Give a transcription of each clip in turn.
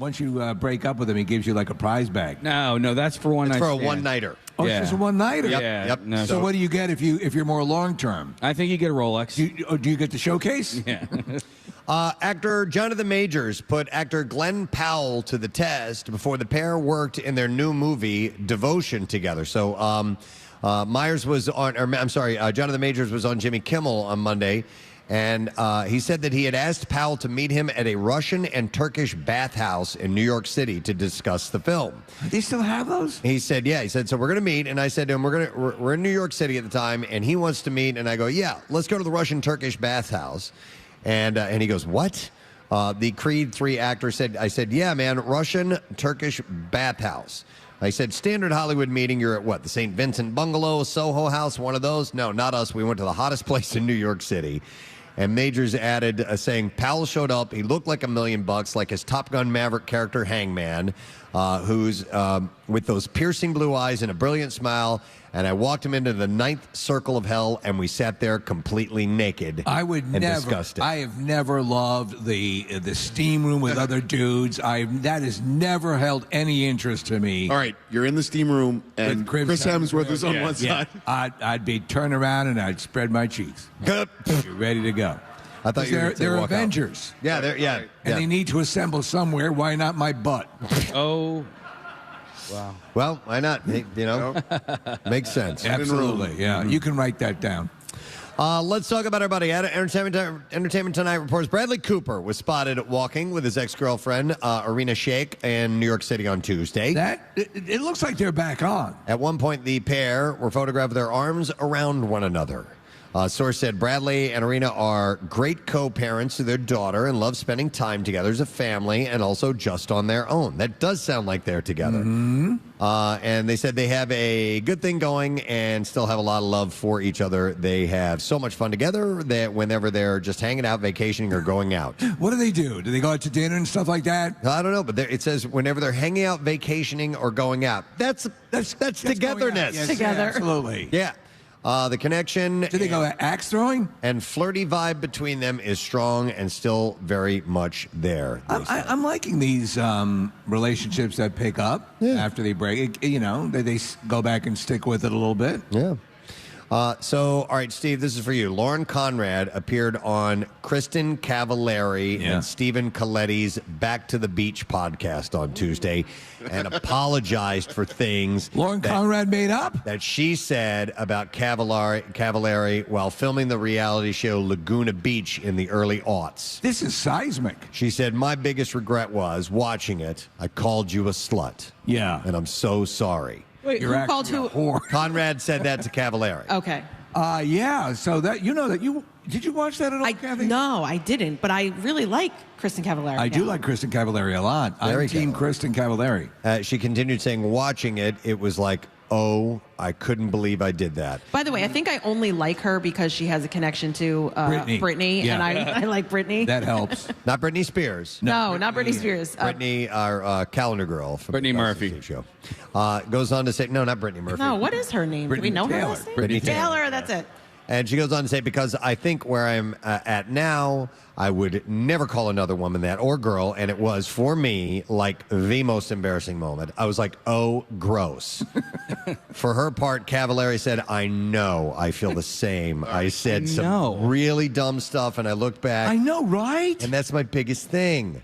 once you break up with him, he gives you like a prize bag. No, that's for one night. For a stand. one-nighter. Oh, Yeah. it's just a one-nighter? Yep. No, So what do you get if you're more long-term? I think you get a Rolex. Do you get the showcase? Yeah. Actor Jonathan Majors put actor Glenn Powell to the test before the pair worked in their new movie Devotion together. So Jonathan Majors was on Jimmy Kimmel on Monday, and he said that he had asked Powell to meet him at a Russian and Turkish bathhouse in New York City to discuss the film. They still have those? He said, yeah. He said, so we're going to meet. And I said to him, we're in New York City at the time, and he wants to meet. And I go, yeah, let's go to the Russian-Turkish bathhouse. And he goes, what? The Creed 3 actor said, I said, yeah, man, Russian-Turkish bathhouse. I said, standard Hollywood meeting, you're at what, the St. Vincent Bungalow, Soho House, one of those? No, not us. We went to the hottest place in New York City. And Majors added, saying, Powell showed up. He looked like $1 million, like his Top Gun Maverick character, Hangman, who's with those piercing blue eyes and a brilliant smile. And I walked him into the 9th circle of hell, and we sat there completely naked. Disgusted. I have never loved the steam room with other dudes. That has never held any interest to me. All right, you're in the steam room, and Chris Hemsworth is on one side. I'd be turned around and I'd spread my cheeks. You're ready to go. I thought you were they're Avengers. Out. Yeah, they're And they need to assemble somewhere. Why not my butt? Oh. Wow. Well, why not? Makes sense. Absolutely. Yeah, you can write that down. Let's talk about our buddy. Entertainment Tonight reports Bradley Cooper was spotted walking with his ex-girlfriend, Irina Shayk, in New York City on Tuesday. It looks like they're back on. At one point, the pair were photographed with their arms around one another. Source said Bradley and Irina are great co-parents to their daughter and love spending time together as a family and also just on their own. That does sound like they're together. Mm-hmm. And they said they have a good thing going and still have a lot of love for each other. They have so much fun together that whenever they're just hanging out, vacationing, or going out. What do they do? Do they go out to dinner and stuff like that? I don't know, but it says whenever they're hanging out, vacationing, or going out. That's togetherness. Yes, together. Absolutely. Yeah. The connection. Did they go axe throwing? And flirty vibe between them is strong and still very much there. I'm liking these relationships that pick up after they break. They go back and stick with it a little bit. Yeah. All right, Steve, this is for you. Lauren Conrad appeared on Kristen Cavallari and Stephen Coletti's Back to the Beach podcast on Tuesday and apologized for things Conrad made up that she said about Cavallari while filming the reality show Laguna Beach in the early aughts. This is seismic. She said, my biggest regret was watching it. I called you a slut. Yeah. And I'm so sorry. Wait, You're who called who? Conrad said that to Cavallari. Okay. Yeah. So that did you watch that at all, Kathy? No, I didn't. But I really like Kristen Cavallari. I do like Kristen Cavallari a lot. I'm team Kristen Cavallari. She continued saying, watching it, it was like, oh, I couldn't believe I did that. By the way, I think I only like her because she has a connection to Britney, Yeah. and I like Britney. That helps. Not Britney Spears. No, not Britney Spears. Britney, our calendar girl from Brittany the Murphy show. Goes on to say, no, not Britney Murphy. No, what is her name? Do we know her last name? Brittany Taylor, that's it. And she goes on to say, because I think where I'm at now, I would never call another woman that or girl. And it was, for me, like the most embarrassing moment. I was like, oh, gross. For her part, Cavallari said, I know. I feel the same. I said some really dumb stuff, and I looked back. I know, right? And that's my biggest thing.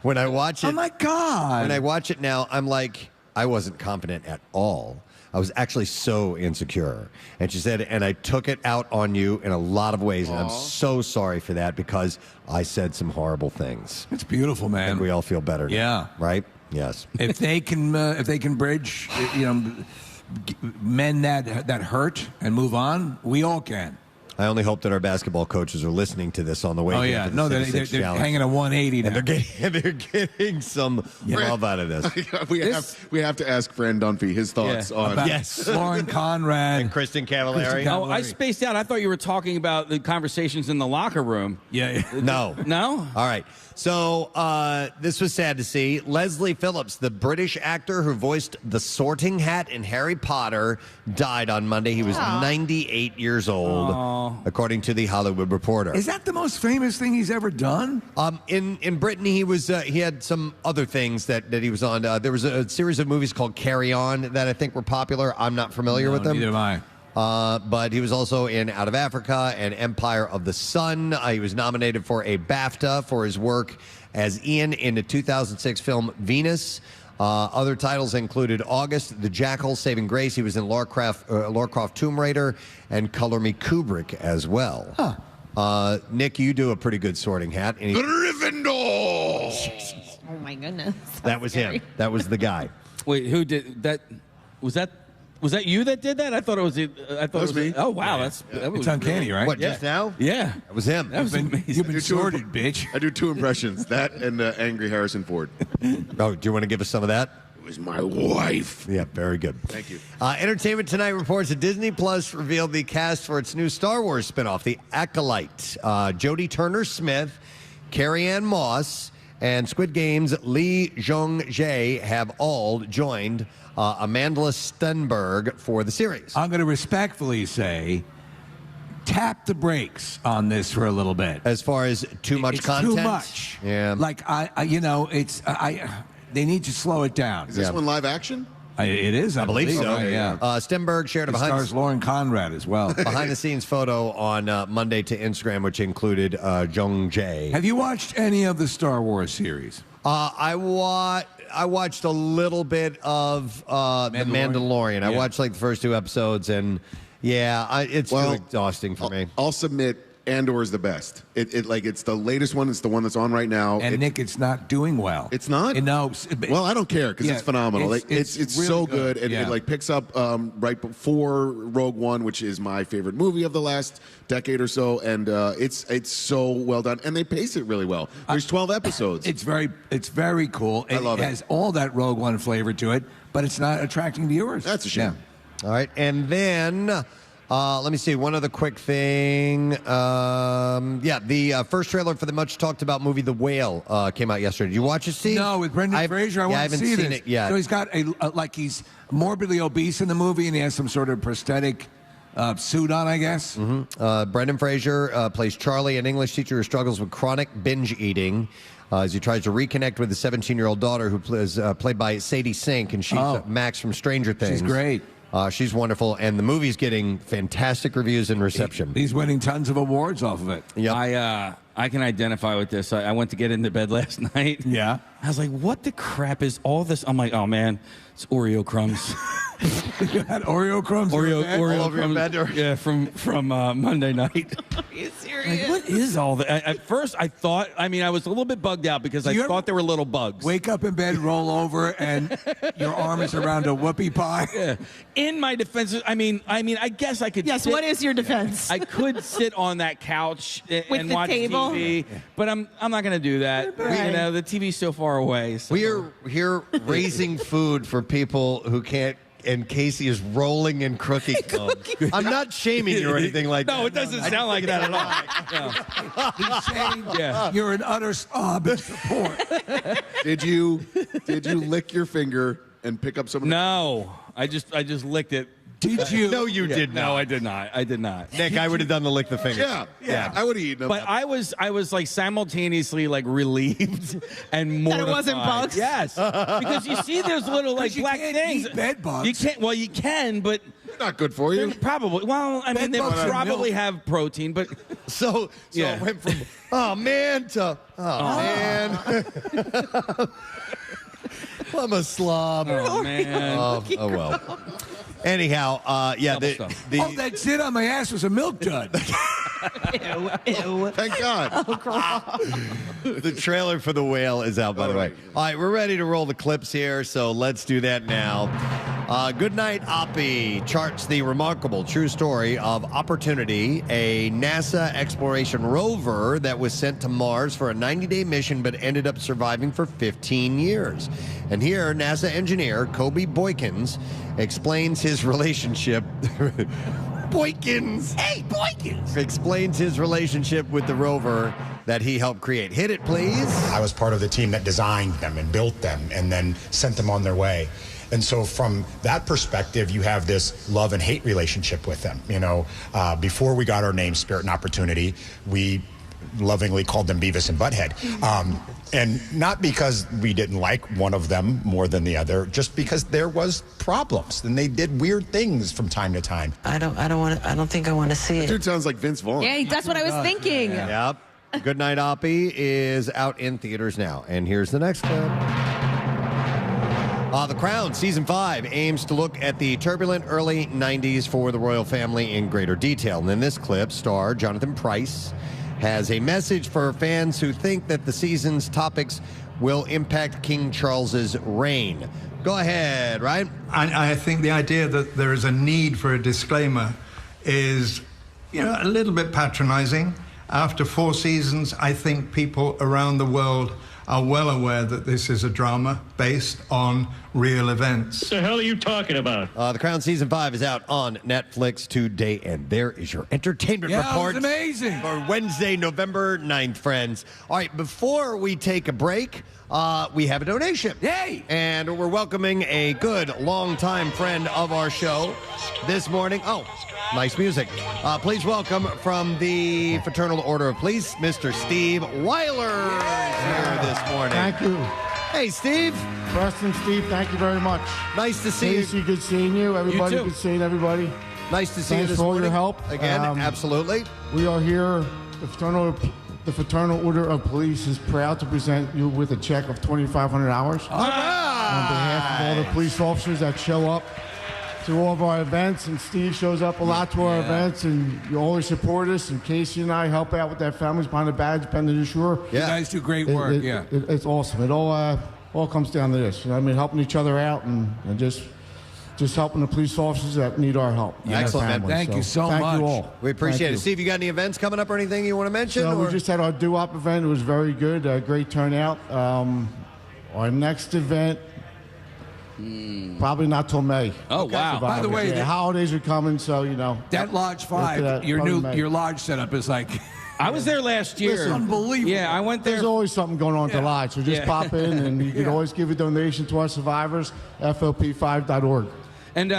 When I watch it. Oh, my God. When I watch it now, I'm like, I wasn't confident at all. I was actually so insecure. And she said, and I took it out on you in a lot of ways. And I'm so sorry for that because I said some horrible things. It's beautiful, man. I think we all feel better now. Yeah. Right? Yes. If they can bridge, mend that hurt and move on, we all can. I only hope that our basketball coaches are listening to this on the way. Oh, yeah. No, they're hanging a 180 now. And they're getting some love out of this. We have to ask Fran Dunphy his thoughts on Lauren Conrad and Kristen Cavallari. Oh, I spaced out. I thought you were talking about the conversations in the locker room. Yeah. No. No? All right. So this was sad to see. Leslie Phillips, the British actor who voiced the Sorting Hat in Harry Potter, died on Monday. He was 98 years old. according to the Hollywood Reporter. Is that the most famous thing he's ever done? In Britain, he had some other things that he was on. There was a series of movies called Carry On that I think were popular. I'm not familiar with them. Neither am I. But he was also in Out of Africa and Empire of the Sun. He was nominated for a BAFTA for his work as Ian in the 2006 film Venus. Other titles included August, The Jackal, Saving Grace. He was in Lara Croft Tomb Raider and Color Me Kubrick as well. Huh. Nick, you do a pretty good Sorting Hat. Gryffindor! Oh my goodness. That was him. That was the guy. Wait, who did that? Was that you that did that? I thought it was. I thought it was me. Oh wow, that was It's uncanny, right? What, Yeah. just now? Yeah, That was him. that was amazing. You've been sorted, bitch. I do 2 impressions, that and Angry Harrison Ford. Oh, do you want to give us some of that? It was my wife. Yeah, very good. Thank you. Entertainment Tonight reports that Disney Plus revealed the cast for its new Star Wars spinoff, The Acolyte. Jodie Turner-Smith, Carrie-Anne Moss, and Squid Game's Lee Jong-jae have all joined Amanda Stenberg for the series. I'm going to respectfully say, tap the brakes on this for a little bit. As far as too much It's content? too much. Yeah. Like they need to slow it down. Is this one live action? It is, I believe so. Right, yeah. Stenberg shared a It stars Lauren Conrad as well. behind-the-scenes photo on Monday to Instagram, which included Jong-jae. Have you watched any of the Star Wars series? I watched a little bit of The Mandalorian. I Yeah. watched like the first 2 episodes, and it's too exhausting for me. I'll submit Andor is the best. It's the latest one. It's the one that's on right now. And Nick, it's not doing well. It's not? No. Well, I don't care because Yeah, it's phenomenal. it's It's really so good. good. Yeah. It picks up right before Rogue One, which is my favorite movie of the last decade or so, and it's so well done, and they pace it really well. There's 12 episodes. It's very cool. I love it. it. Has all that Rogue One flavor to it, but it's not attracting viewers. That's a shame. All right, and then let me see one other quick thing. The first trailer for the much talked about movie The Whale came out yesterday. Did you watch it, Steve? No, with Brendan Fraser. I want to haven't see seen this. it yet. So he's got he's morbidly obese in the movie, and he has some sort of prosthetic suit on, I guess. Mm-hmm. Brendan Fraser plays Charlie, an English teacher who struggles with chronic binge eating. As he tries to reconnect with his 17-year-old daughter, who is played by Sadie Sink, and she's Max from Stranger Things. She's great. She's wonderful, and the movie's getting fantastic reviews and reception. He's winning tons of awards off of it. Yep. I can identify with this. I went to get into bed last night. Yeah. I was like, what the crap is all this? I'm like, oh man, it's Oreo crumbs. You had Oreo crumbs. Oreo All over your crumbs. bed, or- Yeah, from Monday night. Are you serious? Like, what is all that? At first, I thought. I mean, I was a little bit bugged out because I you ever thought there were little bugs. Wake up in bed, roll over, and your arm is around a whoopie pie. Yeah. In my defense, I mean, I guess I could. Yes, sit- what is your defense? I could sit on that couch and the watch table? TV, but I'm not going to do that. Right. You know, the TV's so far away. So. We are here raising food for people who can't, and Casey is rolling in cookie crumbs. I'm not shaming you or anything like that. No, it doesn't sound like that at all. He's saying Yeah. you're an utter slob in support. Did you lick your finger and pick up some of the No, I just licked it. Did you? No, you did not. No, I did not. I did not. Nick, I would have done the lick the finger. Yeah. I would have eaten them. But I was like simultaneously like relieved and mortified. it wasn't bugs? Yes, because you see those little like you black can't things. eat bed bugs. You can't. Well, you can, but They're not good for you. they're probably. Well, I mean, Bed they bugs and probably milk. have protein, but So Yeah. it went from, oh, man, to, man. I'm a slob. oh man. Oh, well. Anyhow, Double stuff. Oh, that shit on my ass was a milk dud. Ew. Thank God. the trailer for The Whale is out, by the way. right. All right, we're ready to roll the clips here, so let's do that now. Goodnight Oppie charts the remarkable true story of Opportunity, a NASA exploration rover that was sent to Mars for a 90-day mission but ended up surviving for 15 years. And here, NASA engineer Kobe Boykins explains his relationship... Boykins! Hey, Boykins! Explains his relationship with the rover that he helped create. Hit it, please. I was part of the team that designed them and built them and then sent them on their way. And so from that perspective, you have this love and hate relationship with them. You know, before we got our name, Spirit and Opportunity, we lovingly called them Beavis and Butthead. And not because we didn't like one of them more than the other, just because there was problems and they did weird things from time to time. I don't think I want to see it. Dude sounds like Vince Vaughn. Yeah, that's what I was thinking. Yep. Good Night Oppie is out in theaters now. And here's the next clip. The Crown, Season 5, aims to look at the turbulent early 90s for the royal family in greater detail. And in this clip, star Jonathan Pryce has a message for fans who think that the season's topics will impact King Charles's reign. Go ahead, Ryan. I think the idea that there is a need for a disclaimer is, a little bit patronizing. After 4 seasons, I think people around the world are well aware that this is a drama based on real events. What the hell are you talking about? The Crown Season 5 is out on Netflix today, and there is your entertainment report. That was amazing. For Wednesday, November 9th, friends. All right, before we take a break, we have a donation. Yay! And we're welcoming a good, long-time friend of our show this morning. Oh, nice music. Please welcome from the Fraternal Order of Police, Mr. Steve Weiler here this morning. Thank you. Hey, Steve. Preston, Steve, thank you very much. Nice to see Casey, good seeing you. Everybody, You too. good seeing everybody. Nice to see Thanks you this for all morning. your help. Again, absolutely. We are here. The Fraternal Order of Police is proud to present you with a check of $2,500 All right. on behalf of all the police officers that show up to all of our events. And Steve shows up a lot to our events, and you always support us. And Casey and I help out with that families behind the badge, bending the shore. You guys do great work. It's awesome. It all comes down to this. Helping each other out and just helping the police officers that need our help. Excellent, man. Thank you so much. Thank you all. We appreciate Thank it. you. Steve, you got any events coming up or anything you want to mention? So we just had our doo-wop event. It was very good. Great turnout. Our next event, probably not till May. Oh, wow. By the way, the holidays are coming, so that Lodge 5, your lodge setup is like I was there last year. Listen, unbelievable. Yeah, I went there. There's always something going on at the lodge, so just pop in, and you can always give a donation to our survivors, FLP5.org. And,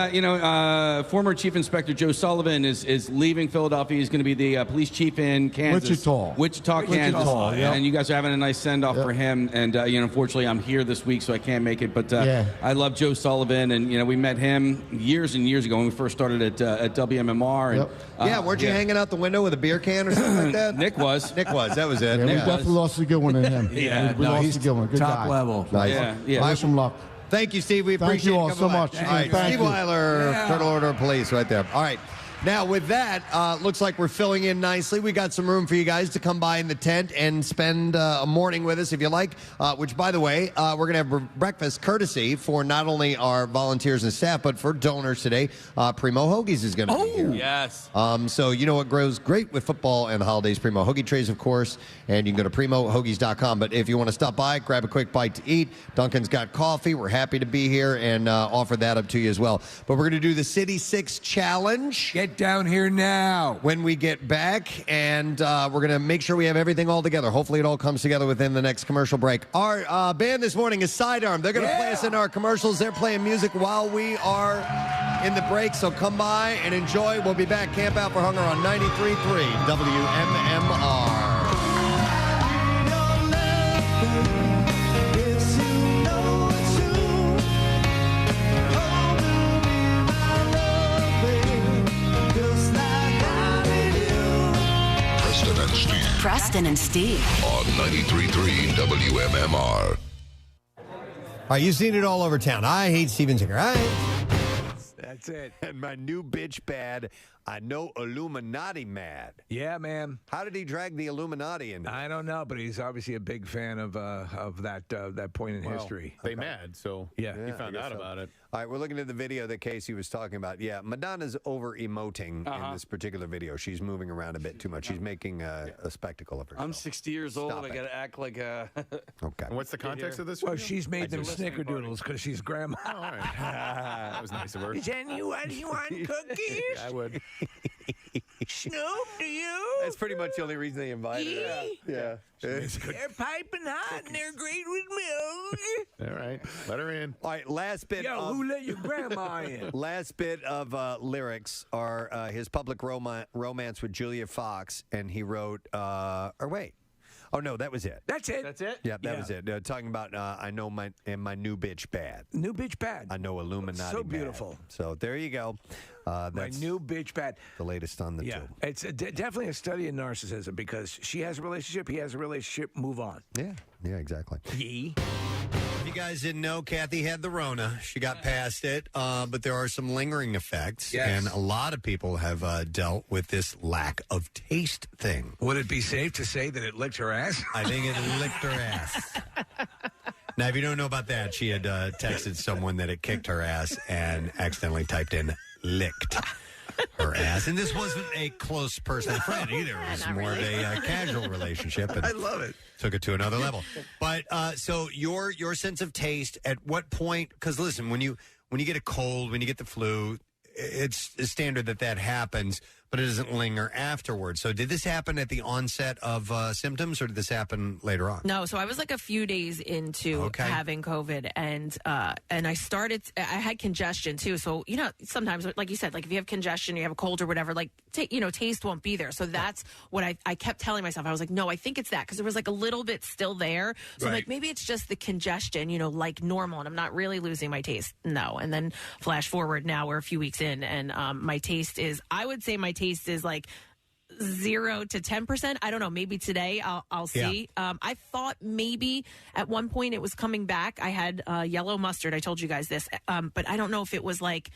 former Chief Inspector Joe Sullivan is leaving Philadelphia. He's going to be the police chief in Kansas. Wichita, Kansas. Yep. And you guys are having a nice send-off for him. And, unfortunately, I'm here this week, so I can't make it. But I love Joe Sullivan. And, we met him years and years ago when we first started at WMMR. And, weren't you hanging out the window with a beer can or something like that? Nick was. That was it. Yeah, we definitely lost a good one in him. We lost he's a good one. Good top guy. level. Nice. Yeah. Wish him luck. Thank you, Steve. We Thank appreciate you all coming so by. much. All right, Thank Steve you. Weiler, Fraternal Order of Police, right there. All right. Now, with that, looks like we're filling in nicely. We got some room for you guys to come by in the tent and spend a morning with us if you like, which, by the way, we're going to have breakfast courtesy for not only our volunteers and staff, but for donors today. Primo Hoagies is going to be here. Yes. So you know what grows great with football and the holidays? Primo Hoagie trays, of course, and you can go to primohoagies.com. But if you want to stop by, grab a quick bite to eat. Duncan's got coffee. We're happy to be here and offer that up to you as well. But we're going to do the City 6 Challenge. Get down here now. When we get back, and we're going to make sure we have everything all together. Hopefully it all comes together within the next commercial break. Our band this morning is Sidearm. They're going to play us in our commercials. They're playing music while we are in the break, so come by and enjoy. We'll be back. Camp Out for Hunger on 93.3 WMMR. Preston and Steve on 93.3 WMMR. All right, you've seen it all over town. I hate Steven Singer. That's it. And my new bitch bad. I know Illuminati mad. Yeah, man. How did he drag the Illuminati in? I don't know, but he's obviously a big fan of that point in history. They mad, so yeah, he found out about it. All right, we're looking at the video that Casey was talking about. Yeah, Madonna's over-emoting in this particular video. She's moving around a bit too much. She's making a spectacle of herself. I'm 60 years old. Stop I got to act like a... Okay. And what's the context of this? Well, video? she's made them snickerdoodles because she's grandma. Oh, all right. That was nice of her. Is anyone want cookies? I would. Snoop, do you? That's pretty much the only reason they invited her. Yeah. They're piping hot and they're great with milk. All right, let her in. All right, last bit. Yo, who let your grandma in? Last bit of lyrics are his public romance with Julia Fox, and he wrote. Oh no, that was it. That's it. That's it? Yeah, that was it. Talking about I know my new bitch bad. New bitch bad. I know Illuminati. So beautiful. Bad. So there you go. My That's new bitch bad. the latest on the two. It's definitely a study in narcissism because she has a relationship, he has a relationship, move on. Yeah, exactly. Yee. If you guys didn't know, Kathy had the Rona. She got past it, but there are some lingering effects. Yes. And a lot of people have dealt with this lack of taste thing. Would it be safe to say that it licked her ass? I think it licked her ass. Now, if you don't know about that, she had texted someone that it kicked her ass and accidentally typed in licked her ass. And this wasn't a close personal friend either. It was more of a casual relationship. And I love it. Took it to another level. But so your sense of taste, at what point? Because listen, when you get a cold, when you get the flu, it's standard that happens, but it doesn't linger afterwards. So did this happen at the onset of symptoms, or did this happen later on? No, so I was like a few days into having COVID, and I had congestion too. So, sometimes, like you said, like if you have congestion, you have a cold or whatever, like, taste won't be there. So that's what I kept telling myself. I was like, no, I think it's that, because there was like a little bit still there. So I'm like, maybe it's just the congestion, like normal, and I'm not really losing my taste. No. And then flash forward, now we're a few weeks in, and my taste is, I would say my taste is like 0 to 10%. I don't know. Maybe today I'll see. Yeah. I thought maybe at one point it was coming back. I had yellow mustard. I told you guys this, but I don't know if it was like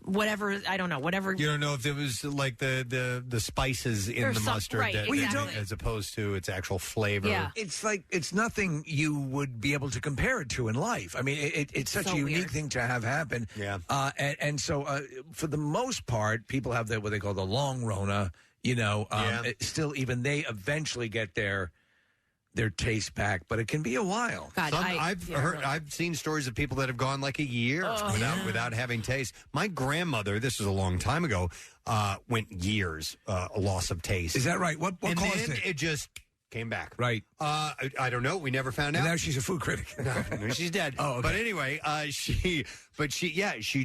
whatever. I don't know. Whatever. You don't know if it was like the spices in the mustard, right, exactly. as opposed to its actual flavor. Yeah. It's like it's nothing you would be able to compare it to in life. I mean, it's such a unique thing to have happen. Yeah. And so for the most part, people have what they call the long Rona. Still, even they eventually get their taste back, but it can be a while. God, I've seen stories of people that have gone like a year without having taste. My grandmother, this was a long time ago, went years a loss of taste. Is that right? What caused then it? It just came back. Right. I don't know. We never found out. And now she's a food critic. No, she's dead. Oh, okay. But anyway, she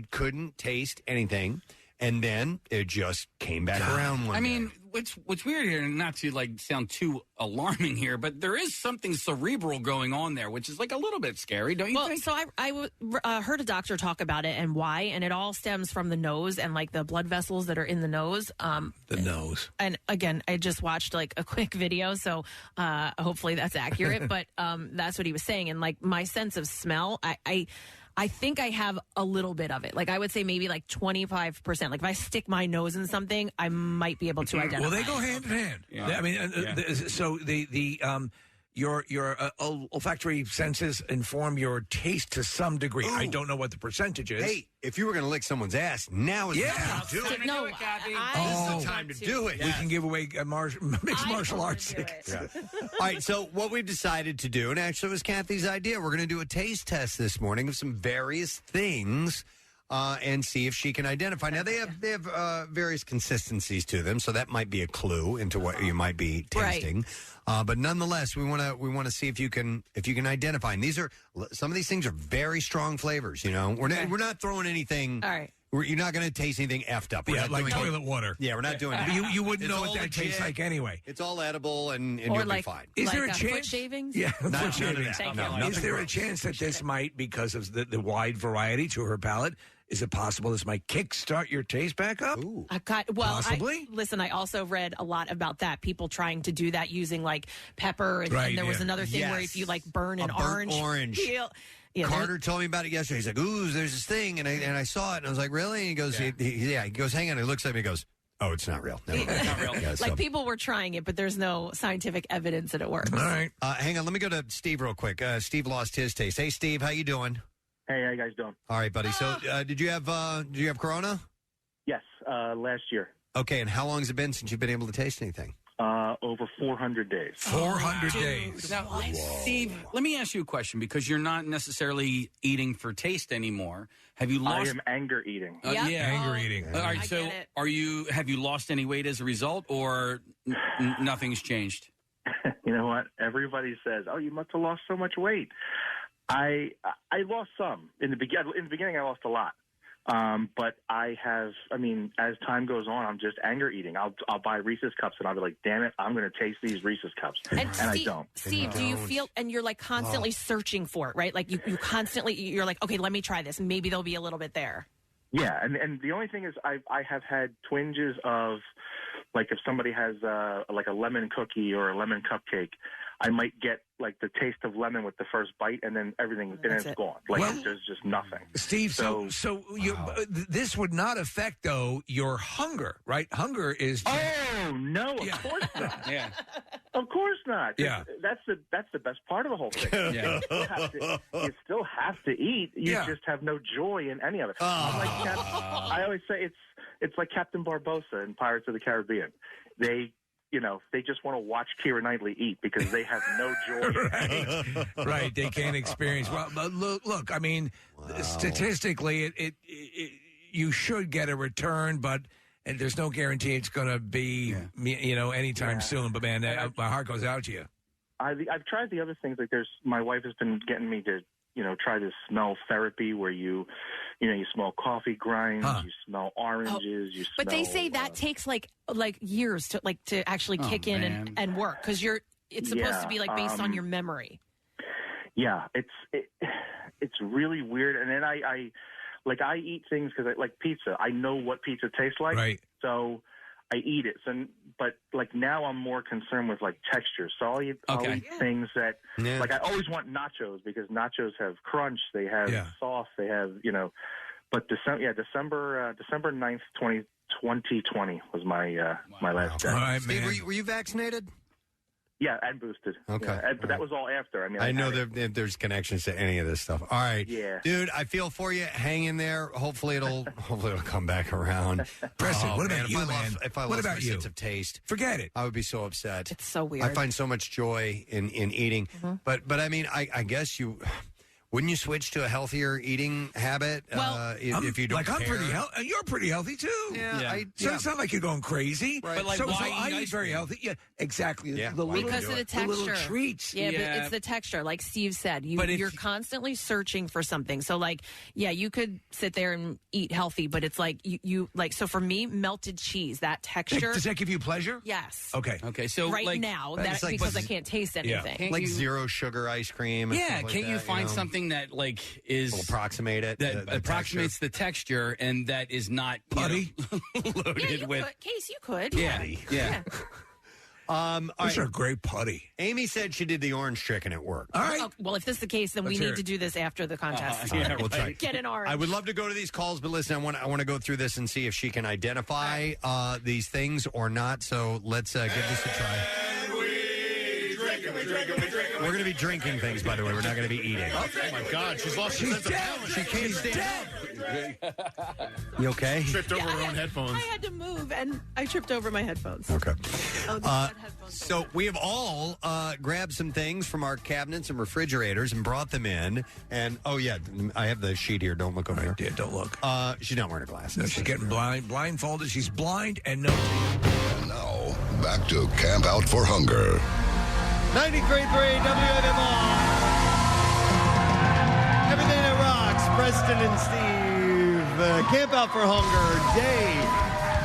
couldn't taste anything. And then it just came back around one day. What's weird here, and not to sound too alarming here, but there is something cerebral going on there, which is like a little bit scary, don't you think? So I heard a doctor talk about it and why, and it all stems from the nose and like the blood vessels that are in the nose. The nose. And again, I just watched like a quick video, so hopefully that's accurate. But that's what he was saying, and like my sense of smell, I think I have a little bit of it. Like I would say maybe like 25%. Like if I stick my nose in something, I might be able to identify. Well, they go hand in hand. Yeah. I mean, so your olfactory senses inform your taste to some degree. Ooh. I don't know what the percentage is. Hey, if you were going to lick someone's ass, now is the time to do it. No, This is the time to do it. We can give away mixed martial arts. Yeah. All right, so what we've decided to do, and actually it was Kathy's idea, we're going to do a taste test this morning of some various things and see if she can identify. Now, they have various consistencies to them, so that might be a clue into what you might be tasting. Right. But nonetheless, we want to see if you can identify. And some of these things are very strong flavors. We're not throwing anything. All right. You're not going to taste anything effed up. We're not like doing toilet water. Yeah, we're not doing it. You wouldn't know what that tastes like anyway. It's all edible, and or you'll like, be fine. Is there a foot chance? Shavings? Yeah, foot shavings. Is there a gross. chance that this might, because of the wide variety to her palate, is it possible this might kickstart your taste back up? Ooh. Possibly. I also read a lot about that. People trying to do that using like pepper, and there was another thing where if you like burn an orange peel. Yeah, Carter told me about it yesterday. He's like, "Ooh, there's this thing," and I saw it, and I was like, "Really?" And he goes, "He goes, hang on." He looks at me, and goes, "Oh, it's not real. It's not real." Yeah, like people were trying it, but there's no scientific evidence that it works. All right, hang on. Let me go to Steve real quick. Steve lost his taste. Hey, Steve, how you doing? Hey, how you guys doing? All right, buddy. So, did you have Corona? Yes, last year. Okay, and how long has it been since you've been able to taste anything? Over 400 days. 400 days. Now, Steve, let me ask you a question, because you're not necessarily eating for taste anymore. Have you lost? I am anger eating. Yeah, anger eating. All right, so have you lost any weight as a result, or nothing's changed? You know what? Everybody says, "Oh, you must have lost so much weight." I lost some in the beginning. In the beginning, I lost a lot. But I have. I mean, as time goes on, I'm just anger eating. I'll buy Reese's cups, and I'll be like, "Damn it, I'm going to taste these Reese's cups," and I don't. Steve, do you feel? And you're like constantly searching for it, right? Like you constantly. You're like, okay, let me try this. Maybe there'll be a little bit there. Yeah, and the only thing is, I have had twinges of, like, if somebody has like a lemon cookie or a lemon cupcake, I might get like the taste of lemon with the first bite, and then everything, and it's gone. Like there's just nothing. Steve, so you, this would not affect though your hunger, right? Hunger is. Oh no, of course not. Yeah, of course not. Yeah, that's the best part of the whole thing. Yeah. You still have to eat. You just have no joy in any of it. I always say it's like Captain Barbossa in Pirates of the Caribbean. They just want to watch Keira Knightley eat because they have no joy. Right. They can't experience. Well, but look. I mean, statistically, it you should get a return, but and there's no guarantee it's going to be anytime soon. But man, my heart goes out to you. I've tried the other things. Like my wife has been getting me to try this smell therapy where you smell coffee grinds, you smell oranges, you smell. But they say that takes like years to actually kick in and work because it's supposed to be like based on your memory. Yeah, it's really weird. And then I eat things because I like pizza. I know what pizza tastes like, right? So I eat it. But like now I'm more concerned with like texture. So I'll eat things that like I always want nachos because nachos have crunch, they have sauce, they have But December 9th, 2020 was my my last day. All right, Steve, were you vaccinated? Yeah, and boosted. Okay. Yeah, but that was all after. I mean, I know there's connections to any of this stuff. All right. Yeah. Dude, I feel for you. Hang in there. Hopefully it'll come back around. Preston, what about you, man? If I What lost about my you? sense of taste, forget it. I would be so upset. It's so weird. I find so much joy in eating. But I mean, I guess you... Wouldn't you switch to a healthier eating habit if you don't I'm care? pretty healthy. You're pretty healthy too. So it's not like you're going crazy. Right. But like, so why I eat eat ice very cream? healthy. Yeah, exactly. Yeah. Because of the texture, the little treats. Yeah, but it's the texture. Like Steve said, you're constantly searching for something. So like, you could sit there and eat healthy, but it's like you like. So for me, melted cheese, that texture. Does that give you pleasure? Yes. Okay. So right now, that's like- because I can't taste anything. Like zero sugar ice cream. And Yeah, stuff like can't you that, find know? something that like Will is approximate it? that the approximates the texture and that is not Putty? loaded with. Case you could. Yeah. All Those right. are great putty. Amy said she did the orange chicken at work. All right. Oh, well, if this is the case, then Let's we hear need it. to do this after the contest. We'll try. Get an orange. I would love to go to these calls, but listen, I want to go through this and see if she can identify these things or not. So let's give this a try. We're going to be drinking things, by the way. We're not going to be eating. Oh my God, she's lost her sense of balance. She can't stand up. You okay? Tripped over her own headphones. I had to move, and I tripped over my headphones. Okay. Oh, the headphones. So we have all grabbed some things from our cabinets and refrigerators and brought them in. And, I have the sheet here. Don't look over here. Yeah, don't look. She's not wearing her glasses. No, she's getting blindfolded. She's blind and no. And now, back to Camp Out for Hunger. 93.3 WMMR. Everything that rocks. Preston and Steve. Camp Out for Hunger. Day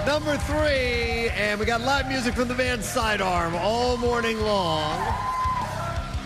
number 3. And we got live music from the band Sidearm all morning long.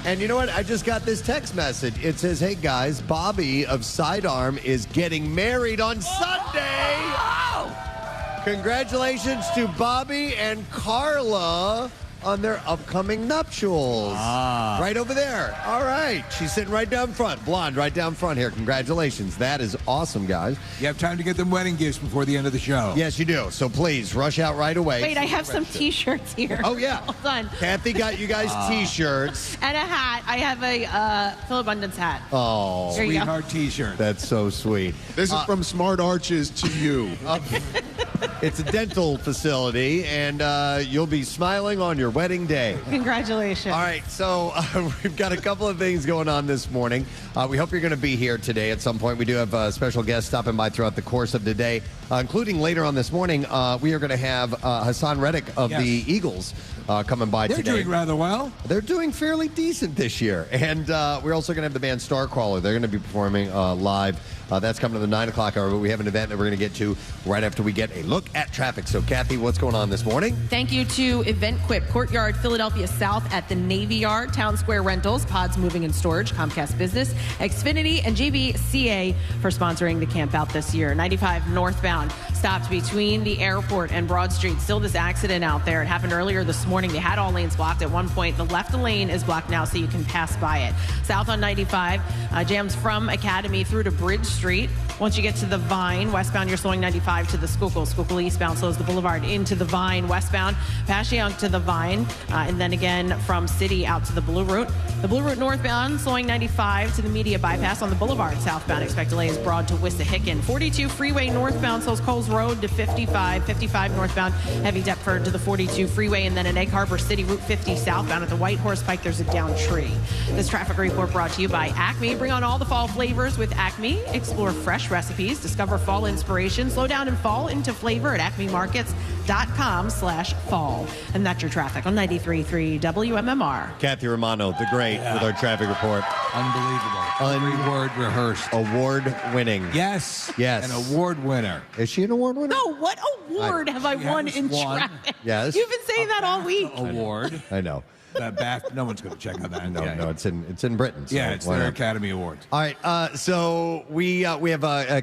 And you know what? I just got this text message. It says, hey, guys, Bobby of Sidearm is getting married on Sunday. Oh! Congratulations to Bobby and Carla on their upcoming nuptials. Right over there. All right. She's sitting right down front. Blonde right down front here. Congratulations. That is awesome, guys. You have time to get them wedding gifts before the end of the show. Yes, you do. So please, rush out right away. Wait, I have some T-shirts here. Oh, yeah. Hold on. Kathy got you guys T-shirts. And a hat. I have a Phil Abundance hat. Oh. There you go. Sweetheart T-shirt. That's so sweet. This is from Smart Arches to you. It's a dental facility, and you'll be smiling on your wedding day. Congratulations. All right, so we've got a couple of things going on this morning. We hope you're going to be here today at some point. We do have special guests stopping by throughout the course of the day, including later on this morning. We are going to have Hassan Reddick of the Eagles coming by They're today. doing rather well. They're doing fairly decent this year. And we're also going to have the band Starcrawler. They're going to be performing live. That's coming to the 9 o'clock hour, but we have an event that we're going to get to right after we get a look at traffic. So, Kathy, what's going on this morning? Thank you to Event Quip, Courtyard, Philadelphia South at the Navy Yard, Town Square Rentals, Pods Moving and Storage, Comcast Business, Xfinity, and JBCA for sponsoring the camp out this year. 95 northbound stopped between the airport and Broad Street. Still this accident out there. It happened earlier this morning. They had all lanes blocked at one point. The left lane is blocked now, so you can pass by it. South on 95, jams from Academy through to Bridge Street. Once you get to the Vine, westbound, you're slowing 95 to the Schuylkill. Schuylkill eastbound slows the Boulevard into the Vine. Westbound, Passyunk to the Vine. And then again from City out to the Blue Route. The Blue Route northbound, slowing 95 to the Media Bypass on the Boulevard. Southbound, expect delays Broad to Wissahickon. 42 freeway northbound, slows Coles Road to 55. 55 northbound, heavy Deptford to the 42 freeway. And then in Egg Harbor City, Route 50 southbound at the White Horse Pike, there's a down tree. This traffic report brought to you by Acme. Bring on all the fall flavors with Acme. Explore fresh recipes, discover fall inspiration, slow down and fall into flavor at acmemarkets.com/fall. And that's your traffic on 93.3 WMMR. Kathy Romano, the great, with our traffic report. Unbelievable. Every word rehearsed. Award winning. Yes. Yes. An award winner. Is she an award winner? No, what award have I won in traffic? Yes. You've been saying that all week. Award. I know. No one's going to check on that. No, it's in Britain. So yeah, it's their Academy Awards. All right, so we have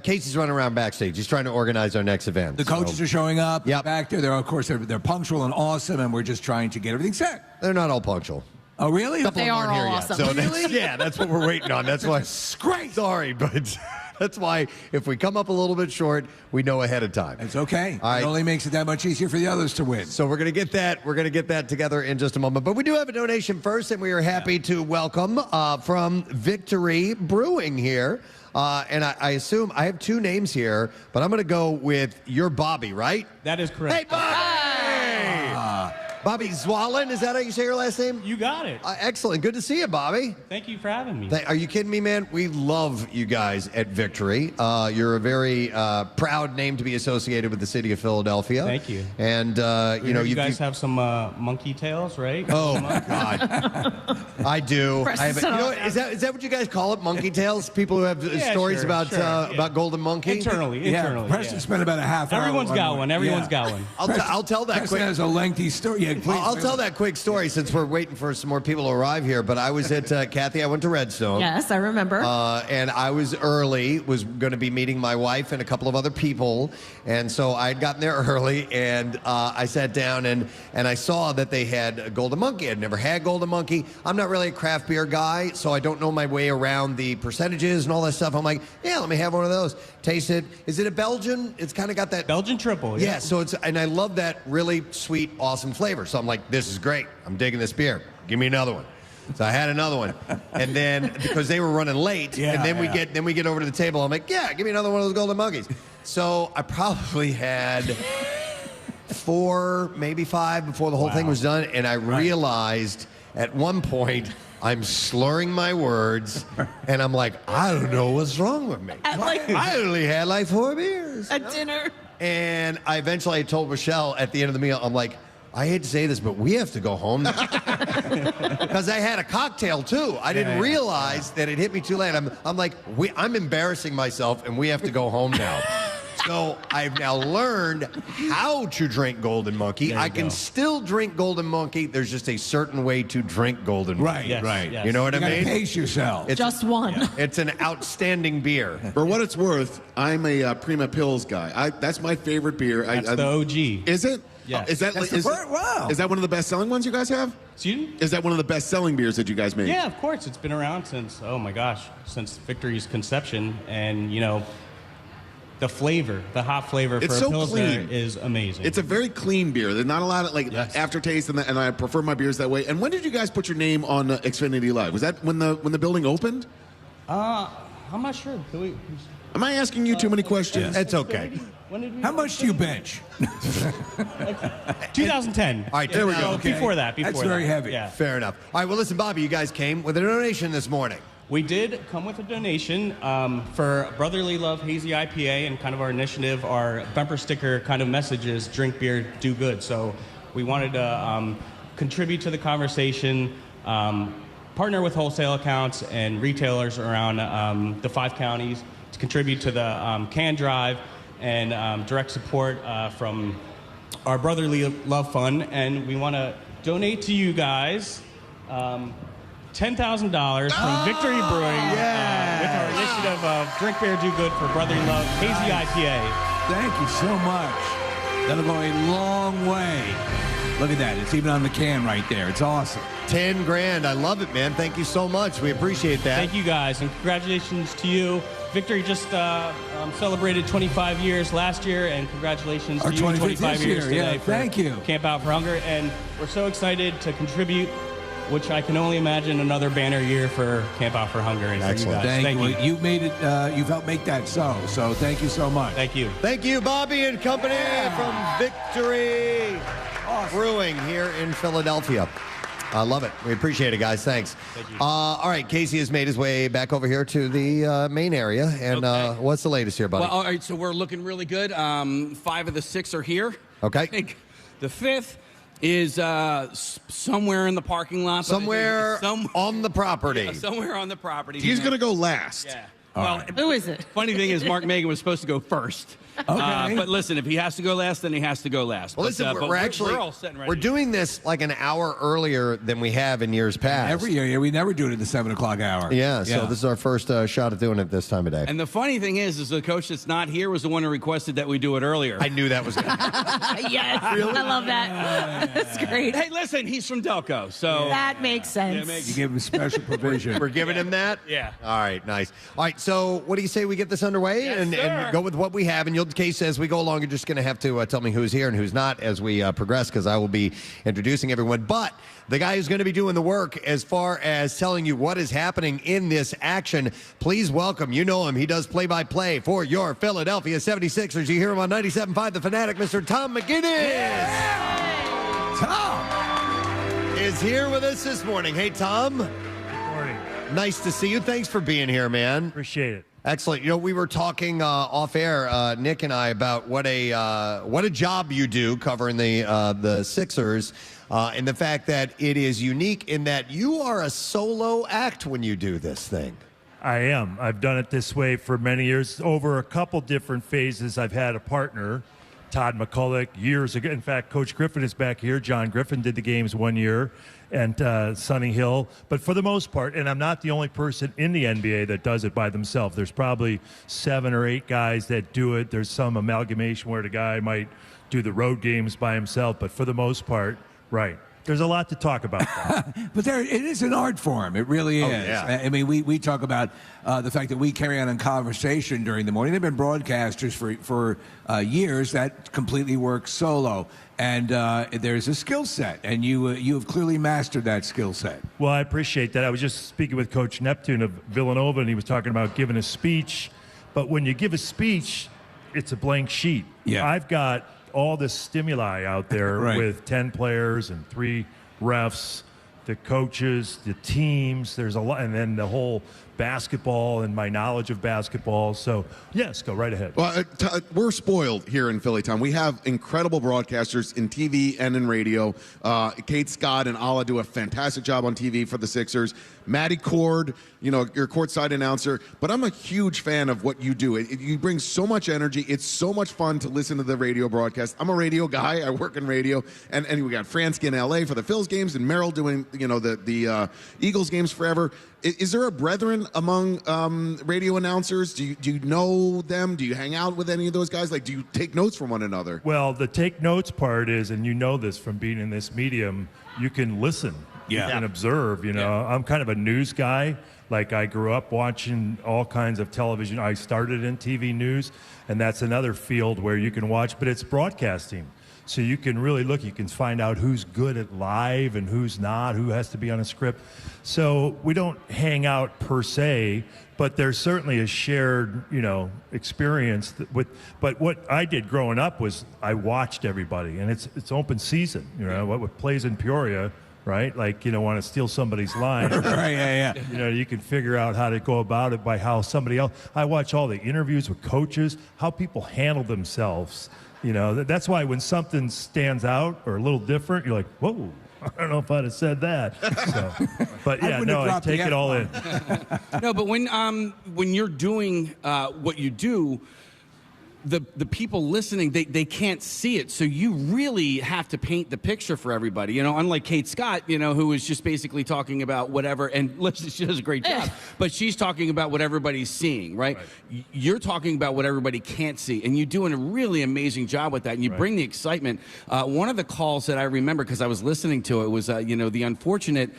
Casey's running around backstage. He's trying to organize our next event. The coaches are showing up. Back there. They're punctual and awesome, and we're just trying to get everything set. They're not all punctual. Oh, really? But they are all awesome. So that's what we're waiting on. That's why. Great. Sorry, but that's why if we come up a little bit short, we know ahead of time. It's okay. All right. It only makes it that much easier for the others to win. So we're going to get that. We're going to get that together in just a moment. But we do have a donation first, and we are happy to welcome from Victory Brewing here. And I assume I have two names here, but I'm going to go with your Bobby, right? That is correct. Hey, Bobby! Bobby Zwollen, is that how you say your last name? You got it. Excellent. Good to see you, Bobby. Thank you for having me. Are you kidding me, man? We love you guys at Victory. You're a very proud name to be associated with the city of Philadelphia. Thank you. And, you guys have some monkey tails, right? Oh, my God. I do. Is that what you guys call it, monkey tails? People who have stories about Golden Monkey? Internally. Preston spent about a half hour. Everyone's got one. I'll tell that Preston quick. has a lengthy story. Yeah, please. I'll tell that quick story since we're waiting for some more people to arrive here. But I was at Kathy. I went to Redstone. Yes, I remember. And I was early. Was going to be meeting my wife and a couple of other people. And so I had gotten there early, and I sat down and I saw that they had a Golden Monkey. I'd never had Golden Monkey. I'm not really a craft beer guy, so I don't know my way around the percentages and all that stuff. I'm like, yeah, let me have one of those. Taste it. Is it a Belgian? It's kind of got that Belgian triple. Yeah. So and I love that really sweet, awesome flavor. So I'm like, this is great. I'm digging this beer. Give me another one. So I had another one, and then because they were running late, and then we get over to the table. I'm like, yeah, give me another one of those Golden Monkeys. So I probably had 4, maybe 5 before the whole thing was done, and I realized at one point I'm slurring my words, and I'm like, I don't know what's wrong with me. I only had like 4 beers at dinner, and I eventually told Michelle at the end of the meal, I'm like, I hate to say this, but we have to go home now. Because I had a cocktail, too. I didn't realize that it hit me too late. I'm like, I'm embarrassing myself, and we have to go home now. So I've now learned how to drink Golden Monkey. I can still drink Golden Monkey. There's just a certain way to drink Golden Monkey. Right. You know what I mean? Pace yourself. Just one. It's an outstanding beer. For what it's worth, I'm a Prima Pils guy. That's my favorite beer. That's the OG. Is it? Yes. Is that wow? Is that one of the best-selling ones you guys have? Excuse me? Is that one of the best-selling beers that you guys make? Yeah, of course. It's been around since since Victory's conception, and the flavor, the hop flavor for a Pilsner is amazing. It's a very clean beer. There's not a lot of aftertaste, and I prefer my beers that way. And when did you guys put your name on Xfinity Live? Was that when the building opened? I'm not sure. Am I asking you too many questions? It's okay. How much do you bench? 2010. All right, there we go. Okay. Before that. That's very heavy. Yeah. Fair enough. All right, well, listen, Bobby, you guys came with a donation this morning. We did come with a donation for Brotherly Love Hazy IPA, and kind of our initiative, our bumper sticker kind of message is drink beer, do good. So we wanted to contribute to the conversation, partner with wholesale accounts and retailers around the 5 counties to contribute to the can drive and direct support from our Brotherly Love Fund. And we want to donate to you guys $10,000 from Victory Brewing with our initiative of Drink Beer, Do Good for Brotherly Love, Hazy IPA. Thank you so much. That'll go a long way. Look at that. It's even on the can right there. It's awesome. 10 grand. I love it, man. Thank you so much. We appreciate that. Thank you, guys, and congratulations to you. Victory just celebrated 25 years last year, and congratulations to you, 25 years today. Thank you. Camp Out for Hunger, and we're so excited to contribute, which I can only imagine another banner year for Camp Out for Hunger. And excellent. For you guys. Thank you. You've made it. You've helped make that so thank you so much. Thank you. Thank you, Bobby and company from Victory Brewing here in Philadelphia. I love it. We appreciate it, guys. Thanks. Thank you. All right, Casey has made his way back over here to the main area. And what's the latest here, buddy? Well, all right, so we're looking really good. 5 of the 6 are here. Okay. I think the 5th is somewhere in the parking lot. Somewhere on the property. Yeah, somewhere on the property. He's going to go last. Yeah. Well, who is it? Funny thing is, Mark Megan was supposed to go first. Okay. But listen, if he has to go last, then he has to go last. Well, listen, we're all set and ready. we're doing this like an hour earlier than we have in years past. Every year, we never do it at the 7 o'clock hour. Yeah, so this is our first shot at doing it this time of day. And the funny thing is the coach that's not here was the one who requested that we do it earlier. I knew that was going to Yes, I love that. That's great. Hey, listen, he's from Delco, so that makes sense. You give him special provision. We're giving him that? Yeah. All right, nice. All right, so what do you say we get this underway and go with what we have? And you'll, Case, as we go along, you're just going to have to tell me who's here and who's not as we progress, because I will be introducing everyone. But the guy who's going to be doing the work as far as telling you what is happening in this action, please welcome, you know him, he does play-by-play for your Philadelphia 76ers. You hear him on 97.5 The Fanatic, Mr. Tom McGinnis. Yeah! Tom is here with us this morning. Hey, Tom. Good morning. Nice to see you. Thanks for being here, man. Appreciate it. Excellent. You know, we were talking off air, Nick and I, about what a job you do covering the Sixers, and the fact that it is unique in that you are a solo act when you do this thing. I am. I've done it this way for many years. Over a couple different phases, I've had a partner, Todd McCulloch, years ago. In fact, Coach Griffin is back here. John Griffin did the games one year, and Sonny Hill. But for the most part, and I'm not the only person in the NBA that does it by themselves. There's probably 7 or 8 guys that do it. There's some amalgamation where the guy might do the road games by himself. But for the most part, right. There's a lot to talk about. But it is an art form. It really is. Oh, yeah. I mean, we talk about the fact that we carry on a conversation during the morning. There have been broadcasters for years that completely work solo. And there's a skill set, and you have clearly mastered that skill set. Well, I appreciate that. I was just speaking with Coach Neptune of Villanova, and he was talking about giving a speech. But when you give a speech, it's a blank sheet. Yeah. I've got all this stimuli out there with 10 players and 3 refs, the coaches, the teams. There's a lot, and then the whole basketball and my knowledge of basketball. So, yes, go right ahead. Well, we're spoiled here in Philly town. We have incredible broadcasters in TV and in radio. Kate Scott and Ala do a fantastic job on TV for the Sixers. Matty Cord, you know, your courtside announcer. But I'm a huge fan of what you do. You bring so much energy. It's so much fun to listen to the radio broadcast. I'm a radio guy. I work in radio. And we got Fransky in L.A. for the Phils games and Merrill doing, you know, the Eagles games forever. Is there a brethren among radio announcers? Do you know them? Do you hang out with any of those guys? Like, do you take notes from one another? Well, the take notes part is, and you know this from being in this medium, you can listen. You can observe, you know. I'm kind of a news guy. Like, I grew up watching all kinds of television. I started in TV news, and that's another field where you can watch, but it's broadcasting. So you can really look, you can find out who's good at live and who's not, who has to be on a script. So we don't hang out per se, but there's certainly a shared, you know, experience but what I did growing up was I watched everybody, and it's open season, you know, what plays in Peoria, right? Like, you know, want to steal somebody's line. Right, yeah. You know, you can figure out how to go about it by how somebody else. I watch all the interviews with coaches, how people handle themselves. You know, that's why when something stands out or a little different, you're like, whoa, I don't know if I'd have said that. So, but yeah, no, I take it all in. No, but when you're doing what you do, the people listening, they can't see it. So you really have to paint the picture for everybody. You know, unlike Kate Scott, you know, who was just basically talking about whatever, and listen, she does a great job, but she's talking about what everybody's seeing, right? You're talking about what everybody can't see, and you're doing a really amazing job with that, and you bring the excitement. One of the calls that I remember, because I was listening to it, was, you know, the unfortunate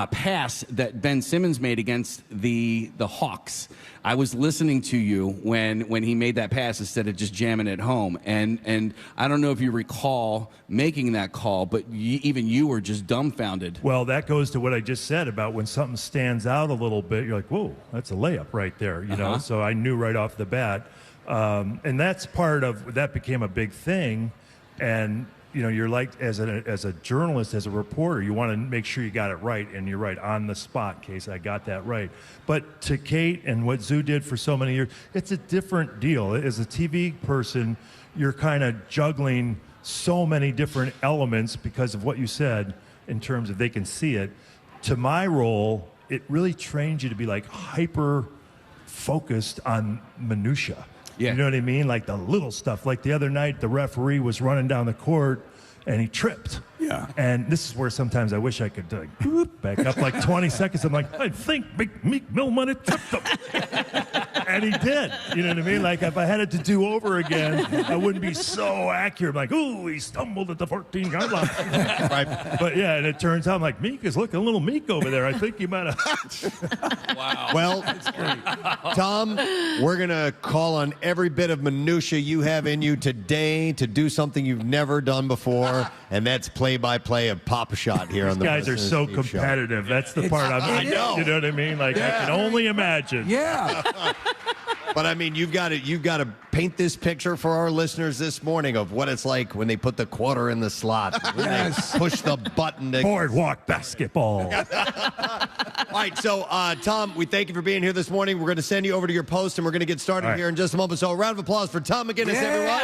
pass that Ben Simmons made against the Hawks. I was listening to you when he made that pass instead of just jamming it home. And I don't know if you recall making that call, but even you were just dumbfounded. Well, that goes to what I just said about when something stands out a little bit, you're like, whoa, that's a layup right there, you know? So I knew right off the bat. And that's part of, that became a big thing. And you know, you're like, as a journalist, as a reporter, you want to make sure you got it right, and you're right on the spot, Case. I got that right. But to Kate and what Zoo did for so many years, it's a different deal. As a TV person, you're kind of juggling so many different elements because of what you said in terms of they can see it. To my role, it really trains you to be like hyper focused on minutia. Yeah. You know what I mean? Like the little stuff. Like the other night, the referee was running down the court and he tripped. Yeah. And this is where sometimes I wish I could back up like 20 seconds. I'm like, I think Meek Mill might have tripped him. And he did. You know what I mean? Like if I had it to do over again, I wouldn't be so accurate. I'm like, ooh, he stumbled at the 14-yard line. Right. But yeah, and it turns out I'm like, Meek is looking a little meek over there. I think you might have. Wow. Well, Tom, we're going to call on every bit of minutia you have in you today to do something you've never done before, and that's play-by-play of Pop Shot here on the guys are so competitive. Show. That's the part I know. You know what I mean? Like I can only imagine. Yeah. But I mean, you've got to paint this picture for our listeners this morning of what it's like when they put the quarter in the slot, when they push the button to boardwalk basketball. All right, so Tom, we thank you for being here this morning. We're going to send you over to your post, and we're going to get started here in just a moment. So a round of applause for Tom McGinnis, everyone.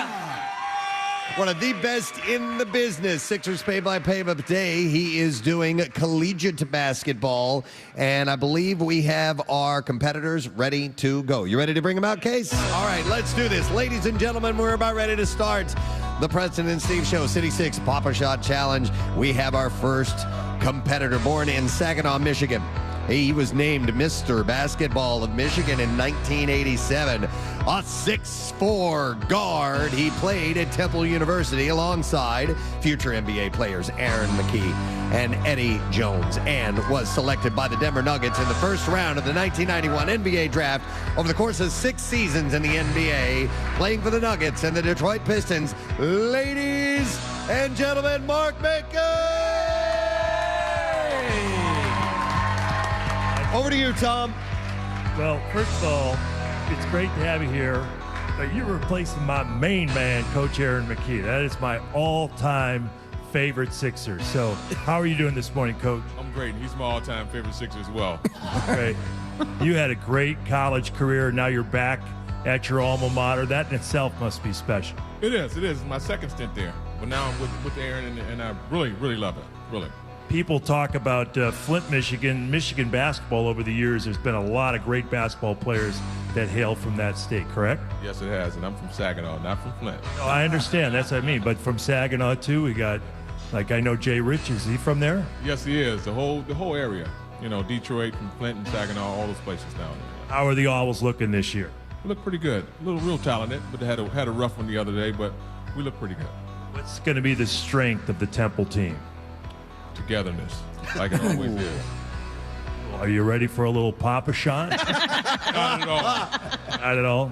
One of the best in the business. Sixers play-by-play of the day. He is doing collegiate basketball, and I believe we have our competitors ready to go. You ready to bring them out, Case? All right, let's do this. Ladies and gentlemen, we're about ready to start the Preston and Steve Show City 6 Papa Shot Challenge. We have our first competitor, born in Saginaw, Michigan. He was named Mr. Basketball of Michigan in 1987. A 6'4" guard. He played at Temple University alongside future NBA players Aaron McKie and Eddie Jones, and was selected by the Denver Nuggets in the first round of the 1991 NBA draft over the course of 6 seasons in the NBA, playing for the Nuggets and the Detroit Pistons. Ladies and gentlemen, Mark McGinnis! Over to you, Tom. Well, first of all, it's great to have you here. You're replacing my main man, Coach Aaron McKie. That is my all-time favorite Sixer. So how are you doing this morning, Coach? I'm great. He's my all-time favorite Sixer as well. Great. You had a great college career. Now you're back at your alma mater. That in itself must be special. It is. It is. It's my second stint there. But now I'm with Aaron, and I really, really love it. Really. People talk about Flint, Michigan basketball over the years. There's been a lot of great basketball players that hail from that state, correct? Yes, it has, and I'm from Saginaw, not from Flint. Oh, I understand. That's what I mean. But from Saginaw, too, we got, like, I know Jay Rich. Is he from there? Yes, he is. The whole area. You know, Detroit, from Flint and Saginaw, all those places down there. How are the Owls looking this year? We look pretty good. A little real talented, but they had a rough one the other day, but we look pretty good. What's going to be the strength of the Temple team? Togetherness, like it always is. Are you ready for a little Papa Shot? Not at all. Not at all.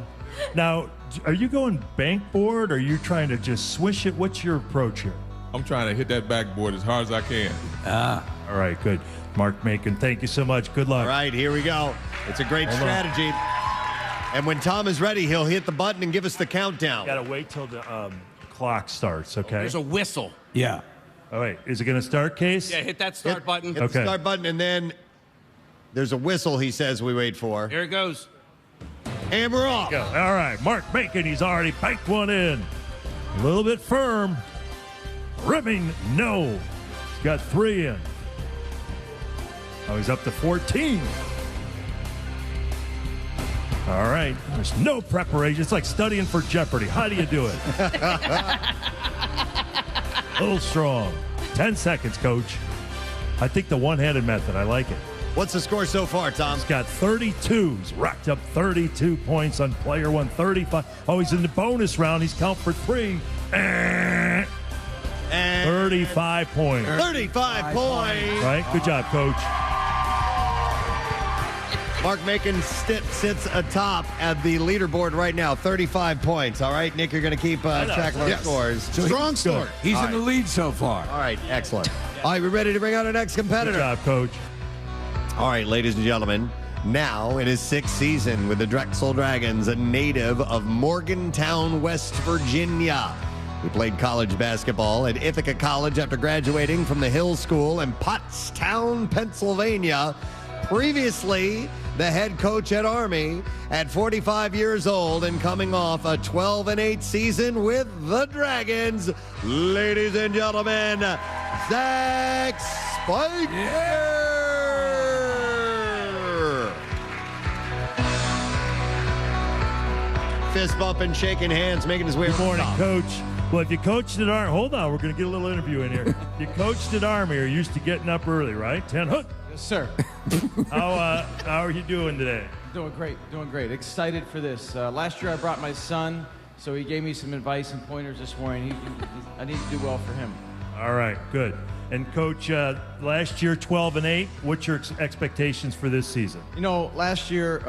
Now, are you going bankboard, or are you trying to just swish it? What's your approach here? I'm trying to hit that backboard as hard as I can. All right, good. Mark Macon, thank you so much. Good luck. All right, here we go. It's a great strategy. And when Tom is ready, he'll hit the button and give us the countdown. Got to wait till the clock starts, okay? There's a whistle. Yeah. All right, is it going to start, Case? Yeah, hit that start button. Hit the start button, and then there's a whistle he says we wait for. Here it goes. And we're off. Go. All right, Mark Macon, he's already banked one in. A little bit firm. Rimming, no. got 3 in. Oh, he's up to 14. All right. There's no preparation. It's like studying for Jeopardy. How do you do it? A little strong. 10 seconds, Coach. I think the one-handed method. I like it. What's the score so far, Tom? He's got 32. He's racked up 32 points on player 1, 35. Oh, he's in the bonus round. He's count for 3. And 35 points. 35 points. Right? Good job, Coach. Mark Macon sits atop at the leaderboard right now, 35 points. All right, Nick, you're going to keep track of our scores. So Strong start. He's in the lead so far. All right, excellent. All right, we're ready to bring out our next competitor. Good job, Coach. All right, ladies and gentlemen, now in his 6th season with the Drexel Dragons, a native of Morgantown, West Virginia. He played college basketball at Ithaca College after graduating from the Hill School in Pottstown, Pennsylvania. Previously, the head coach at Army at 45 years old and coming off a 12-8 season with the Dragons. Ladies and gentlemen, Zach Spiker. Fist bumping, shaking hands, making his way. Good morning, Coach. Well, if you coached at Army, hold on, we're going to get a little interview in here. You coached at Army, you're used to getting up early, right? 10 hook. Yes, sir. How are you doing today? Doing great. Excited for this. Last year I brought my son, so he gave me some advice and pointers this morning. I need to do well for him. All right, good. And Coach, last year 12-8. What's your expectations for this season? You know, last year,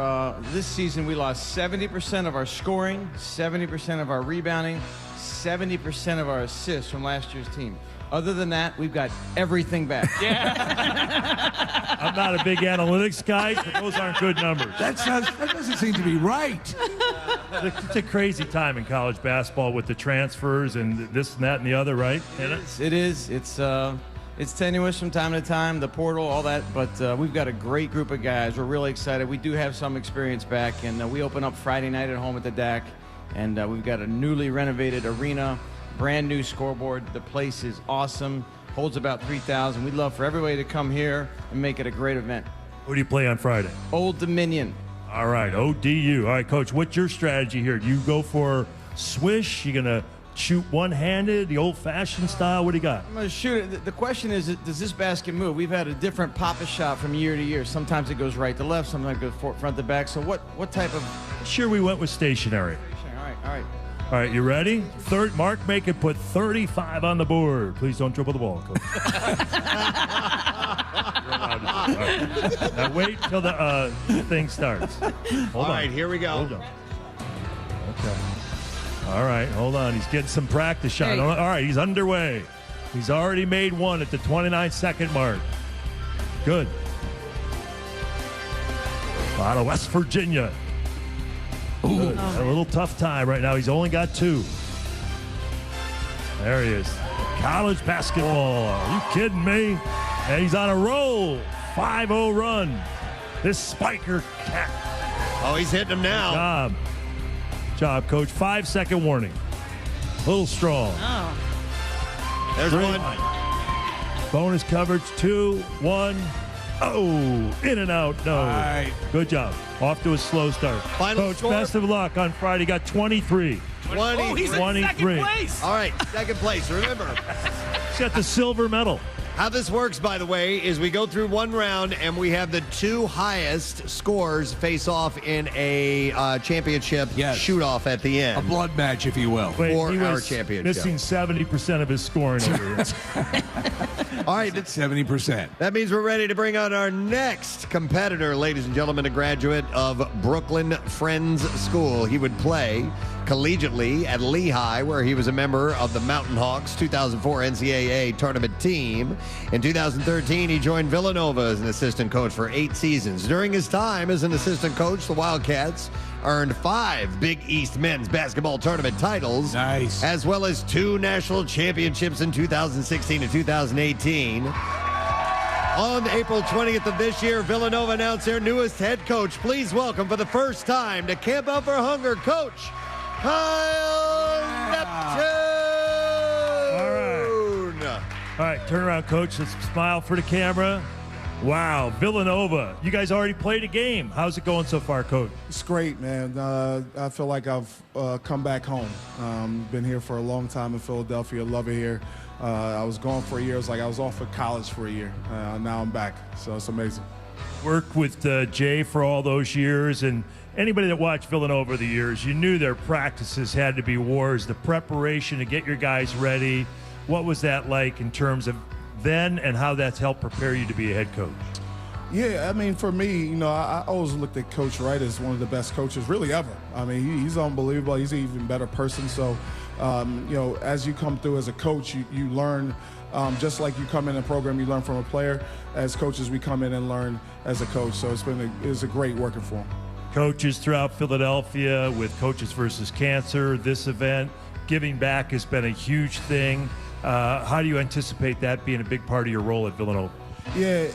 this season we lost 70% of our scoring, 70% of our rebounding, 70% of our assists from last year's team. Other than that, we've got everything back. I'm not a big analytics guy, but those aren't good numbers. That doesn't seem to be right. It's a crazy time in college basketball with the transfers and this and that and the other, right? It is. It's tenuous from time to time, the portal, all that, but we've got a great group of guys. We're really excited. We do have some experience back, and we open up Friday night at home at the DAC, and we've got a newly renovated arena, brand new scoreboard. The place is awesome, holds about 3,000. We'd love for everybody to come here and make it a great event. Who do you play on Friday? Old Dominion. All right, ODU. All right, Coach, what's your strategy here? Do you go for swish? You going to shoot one-handed, the old-fashioned style? What do you got? I'm going to shoot it. The question is, does this basket move? We've had a different pop-a shot from year to year. Sometimes it goes right to left, sometimes it goes front to back. So what type of... Sure, we went with stationary. All right. All right, you ready? Mark Macon put 35 on the board. Please don't dribble the ball, Coach. Right. Now wait till the thing starts. Hold on. Here we go. Hold on. Okay. All right, hold on. He's getting some practice shot. All right, he's underway. He's already made one at the 29-second mark. Good. Out of West Virginia. Good. A little tough time right now. He's only got 2. There he is. College basketball. Are you kidding me? And he's on a roll. 5-0 run. This Spiker cat. Oh, he's hitting him now. Good job, Coach. 5-second warning. A little strong. Oh. There's 3. one. Bonus coverage. 2, 1. Oh, in and out. No. All right. Good job. Off to a slow start. Final Coach, score? best of luck on Friday. Got 23. 23. Oh, he's in 23. second place. All right, second place. Remember, He's got the silver medal. how this works, by the way, is we go through one round and we have the 2 highest scores face off in a championship shoot-off at the end. A blood match, if you will. Wait, For he our was championship. missing 70% of his scoring over here. All right, 70%. that means we're ready to bring on our next competitor, ladies and gentlemen, a graduate of Brooklyn Friends School. He would play collegiately at Lehigh, where he was a member of the Mountain Hawks 2004 NCAA tournament team. In 2013, he joined Villanova as an assistant coach for 8 seasons. During his time as an assistant coach, the Wildcats earned 5 Big East men's basketball tournament titles, as well as 2 national championships in 2016 and 2018. On April 20th of this year, Villanova announced their newest head coach. Please welcome for the first time to Camp Out for Hunger, Coach Kyle Neptune. All right. All right, turn around, Coach. Let's smile for the camera. Wow, Villanova. You guys already played a game. How's it going so far, Coach? It's great, man. I feel like I've come back home. Been here for a long time in Philadelphia. Love it here. I was gone for a year. It was like I was off of college for a year. Now I'm back, so it's amazing. Worked with Jay for all those years, and anybody that watched Villanova over the years, you knew their practices had to be wars, the preparation to get your guys ready. What was that like in terms of then and how that's helped prepare you to be a head coach? Yeah, I mean, for me, I always looked at Coach Wright as one of the best coaches really ever. I mean, he's unbelievable. He's an even better person. So, as you come through as a coach, you learn, just like you come in a program, you learn from a player. As coaches, we come in and learn as a coach. So it's a great working for him. Coaches throughout Philadelphia with Coaches versus Cancer, this event, giving back has been a huge thing. How do you anticipate that being a big part of your role at Villanova? Yeah,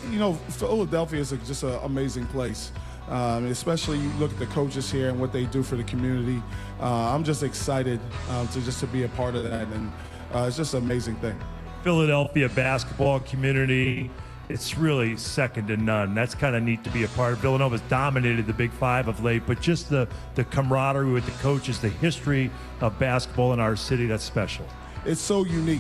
Philadelphia is just an amazing place. Especially you look at the coaches here and what they do for the community. I'm just excited to be a part of that, and it's just an amazing thing. Philadelphia basketball community, it's really second to none. That's kind of neat to be a part of. Villanova's dominated the Big Five of late, but just the camaraderie with the coaches, the history of basketball in our city, that's special. It's so unique.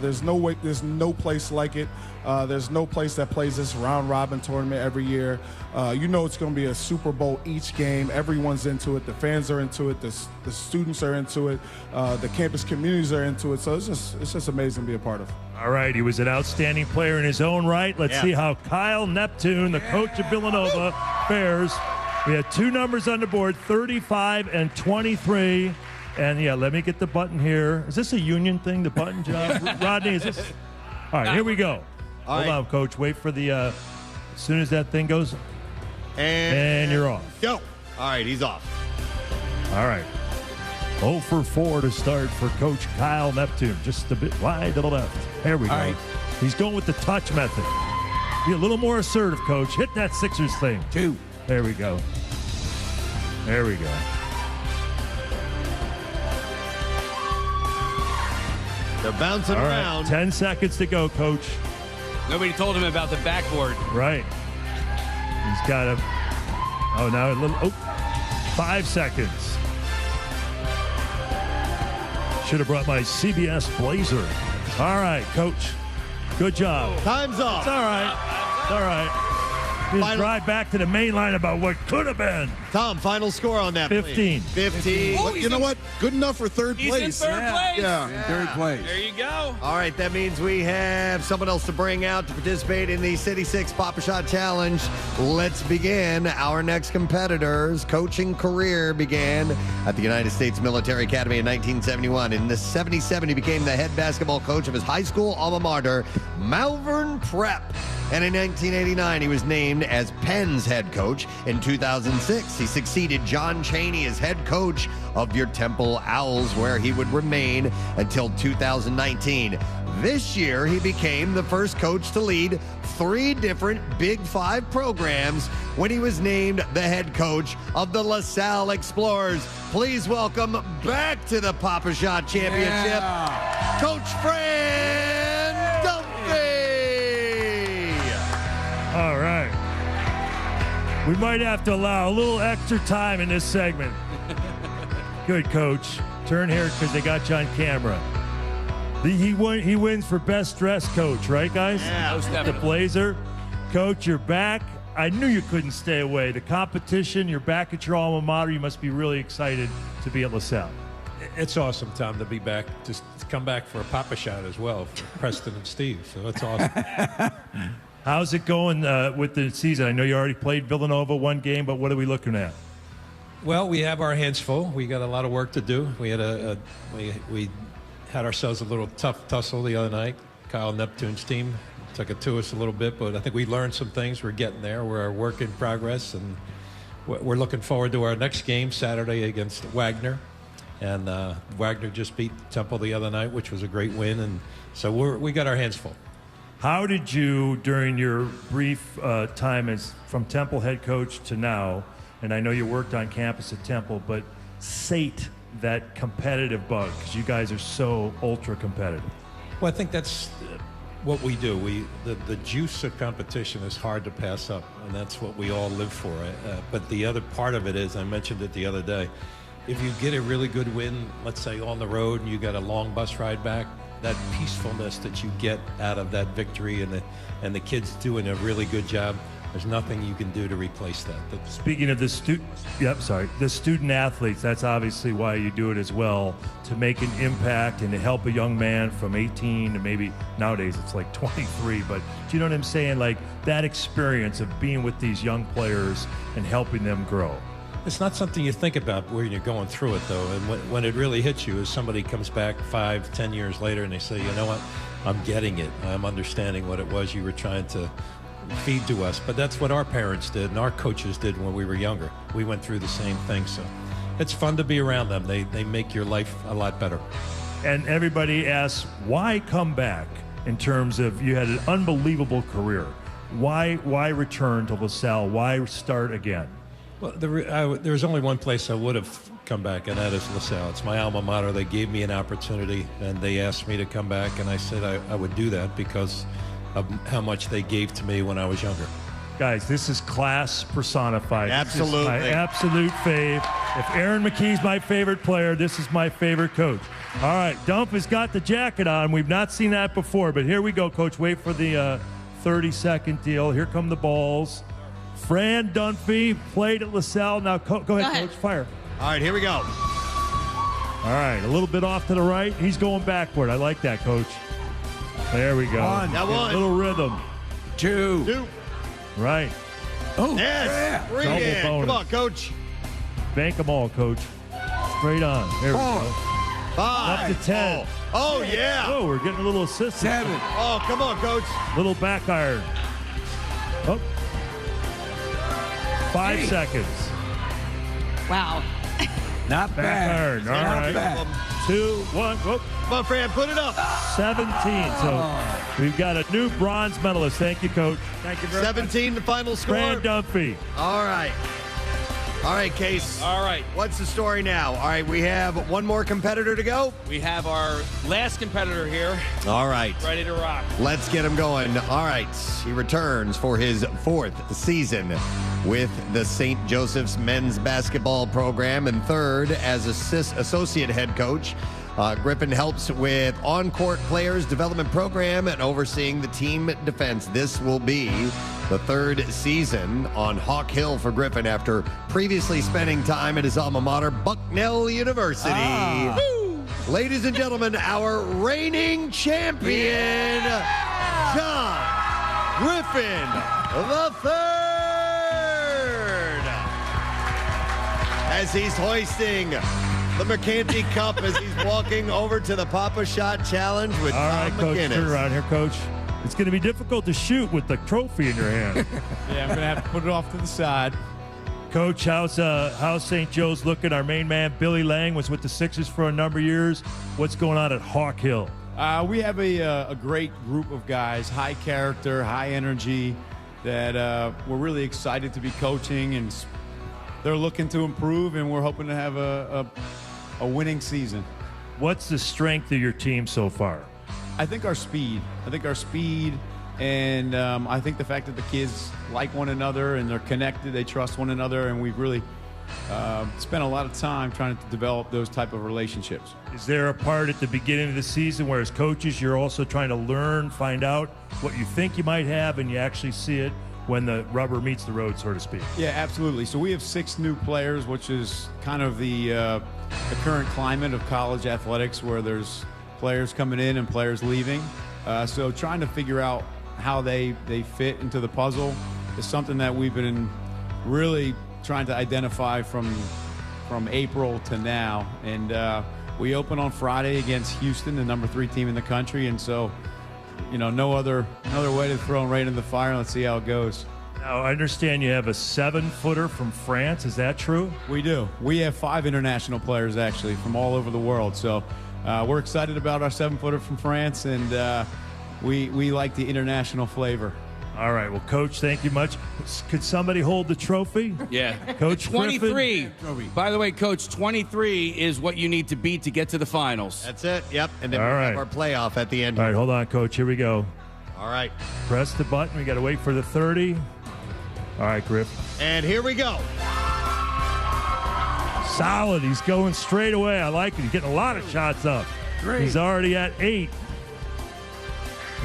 There's no place like it. There's no place that plays this round robin tournament every year. It's going to be a Super Bowl each game. Everyone's into it. The fans are into it. The students are into it. The campus communities are into it. So it's just amazing to be a part of. All right, he was an outstanding player in his own right. Let's see how Kyle Neptune, the coach of Villanova, fares. We had two numbers on the board, 35 and 23. And, let me get the button here. Is this a union thing, the button job? Rodney, is this? All right, here we go. Hold on, Coach. Wait for the, as soon as that thing goes. And you're off. Go. All right, he's off. All right. 0 for 4 to start for Coach Kyle Neptune. Just a bit wide to the left. There we go. Right. He's going with the touch method. Be a little more assertive, Coach. Hit that Sixers thing. 2. There we go. There we go. They're bouncing All around. Right, 10 seconds to go, Coach. Nobody told him about the backboard. Right. He's got a... Oh, now a little... Oh, 5 seconds. Should have brought my CBS blazer. All right, Coach. Good job. Time's up. It's all right. It's all right. Just drive back to the main line about what could have been. Tom, final score on that, 15. please. 15. Well, you know what? Good enough for third He's place. in third place. Yeah. Third place. There you go. All right, that means we have someone else to bring out to participate in the City 6 Papa Shot Challenge. Let's begin. Our next competitor's coaching career began at the United States Military Academy in 1971. In the 77, he became the head basketball coach of his high school alma mater, Malvern Prep. And in 1989, he was named as Penn's head coach. In 2006, he succeeded John Chaney as head coach of your Temple Owls, where he would remain until 2019. This year, he became the first coach to lead 3 different Big Five programs when he was named the head coach of the LaSalle Explorers. Please welcome back to the Papa Shot Championship, Coach Fran Duffy. All right. We might have to allow a little extra time in this segment. Good, Coach. Turn here because they got you on camera. He wins for best dressed coach, right, guys? Yeah. The blazer. Coach, you're back. I knew you couldn't stay away. The competition, you're back at your alma mater. You must be really excited to be at LaSalle. It's awesome, Tom, to be back, just to come back for a Papa Shot as well for Preston and Steve. So it's awesome. How's it going with the season? I know you already played Villanova one game, but what are we looking at? Well, we have our hands full. We got a lot of work to do. We had we had ourselves a little tough tussle the other night. Kyle Neptune's team took it to us a little bit, but I think we learned some things. We're getting there. We're a work in progress, and we're looking forward to our next game Saturday against Wagner. And Wagner just beat Temple the other night, which was a great win, and so we got our hands full. How did you, during your brief time as from Temple head coach to now, and I know you worked on campus at Temple, but sate that competitive bug, because you guys are so ultra competitive? Well, I think that's what we do. The juice of competition is hard to pass up, and that's what we all live for. But the other part of it is, I mentioned it the other day, if you get a really good win, let's say on the road, and you got a long bus ride back, that peacefulness that you get out of that victory, and the kids doing a really good job, there's nothing you can do to replace that. Speaking of the student athletes, that's obviously why you do it as well, to make an impact and to help a young man from 18 to maybe nowadays it's like 23. But do you know what I'm saying? Like that experience of being with these young players and helping them grow. It's not something you think about when you're going through it, though. And when it really hits you is somebody comes back 5-10 years later and they say, you know what, I'm getting it. I'm understanding what it was you were trying to feed to us. But that's what our parents did and our coaches did when we were younger. We went through the same thing. So it's fun to be around them. They make your life a lot better. And everybody asks, why come back in terms of you had an unbelievable career? Why return to LaSalle? Why start again? Well, there's only one place I would have come back, and that is LaSalle. It's my alma mater. They gave me an opportunity, and they asked me to come back, and I said I would do that because of how much they gave to me when I was younger. Guys, this is class personified. Absolutely. This is my absolute fave. If Aaron McKee's my favorite player, this is my favorite coach. All right, Dump has got the jacket on. We've not seen that before, but here we go, Coach. Wait for the 30-second deal. Here come the balls. Fran Dunphy played at LaSalle. Now, go ahead, Coach. Fire. All right, here we go. All right, a little bit off to the right. He's going backward. I like that, Coach. There we go. One. A little rhythm. Two. Right. Oh, yes. Bring it. Come on, Coach. Bank them all, Coach. Straight on. There we go. 5. Up to 10. Oh, yeah. Oh, we're getting a little assist. 7. Oh, come on, Coach. Little back iron. Oh. 5 seconds. Wow. Not Back bad. iron. All Not right. bad. 2, 1. Oh. Come on, Fran, put it up. 17. So we've got a new bronze medalist. Thank you, Coach. Thank you very 17, the final score. Fran Dunphy. All right. All right, Case. All right. What's the story now? All right, we have one more competitor to go. We have our last competitor here. All right. Ready to rock. Let's get him going. All right. He returns for his 4th season with the St. Joseph's men's basketball program and 3rd as associate head coach. Griffin helps with on-court players development program and overseeing the team defense. This will be the 3rd season on Hawk Hill for Griffin after previously spending time at his alma mater, Bucknell University. Ladies and gentlemen, our reigning champion, John Griffin III, as he's hoisting the McCanty Cup as he's walking over to the Papa Shot Challenge with All right, Tom Coach, McGinnis. turn around here, Coach. It's going to be difficult to shoot with the trophy in your hand. Yeah, I'm going to have to put it off to the side. Coach, how's St. Joe's looking? Our main man, Billy Lang, was with the Sixers for a number of years. What's going on at Hawk Hill? We have a great group of guys, high character, high energy, that we're really excited to be coaching, and they're looking to improve, and we're hoping to have a winning season. What's the strength of your team so far? I think our speed. And I think the fact that the kids like one another and they're connected, they trust one another, and we've really spent a lot of time trying to develop those type of relationships. Is there a part at the beginning of the season where as coaches you're also trying to learn, find out what you think you might have, and you actually see it when the rubber meets the road, so to speak? Yeah, absolutely. So we have 6 new players, which is kind of the current climate of college athletics, where there's players coming in and players leaving. So trying to figure out how they fit into the puzzle is something that we've been really trying to identify from April to now. And we open on Friday against Houston, the number 3 team in the country. And so, no other way to throw them right in the fire. Let's see how it goes. Now, I understand you have a 7-footer from France. Is that true? We do. We have 5 international players, actually, from all over the world. So we're excited about our 7-footer from France, and we like the international flavor. All right. Well, Coach, thank you much. Could somebody hold the trophy? Yeah. Coach 23. Griffin? By the way, Coach, 23 is what you need to beat to get to the finals. That's it. Yep. And then All we right. have our playoff at the end. All right, hold on, Coach. Here we go. All right. Press the button. We got to wait for the 30. All right, Griff. And here we go. Solid. He's going straight away. I like it. He's getting a lot of shots up. Great. He's already at 8.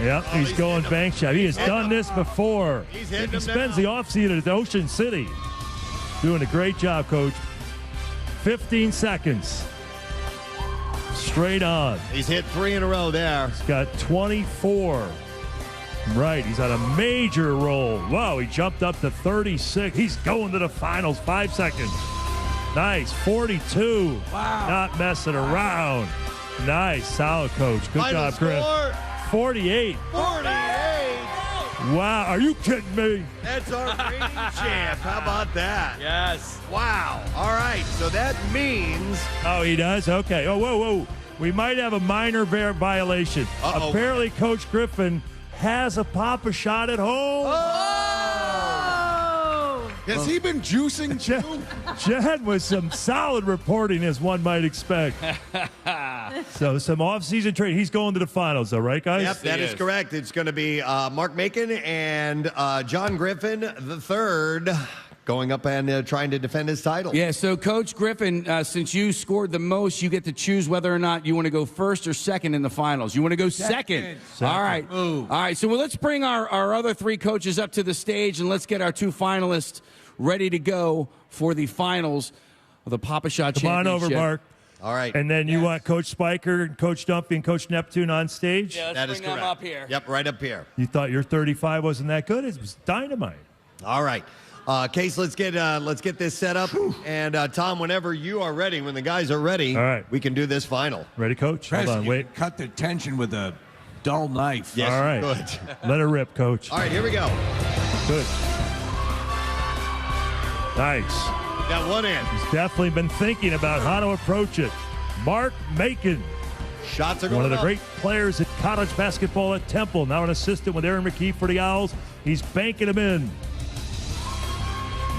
Yep, he's going bank shot. He has done this before. He's hitting He them spends now. the offseason at Ocean City. Doing a great job, Coach. 15 seconds. Straight on. He's hit 3 in a row there. He's got 24. Right, he's on a major roll. Wow, he jumped up to 36. He's going to the finals. 5 seconds. Nice, 42. Wow. Not messing around. Nice, solid, Coach. Good Final job, Chris. score, 48. 48. Wow, are you kidding me? That's our reigning champ. How about that? Yes. Wow. All right, so that means... Oh, he does? Okay. Oh, whoa. We might have a minor violation. Uh-oh. Apparently, Coach Griffin has a Papa shot at home. Has he been juicing too? Jen with some solid reporting, as one might expect. So some off-season trade. He's going to the finals, though, right, guys? Yep, that is correct. It's going to be Mark Macon and John Griffin III going up and trying to defend his title. Yeah, so Coach Griffin, since you scored the most, you get to choose whether or not you want to go first or second in the finals. You want to go second. All right. Ooh. All right, so let's bring our other 3 coaches up to the stage, and let's get our 2 finalists ready to go for the finals of the Papa Shot Come on Championship. over, Mark. All right. And then you want Coach Spiker, and Coach Dumpy, and Coach Neptune on stage? Yeah, let's That is bring them correct. up here. Yep, right up here. You thought your 35 wasn't that good? It was dynamite. All right. Case, let's get this set up. And Tom, whenever you are ready, when the guys are ready, All right. we can do this final. Ready, Coach? Preston, Hold on, you wait. cut the tension with a dull knife. Yes, All right. good. Let her rip, Coach. All right, here we go. Good. Nice. Got one in. He's definitely been thinking about how to approach it. Mark Macon, Shots are going one of the up. great players at college basketball at Temple, now an assistant with Aaron McKee for the Owls. He's banking them in.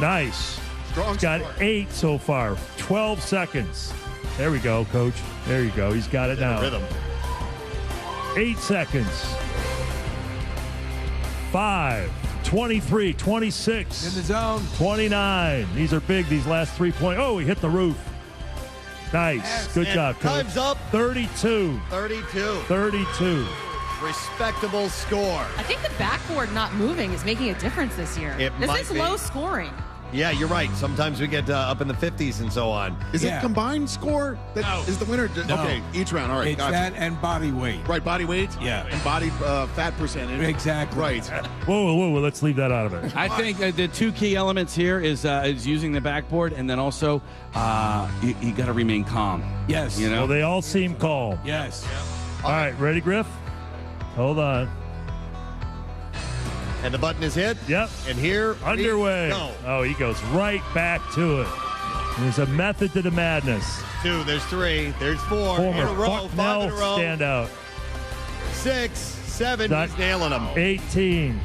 Nice. Strong He's got score. 8 so far. 12 seconds. There we go, Coach. There you go. He's got it now. Rhythm. 8 seconds. 5, 23, 26. In the zone. 29. These are big, these last 3 points. Oh, he hit the roof. Nice. Good And job, Coach. time's up. 32. 32. 32. Respectable score. I think the backboard not moving is making a difference this year. This might is be. low scoring. Yeah, you're right. Sometimes we get up in the 50s and so on. Is it combined score that is the winner? No. Okay, each round. All right, It's gotcha. that and body weight. Right, body weight? Yeah. And body fat percentage. Exactly. Right. Whoa, let's leave that out of it. I think the 2 key elements here is using the backboard, and then also you got to remain calm. Yes. You know? Well, they all seem calm. Yes. All right, ready, Griff? Hold on. And the button is hit. Yep. And here Underway. we go. Oh, he goes right back to it. There's a method to the madness. 2, there's 3, there's 4. Former in a row, 5 Bucknell in a row. standout. 6, 7, Done. he's nailing them. 18.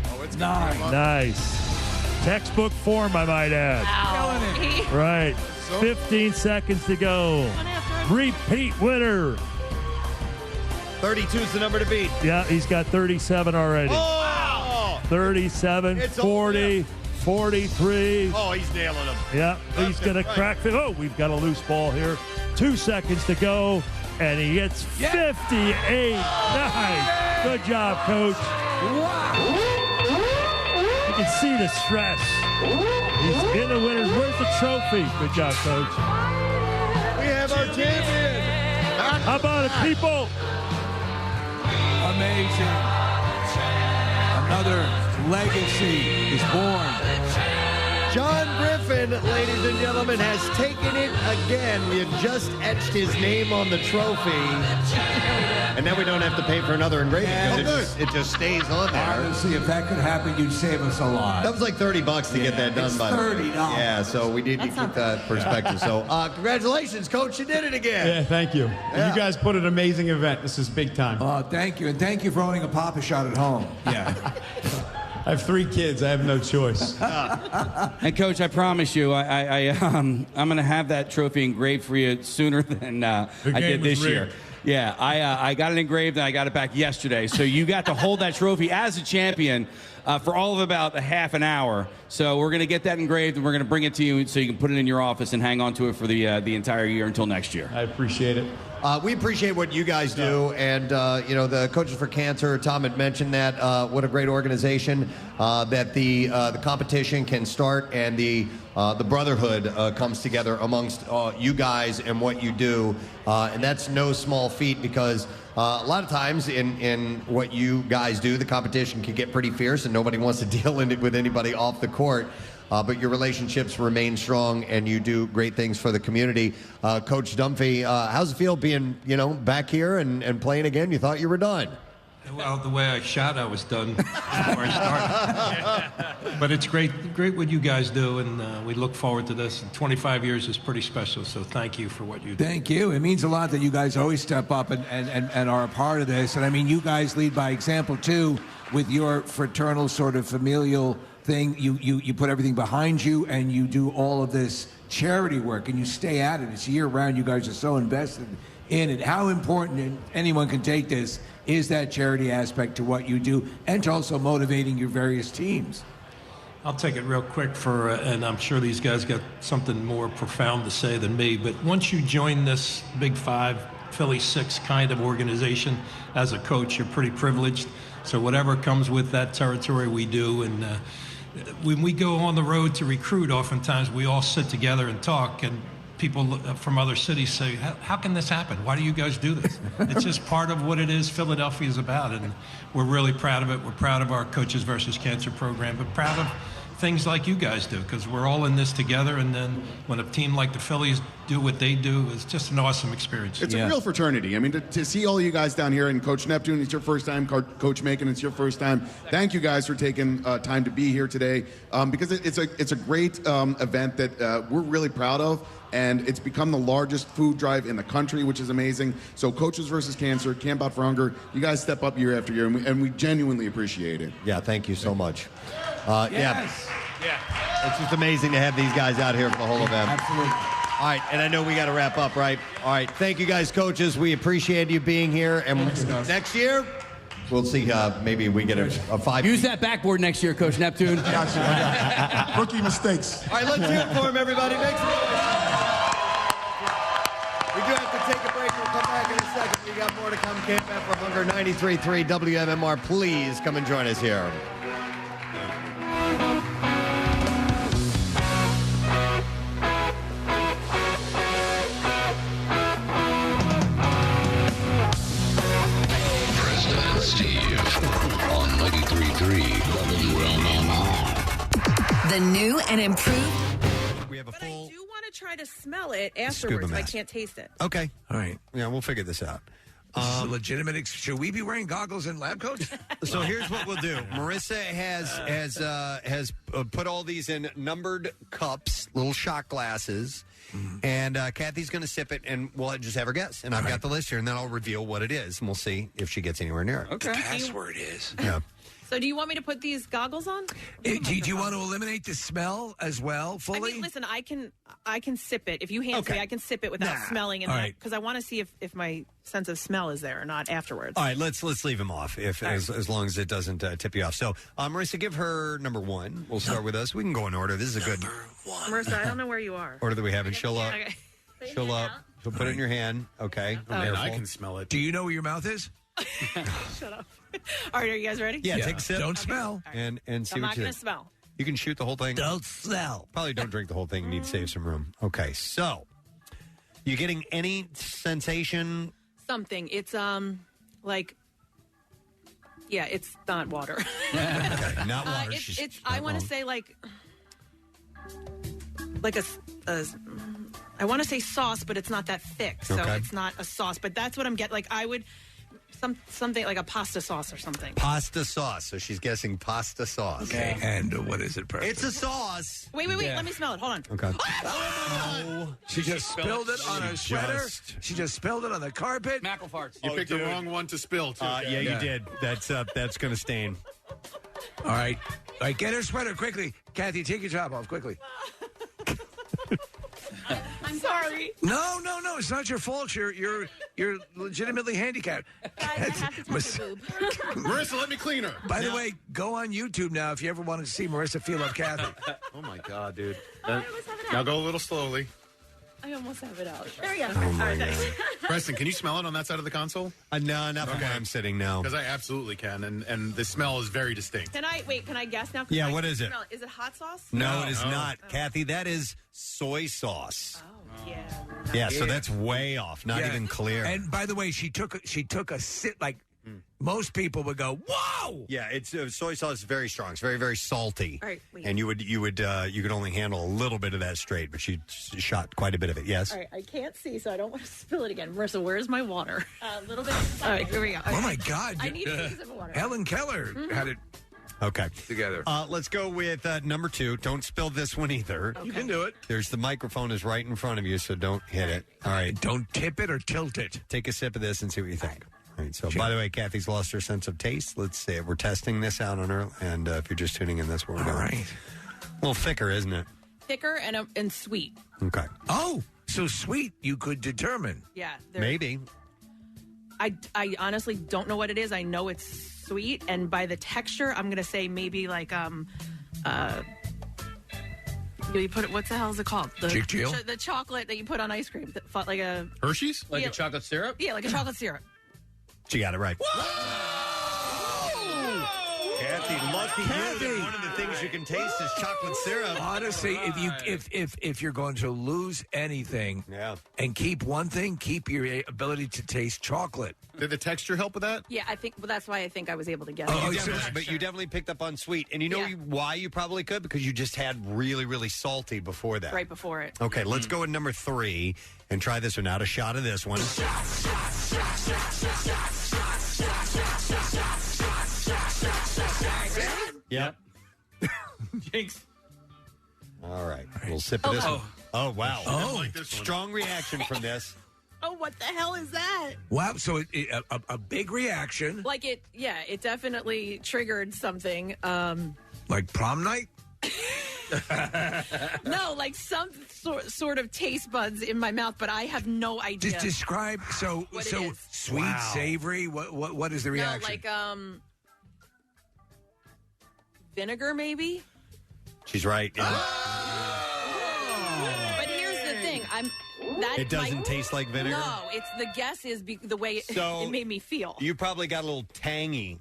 Oh, it's 9. Nice. Textbook form, I might add. Wow. Right. 15 seconds to go. Repeat winner. 32 is the number to beat. Yeah, he's got 37 already. Oh! 37, It's 40, 43. Oh, he's nailing them. Yeah, he's Left going to and right. crack it. Oh, we've got a loose ball here. 2 seconds to go, and he hits 58. Nice. Good job, Coach. You can see the stress. He's in the winners. Where's the trophy? Good job, Coach. We have our champion. How about it, people? Amazing. Another legacy is born. John Griffin, ladies and gentlemen, has taken it again. We have just etched his name on the trophy. And now we don't have to pay for another engraving because it just stays on there. Honestly, if that could happen, you'd save us a lot. That was like $30 to get that done, it's by the way. $30. Yeah, so we need to keep that perspective. So, congratulations, Coach. You did it again. Yeah, thank you. Yeah. You guys put an amazing event. This is big time. Thank you. And thank you for owning a Papa Shot at home. Yeah. I have 3 kids. I have no choice. And Coach, I promise you, I'm going to have that trophy engraved for you sooner than I did this year. Yeah, I got it engraved and I got it back yesterday. So you got to hold that trophy as a champion for all of about a half an hour. So we're going to get that engraved and we're going to bring it to you so you can put it in your office and hang on to it for the entire year until next year. I appreciate it. We appreciate what you guys do, and the Coaches for Cancer. Tom had mentioned that. What a great organization that the competition can start, and the brotherhood comes together amongst you guys and what you do, and that's no small feat because a lot of times in what you guys do, the competition can get pretty fierce, and nobody wants to deal with anybody off the court. But your relationships remain strong, and you do great things for the community. Coach Dunphy, how's it feel being, back here and playing again? You thought you were done. Well, the way I shot, I was done before I started. But it's great what you guys do, and we look forward to this. And 25 years is pretty special, so thank you for what you do. Thank you. It means a lot that you guys always step up and are a part of this. And I mean, you guys lead by example, too, with your fraternal sort of familial thing. You put everything behind you, and you do all of this charity work, and you stay at it. It's year round. You guys are so invested in it. How important, and anyone can take this, is that charity aspect to what you do, and to also motivating your various teams? I'll take it real quick and I'm sure these guys got something more profound to say than me, but once you join this Big Five, Philly Six kind of organization as a coach, you're pretty privileged. So whatever comes with that territory, we do. And when we go on the road to recruit, oftentimes we all sit together and talk, and people from other cities say, how can this happen? Why do you guys do this? It's just part of what it is Philadelphia is about, and we're really proud of it. We're proud of our Coaches versus Cancer program, but proud of things like you guys do, because we're all in this together, and then when a team like the Phillies do what they do, it's just an awesome experience. It's a real fraternity. I mean, to see all you guys down here, and Coach Neptune, it's your first time, Coach Macon, it's your first time. Thank you guys for taking time to be here today, because it's a great event that we're really proud of, and it's become the largest food drive in the country, which is amazing. So Coaches versus Cancer, Camp Out for Hunger, you guys step up year after year, and we genuinely appreciate it. Yeah, thank you so much. Yes. Yeah. It's just amazing to have these guys out here for the whole event. Absolutely. All right, and I know we got to wrap up, right? All right, thank you guys, coaches. We appreciate you being here. And next year, we'll see. Maybe we get a 5. Use that backboard next year, Coach Neptune. Gotcha. Rookie mistakes. All right, let's hear it for him, everybody. Make some noise. We do have to take a break. We'll come back in a second. We got more to come. Camp Out for Hunger, 93.3 WMMR. Please come and join us here. On 93.3 WMMR. The new and improved. We have a full. I do want to try to smell it afterwards, but I can't taste it. Okay. All right. Yeah, we'll figure this out. This is a legitimate. Should we be wearing goggles and lab coats? So here's what we'll do. Marissa has put all these in numbered cups, little shot glasses. And Kathy's going to sip it, and we'll just have her guess. And I've got the list here, and then I'll reveal what it is, and we'll see if she gets anywhere near it. Okay. The password is. Yeah. So do you want me to put these goggles on? Do you want to eliminate the smell as well, fully? I mean, listen, I can sip it. If you hand me, I can sip it without smelling, and because I want to see if my sense of smell is there or not afterwards. All right, let's leave him off as long as it doesn't tip you off. So, Marissa, give her number 1. We'll start with us. We can go in order. This is a good Marissa, I don't know where you are. order that we have, and she'll up. Okay. She'll up. She'll put it in your hand. Okay. And I can smell it. Do you know where your mouth is? Shut up. All right, are you guys ready? Yeah, take a sip. Don't smell. And see I'm what not you going to think. smell. You can shoot the whole thing. Don't smell. Probably don't drink the whole thing. You need to save some room. Okay, so you getting any sensation? Something. It's like, yeah, it's not water. Okay, not water. It's I want to say like a I want to say sauce, but it's not that thick, so Okay. it's not a sauce. But that's what I'm getting. Like I would something like a pasta sauce or something. Pasta sauce. So she's guessing pasta sauce. Okay. And what is it, Preston? It's a sauce. Wait. Let me smell it. Hold on. Okay. Oh, she just spilled it on her sweater. She just spilled it on the carpet. Mackle farts. You picked the wrong one to spill, too. Yeah, you did. That's going to stain. All right, get her sweater quickly. Kathy, take your top off quickly. I'm sorry. No, it's not your fault. You're legitimately handicapped. I have to touch a boob. Marissa, let me clean her. By the way, go on YouTube now if you ever want to see Marissa feel up Kathy. Oh, my God, dude. Now go a little slowly. I almost have it out. There we go. Oh, my God. Preston, can you smell it on that side of the console? No, not from where I'm sitting now. Because I absolutely can, and the smell is very distinct. Can I guess now? Yeah, what is it? Smell. Is it hot sauce? No, it is not. Kathy, that is soy sauce. Oh, yeah. Yeah, so that's way off. Not even clear. And by the way, she took a sip. Like most people would go, "Whoa!" Yeah, it's soy sauce is very strong. It's very, very salty. All right, wait. And you could only handle a little bit of that straight, but she shot quite a bit of it. Yes. All right, I can't see, so I don't want to spill it again. Marissa, where's my water? A little bit. All right, here we go. Oh my God! I need a piece of water. Helen Keller had it Okay. together. Let's go with number 2. Don't spill this one either. You can do it. There's the microphone is right in front of you, so don't hit it. All right. Don't tip it or tilt it. Take a sip of this and see what you think. All right. So, by the way, Kathy's lost her sense of taste. Let's see. We're testing this out on her, and if you're just tuning in, that's what we're doing. All right. A little thicker, isn't it? Thicker and sweet. Okay. Oh, so sweet you could determine. Yeah. Maybe. I honestly don't know what it is. I know it's sweet, and by the texture, I'm going to say maybe like you put it. What the hell is it called? The chocolate that you put on ice cream, like a Hershey's, like a chocolate syrup. Yeah, like a chocolate syrup. She got it right. Kathy, lucky you that one of the things you can taste is chocolate syrup. Honestly, if you're going to lose anything, and keep one thing, keep your ability to taste chocolate. Did the texture help with that? Yeah, I think. Well, that's why I think I was able to get it. But you definitely picked up on sweet, and you know why you probably could, because you just had really, really salty before that. Right before it. Okay, let's go with number 3 and try this one out. A shot of this one. Yep. Jinx. All right. We'll sip of this one. Oh, wow. Oh, like this one. Strong reaction from this. Oh, what the hell is that? Wow. So a big reaction. Like it definitely triggered something. Like prom night? No, like some sort of taste buds in my mouth, but I have no idea. Just describe. So what it is. Sweet, savory. What is the reaction? No, like vinegar, maybe. She's right. Yeah. But here's the thing: it doesn't taste like vinegar. No, it's the guess is the way it made me feel. You probably got a little tangy,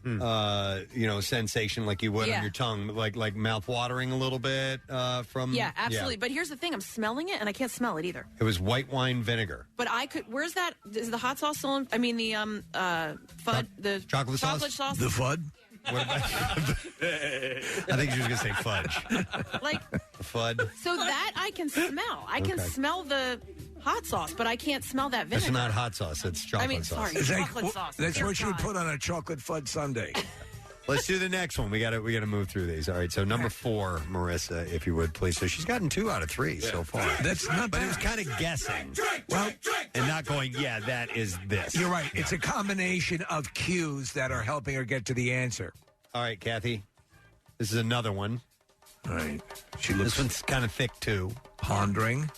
sensation like you would on your tongue, like mouth watering a little bit from. Yeah, absolutely. But here's the thing: I'm smelling it, and I can't smell it either. It was white wine vinegar. But I could. Where's that? Is the hot sauce still in? I mean, the FUD, the chocolate sauce. The FUD. What about, I think she was going to say fudge. Like FUD. So that I can smell. I can smell the hot sauce, but I can't smell that vinegar. It's not hot sauce. It's chocolate sauce. Sorry, chocolate sauce. That's what you would put on a chocolate FUD sundae. Let's do the next one. We got to move through these. All right. So number 4, Marissa, if you would please. So she's gotten 2 out of 3 so far. That's not bad. But it was kind of guessing. And not going, yeah, that is this. You're right. It's a combination of cues that are helping her get to the answer. All right, Kathy. This is another one. All right. This one's kind of thick too. Pondering.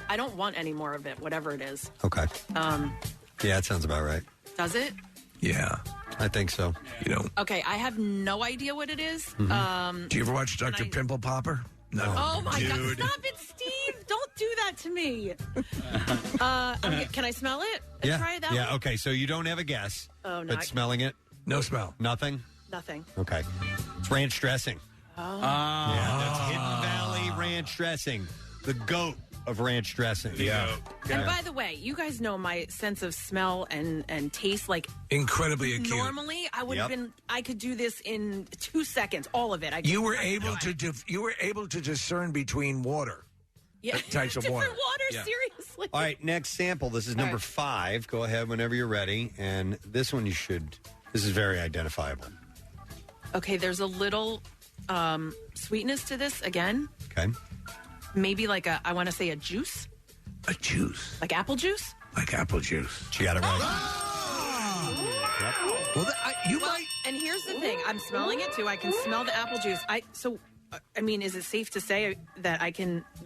I don't want any more of it, whatever it is. Okay. Yeah, that sounds about right. Does it? Yeah. I think so. Okay, I have no idea what it is. Mm-hmm. Do you ever watch Dr. Pimple Popper? No. Oh my God! Stop it, Steve! Don't do that to me. Can I smell it? Try it that way? Yeah. Okay. So you don't have a guess. Oh no! But smelling it? No smell. Nothing. Nothing. Okay. It's ranch dressing. Oh. Yeah, that's Hidden Valley ranch dressing. The goat of ranch dressing. Yeah. And by the way, you guys know my sense of smell and taste. Like incredibly acute. Normally, I would have been. I could do this in 2 seconds. All of it. You were able to discern between water. Yeah. Types of different water. Seriously. Seriously. All right, next sample. This is number 5. Go ahead whenever you're ready. And this one this is very identifiable. Okay, there's a little sweetness to this again. Okay. Maybe like I want to say a juice. A juice. Like apple juice? Like apple juice. She got it right. Well, you might. And here's the thing. I'm smelling it, too. I can smell the apple juice. I mean, is it safe to say that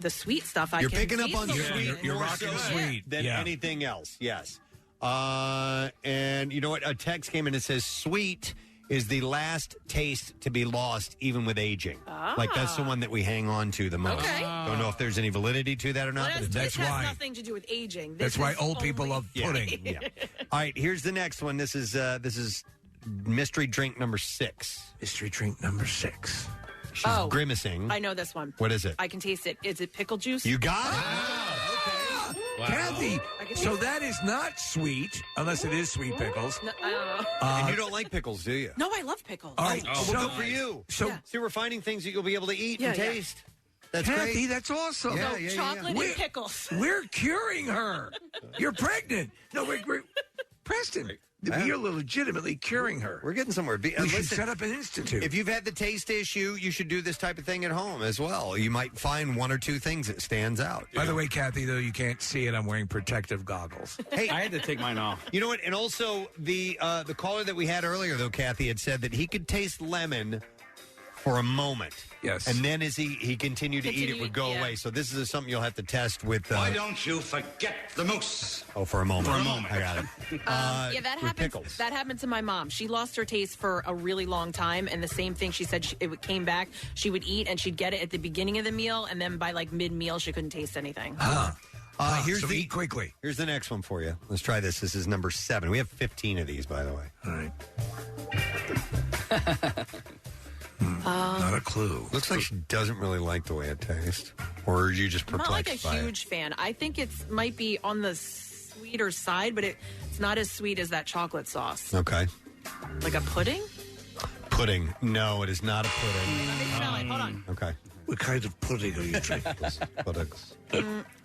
the sweet stuff, You're can picking up taste on a sweet. little You're more rocking so sweet than anything else. Yes. And you know what? A text came in and says sweet is the last taste to be lost, even with aging. Like that's the one that we hang on to the most. Okay. Don't know if there's any validity to that or not. Well, but this has nothing to do with aging. That's why old people love pudding. Yeah. All right, here's the next one. This is mystery drink number 6. Mystery drink number 6. She's grimacing. I know this one. What is it? I can taste it. Is it pickle juice? You got it. Wow. Kathy, so that is not sweet, unless it is sweet pickles. No, I don't know. And you don't like pickles, do you? No, I love pickles. All right, well, good for you. So, see, we're finding things that you'll be able to eat Yeah, and yeah. taste. That's Kathy, great. that's awesome. So chocolate and pickles. We're curing her. You're pregnant. No, we're Preston. You're legitimately curing her. We're getting somewhere. We should set up an institute. If you've had the taste issue, you should do this type of thing at home as well. You might find one or two things that stands out. By the way, Kathy, though you can't see it, I'm wearing protective goggles. Hey, I had to take mine off. You know what? And also the caller that we had earlier, though, Kathy had said that he could taste lemon for a moment. Yes. And then as he continued to eat, it would go away. So this is something you'll have to test with. Why don't you forget the moose? Oh, for a moment. For a moment. I got it. Yeah, that with happened. pickles. That happened to my mom. She lost her taste for a really long time, and the same thing. She said it came back. She would eat, and she'd get it at the beginning of the meal, and then by like mid-meal, she couldn't taste anything. Here's eat quickly. Here's the next one for you. Let's try this. This is number 7. We have 15 of these, by the way. All right. Not a clue. Looks like she doesn't really like the way it tastes. Or are you just I'm not perplexed like a by huge fan. I think it might be on the sweeter side, but it's not as sweet as that chocolate sauce. it? Okay. Like a pudding? Pudding. No, it is not a pudding. Let me smell it. Hold on. Okay. What kind of pudding are you drinking? Puddings.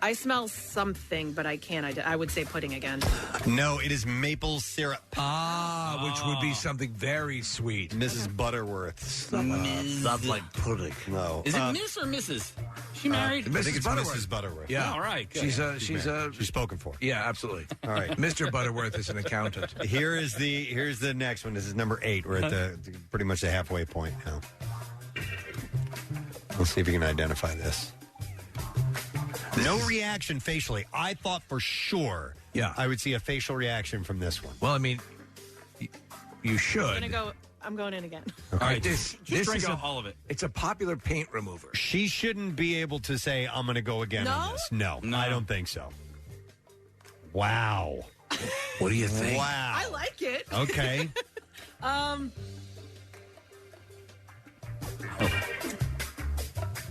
I smell something, but I can't. I would say pudding again. No, it is maple syrup. Which would be something very sweet. Mrs. Butterworth. Not like pudding. No. Is it Miss or Mrs.? She married? I think it's Mrs. Butterworth. Yeah. All right. Good. She's spoken for. Yeah, absolutely. All right. Mr. Butterworth is an accountant. Here's the next one. This is number 8. We're at the pretty much the halfway point now. Let's see if you can identify this. No reaction facially. I thought for sure I would see a facial reaction from this one. Well, I mean, you should. I'm going in again. All right, this drink is all of it. It's a popular paint remover. She shouldn't be able to say, I'm going to go again on this. No, I don't think so. Wow. What do you think? Wow. I like it. Okay.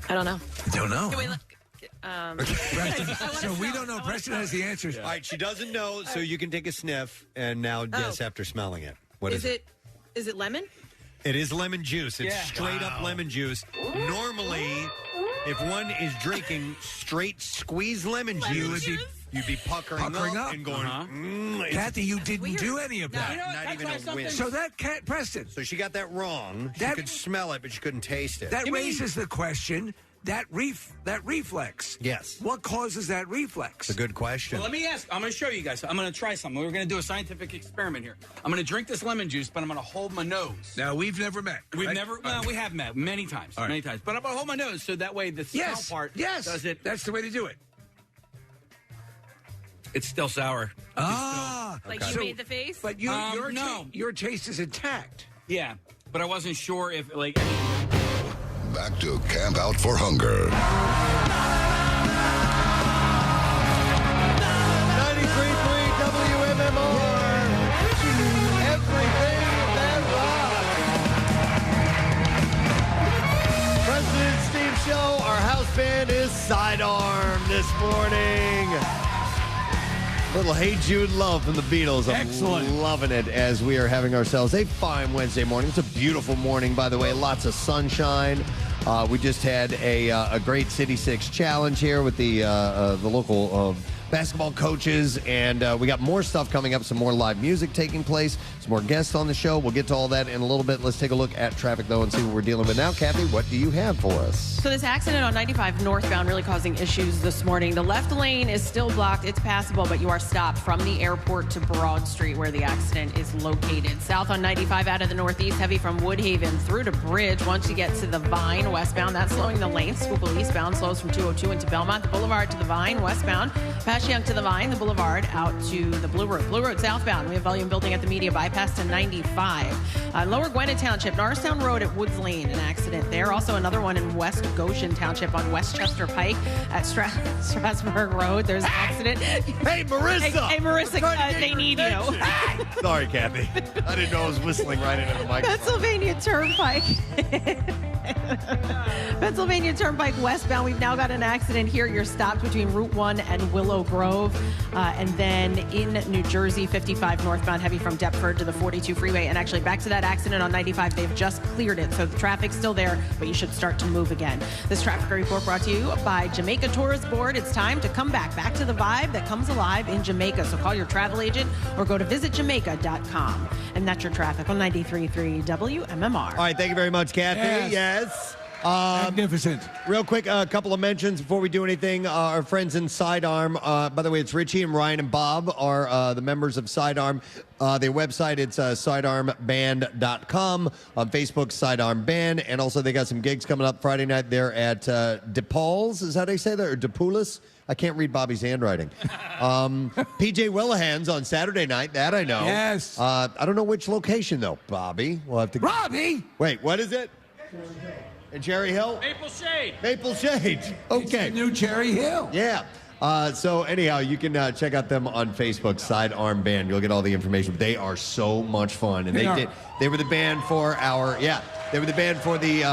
I don't know. Don't know. Can we So we don't know. Preston has the answers. All right, she doesn't know, so you can take a sniff and now guess after smelling it. What is it? Is it lemon? It is lemon juice. It's straight up lemon juice. Normally, if one is drinking straight squeezed lemon juice, you'd be puckering up and going, Kathy, you didn't do any of that. not even a win. So that Preston. So she got that wrong. She could smell it, but she couldn't taste it. That raises the question. That reflex. Yes. What causes that reflex? It's a good question. Well, let me ask. I'm going to show you guys. I'm going to try something. We're going to do a scientific experiment here. I'm going to drink this lemon juice, but I'm going to hold my nose. Now, we've never met. We've right? never. Well, we have met many times. Many times. But I'm going to hold my nose so that way the smell part does it. That's the way to do it. It's still sour. Like you made the face? But your taste is intact. Yeah, but I wasn't sure if like. Back to Camp Out for Hunger. 93.3 WMMR. Everything that rocks. President Steve Show. Our house band is Sidearm this morning. Little Hey Jude love from the Beatles. I'm loving it as we are having ourselves a fine Wednesday morning. It's a beautiful morning, by the way. Lots of sunshine. We just had a great City 6 challenge here with the local basketball coaches, and we got more stuff coming up, some more live music taking place, some more guests on the show. We'll get to all that in a little bit. Let's take a look at traffic, though, and see what we're dealing with now. Kathy, what do you have for us? So this accident on 95 northbound really causing issues this morning. The left lane is still blocked. It's passable, but you are stopped from the airport to Broad Street where the accident is located. South on 95 out of the northeast, heavy from Woodhaven through to Bridge. Once you get to the Vine westbound, that's slowing the lane. Schuylkill eastbound slows from 202 into Belmont. The Boulevard to the Vine westbound. Passyunk to the Vine. The Boulevard out to the Blue Road. Blue Road southbound. We have volume building at the Media bypass to 95. Lower Gwinnett Township, Norristown Road at Woods Lane, an accident there. Also another one in West Goshen Township on Westchester Pike at Strasburg Road. There's an accident. Hey, Marissa! Hey, Marissa, they need you. Sorry, Kathy. I didn't know I was whistling right into the microphone. Pennsylvania Turnpike. Pennsylvania Turnpike westbound. We've now got an accident here. You're stopped between Route 1 and Willow Grove. And then in New Jersey, 55 northbound, heavy from Deptford to the 42 freeway. And actually back to that accident on 95, they've just cleared it. So the traffic's still there, but you should start to move again. This traffic report brought to you by Jamaica Tourist Board. It's time to come back to the vibe that comes alive in Jamaica. So call your travel agent or go to visitjamaica.com. And that's your traffic on 93.3 WMMR. All right, thank you very much, Kathy. Yes. Magnificent. Real quick, a couple of mentions before we do anything. Our friends in Sidearm, by the way, it's Richie and Ryan and Bob are the members of Sidearm. Their website, it's sidearmband.com. On Facebook, Sidearm Band. And also they got some gigs coming up Friday night. They're at DePaul's, is that how they say that? Or DePoulis? I can't read Bobby's handwriting. PJ Willahan's on Saturday night. That I know. Yes. I don't know which location, though, Bobby. We'll have to... Robbie! Wait, what is it? In Cherry Hill? Maple Shade. Maple Shade. Okay. It's the new Cherry Hill. Yeah. So anyhow, you can check out them on Facebook, Sidearm Band. You'll get all the information. They are so much fun, and they were the band for they were the band for the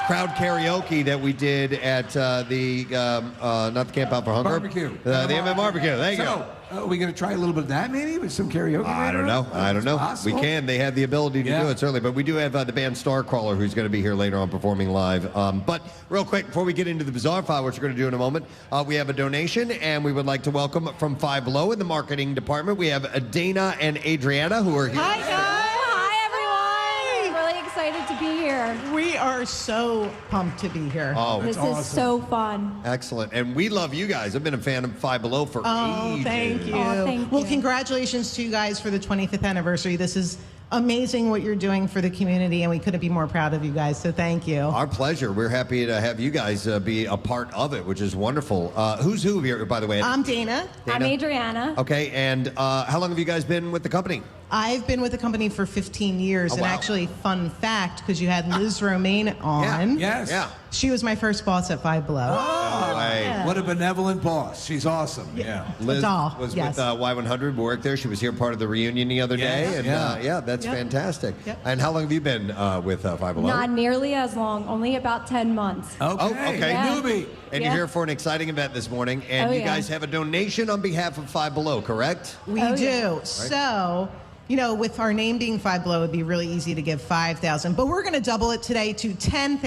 crowd karaoke that we did at not the Camp Out for Hunger Barbecue. The MM Barbecue. There you go. Are we going to try a little bit of that, maybe, with some karaoke? I don't know. We can. They have the ability to do it, certainly. But we do have the band Starcrawler, who's going to be here later on performing live. But real quick, before we get into the Bizarre File, which we're going to do in a moment, we have a donation, and we would like to welcome from Five Below in the marketing department. We have Dana and Adriana, who are here. Hi, guys. Hi, everyone. Really excited to be here. We are so pumped to be here. Oh, this awesome. is so fun. Excellent. And we love you guys. I've been a fan of Five Below for ages. Thank you. Oh, thank well, you. Congratulations to you guys for the 25th anniversary. This is amazing what you're doing for the community, and we couldn't be more proud of you guys, so thank you. Our pleasure. We're happy to have you guys be a part of it, which is wonderful. Who's who here, by the way? I'm Dana. I'm Adriana. Okay, and how long have you guys been with the company? I've been with the company for 15 years, and actually, fun fact, because you had Liz Romaine on. Yes. Yeah. She was my first boss at Five Below. Oh, Yeah. what a benevolent boss. She's awesome. Yeah. Liz doll, was yes. with Y100, worked there. She was here part of the reunion the other day. And that's fantastic. Yep. And how long have you been with Five Below? Not nearly as long, only about 10 months. Okay. Yeah. Newbie. And you're here for an exciting event this morning. And you guys have a donation on behalf of Five Below, correct? We do. So, with our name being Five Below, it'd be really easy to give $5,000, but we're going to double it today to $10,000.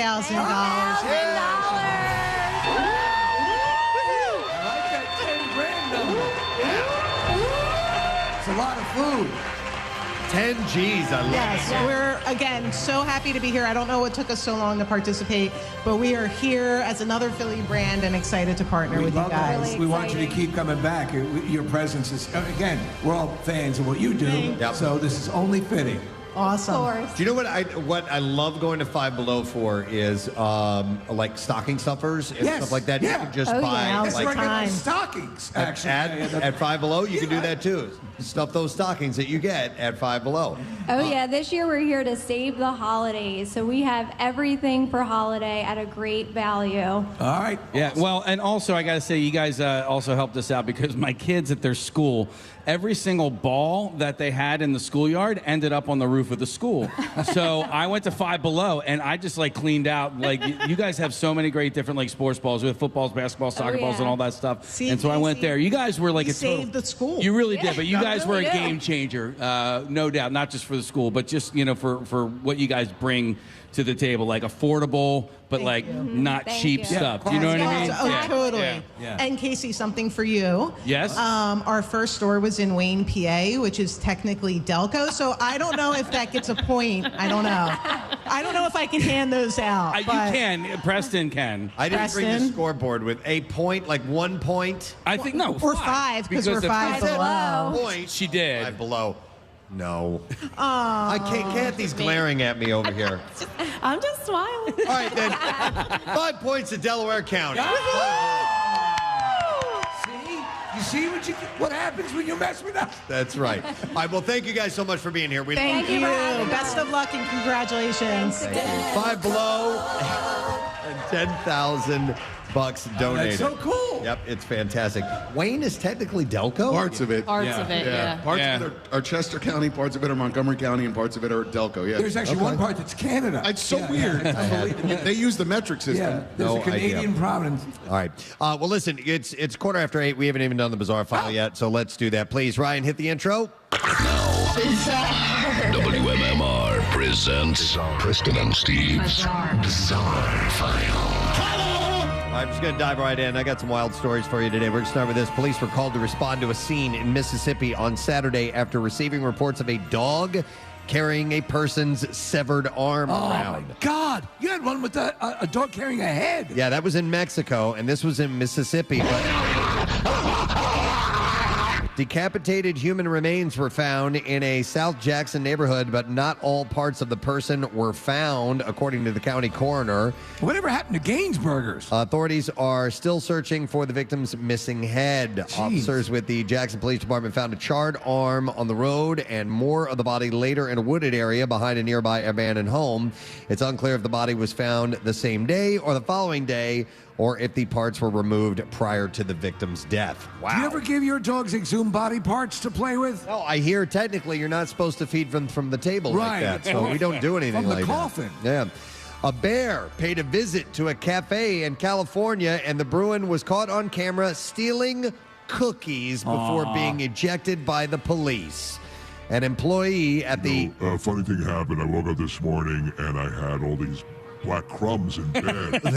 It's a lot of food. 10 G's. I love it. We're, again, so happy to be here. I don't know what took us so long to participate, but we are here as another Philly brand and excited to partner with you guys. We want you to keep coming back. Your presence is, again, we're all fans of what you do, so this is only fitting. Awesome. Do you know what I love going to Five Below for is like stocking stuffers and stuff like that. You can just buy like stockings. Actually, at Five Below, you can do that too. Stuff those stockings that you get at Five Below. This year we're here to save the holidays. So we have everything for holiday at a great value. All right. Yeah, well, and also I got to say, you guys also helped us out because my kids at their school, every single ball that they had in the schoolyard ended up on the roof of the school. So I went to Five Below, and I just, cleaned out. You guys have so many great different, sports balls. We have footballs, basketball, soccer balls, and all that stuff. And so I went there. You guys were, saved the school. You really did, but you guys were a game changer, no doubt, not just for the school, but just, for what you guys bring to the table, affordable but like not cheap stuff. Do you know what I mean? Oh, totally. Yeah. And Casey, something for you. Yes. Our first store was in Wayne, PA, which is technically Delco. So I don't know if that gets a point. I don't know. I don't know if I can hand those out. You can. Preston can. I didn't bring the scoreboard with a point, like 1 point. I think no. Or 5 because we're 5 below. Point. She did. 5 below. No. I can't. Kathy's glaring at me over here. I'm just smiling. All right, then. 5 points to Delaware County. You see what happens when you mess with us? That's right. All right, well, thank you guys so much for being here. Thank you. Best of luck and congratulations. Thank you. 5 below and $10,000 donated. That's so cool. Yep, it's fantastic. Wayne is technically Delco? Parts of it. Parts of it, yeah. Parts of it are Chester County, parts of it are Montgomery County, and parts of it are Delco. Yeah. There's actually one part that's Canada. It's so weird. They use the metric system. Yeah, there's a Canadian province. All right. Well, listen, it's 8:15. We haven't even done the Bizarre File yet, so let's do that. Please, Ryan, hit the intro. WMMR presents Preston and Steve's Bizarre File. I'm just going to dive right in. I got some wild stories for you today. We're going to start with this. Police were called to respond to a scene in Mississippi on Saturday after receiving reports of a dog carrying a person's severed arm around. My God. You had one with a dog carrying a head. Yeah, that was in Mexico, and this was in Mississippi. But decapitated human remains were found in a South Jackson neighborhood, but not all parts of the person were found, according to the county coroner. Whatever happened to Gainsburgers? Authorities are still searching for the victim's missing head. Jeez. Officers with the Jackson Police Department found a charred arm on the road and more of the body later in a wooded area behind a nearby abandoned home. It's unclear if the body was found the same day or the following day, or if the parts were removed prior to the victim's death. Wow. Do you ever give your dogs exhumed body parts to play with? No, I hear technically you're not supposed to feed them from the table Right. like that, so we don't do anything From the like coffin. that. Yeah. A bear paid a visit to a cafe in California, and the Bruin was caught on camera stealing cookies before being ejected by the police. An employee at the... funny thing happened. I woke up this morning, and I had all these black crumbs in bed. They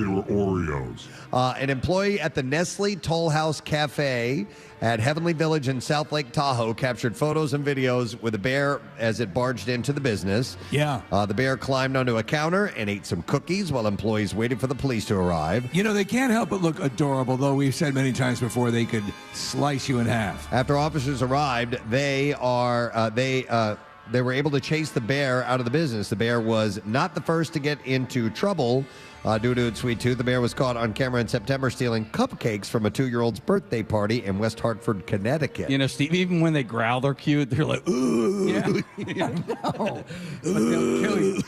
were Oreos. An employee at the Nestle Toll House Cafe at Heavenly Village in South Lake Tahoe captured photos and videos with a bear as it barged into the business. Yeah. The bear climbed onto a counter and ate some cookies while employees waited for the police to arrive. You know, they can't help but look adorable, though we've said many times before they could slice you in half. After officers arrived, they were able to chase the bear out of the business. The bear was not the first to get into trouble due to its sweet tooth. The bear was caught on camera in September stealing cupcakes from a 2-year-old's birthday party in West Hartford, Connecticut. You know, Steve, even when they growl, they're cute. They're like, ooh. Yeah. I know. But they'll kill you.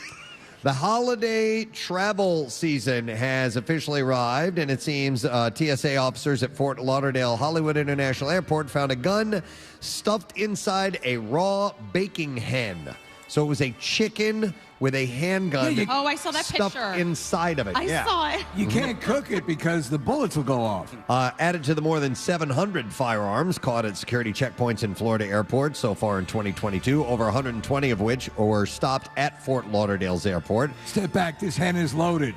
The holiday travel season has officially arrived, and it seems TSA officers at Fort Lauderdale Hollywood International Airport found a gun stuffed inside a raw baking hen. So it was a chicken with a handgun Oh, I saw that stuffed picture. inside of it. I saw it. You can't cook it because the bullets will go off. Added to the more than 700 firearms caught at security checkpoints in Florida airports so far in 2022, over 120 of which were stopped at Fort Lauderdale's airport. Step back, this hen is loaded.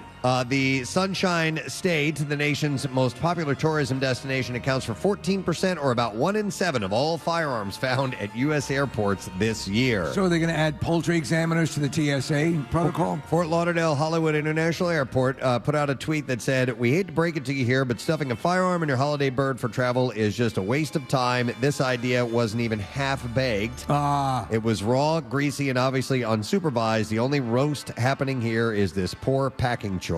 The Sunshine State, the nation's most popular tourism destination, accounts for 14%, or about 1 in 7 of all firearms found at U.S. airports this year. So are they going to add poultry examiners to the TSA protocol? Fort Lauderdale Hollywood International Airport put out a tweet that said, "We hate to break it to you here, but stuffing a firearm in your holiday bird for travel is just a waste of time. This idea wasn't even half-baked. It was raw, greasy, and obviously unsupervised. The only roast happening here is this poor packing choice."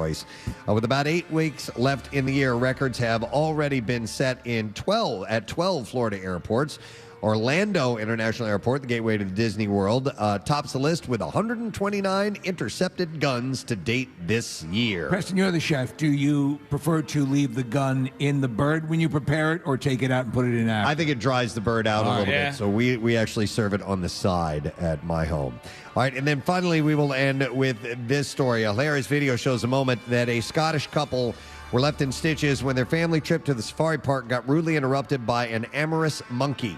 With about 8 weeks left in the year, records have already been set at 12 Florida airports. Orlando International Airport, the gateway to Disney World, tops the list with 129 intercepted guns to date this year. Preston, you're the chef. Do you prefer to leave the gun in the bird when you prepare it, or take it out and put it in after? I think it dries the bird out a little bit, so we actually serve it on the side at my home. All right, and then finally we will end with this story. A hilarious video shows a moment that a Scottish couple were left in stitches when their family trip to the safari park got rudely interrupted by an amorous monkey.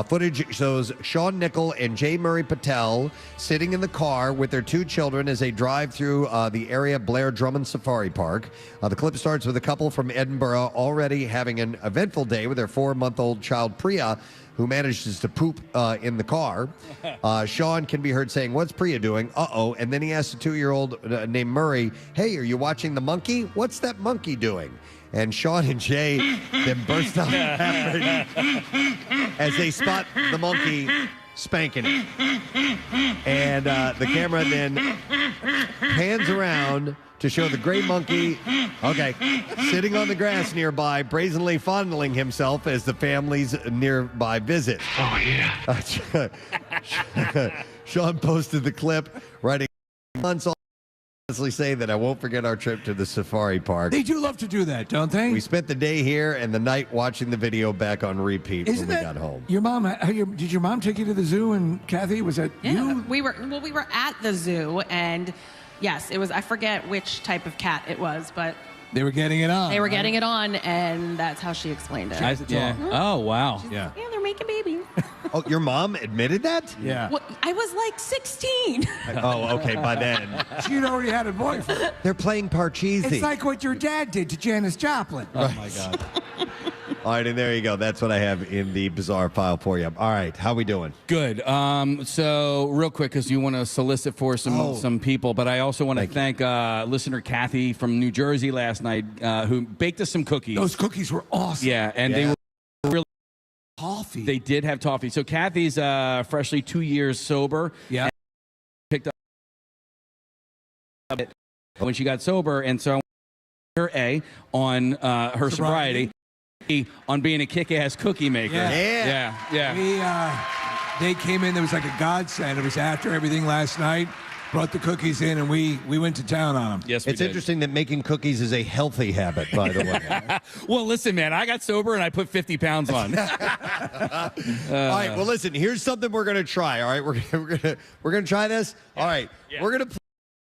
Footage shows Sean Nickel and Jay Murray Patel sitting in the car with their 2 children as they drive through the area Blair Drummond Safari Park. The clip starts with a couple from Edinburgh already having an eventful day with their 4-month-old child Priya, who manages to poop in the car. Sean can be heard saying, "What's Priya doing? Uh-oh." And then he asks a 2-year-old named Murray, "Hey, are you watching the monkey? What's that monkey doing?" And Sean and Jay then burst out laughing as they spot the monkey spanking it. And the camera then pans around to show the gray monkey, sitting on the grass nearby, brazenly fondling himself as the family's nearby visit. Oh, yeah. Sean posted the clip, writing, "Months honestly say that I won't forget our trip to the safari park." They do love to do that, don't they? We spent the day here and the night watching the video back on repeat when we got home. Your mom, did your mom take you to the zoo? And Kathy, was that you? We were at the zoo, and yes, it was. I forget which type of cat it was, but they were getting it on. They were getting it on, and that's how she explained it. Yeah. Oh, wow. Yeah, they're making babies. Oh, your mom admitted that? Yeah. Well, I was like 16. Oh, okay. By then, she'd already had a boyfriend. They're playing Parcheesi. It's like what your dad did to Janis Joplin. Oh my God. All right, and there you go. That's what I have in the bizarre file for you. All right, how we doing? Good. So real quick, because you want to solicit for some people, but I also want to thank listener Kathy from New Jersey last night who baked us some cookies. Those cookies were awesome. Yeah, and they were really toffee. They did have toffee. So Kathy's freshly 2 years sober. Yeah. Picked up when she got sober, and so I her A on her sobriety. On being a kick-ass cookie maker. Yeah. They came in. There was like a godsend. It was after everything last night. Brought the cookies in, and we went to town on them. Yes, we It's did. interesting that making cookies is a healthy habit, by the way. Well, listen, man, I got sober and I put 50 pounds on. All right. Well, listen. Here's something we're gonna try. All right, we're gonna try this. All right, we're gonna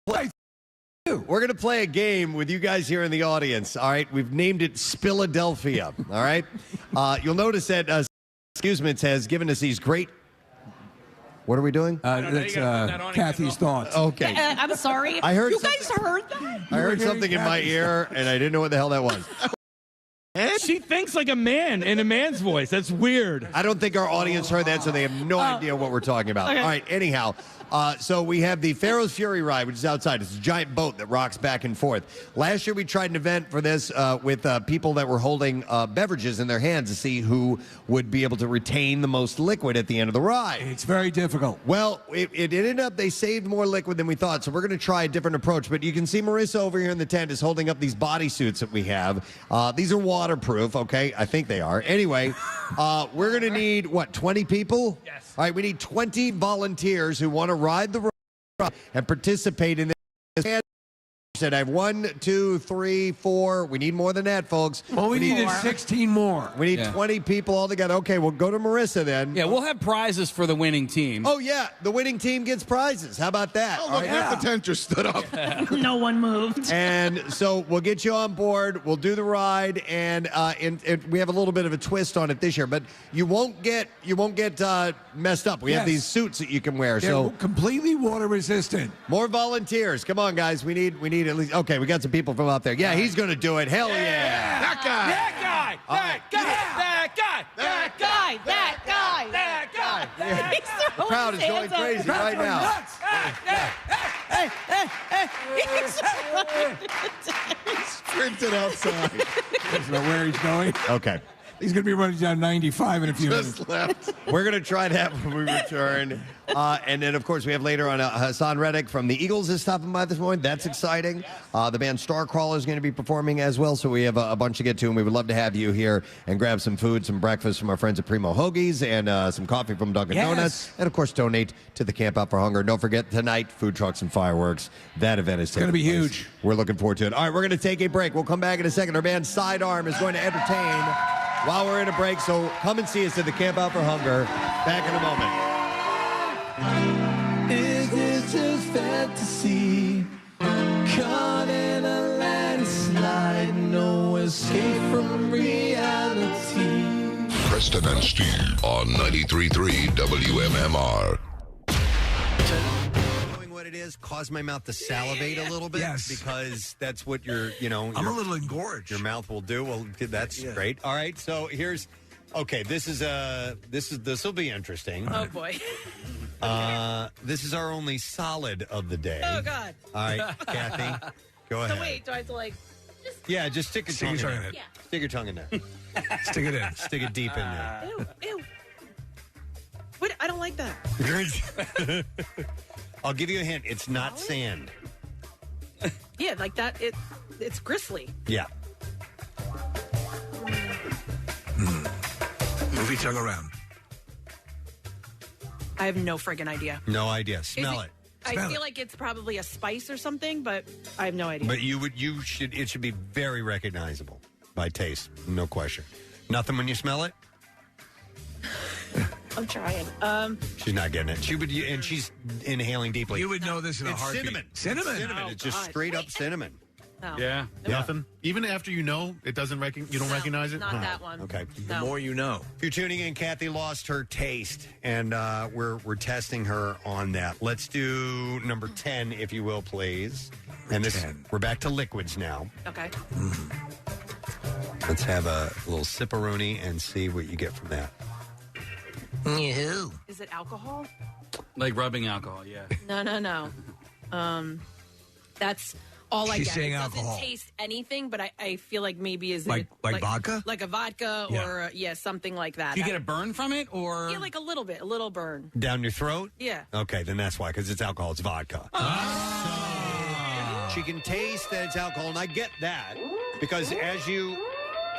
play. We're gonna play a game with you guys here in the audience. All right, we've named it Spilladelphia. All right, you'll notice that Excusement has given us these great. What are we doing? That's Kathy's thoughts. Okay. I'm sorry. I heard you guys heard that? I heard something in my ear, and I didn't know what the hell that was. She thinks like a man in a man's voice. That's weird. I don't think our audience heard that, so they have no idea what we're talking about. Okay. All right, anyhow, so we have the Pharaoh's Fury Ride, which is outside. It's a giant boat that rocks back and forth. Last year, we tried an event for this with people that were holding beverages in their hands to see who would be able to retain the most liquid at the end of the ride. It's very difficult. Well, it ended up they saved more liquid than we thought, so we're going to try a different approach. But you can see Marissa over here in the tent is holding up these bodysuits that we have. These are waterproof, okay? I think they are. Anyway, we're going to need, 20 people? Yes. All right, we need 20 volunteers who want to ride the ride and participate in this. Said I have 1, 2, 3, 4. We need more than that, folks. Well, we need 16 more. We need 20 people all together. Okay, we'll go to Marissa then. Yeah, we'll have prizes for the winning team. Oh, yeah. The winning team gets prizes. How about that? Oh, look, half the tent just stood up. No one moved. And so we'll get you on board. We'll do the ride, and we have a little bit of a twist on it this year. But you won't get messed up. We have these suits that you can wear. They're so completely water resistant. more volunteers. Come on, guys. We need at least. Okay, we got some people from out there. Yeah, he's going to do it. Hell yeah! That guy. The crowd is going crazy right now. Sprinted outside. Doesn't know where he's going. Okay. He's going to be running down 95 in a few minutes. Just left. We're going to try that when we return. And then, of course, we have later on Hassan Reddick from the Eagles is stopping by this morning. That's exciting. The band Starcrawler is going to be performing as well. So we have a bunch to get to, and we would love to have you here and grab some food, some breakfast from our friends at Primo Hoagies, and some coffee from Dunkin' Donuts. And, of course, donate to the Camp Out for Hunger. Don't forget, tonight, food trucks and fireworks. That event is going to be place. huge. We're looking forward to it. All right, we're going to take a break. We'll come back in a second. Our band Sidearm is going to entertain while we're in a break, so come and see us at the Camp Out for Hunger. Back in a moment. Is this just fantasy? Caught in a landslide, no escape from reality. Preston and Steve on 93.3 WMMR. Knowing what it is caused my mouth to salivate a little bit. Yes. Because that's what I'm a little engorged. Your mouth will do. Well, that's great. All right, so here's... Okay, this will be interesting. Oh, boy. This is our only solid of the day. Oh, God. All right, Kathy, go ahead. So wait, do I have to Just stick your tongue in there. Yeah. Stick your tongue in there. Stick it in. Stick it deep in there. Ew. What? I don't like that. I'll give you a hint. It's not sand. Yeah, like that. It's gristly. Yeah. Move your tongue around. I have no friggin' idea. No idea. Smell it. I feel like it's probably a spice or something, but I have no idea. But it should be very recognizable by taste, no question. Nothing when you smell it? I'm trying. She's not getting it. And she's inhaling deeply. You would know this in a heartbeat. Cinnamon. Oh, It's just straight up cinnamon. No. Yeah, nothing. Even after you know, you don't recognize it. Not that one. Okay. The more you know. If you're tuning in, Kathy lost her taste, and we're testing her on that. Let's do number 10, if you will, please. And we're back to liquids now. Okay. Let's have a little sipperoonie and see what you get from that. Is it alcohol? Like rubbing alcohol, yeah. No. That's all I She's get. saying It doesn't alcohol. taste anything, but I feel like maybe Like vodka? Like a vodka or something like that. Do you get a burn from it, or Yeah, like a little burn. Down your throat? Yeah. Okay, then that's why, because it's alcohol. It's vodka. She can taste that it's alcohol, and I get that, because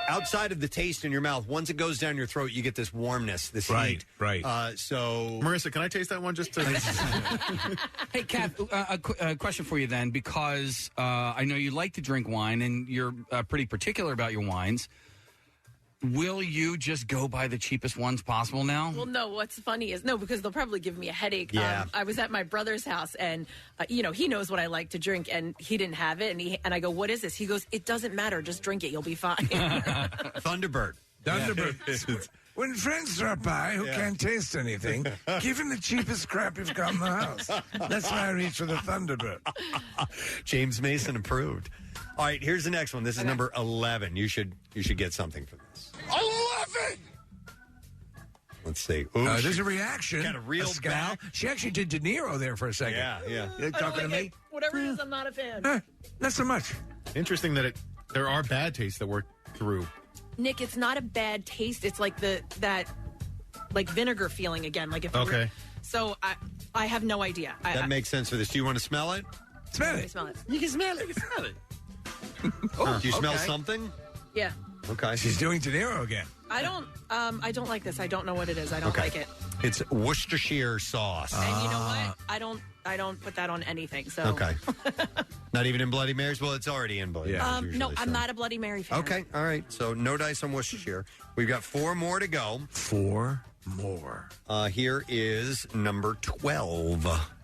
outside of the taste in your mouth, once it goes down your throat, you get this warmness, this heat. Right. So, Marissa, can I taste that one just to? Hey, Kath, a question for you then, because I know you like to drink wine and you're pretty particular about your wines. Will you just go buy the cheapest ones possible now? Well, no, what's funny is, because they'll probably give me a headache. Yeah. I was at my brother's house, and, he knows what I like to drink, and he didn't have it. And I go, what is this? He goes, it doesn't matter. Just drink it. You'll be fine. Thunderbird. When friends drop by who can't taste anything, give them the cheapest crap you've got in the house. That's why I reach for the Thunderbird. James Mason approved. All right, here's the next one. This is number 11. You should get something for this. 11! Let's see. There's a reaction. Got a real scowl. back. She actually did De Niro there for a second. Yeah. You're talking to me? Whatever it is, I'm not a fan. Not so much. Interesting that there are bad tastes that work through. Nick, it's not a bad taste. It's like that vinegar feeling again. Like if Okay. So I have no idea. That makes sense for this. Do you want to smell it? Smell it. Smell it. You can smell it. You can smell it. Do you smell something? Yeah. Okay. She's doing De Niro again. I don't like this. I don't know what it is. I don't like it. It's Worcestershire sauce. And you know what? I don't put that on anything. So Okay. Not even in Bloody Marys? Well, it's already in Bloody Marys. Usually, no, I'm not a Bloody Mary fan. Okay, all right. So no dice on Worcestershire. We've got 4 more to go. 4 more. Here is number 12.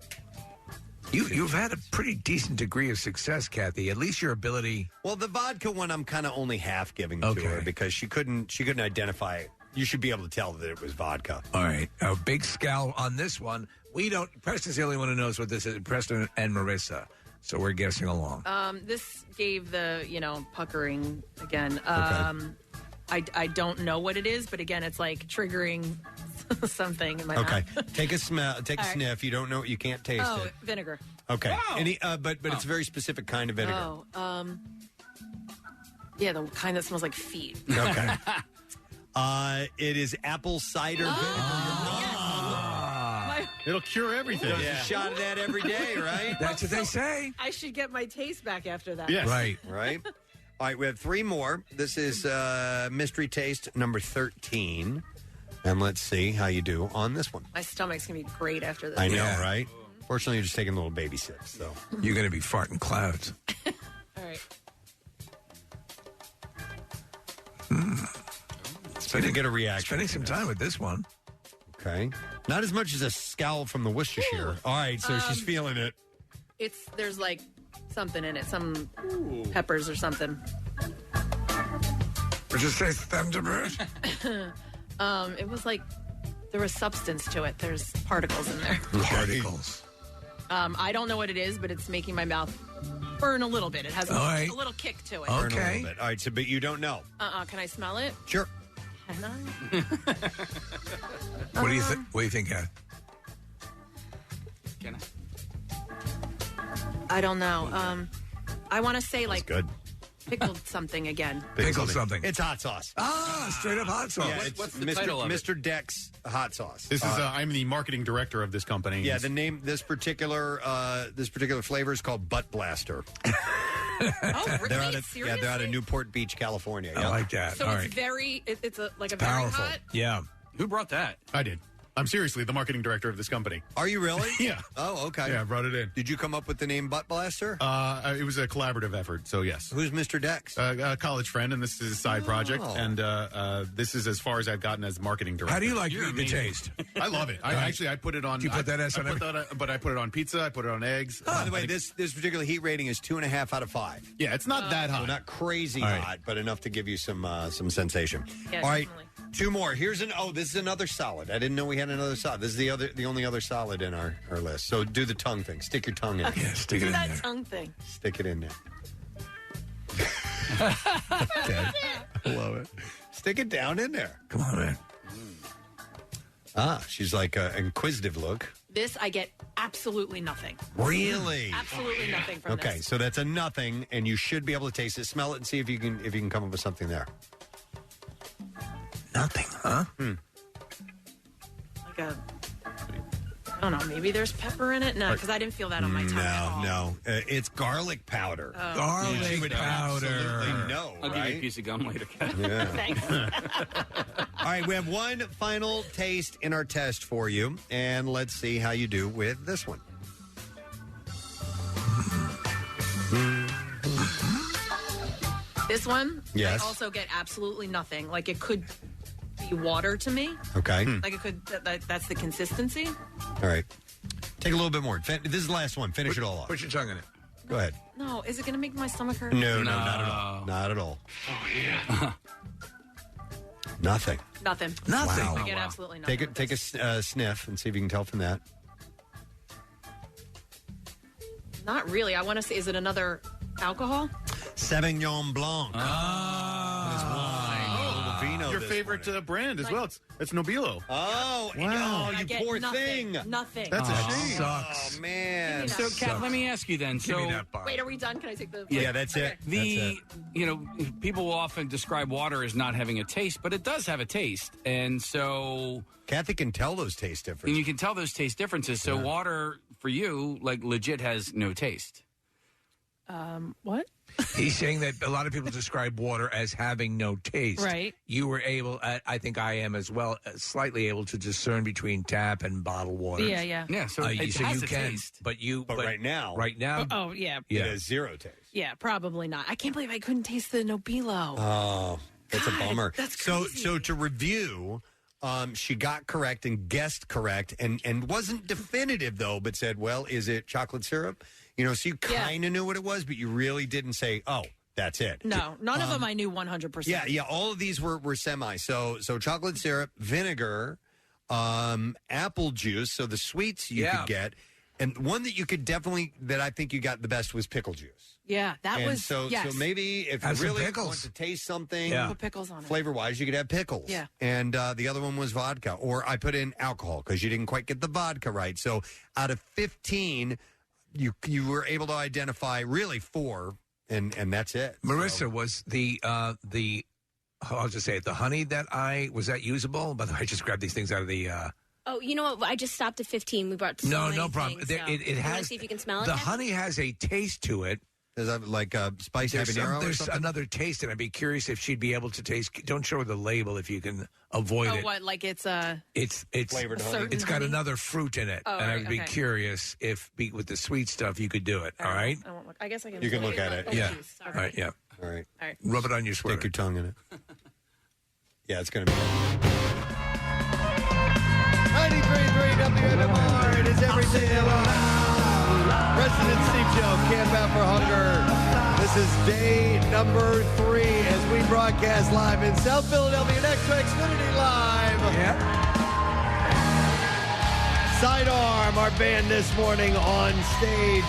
You've had a pretty decent degree of success, Kathy. At least your ability. Well, the vodka one I'm kind of only half giving to her because she couldn't identify it. You should be able to tell that it was vodka. All right. A big scowl on this one. We don't. Preston's the only one who knows what this is. Preston and Marissa. So we're guessing along. This gave the puckering again. I don't know what it is, but again, it's like triggering something in my mouth. Take a smell. Take a All right. sniff. You don't know. You can't taste it. Vinegar. Okay. Wow. But it's a very specific kind of vinegar. Yeah, the kind that smells like feet. Okay. It is apple cider vinegar. It'll cure everything. A shot of that every day, right? That's what they say. I should get my taste back after that. Yes. Right. Right. All right, we have 3 more. This is mystery taste number 13. And let's see how you do on this one. My stomach's going to be great after this. I know, right? Fortunately, you're just taking little baby sips, so. You're going to be farting clouds. All right. Didn't get a reaction. Spending some time with this one. Okay. Not as much as a scowl from the Worcestershire. All right, so she's feeling it. There's like something in it, some peppers or something. Would you say Thunderbird? It was like there was substance to it. There's particles in there. Particles. I don't know what it is, but it's making my mouth burn a little bit. It has a little kick to it. Burn a little bit. All right, so, but you don't know. Can I smell it? Sure. Can I? What do you think? What do you think, Kat? Can I? I don't know. I want to say good. pickled something again. Pickled something. It's hot sauce. Straight up hot sauce. Yeah, it's What's the Mr. title of it? Mr. Deck's hot sauce. This is I'm the marketing director of this company. Yeah, the name this particular flavor is called Butt Blaster. Oh, really? They're out of, Seriously? they're out of Newport Beach, California. I like that. So All it's right. very, it's like a Powerful. very hot. Yeah. Who brought that? I did. I'm seriously the marketing director of this company. Are you really? Yeah. Oh, okay. Yeah, I brought it in. Did you come up with the name Butt Blaster? It was a collaborative effort, so yes. Who's Mr. Dex? A college friend, and this is a side project, and this is as far as I've gotten as marketing director. How do you like the taste? I love it. I put it on. Do you put that S on but I put it on pizza. I put it on eggs. By the way, this particular heat rating is 2.5 out of 5. Yeah, it's not that hot. So not crazy All right. hot, but enough to give you some sensation. Yeah, All right, definitely. 2 more. This is another solid. I didn't know we had another solid. This is the only other solid in our list. So do the tongue thing. Stick your tongue in. Okay. Yeah, stick it Do in that there. tongue thing. Stick it in there. Okay. Love it. Stick it down in there. Come on, man. She's like an inquisitive look. This, I get absolutely nothing. Really? Absolutely nothing from Okay, this. so that's a nothing, and you should be able to taste it, smell it, and see if you can come up with something there. Nothing, huh? Like a, I don't know, maybe there's pepper in it? No, because I didn't feel that on my tongue at all. No. It's garlic powder. Oh. Garlic would powder. absolutely know, I'll give you a right? piece of gum later, Kat. Yeah. Thanks. All right, we have one final taste in our test for you, and let's see how you do with this one. This one, Yes. I also get absolutely nothing. Like it could be water to me. Okay. Like it could, that's the consistency. All right. Take a little bit more. This is the last one. Finish it all off. Put your tongue in it. Go ahead. No, is it going to make my stomach hurt? No, not at all. Not at all. Oh, yeah. Nothing. Nothing. Nothing. I get absolutely nothing. Take a sniff and see if you can tell from that. Not really. I want to say, is it another alcohol? Sauvignon Blanc. Your favorite brand as well. It's Nobilo. Oh, wow. You get poor nothing. thing. Nothing. That's a shame. Oh, man. So, Kat, let me ask you then. Give me that bar. Wait, are we done? Can I take the... Yeah, that's it. People will often describe water as not having a taste, but it does have a taste. And so... Kathy can tell those taste differences. And you can tell those taste differences. So water, for you, like, legit has no taste. What? He's saying that a lot of people describe water as having no taste. Right. You were able, I think I am as well, slightly able to discern between tap and bottled water. Yeah, yeah. Yeah, so it has a taste. But right now. Oh, yeah. It has zero taste. Yeah, probably not. I can't believe I couldn't taste the Nobilo. Oh, that's a bummer. That's so crazy. so to review, she got correct and guessed correct and wasn't definitive though, but said, well, is it chocolate syrup? So you kind of knew what it was, but you really didn't say, oh, that's it. No, none of them I knew 100%. Yeah, all of these were semi. So chocolate syrup, vinegar, apple juice, so the sweets you could get. And one that you could definitely, that I think you got the best was pickle juice. Yeah, that And was, so maybe if Have you some really pickles. want to taste something Put pickles on it. flavor-wise, you could have pickles. Yeah. And the other one was vodka. Or I put in alcohol because you didn't quite get the vodka right. So out of 15, you were able to identify really 4, and that's it. Marissa, was the I'll just say it, the honey was that usable? By the way, I just grabbed these things out of the... Oh, you know what? I just stopped at 15. We brought so No, many no problem. things, so. It You wanna has... see if you can smell it? The Kathy? honey has a taste to it. Is that like spice There's habanero or there's something? another taste, and I'd be curious if she'd be able to taste... Don't show her the label if you can avoid Oh, it. what? Like it's It's flavored honey. certain It's got honey? another fruit in it, Oh, and right, I'd be okay. curious if with the sweet stuff you could do it. All right. I won't look. I guess I can. You can look at it. Yeah. Geez, All right. Yeah. All right. All right. Rub it on your sweater. Stick your tongue in it. Yeah, it's going to be... 93.3 WMMR, it is everything you love. Preston and Steve Show, Camp Out for Hunger. This is day number 3 as we broadcast live in South Philadelphia next to Xfinity Live. Sidearm, our band this morning on stage.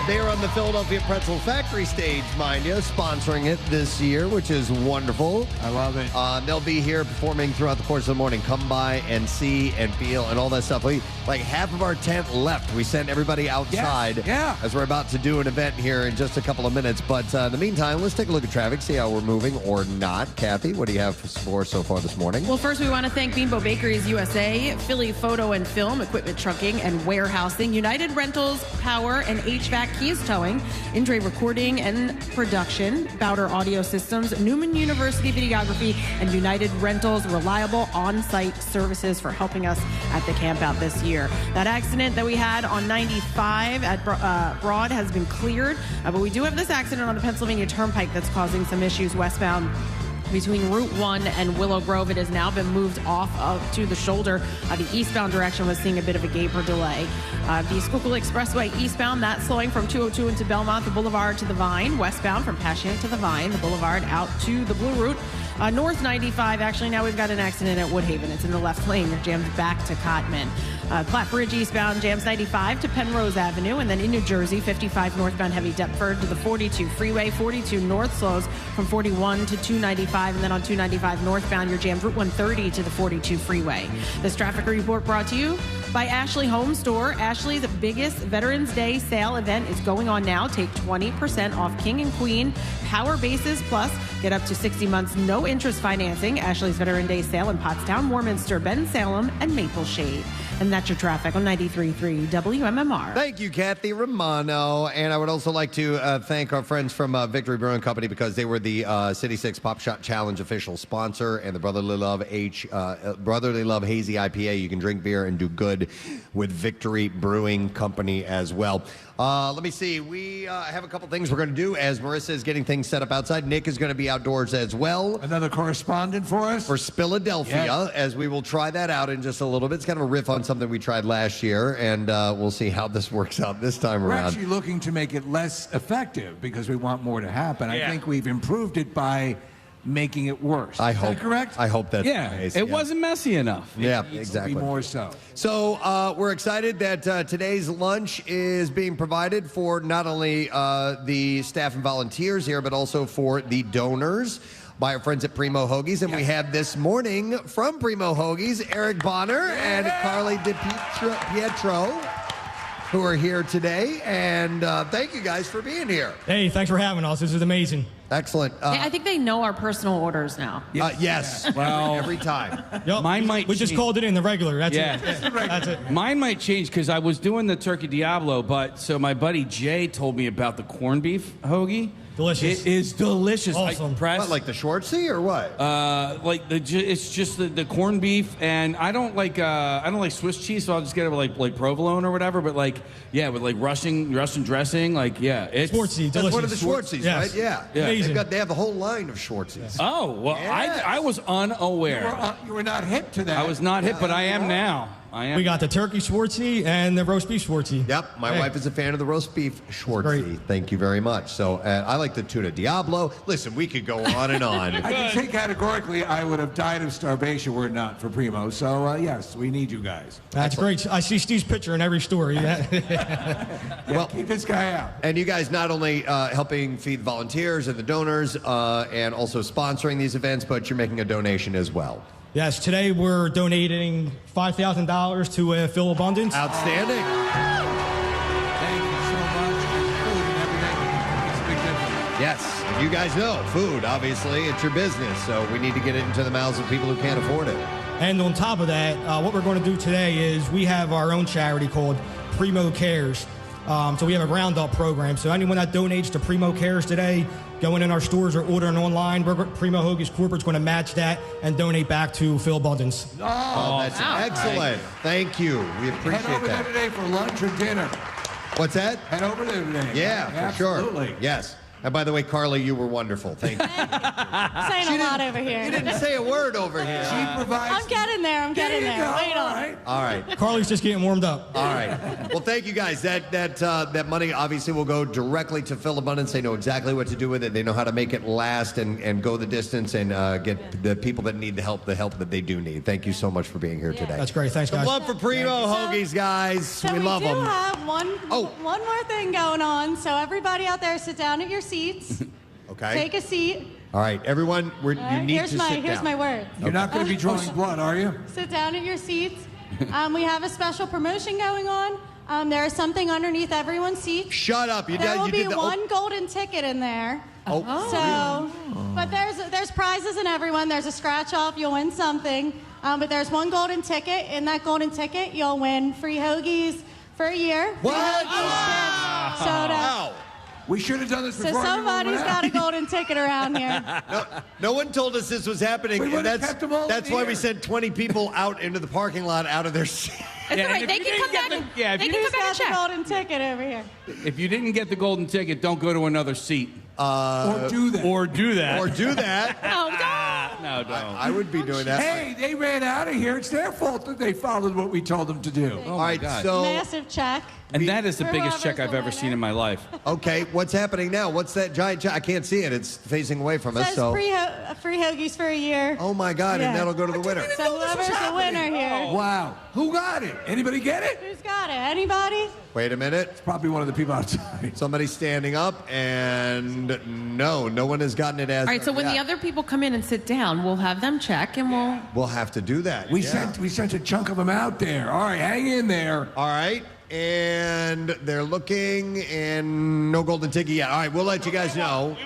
They're on the Philadelphia Pretzel Factory stage, mind you, sponsoring it this year, which is wonderful. I love it. They'll be here performing throughout the course of the morning. Come by and see and feel and all that stuff. Like half of our tent left. We sent everybody outside as we're about to do an event here in just a couple of minutes. But in the meantime, let's take a look at traffic, see how we're moving or not. Kathy, what do you have for so far this morning? Well, first we want to thank Bimbo Bakeries USA, Philly Photo and Film, Equipment Trucking and Warehousing, United Rentals, Power and HVAC, Keys Towing, Indre Recording and Production, Bowder Audio Systems, Neumann University Videography, and United Rentals, reliable on-site services for helping us at the camp out this year. That accident that we had on 95 at Broad has been cleared, but we do have this accident on the Pennsylvania Turnpike that's causing some issues westbound between Route 1 and Willow Grove. It has now been moved off to the shoulder. The eastbound direction was seeing a bit of a gaper delay. The Schuylkill Expressway eastbound, that's slowing from 202 into Belmont, the Boulevard to the Vine. Westbound from Passyunk to the Vine, the Boulevard out to the Blue Route. North 95, actually now we've got an accident at Woodhaven. It's in the left lane. You're jammed back to Cotman. Platte Bridge eastbound jams 95 to Penrose Avenue, and then in New Jersey, 55 northbound heavy Deptford to the 42 freeway, 42 north slows from 41 to 295, and then on 295 northbound, you're jammed Route 130 to the 42 freeway. This traffic report brought to you by Ashley Home Store. Ashley's biggest Veterans Day sale event is going on now. Take 20% off King and Queen Power Bases Plus. Get up to 60 months no interest financing. Ashley's Veterans Day sale in Pottstown, Warminster, Ben Salem, and Maple Shade. And that's your traffic on 93.3 WMMR. Thank you, Kathy Romano. And I would also like to thank our friends from Victory Brewing Company because they were the City 6 Pop Shot Challenge official sponsor and the Brotherly Love Hazy IPA. You can drink beer and do good with Victory Brewing Company as well. Let me see. We have a couple things we're going to do as Marissa is getting things set up outside. Nick is going to be outdoors as well. Another correspondent for us? For Philadelphia, yes. As we will try that out in just a little bit. It's kind of a riff on something we tried last year, and we'll see how this works out this time We're around. actually looking to make it less effective because we want more to happen. Yeah. I think we've improved it by making it worse. Is that correct? I hope that's the Yeah, case. it wasn't messy enough. Yeah, It needs exactly. to be more so. So we're excited that today's lunch is being provided for not only the staff and volunteers here, but also for the donors by our friends at Primo Hoagies. And we have this morning from Primo Hoagies, Eric Bonner and Carly DiPietro, who are here today. And thank you guys for being here. Hey, thanks for having us. This is amazing. Excellent. I think they know our personal orders now. Yes. Well, every time. Yep. Mine might We just change. called it in the regular. That's Yeah. it. That's it. Mine might change because I was doing the turkey Diablo, but so my buddy Jay told me about the corned beef hoagie. Delicious. It is delicious. Awesome. What, like the Schwartzy or what? It's just the corned beef, and I don't like Swiss cheese, so I'll just get it with like provolone or whatever. But with Russian dressing, it's Schwartzy, That's one of the delicious. Schwartzys, Yes. right? Yeah. Amazing. They have a whole line of Schwartzys. Oh well, Yes. I was unaware. You were not hip to that. I was not hip, but I am now. I am. We got the turkey Schwartzy and the roast beef Schwartzy. Yep, my wife is a fan of the roast beef Schwartzy. Great. Thank you very much. So I like the tuna Diablo. Listen, we could go on and on. I can say categorically I would have died of starvation were it not for Primo. So, yes, we need you guys. That's great. I see Steve's picture in every story. Well, keep this guy out. And you guys not only helping feed volunteers and the donors and also sponsoring these events, but you're making a donation as well. Yes, today we're donating $5,000 to Phil Abundance. Outstanding. Thank you so much. Food and everything makes a big difference. Yes, you guys know, food, obviously, it's your business, so we need to get it into the mouths of people who can't afford it. And on top of that, what we're going to do today is we have our own charity called Primo Cares. So we have a roundup program. So anyone that donates to Primo Cares today, going in our stores or ordering online, Primo Hoagies Corporate's going to match that and donate back to Phil Abundance. Oh, that's excellent. Thank you. We appreciate Head over that. there today for lunch or dinner. What's that? Head over there today. Yeah, for Absolutely. sure. Yes. And by the way, Carly, you were wonderful. Thank you. Saying a lot over here. You didn't say a word over here. She provides. I'm getting there. I'm getting there. Wait on. All right. Carly's just getting warmed up. All right. Well, thank you guys. That money obviously will go directly to Phil Abundance. They know exactly what to do with it. They know how to make it last and go the distance and get the people that need the help that they do need. Thank you so much for being here today. That's great. Thanks, guys. Some love for Primo Hoagies, guys. So we love do them. have one more thing going on. So everybody out there, sit down at your seats. Okay. Take a seat. All right, everyone, you need Here's to sit down. Here's my word. You're not going to be drawing blood, are you? Sit down at your seats. We have a special promotion going on. There is something underneath everyone's seat. Shut up! There will be one golden ticket in there. But there's prizes in everyone. There's a scratch off. You'll win something. But there's one golden ticket. In that golden ticket, you'll win free hoagies for a year. What? Free hoagies, chips, soda. Wow. We should have done this So before. somebody's got a golden ticket around here. No one told us this was happening, We and would've kept them all that's in why here. we sent 20 people out into the parking lot out of their seats. It's all right. They can come back. They can come back and Who's got check. the golden ticket over here? If you didn't get the golden ticket, don't go to another seat. Or do that. Or do that. Or do that. No, don't. No, don't. I would be doing that. Hey, they ran out of here. It's their fault that they followed what we told them to do. All right, God. so Massive check. And that is the For biggest check whoever's I've the ever seen in my life. okay, what's happening now? What's that giant check? I can't see it. It's facing away from us. Says So, free hoagies for a year. oh my God, Yeah. and that'll go to the winner. So whoever's the winner here. Wow. Who got it? Anybody get it? Who's got it? Anybody? Wait a minute. It's probably one of the people outside. Somebody's standing up, and no one has gotten it as. All right, so when the other people come in and sit down, we'll have them check and we'll have to do that. We yeah. sent a chunk of them out there. All right, hang in there. All right. And they're looking, and no golden ticket yet. All right, we'll let you guys know.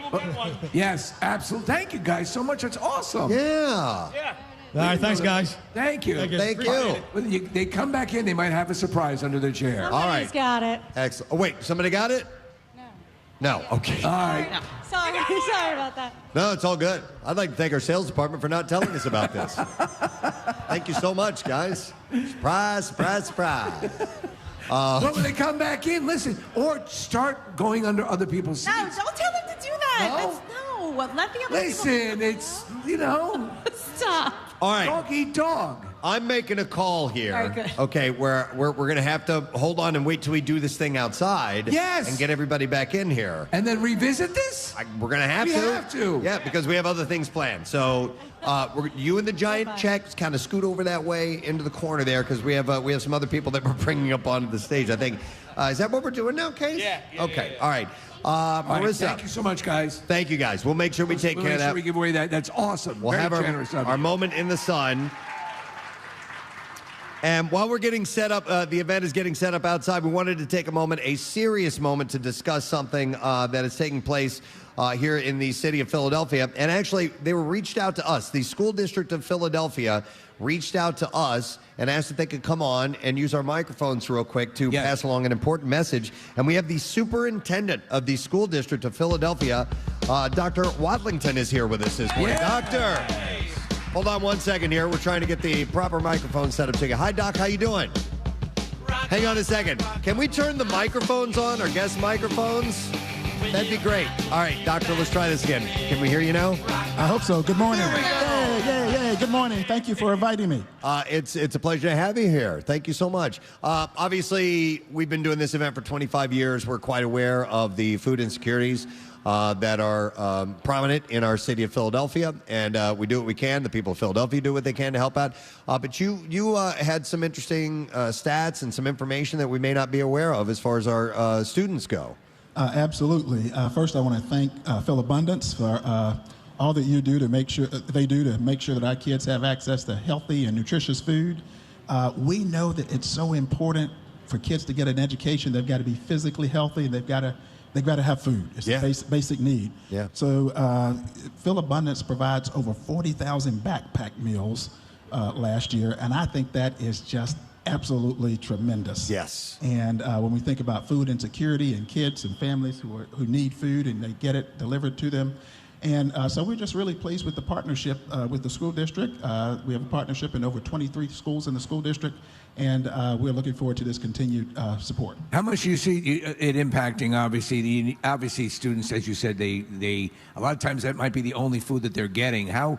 Yes, absolutely. Thank you guys so much. That's awesome. Yeah. All right, thanks, guys. Thank you. Thank you. When they come back in, they might have a surprise under their chair. All Somebody's right. got it. Excellent. Oh, wait, somebody got it? No. Okay. All right. Sorry about that. No, it's all good. I'd like to thank our sales department for not telling us about this. Thank you so much, guys. Surprise, surprise, surprise. But when they come back in, listen, or start going under other people's seats. No, don't tell them to do that. No? Let the other Listen, it's, Stop. All right. dog eat dog. I'm making a call here. All right, good. Okay, we're going to have to hold on and wait till we do this thing outside. Yes. And get everybody back in here. And then revisit this? We're going to have We to. have to. Yeah, because we have other things planned. So you and the giant checks kind of scoot over that way into the corner there because we have some other people that we're bringing up onto the stage. I think. Is that what we're doing now, Case? Yeah. Okay. All right. All right, Marissa. thank you so much, guys. Thank you, guys. We'll make sure we take We'll care make of that. sure we give away that. That's awesome. We'll Very have generous of our you. moment in the sun. And while we're getting set up, the event is getting set up outside, we wanted to take a serious moment to discuss something that is taking place here in the city of Philadelphia. And actually, they were reached out to us. The school district of Philadelphia reached out to us and asked if they could come on and use our microphones real quick to pass along an important message. And we have the superintendent of the school district of Philadelphia, Dr. Watlington, is here with us this morning. Doctor. Hold on one second here. We're trying to get the proper microphone set up to you. Hi, Doc. How you doing? Hang on a second. Can we turn the microphones on, our guest microphones? That'd be great. All right, Doctor, let's try this again. Can we hear you now? I hope so. Good morning. Yeah. Good morning. Thank you for inviting me. It's a pleasure to have you here. Thank you so much. Obviously, we've been doing this event for 25 years. We're quite aware of the food insecurities that are prominent in our city of Philadelphia, and we do what we can. The people of Philadelphia do what they can to help out. But you had some interesting stats and some information that we may not be aware of as far as our students go. Absolutely. First, I want to thank Phil Abundance for all that you do to make sure that our kids have access to healthy and nutritious food. We know that it's so important for kids to get an education. They've got to be physically healthy, and they've got to have food. It's a basic need. Yeah. So Phil Abundance provides over 40,000 backpack meals last year, and I think that is just absolutely tremendous. Yes. And when we think about food insecurity and kids and families who need food and they get it delivered to them, And so we're just really pleased with the partnership with the school district. We have a partnership in over 23 schools in the school district, and we're looking forward to this continued support. How much do you see it impacting? Obviously, students, as you said, they a lot of times that might be the only food that they're getting. How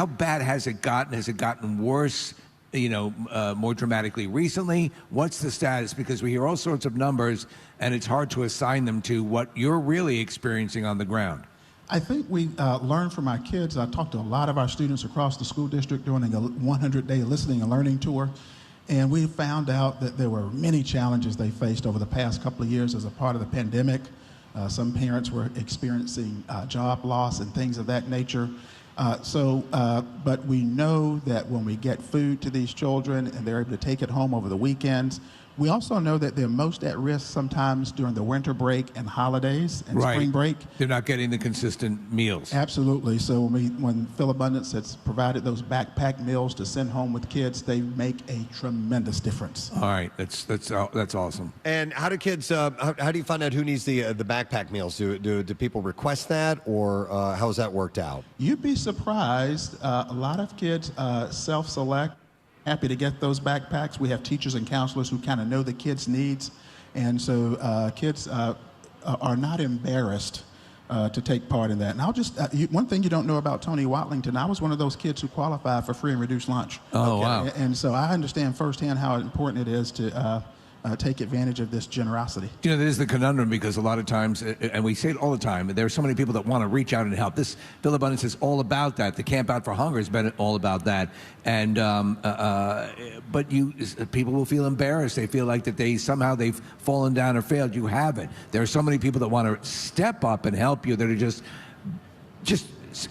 bad has it gotten? Has it gotten worse? More dramatically recently? What's the status? Because we hear all sorts of numbers, and it's hard to assign them to what you're really experiencing on the ground. I think we learned from our kids. I talked to a lot of our students across the school district during a 100-day listening and learning tour, and we found out that there were many challenges they faced over the past couple of years as a part of the pandemic. Some parents were experiencing job loss and things of that nature. But we know that when we get food to these children and they're able to take it home over the weekends, we also know that they're most at risk sometimes during the winter break and holidays and spring break. They're not getting the consistent meals. Absolutely. So when Phil Abundance has provided those backpack meals to send home with kids, they make a tremendous difference. All right, that's awesome. And how do kids? How do you find out who needs the backpack meals? Do people request that, or how's that worked out? You'd be surprised. A lot of kids self-select. Happy to get those backpacks. We have teachers and counselors who kind of know the kids' needs, and so kids are not embarrassed to take part in that. And I'll just one thing you don't know about Tony Watlington, I was one of those kids who qualified for free and reduced lunch. Oh, wow. And so I understand firsthand how important it is to take advantage of this generosity. That is the conundrum, because a lot of times, and we say it all the time, there are so many people that want to reach out and help. This Phil Abundance is all about that. The Camp Out for Hunger has been all about that. And but people will feel embarrassed. They feel like that they've fallen down or failed. You haven't. There are so many people that want to step up and help you that are just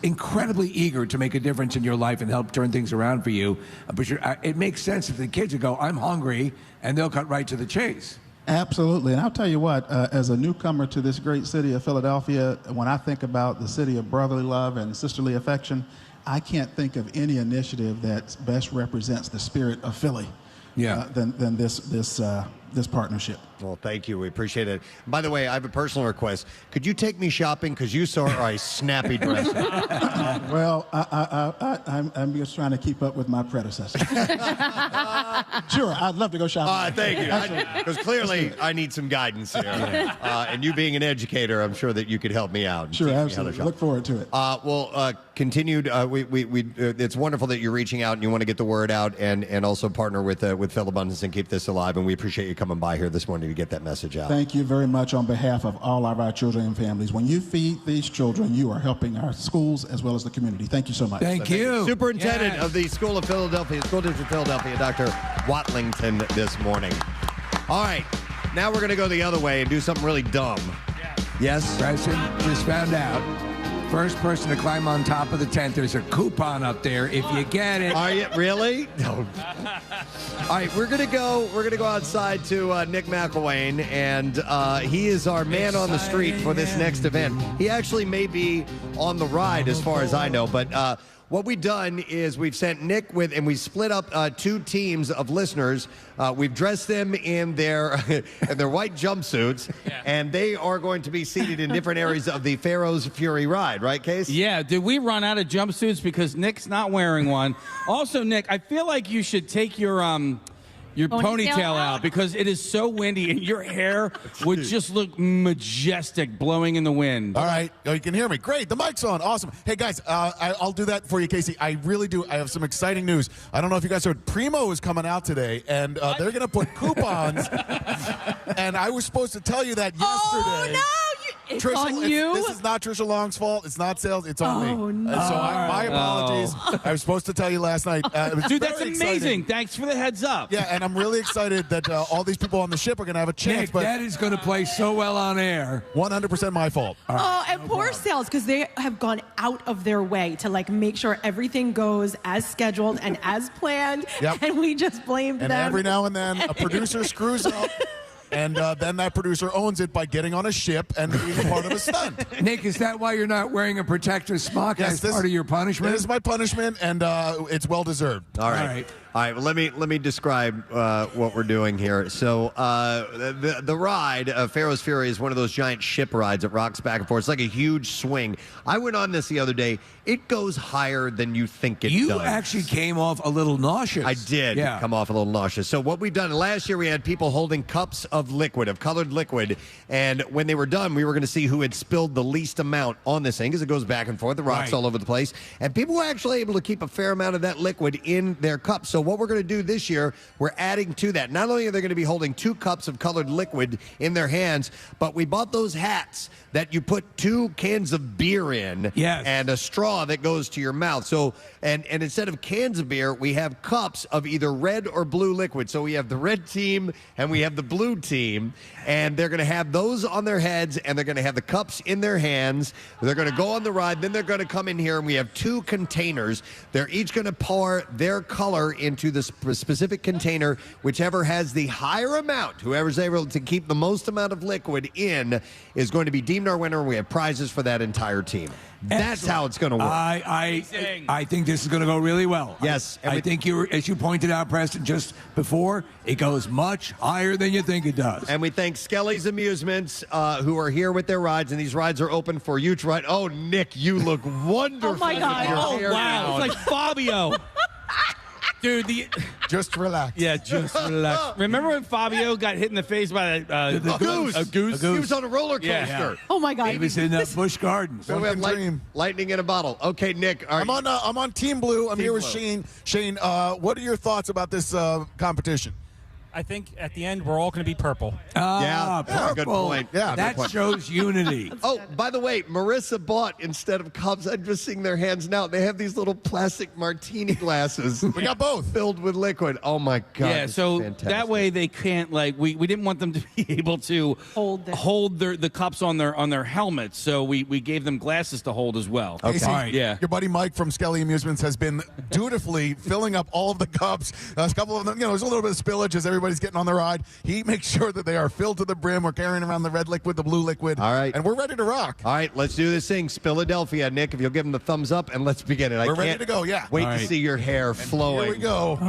incredibly eager to make a difference in your life and help turn things around for you. But it makes sense if the kids would go, I'm hungry, and they'll cut right to the chase. Absolutely. And I'll tell you what, as a newcomer to this great city of Philadelphia, when I think about the city of brotherly love and sisterly affection, I can't think of any initiative that best represents the spirit of Philly than this partnership. Well, thank you. We appreciate it. By the way, I have a personal request. Could you take me shopping? Because you saw a snappy dress. Well, I'm just trying to keep up with my predecessor. Sure, I'd love to go shopping. Thank you. Because clearly I need some guidance here. And you being an educator, I'm sure that you could help me out. Sure, absolutely. Look forward to it. Continued. It's wonderful that you're reaching out and you want to get the word out and also partner with Phil Abundance and keep this alive. And we appreciate you coming by here this morning to get that message out. Thank you very much on behalf of all of our children and families. When you feed these children, you are helping our schools as well as the community. Thank you so much. Thank you. Superintendent of the School of Philadelphia, School District Philadelphia, Dr. Watlington this morning. All right, now we're going to go the other way and do something really dumb. Yes? Preston just found out. First person to climb on top of the tent, there's a coupon up there if you get it. Are you really? No. All right, we're gonna go outside to Nick McElwain, and he is our man on the street for this next event. He actually may be on the ride, as far as I know, but what we've done is we've sent Nick and we split up two teams of listeners. We've dressed them in their white jumpsuits, and they are going to be seated in different areas of the Pharaoh's Fury ride, right, Case? Yeah, did we run out of jumpsuits because Nick's not wearing one? Also, Nick, I feel like you should take your ponytail out because it is so windy and your hair would just look majestic blowing in the wind. All right. Oh, you can hear me. Great. The mic's on. Awesome. Hey, guys, I'll do that for you, Casey. I really do. I have some exciting news. I don't know if you guys heard. Primo is coming out today, and they're going to put coupons. And I was supposed to tell you that yesterday. Oh, no. It's on you? This is not Trisha Long's fault. It's not sales. It's on me. Oh, no. So my apologies. I was supposed to tell you last night. Dude, that's amazing. Exciting. Thanks for the heads up. Yeah, and I'm really excited that all these people on the ship are going to have a chance. Nick, that is going to play so well on air. 100% my fault. Oh, and poor sales, because they have gone out of their way to make sure everything goes as scheduled and as planned. Yep. And we just blamed them. And every now and then a producer screws up. And then that producer owns it by getting on a ship and being part of a stunt. Nick, is that why you're not wearing a protective smock as part of your punishment? This is my punishment, and it's well-deserved. All right. All right, well, let me describe what we're doing here. So the ride, Pharaoh's Fury, is one of those giant ship rides that rocks back and forth. It's like a huge swing. I went on this the other day. It goes higher than you think it does. You actually came off a little nauseous. I did come off a little nauseous. So what we've done, last year we had people holding cups of liquid, of colored liquid, and when they were done, we were going to see who had spilled the least amount on this thing, because it goes back and forth, the rocks all over the place, and people were actually able to keep a fair amount of that liquid in their cups. So what we're going to do this year, we're adding to that. Not only are they going to be holding 2 cups of colored liquid in their hands, but we bought those hats that you put 2 cans of beer in, and a straw that goes to your mouth. So, and instead of cans of beer, we have cups of either red or blue liquid. So we have the red team and we have the blue team, and they're going to have those on their heads, and they're going to have the cups in their hands. They're going to go on the ride. Then they're going to come in here, and we have 2 containers. They're each going to pour their color into the specific container. Whichever has the higher amount, whoever's able to keep the most amount of liquid in, is going to be deemed our winner, and we have prizes for that entire team. That's how it's going to work. I think this is going to go really well. Yes. I think as you pointed out, Preston, just before, it goes much higher than you think it does. And we thank Skelly's Amusements, who are here with their rides, and these rides are open for you to ride. Oh, Nick, you look wonderful. Oh, my God. Oh, wow. It's like Fabio. Dude, just relax. Yeah, just relax. Remember when Fabio got hit in the face by the goose? A goose? He was on a roller coaster. Yeah. Oh my God! He was in Busch Gardens. So we have lightning in a bottle. Okay, Nick. I'm on Team Blue. I'm here with Shane. Shane, what are your thoughts about this competition? I think at the end we're all going to be purple. Purple. Good point. Yeah, that shows unity. Oh, by the way, Marissa bought, instead of cups, I'm just seeing their hands now, they have these little plastic martini glasses. We got both. Filled with liquid. Oh, my God. Yeah, so that way they can't, like, we didn't want them to be able to hold the cups on their helmets, so we gave them glasses to hold as well. Okay. Right. Yeah. Your buddy Mike from Skelly Amusements has been dutifully filling up all of the cups. A couple of them, there's a little bit of spillage as everybody's getting on the ride. He makes sure that they are filled to the brim. We're carrying around the red liquid, the blue liquid. All right. And we're ready to rock. All right, let's do this thing. Philadelphia, Nick, if you'll give him the thumbs up, and let's begin it. We're ready to go, yeah. Wait to see your hair flowing. Here we go.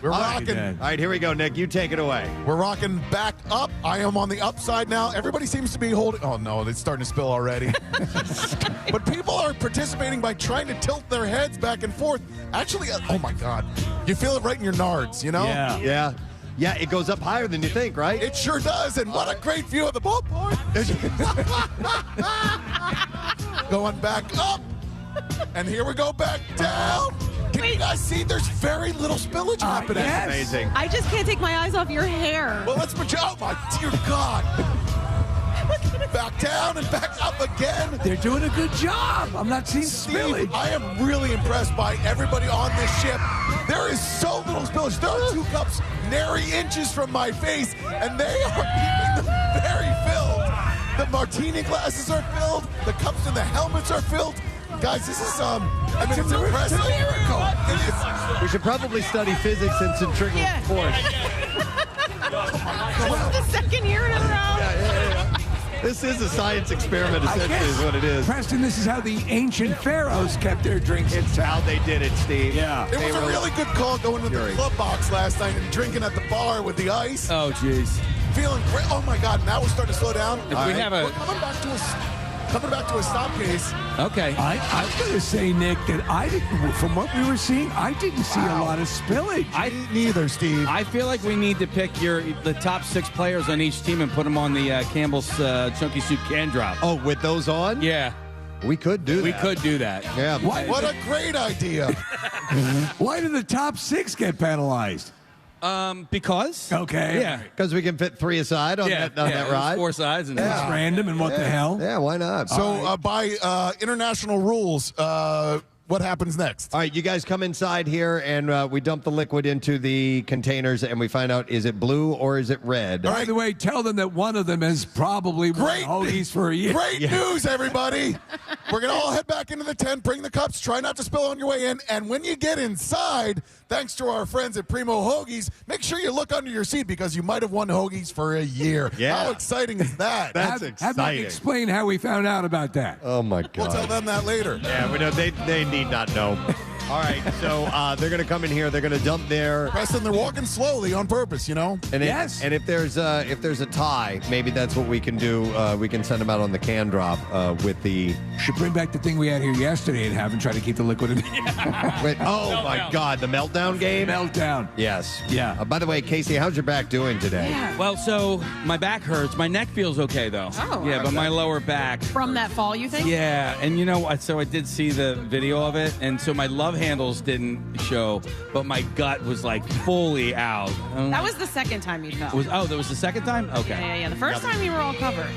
We're rocking. All right, here we go, Nick. You take it away. We're rocking back up. I am on the upside now. Everybody seems to be holding. Oh, no, it's starting to spill already. But people are participating by trying to tilt their heads back and forth. Actually, oh, my God. You feel it right in your nards, you know? Yeah. Yeah, it goes up higher than you think, right? It sure does, and what a great view of the ballpark. Going back up, and here we go back down. Can you guys see there's very little spillage happening? Yes. Amazing. I just can't take my eyes off your hair. Well, let's put you out, my dear God. Back down and back up again. They're doing a good job. I'm not seeing spillage. I am really impressed by everybody on this ship. There is so little spillage. There are 2 cups nary inches from my face, and they are keeping them very filled. The martini glasses are filled. The cups and the helmets are filled. Guys, this is it's impressive. It's a miracle. We should probably study physics and centrifugal force. This is the second year in a row. This is a science experiment, essentially, is what it is. Preston, this is how the ancient pharaohs kept their drinks. It's how they did it, Steve. Yeah. It was a really good call going to the club box last night and drinking at the bar with the ice. Oh, jeez. Feeling great. Oh, my God. Now we're starting to slow down. If we have We're coming back to a stop case. Okay. I'm going to say, Nick, that from what we were seeing, I didn't see a lot of spillage. I didn't either, Steve. I feel like we need to pick the top 6 players on each team and put them on the Campbell's Chunky Soup can drop. Oh, with those on? Yeah. We could do that. We could do that. Yeah. What a great idea. Why did the top 6 get penalized? Because. Okay. Yeah. Because we can fit 3 aside on that ride. 4 sides. And It's random, and what the hell? Yeah, why not? So by international rules, what happens next? All right, you guys come inside here, and we dump the liquid into the containers, and we find out, is it blue or is it red? By the way, tell them that one of them has probably won Hoagies for a year. Great news, everybody. We're going to all head back into the tent, bring the cups, try not to spill on your way in, and when you get inside, thanks to our friends at Primo Hoagies, make sure you look under your seat because you might have won Hoagies for a year. Yeah. How exciting is that? That's exciting. Have Mike explain how we found out about that. Oh, my God. We'll tell them that later. Yeah, we know they need not know. All right, so they're going to come in here. They're going to dump their. Preston, they're walking slowly on purpose, you know. And if there's a tie, maybe that's what we can do. We can send them out on the can drop with the. Should bring back the thing we had here yesterday and have them try to keep the liquid in. Wait, my God, the meltdown game. Meltdown. Yes. Yeah. By the way, Casey, how's your back doing today? Well, so my back hurts. My neck feels okay, though. Oh. Yeah, but my lower back. From that fall, you think? Yeah, and so I did see the video of it, and so my love handles didn't show, but my gut was like fully out. That was the second time you fell. That was the second time? Okay. Yeah. The first time you were all covered.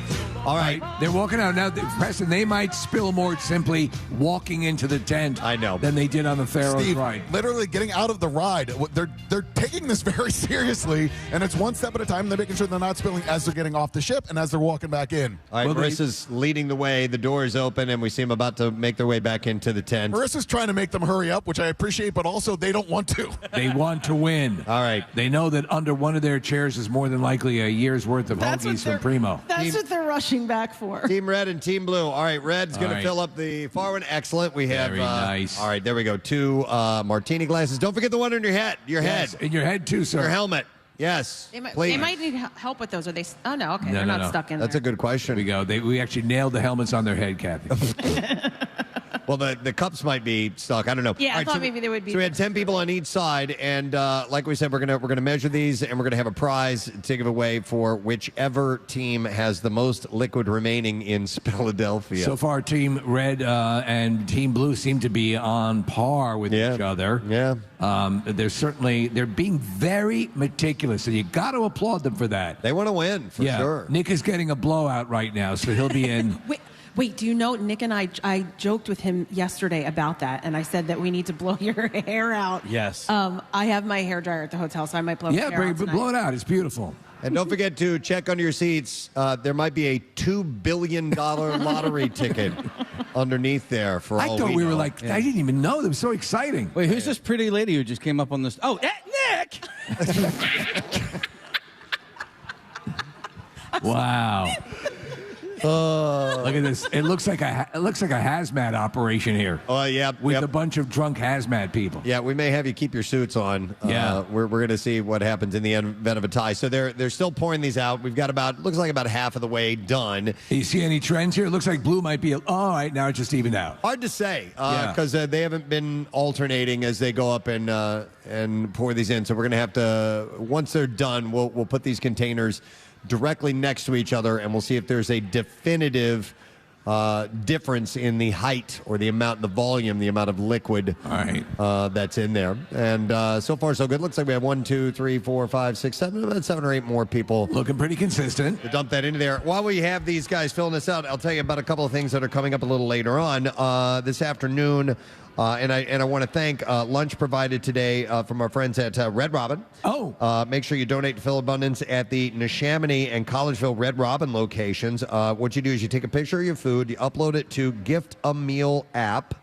All right, they're walking out now. Preston, they might spill more simply walking into the tent. I know. Than they did on the Pharaoh's Steve, ride. literally getting out of the ride. They're taking this very seriously, and it's one step at a time. They're making sure they're not spilling as they're getting off the ship and as they're walking back in. All right, Marissa's leading the way. The door is open, and we see them about to make their way back into the tent. Marissa's trying to make them hurry up, which I appreciate, but also they don't want to. They want to win. All right. They know that under one of their chairs is more than likely a year's worth of hoagies from Primo. That's what they're rushing back for. Team Red and Team Blue. All right, Red's going All to right. fill up the far one. Excellent. We have Very nice. All right, there we go. 2 martini glasses. Don't forget the one in your head. Yes, in your head too, sir. Your helmet. Yes. They please. might need help with those. Are they? Oh no. Okay, No, they're no, not no. stuck in That's there. a good question. Here we go. We actually nailed the helmets on their head, Kathy. Well, the cups might be stuck. I don't know. Yeah, All I right, thought maybe they would be. So we had 10 people on each side, and like we said, we're gonna measure these, and we're gonna have a prize to give away for whichever team has the most liquid remaining in Philadelphia. So far, Team Red and Team Blue seem to be on par with each other. Yeah. They're being very meticulous, and you got to applaud them for that. They want to win for sure. Nick is getting a blowout right now, so he'll be in. Wait, do you know, Nick and I joked with him yesterday about that, and I said that we need to blow your hair out. Yes. I have my hair dryer at the hotel, so I might blow my hair out tonight. blow it out. It's beautiful. And don't forget to check under your seats. There might be a $2 billion lottery ticket underneath there for all I thought we were know. like, I didn't even know. That was so exciting. Wait, who's this pretty lady who just came up on this? Oh, Nick! Wow. Look at this. It looks like a hazmat operation here. Oh, yeah. With a bunch of drunk hazmat people. Yeah, we may have you keep your suits on. Yeah. We're going to see what happens in the event of a tie. So they're still pouring these out. We've got looks like about half of the way done. You see any trends here? It looks like blue might be all right. Now it's just evened out. Hard to say because they haven't been alternating as they go up and pour these in. So we're going to have to, once they're done, we'll put these containers directly next to each other, and we'll see if there's a definitive difference in the height or the amount, the volume, the amount of liquid that's in there. And so far, so good. Looks like we have 1, 2, 3, 4, 5, 6, 7, about 7 or 8 more people. Looking pretty consistent. To dump that into there. While we have these guys filling this out, I'll tell you about a couple of things that are coming up a little later on this afternoon. And I want to thank lunch provided today from our friends at Red Robin. Make sure you donate to Phil Abundance at the Neshaminy and Collegeville Red Robin locations. What you do is you take a picture of your food, you upload it to Gift a Meal app,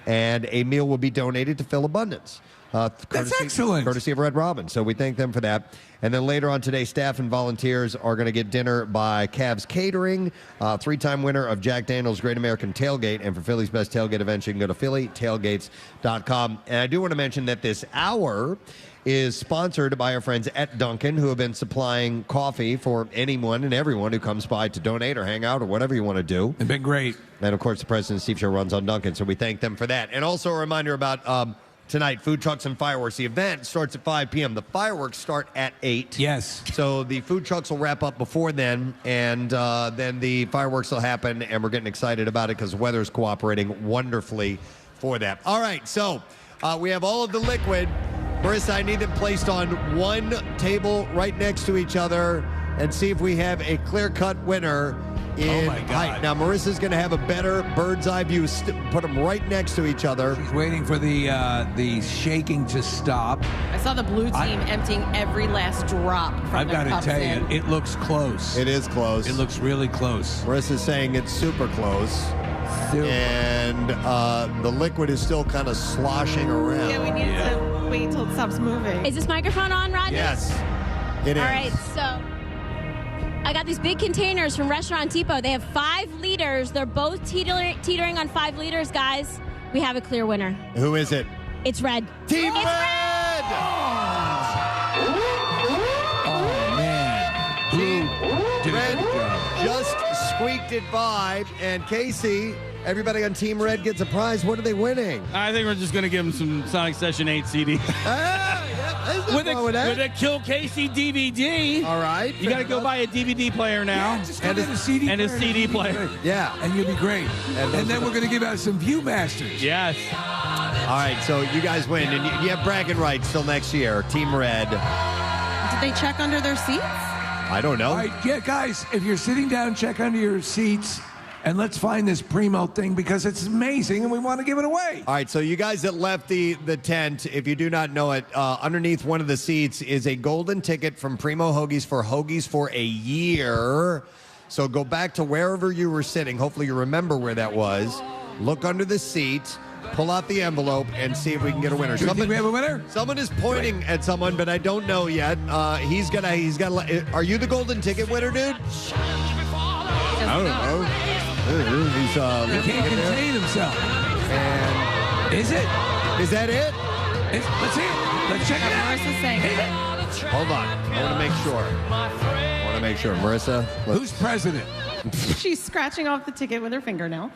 and a meal will be donated to Phil Abundance. That's excellent. Courtesy of Red Robin. So we thank them for that. And then later on today, staff and volunteers are going to get dinner by Cavs Catering, 3-time winner of Jack Daniel's Great American Tailgate. And for Philly's best tailgate events, you can go to phillytailgates.com. And I do want to mention that this hour is sponsored by our friends at Dunkin', who have been supplying coffee for anyone and everyone who comes by to donate or hang out or whatever you want to do. They've been great. And, of course, the President Steve Show runs on Dunkin', so we thank them for that. And also a reminder about tonight, Food Trucks and Fireworks. The event starts at 5 p.m. The fireworks start at 8. Yes. So the food trucks will wrap up before then, and then the fireworks will happen, and we're getting excited about it because the weather's cooperating wonderfully for that. All right, so we have all of the liquid. Marissa, I need them placed on one table right next to each other and see if we have a clear-cut winner in height. Now, Marissa's going to have a better bird's eye view. Put them right next to each other. She's waiting for the shaking to stop. I saw the blue team emptying every last drop from I've got their to cups tell you, in. it looks close. It is close. It looks really close. Marissa's saying it's super close. And the liquid is still kind of sloshing around. Yeah, we need to wait till it stops moving. Is this microphone on, Rodney? Yes, it is. All right, so I got these big containers from Restaurant Depot. They have 5 liters. They're both teetering on 5 liters, guys. We have a clear winner. Who is it? It's red. Team It's Red! Oh, man. Team Did a Red good job. just squeaked it by. And Casey, everybody on Team Red gets a prize. What are they winning? I think we're just going to give him some Sonic Session 8 CD. With a Kill Casey DVD. All right. You got to go buy a DVD player now. Yeah, just go get a CD and a player. CD player. Yeah. And you'll be great. And then we're going to give out some Viewmasters. Yes. All right, so you guys win. And you have bragging rights till next year. Team Red. Did they check under their seats? I don't know. All right, yeah, guys, if you're sitting down, check under your seats. And let's find this Primo thing because it's amazing and we want to give it away. All right, so you guys that left the tent, if you do not know it, underneath one of the seats is a golden ticket from Primo Hoagies for a year. So go back to wherever you were sitting. Hopefully you remember where that was. Look under the seat, pull out the envelope, and see if we can get a winner. Do you think we have a winner? Someone is pointing at someone, but I don't know yet. He's got. Are you the golden ticket winner, dude? I don't know. He's, he can't contain himself. And is it? Is that it? Let's hear it. Let's check it out. Marissa's saying Hold on. I want to make sure. Marissa. Who's president? She's scratching off the ticket with her fingernail.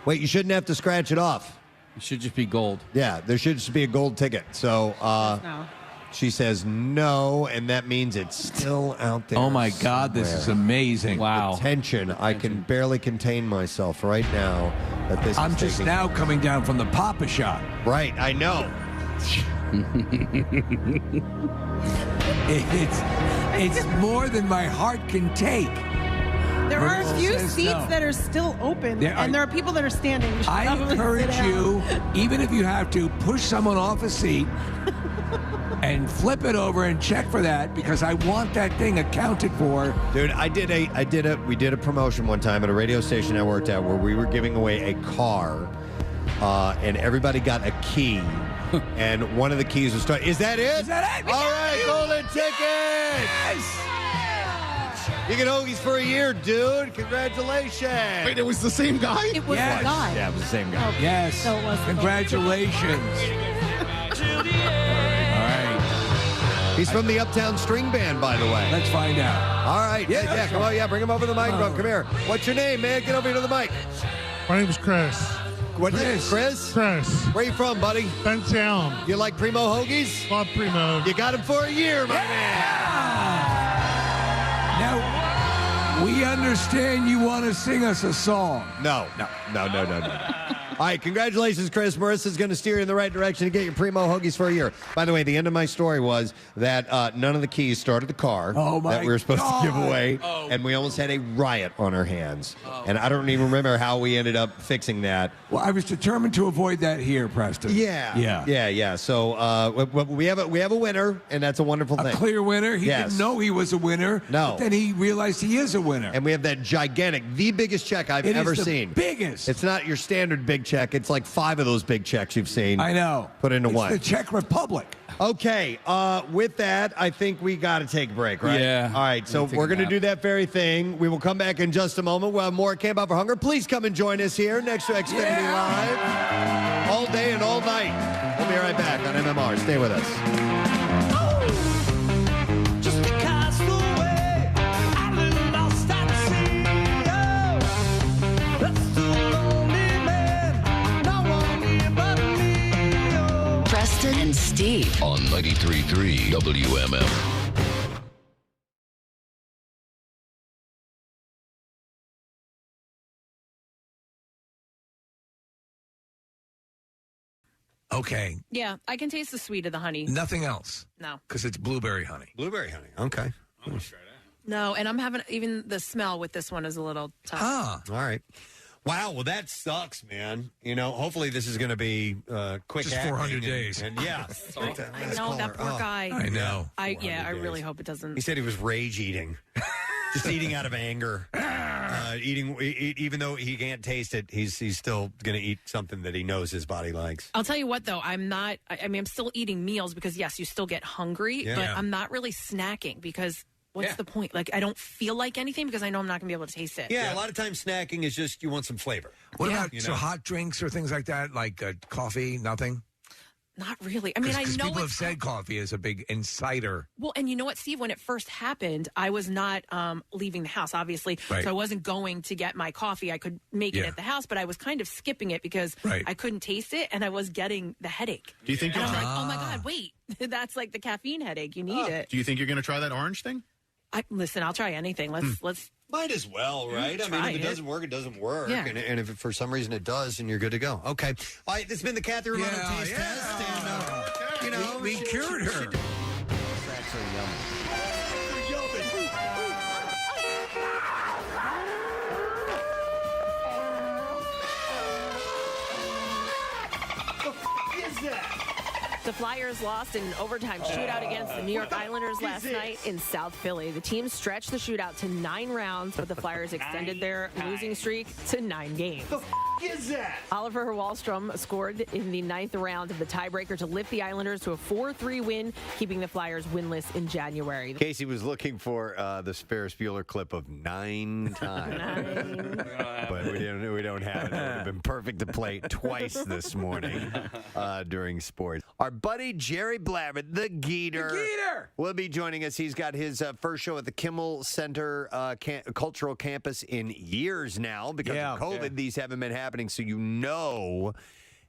Wait, you shouldn't have to scratch it off. It should just be gold. Yeah, there should just be a gold ticket. So No. she says no, and that means it's still out there. Oh, my God, this is amazing. Wow. Attention. I can barely contain myself right now that this I'm is just taking... now coming down from the Papa shot. Right, I know. It's more than my heart can take. There are a few says seats no. that are still open, and there are people that are standing. You should I probably encourage sit down. you, even if you have to, push someone off a seat and flip it over and check for that because I want that thing accounted for. Dude, we did a promotion one time at a radio station I worked at where we were giving away a car, and everybody got a key. And one of the keys was is that it? Is that it? All right, golden ticket! Yes! You get Hoagies for a year, dude. Congratulations. Wait, it was the same guy? It was Yes. the guy. Yeah, it was the same guy. Yes. So it was the Congratulations. All right. He's from the Uptown String Band, by the way. Let's find out. All right. Yeah, come on. Yeah, bring him over to the microphone. Come here. What's your name, man? Get over here to the mic. My name's Chris. What's it? Chris? Chris. Where you from, buddy? Bentown. You like Primo Hoagies? Love Primo. You got him for a year, my man. Now, we understand you want to sing us a song. No. All right, congratulations, Chris. Marissa's going to steer you in the right direction to get your Primo Hoagies for a year. By the way, the end of my story was that none of the keys started the car that we were supposed to give away, and we almost had a riot on our hands. And I don't even remember how we ended up fixing that. Well, I was determined to avoid that here, Preston. Yeah. So we have a winner, and that's a wonderful thing. A clear winner. He Yes. didn't know he was a winner. No. But then he realized he is a winner. And we have that gigantic, the biggest check I've ever seen. Biggest. It's not your standard big check. It's like 5 of those big checks you've seen. I know. Put into It's one. the Czech Republic. Okay. With that, I think we got to take a break, right? Yeah. All right. So we're going to do that very thing. We will come back in just a moment. We'll have more Camp Out for Hunger. Please come and join us here next to Xfinity Live. All day and all night. We'll be right back on MMR. Stay with us. Just because the way I live lost at sea, oh, that's the lonely man, no one here but me, oh. Preston and Steve On 93.3 WMMR. Okay. Yeah, I can taste the sweet of the honey. Nothing else. No. Because it's blueberry honey. Blueberry honey. Okay. No, and I'm having even the smell with this one is a little tough. All right. Wow, well, that sucks, man. You know, hopefully this is going to be quick Just acting 400 and- days. And, yeah. I know, that poor guy. I know. I really hope it doesn't. He said he was rage eating. Just eating out of anger. Even though he can't taste it, he's still going to eat something that he knows his body likes. I'll tell you what, though, I'm not. I mean, I'm still eating meals because yes, you still get hungry, Yeah. but Yeah. I'm not really snacking because what's the point? Like, I don't feel like anything because I know I'm not going to be able to taste it. Yeah, a lot of times snacking is just you want some flavor. What about You know? hot drinks or things like that, like coffee? Nothing. Not really. I mean, I know people have it's said coffee is a big insider. well, and you know what, Steve? When it first happened, I was not leaving the house, obviously, Right. so I wasn't going to get my coffee. I could make it Yeah. at the house, but I was kind of skipping it because Right. I couldn't taste it, and I was getting the headache. Do you think And you'll I'm try? like, oh my god, wait, that's like the caffeine headache. You need it. Do you think you're going to try that orange thing? Listen, I'll try anything. Let's. Might as well, right? I mean, Try if it it. doesn't work, it doesn't work. Yeah. And if for some reason it does, then you're good to go. Okay. All right, this has been the Kathy Romano taste test. And, you know, we cured her. It's actually yummy. The Flyers lost in an overtime shootout against the New York Islanders last night in South Philly. The team stretched the shootout to 9 rounds, but the Flyers extended their losing streak to 9 games. Is that? Oliver Wahlstrom scored in the 9th round of the tiebreaker to lift the Islanders to a 4-3 win, keeping the Flyers winless in January. Casey was looking for the Ferris Bueller clip of 9 times. But we don't have it. It would have been perfect to play it twice this morning during sports. Our buddy Jerry Blabbert, the Geeter, will be joining us. He's got his first show at the Kimmel Center Cultural Campus in years now. Because of COVID, these haven't been happening. So you know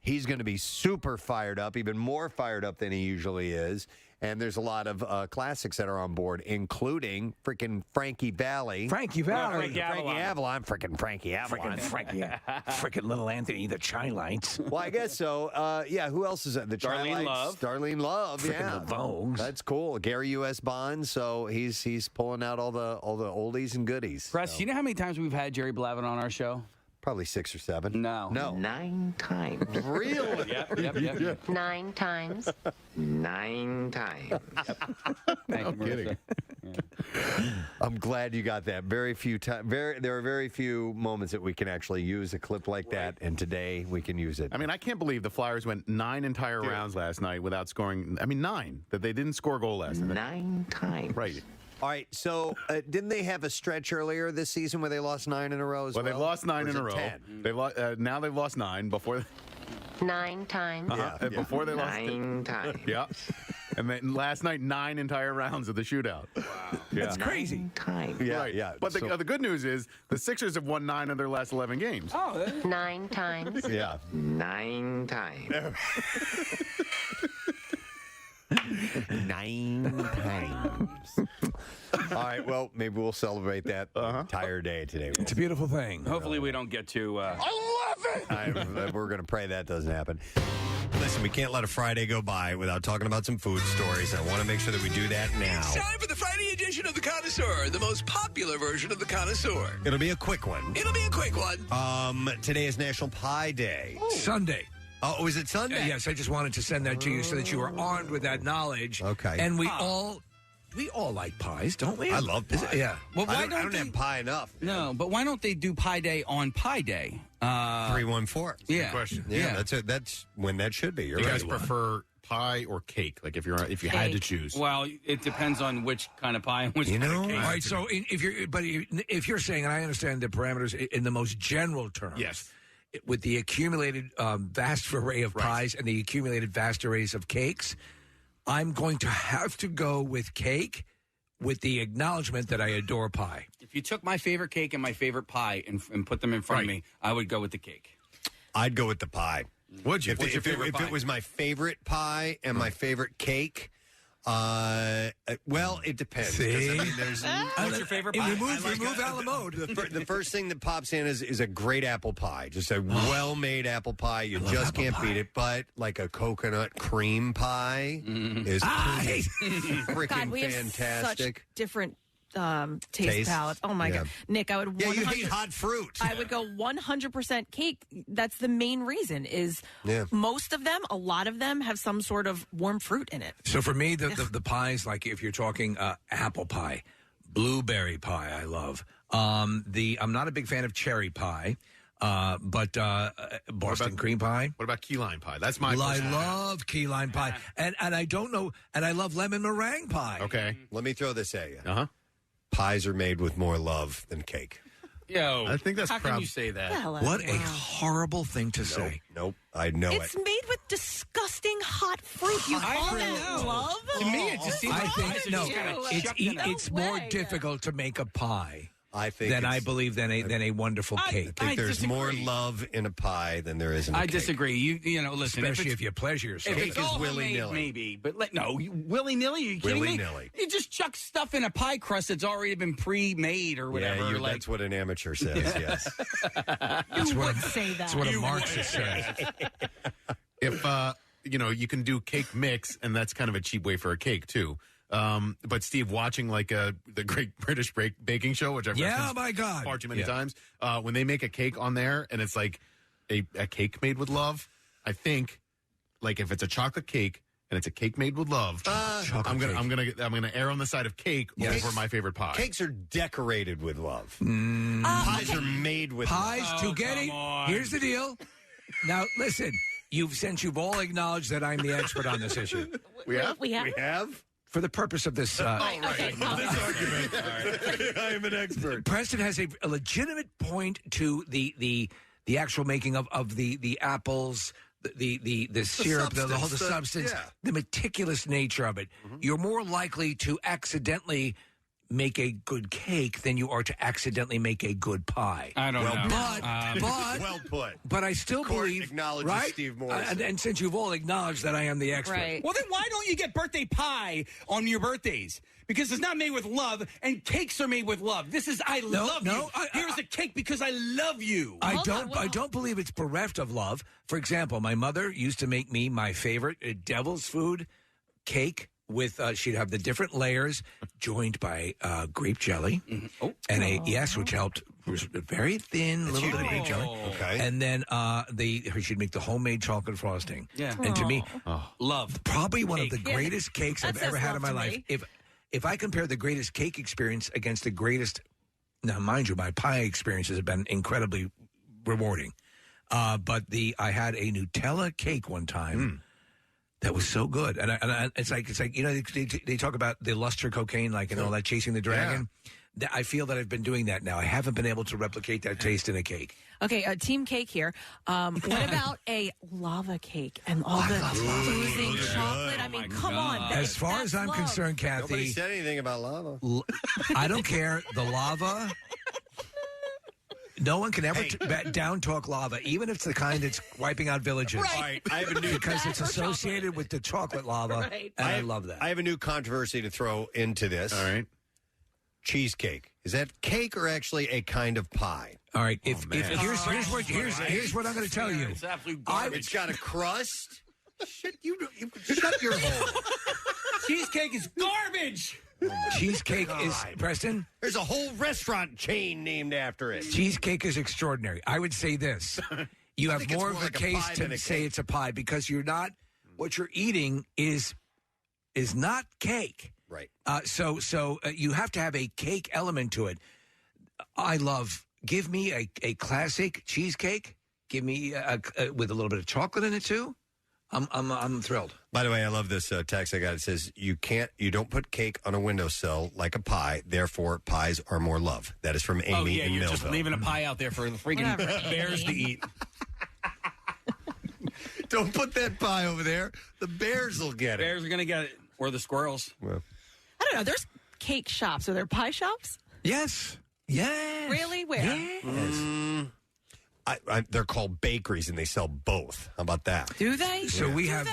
he's going to be super fired up, even more fired up than he usually is. And there's a lot of classics that are on board, including freaking Frankie Valli. Frankie Valli. Frankie Avalon. Freaking Frankie Avalon. Freaking little Anthony, the Chai Lights. Well, I guess so. Yeah, who else is that? The Chai Darlene Lights? Love. Darlene Love. Frickin' Yeah, the Vogues. That's cool. Gary U.S. Bond. So he's pulling out all the oldies and goodies. Press, you know how many times we've had Jerry Blabbert on our show? Probably 6 or 7. No. 9 times. Really? Yep. 9 times. 9 times. Thank you, kidding. I'm glad you got that. There are very few moments that we can actually use a clip like that, and today we can use it. I mean, I can't believe the Flyers went 9 entire rounds last night without scoring. I mean, 9. That they didn't score a goal last night. 9 times. Right. All right, so didn't they have a stretch earlier this season where they lost 9 in a row as well? Well, they've lost 9 in a row. 10? Now they've lost 9 before. 9 times. Before they lost 9 times. Yeah. And then last night, 9 entire rounds of the shootout. Wow. That's crazy. 9 times. Yeah, Right. yeah. But the good news is the Sixers have won 9 of their last 11 games. Oh, 9 times. Yeah. 9 times. 9 times. All right, well, maybe we'll celebrate that entire day today. It's a beautiful thing. hopefully we don't get to. I love it! We're going to pray that doesn't happen. Listen, we can't let a Friday go by without talking about some food stories. I want to make sure that we do that now. It's time for the Friday edition of The Connoisseur, the most popular version of The Connoisseur. It'll be a quick one. It'll be a quick one. Today is National Pie Day. Sunday. Oh, is it Sunday? Yes, I just wanted to send that to you so that you are armed with that knowledge. Okay. And we all like pies, don't we? I love pie. Yeah. Well, I don't have pie enough. No, but why don't they do Pie Day on Pie Day? 314. Yeah. Good question. Yeah, that's when that should be. You're You right. guys prefer pie or cake? Like if you had to choose. Well, it depends on which kind of pie and which You kind know? of cake. All right, so if you're saying, and I understand the parameters in the most general terms, Yes. with the accumulated vast array of pies and the accumulated vast arrays of cakes, I'm going to have to go with cake with the acknowledgement that I adore pie. If you took my favorite cake and my favorite pie and put them in front of me, I would go with the cake. I'd go with the pie. Would you? If, What's your if, it, favorite if pie? it was my favorite pie and my favorite cake, well, it depends. 'Cause, I mean, there's, What's your favorite pie? Remove a la mode. the first thing that pops in is a great apple pie. Just a well-made apple pie. You just can't beat it. But like a coconut cream pie is freaking God, we have fantastic. such different taste Taste? palates. Oh my Yeah. god, Nick, I would. Yeah, you 100 hate hot fruit. I would go 100% cake. That's the main reason. Is Yeah. most of them, a lot of them, have some sort of warm fruit in it. So for me, the pies, like if you're talking apple pie, blueberry pie, I love. I'm not a big fan of cherry pie, but Boston cream pie. What about key lime pie? That's my. I love key lime pie, and I don't know, and I love lemon meringue pie. Okay. Let me throw this at you. Uh-huh. Pies are made with more love than cake. Yo, I think that's how proud. can you say that? Hello. What a horrible thing to say. Nope, I know It's it. made with disgusting hot fruit. You I call don't that know. love? To me, it just seems I like think pies are no. just kinda It's chucked in a- it's more difficult to make a pie. I think than I it's- believe than a wonderful cake. I think there's more love in a pie than there is in a I cake. disagree. You know, listen, Especially if you pleasure yourself. If Cake it's is all willy-nilly. homemade, maybe, but willy-nilly. Are you kidding Willy-nilly. me? You just chuck stuff in a pie crust that's already been pre-made or whatever. Yeah, that's what an amateur says. Yes, You would say that. That's what a Marxist says. If you can do cake mix, and that's kind of a cheap way for a cake too. But Steve, watching like the Great British Baking Show, which I've referenced my God, far too many times, when they make a cake on there and it's like a cake made with love, I think like if it's a chocolate cake and it's a cake made with love, I'm gonna err on the side of cake over my favorite pie. Cakes are decorated with love. Pies are made with pies love. to get it. Here's the deal. Now listen, you've all acknowledged that I'm the expert on this issue. We have. We have. For the purpose of this, this argument. I am an expert. Preston has a legitimate point to the actual making of the apples, the syrup, the whole substance, the meticulous nature of it. You're more likely to accidentally make a good cake than you are to accidentally make a good pie. I don't know. But well put. But I still Court believe, acknowledges right? Steve Morrison. And since you've all acknowledged that I am the expert, Well, then why don't you get birthday pie on your birthdays? Because it's not made with love, and cakes are made with love. This is love you. Here's a cake because I love you. I don't believe it's bereft of love. For example, my mother used to make me my favorite devil's food cake with she'd have the different layers joined by grape jelly and which helped. It was very thin, little bit of grape jelly. Okay, and then she'd make the homemade chocolate frosting. Yeah, and to me, love probably one of the greatest cakes That I've ever says had in my love to life. me. If I compare the greatest cake experience against the greatest, now mind you, my pie experiences have been incredibly rewarding. But I had a Nutella cake one time. That was so good, and it's like they talk about the luster cocaine, like and all that chasing the dragon. I feel that I've been doing that now. I haven't been able to replicate that taste in a cake. Okay, team cake here. What about a lava cake and all the oozing chocolate? I mean, come on. As far as I'm concerned, Kathy, nobody said anything about lava. I don't care. The lava. No one can ever down talk lava, even if it's the kind that's wiping out villages. Right. I have a new because it's associated with the chocolate lava, and I love that. I have a new controversy to throw into this. All right. Cheesecake. Is that cake or actually a kind of pie? All right. Here's what I'm going to tell you. It's absolute garbage. It's got a crust. Shit, you shut your hole. Cheesecake is garbage. Cheesecake is Preston. There's a whole restaurant chain named after it. Cheesecake is extraordinary. I would say this: you have more of a case to say it's a pie because you're not. What you're eating is not cake, right? So you have to have a cake element to it. I love. Give me a classic cheesecake. Give me with a little bit of chocolate in it too. I'm thrilled. By the way, I love this text I got. It says you don't put cake on a windowsill like a pie. Therefore, pies are more love. That is from Amy in you're Millville. just leaving a pie out there for the freaking bears to eat. Don't put that pie over there. The bears will get it. Bears are going to get it, or the squirrels. Well, I don't know. There's cake shops. Are there pie shops? Yes. Yes. Really? Where? Yes. They're called bakeries, and they sell both. How about that? Do they? So we have.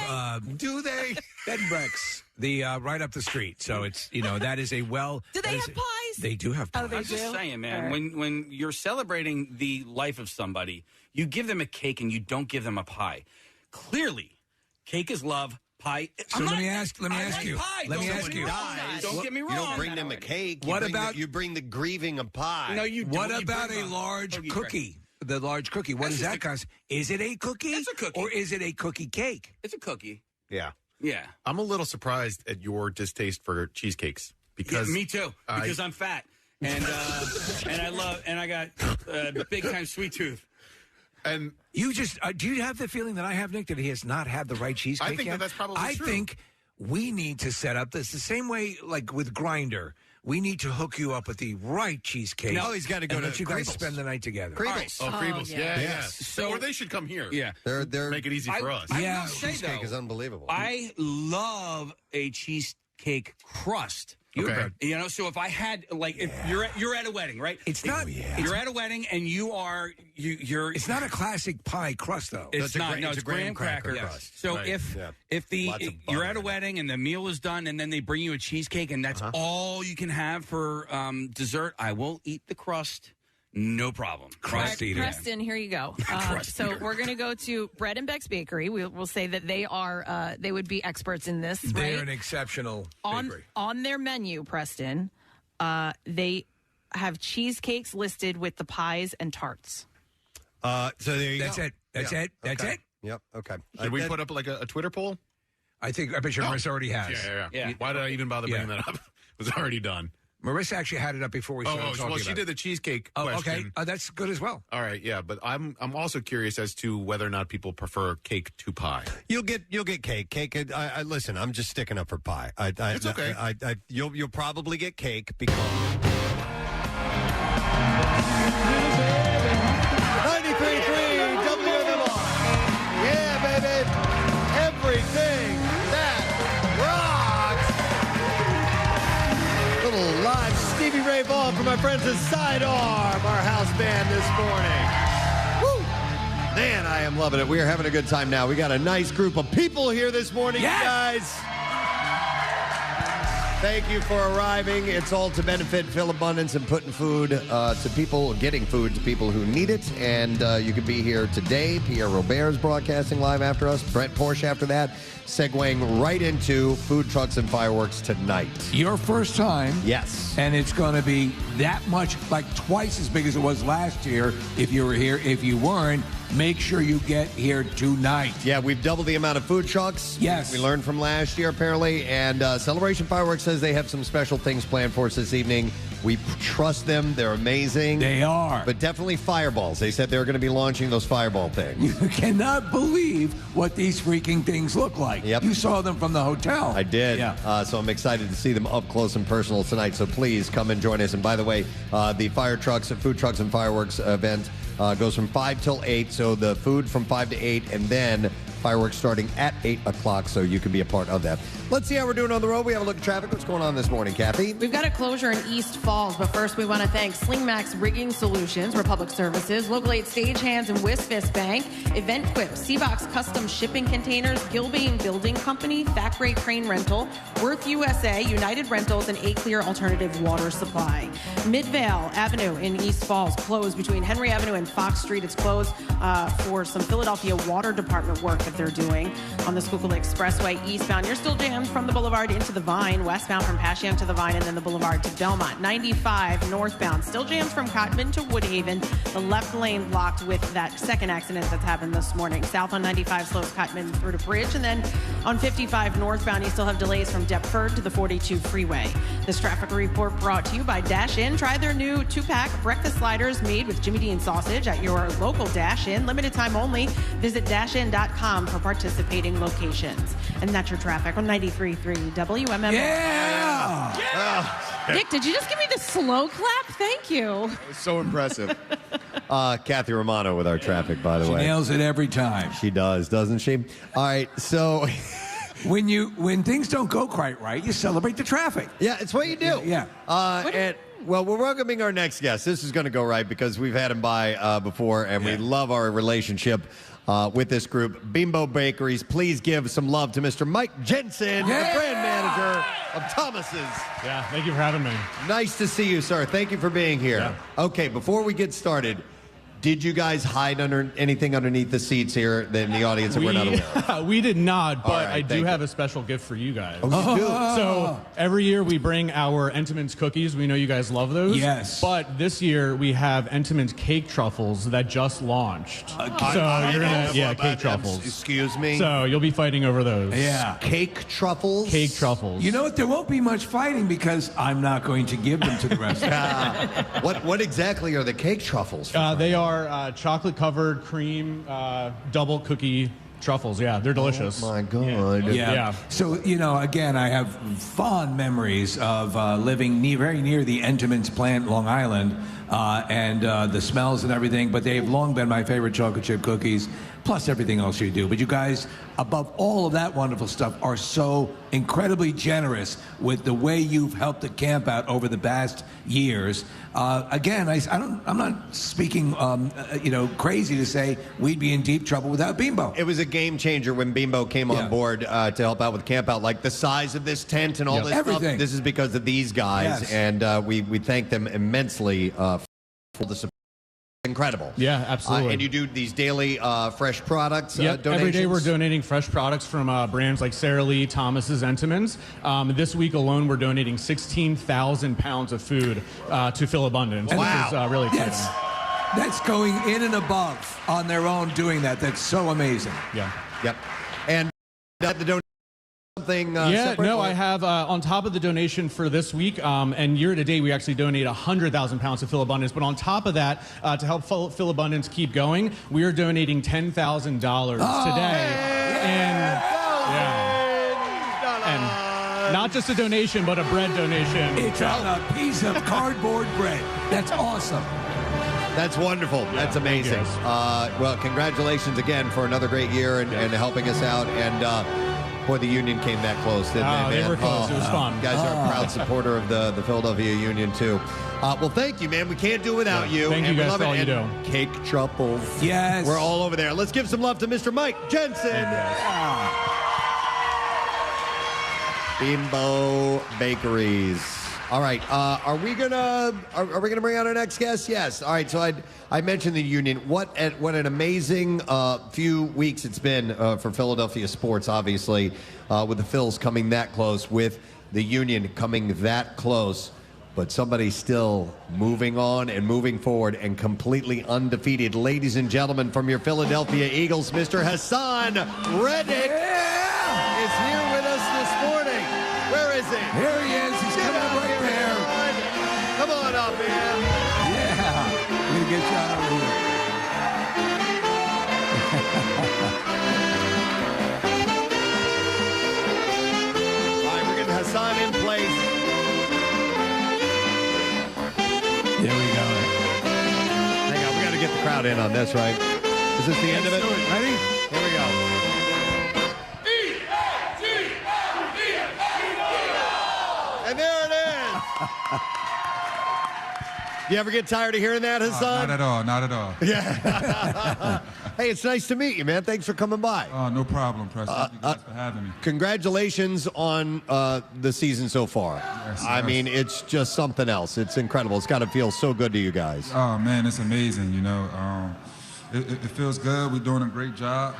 Do they? Bed and Breakfast, the right up the street. So it's that is a well. Do they have pies? They do have pies. Oh, they I'm just do? saying, man. All right. When you're celebrating the life of somebody, you give them a cake and you don't give them a pie. Clearly, cake is love. Pie. So let me ask you. Pie. Let me Don't ask get you. Don't get me wrong. You don't bring them a cake. You bring the grieving a pie. No, you don't. What You about bring a large hoagie cookie? The large cookie. What does that cost? Is it a cookie? It's a cookie. Or is it a cookie cake? It's a cookie. Yeah. Yeah. I'm a little surprised at your distaste for cheesecakes because me too. Because I'm fat and I got big time sweet tooth. And you just do you have the feeling that I have, Nick, that he has not had the right cheesecake I think yet? that's probably I true. think we need to set up this the same way, like with Grindr. we need to hook you up with the right cheesecake. No, he's gotta go and to let you guys Kriebel's. spend the night together. Kriebel's. Oh, Kriebel's. Yeah. Yes. So, or they should come here. Yeah. They're Make it easy for us. I will say, cheesecake though, is unbelievable. I love a cheesecake crust. Okay. You know, so if I had if you're at a wedding, right? It's not. You're at a wedding and you're. It's not a classic pie crust though. It's not. No, it's graham cracker crust. So Right. if Lots of you're butter at a in it. wedding and the meal is done and then they bring you a cheesecake and that's all you can have for dessert, I will eat the crust. No problem. Preston, here you go. Crust So eater. we're going to go to Bread and Beck's Bakery. We'll say that they are they would be experts in this. They're right? an exceptional bakery. On their menu, Preston, they have cheesecakes listed with the pies and tarts. So there you That's go. it. That's it. That's Okay. it. Yep. Okay. Should we put up like a Twitter poll? I bet you Marissa already has. Yeah. Why did I even bother bringing that up? It was already done. Marissa actually had it up before we started talking well, about she it. did the cheesecake Oh, question. okay. That's good as well. All right, yeah, but I'm also curious as to whether or not people prefer cake to pie. You'll get cake. Cake. I listen. I'm just sticking up for pie. It's okay. You'll probably get cake because 93.3 WMMR. Yeah, baby. Everything that rocks. Little live Stevie Ray Vaughan from my friends at Sidearm, our house band this morning. Woo! Man, I am loving it. We are having a good time now. We got a nice group of people here this morning, you guys. Thank you for arriving. It's all to benefit Phil Abundance and putting food to people, getting food to people who need it. And you can be here today. Pierre Robert is broadcasting live after us. Brent Porsche after that. Segueing right into food trucks and fireworks tonight. Your first time. Yes. And it's going to be that much, like twice as big as it was last year if you were here. If you weren't, make sure you get here tonight. Yeah, we've doubled the amount of food trucks. Yes. We learned from last year, apparently. And Celebration Fireworks says they have some special things planned for us this evening. We trust them. They're amazing. They are. But definitely fireballs. They said they were going to be launching those fireball things. You cannot believe what these freaking things look like. Yep. You saw them from the hotel. I did. Yeah. So I'm excited to see them up close and personal tonight. So please come and join us. And by the way, the fire trucks, food trucks and fireworks event goes from 5 till 8. So the food from 5 to 8 and then fireworks starting at 8 o'clock. So you can be a part of that. Let's see how we're doing on the road. We have a look at traffic. What's going on this morning, Kathy? We've got a closure in East Falls, but first we want to thank Slingmax Rigging Solutions, Republic Services, Local 8 Stagehands and Wisfist Bank, Event Quip, Seabox Custom Shipping Containers, Gilbane Building Company, Thackeray Crane Rental, Worth USA, United Rentals, and A Clear Alternative Water Supply. Midvale Avenue in East Falls closed between Henry Avenue and Fox Street. It's closed for some Philadelphia Water Department work that they're doing on the Schuylkill Expressway eastbound. You're still jammed from the Boulevard into the Vine, westbound from Passyunk to the Vine, and then the Boulevard to Belmont. 95 northbound, still jammed from Cotman to Woodhaven. The left lane blocked with that second accident that's happened this morning. South on 95 slows Cotman through to Bridge, and then on 55 northbound, you still have delays from Deptford to the 42 freeway. This traffic report brought to you by Dash Inn. Try their new 2-pack breakfast sliders made with Jimmy Dean sausage at your local Dash Inn. Limited time only. Visit dashin.com for participating locations. And that's your traffic on 93.3 WMMR. Yeah! Nick, did you just give me the slow clap? Thank you. So impressive. Kathy Romano with our traffic, by the She way. nails it every time. She does, doesn't she? All right, so... When things don't go quite right, you celebrate the traffic. Yeah, it's what you do. Yeah. Well, we're welcoming our next guest. This is going to go right because we've had him by before, and we love our relationship with this group. Bimbo Bakeries, please give some love to Mr. Mike Jensen, the brand manager of Thomas's. Yeah, thank you for having me. Nice to see you, sir. Thank you for being here. Yeah. Okay, before we get started, did you guys hide anything underneath the seats here that in the audience that we're not aware of? We did not, but right, I do thank have a special gift for you guys. Oh, you do? So every year we bring our Entenmann's cookies. We know you guys love those. Yes. But this year we have Entenmann's cake truffles that just launched. So you're gonna, cake truffles. Excuse me? So you'll be fighting over those. Yeah. Cake truffles? Cake truffles. You know what? There won't be much fighting because I'm not going to give them to the rest of them. What exactly are the cake truffles? They are chocolate-covered cream double cookie truffles. Yeah, they're delicious. Oh my God. Yeah. So, again, I have fond memories of living very near the Entenmann's plant, Long Island, and the smells and everything. But they've long been my favorite chocolate chip cookies, plus everything else you do. But you guys, above all of that wonderful stuff, are so incredibly generous with the way you've helped the camp out over the past years. Again, I'm not speaking, crazy to say we'd be in deep trouble without Bimbo. It was a game changer when Bimbo came on board to help out with Camp Out. Like the size of this tent and all this Everything. stuff. This is because of these guys, and we thank them immensely for the support. Incredible. Yeah, absolutely. And you do these daily fresh products Yep, donations? every day we're donating fresh products from brands like Sara Lee, Thomas's, Entenmann's. This week alone, we're donating 16,000 pounds of food to Phil Abundance, which is really exciting. That's going in and above on their own doing that. That's so amazing. Yeah. Yep. And the donation something separate? I have on top of the donation for this week, and year to date, we actually donate 100,000 pounds to Phil Abundance. But on top of that, to help Phil Abundance keep going, we are donating $10,000 today. And not just a donation, but a bread donation. It's on a piece of cardboard bread. That's awesome. That's wonderful. That's amazing. Well, congratulations again for another great year and helping us out. And boy, the union came that close, didn't they, man? They were close. It was fun. You guys are a proud supporter of the Philadelphia Union, too. Well, thank you, man. We can't do it without you. Thank you we guys love for all it. you And do. Cake truffles. Yes. We're all over there. Let's give some love to Mr. Mike Jensen. Bimbo Bakeries. All right, are we gonna bring out our next guest? Yes. All right. So I mentioned the union. What an amazing few weeks it's been for Philadelphia sports. Obviously, with the Phils coming that close, with the union coming that close, but somebody still moving on and moving forward and completely undefeated. Ladies and gentlemen, from your Philadelphia Eagles, Mr. Hassan Reddick is here with us this morning. Where is he? Here he is. He's coming up right there. Come on up, man. Yeah. We're going to get you out over here. All right, we're getting Hassan in place. Here we go. Hang on, we got to get the crowd in on this, right? Is this the end of it? Ready? Here we go. And there it is. You ever get tired of hearing that, Hassan? Not at all. Not at all. Yeah. Hey, it's nice to meet you, man. Thanks for coming by. No problem, Preston. Thank you guys for having me. Congratulations on the season so far. Yes, I yes. mean, it's just something else. It's incredible. It's got to feel so good to you guys. Oh, man, it's amazing, It feels good. We're doing a great job,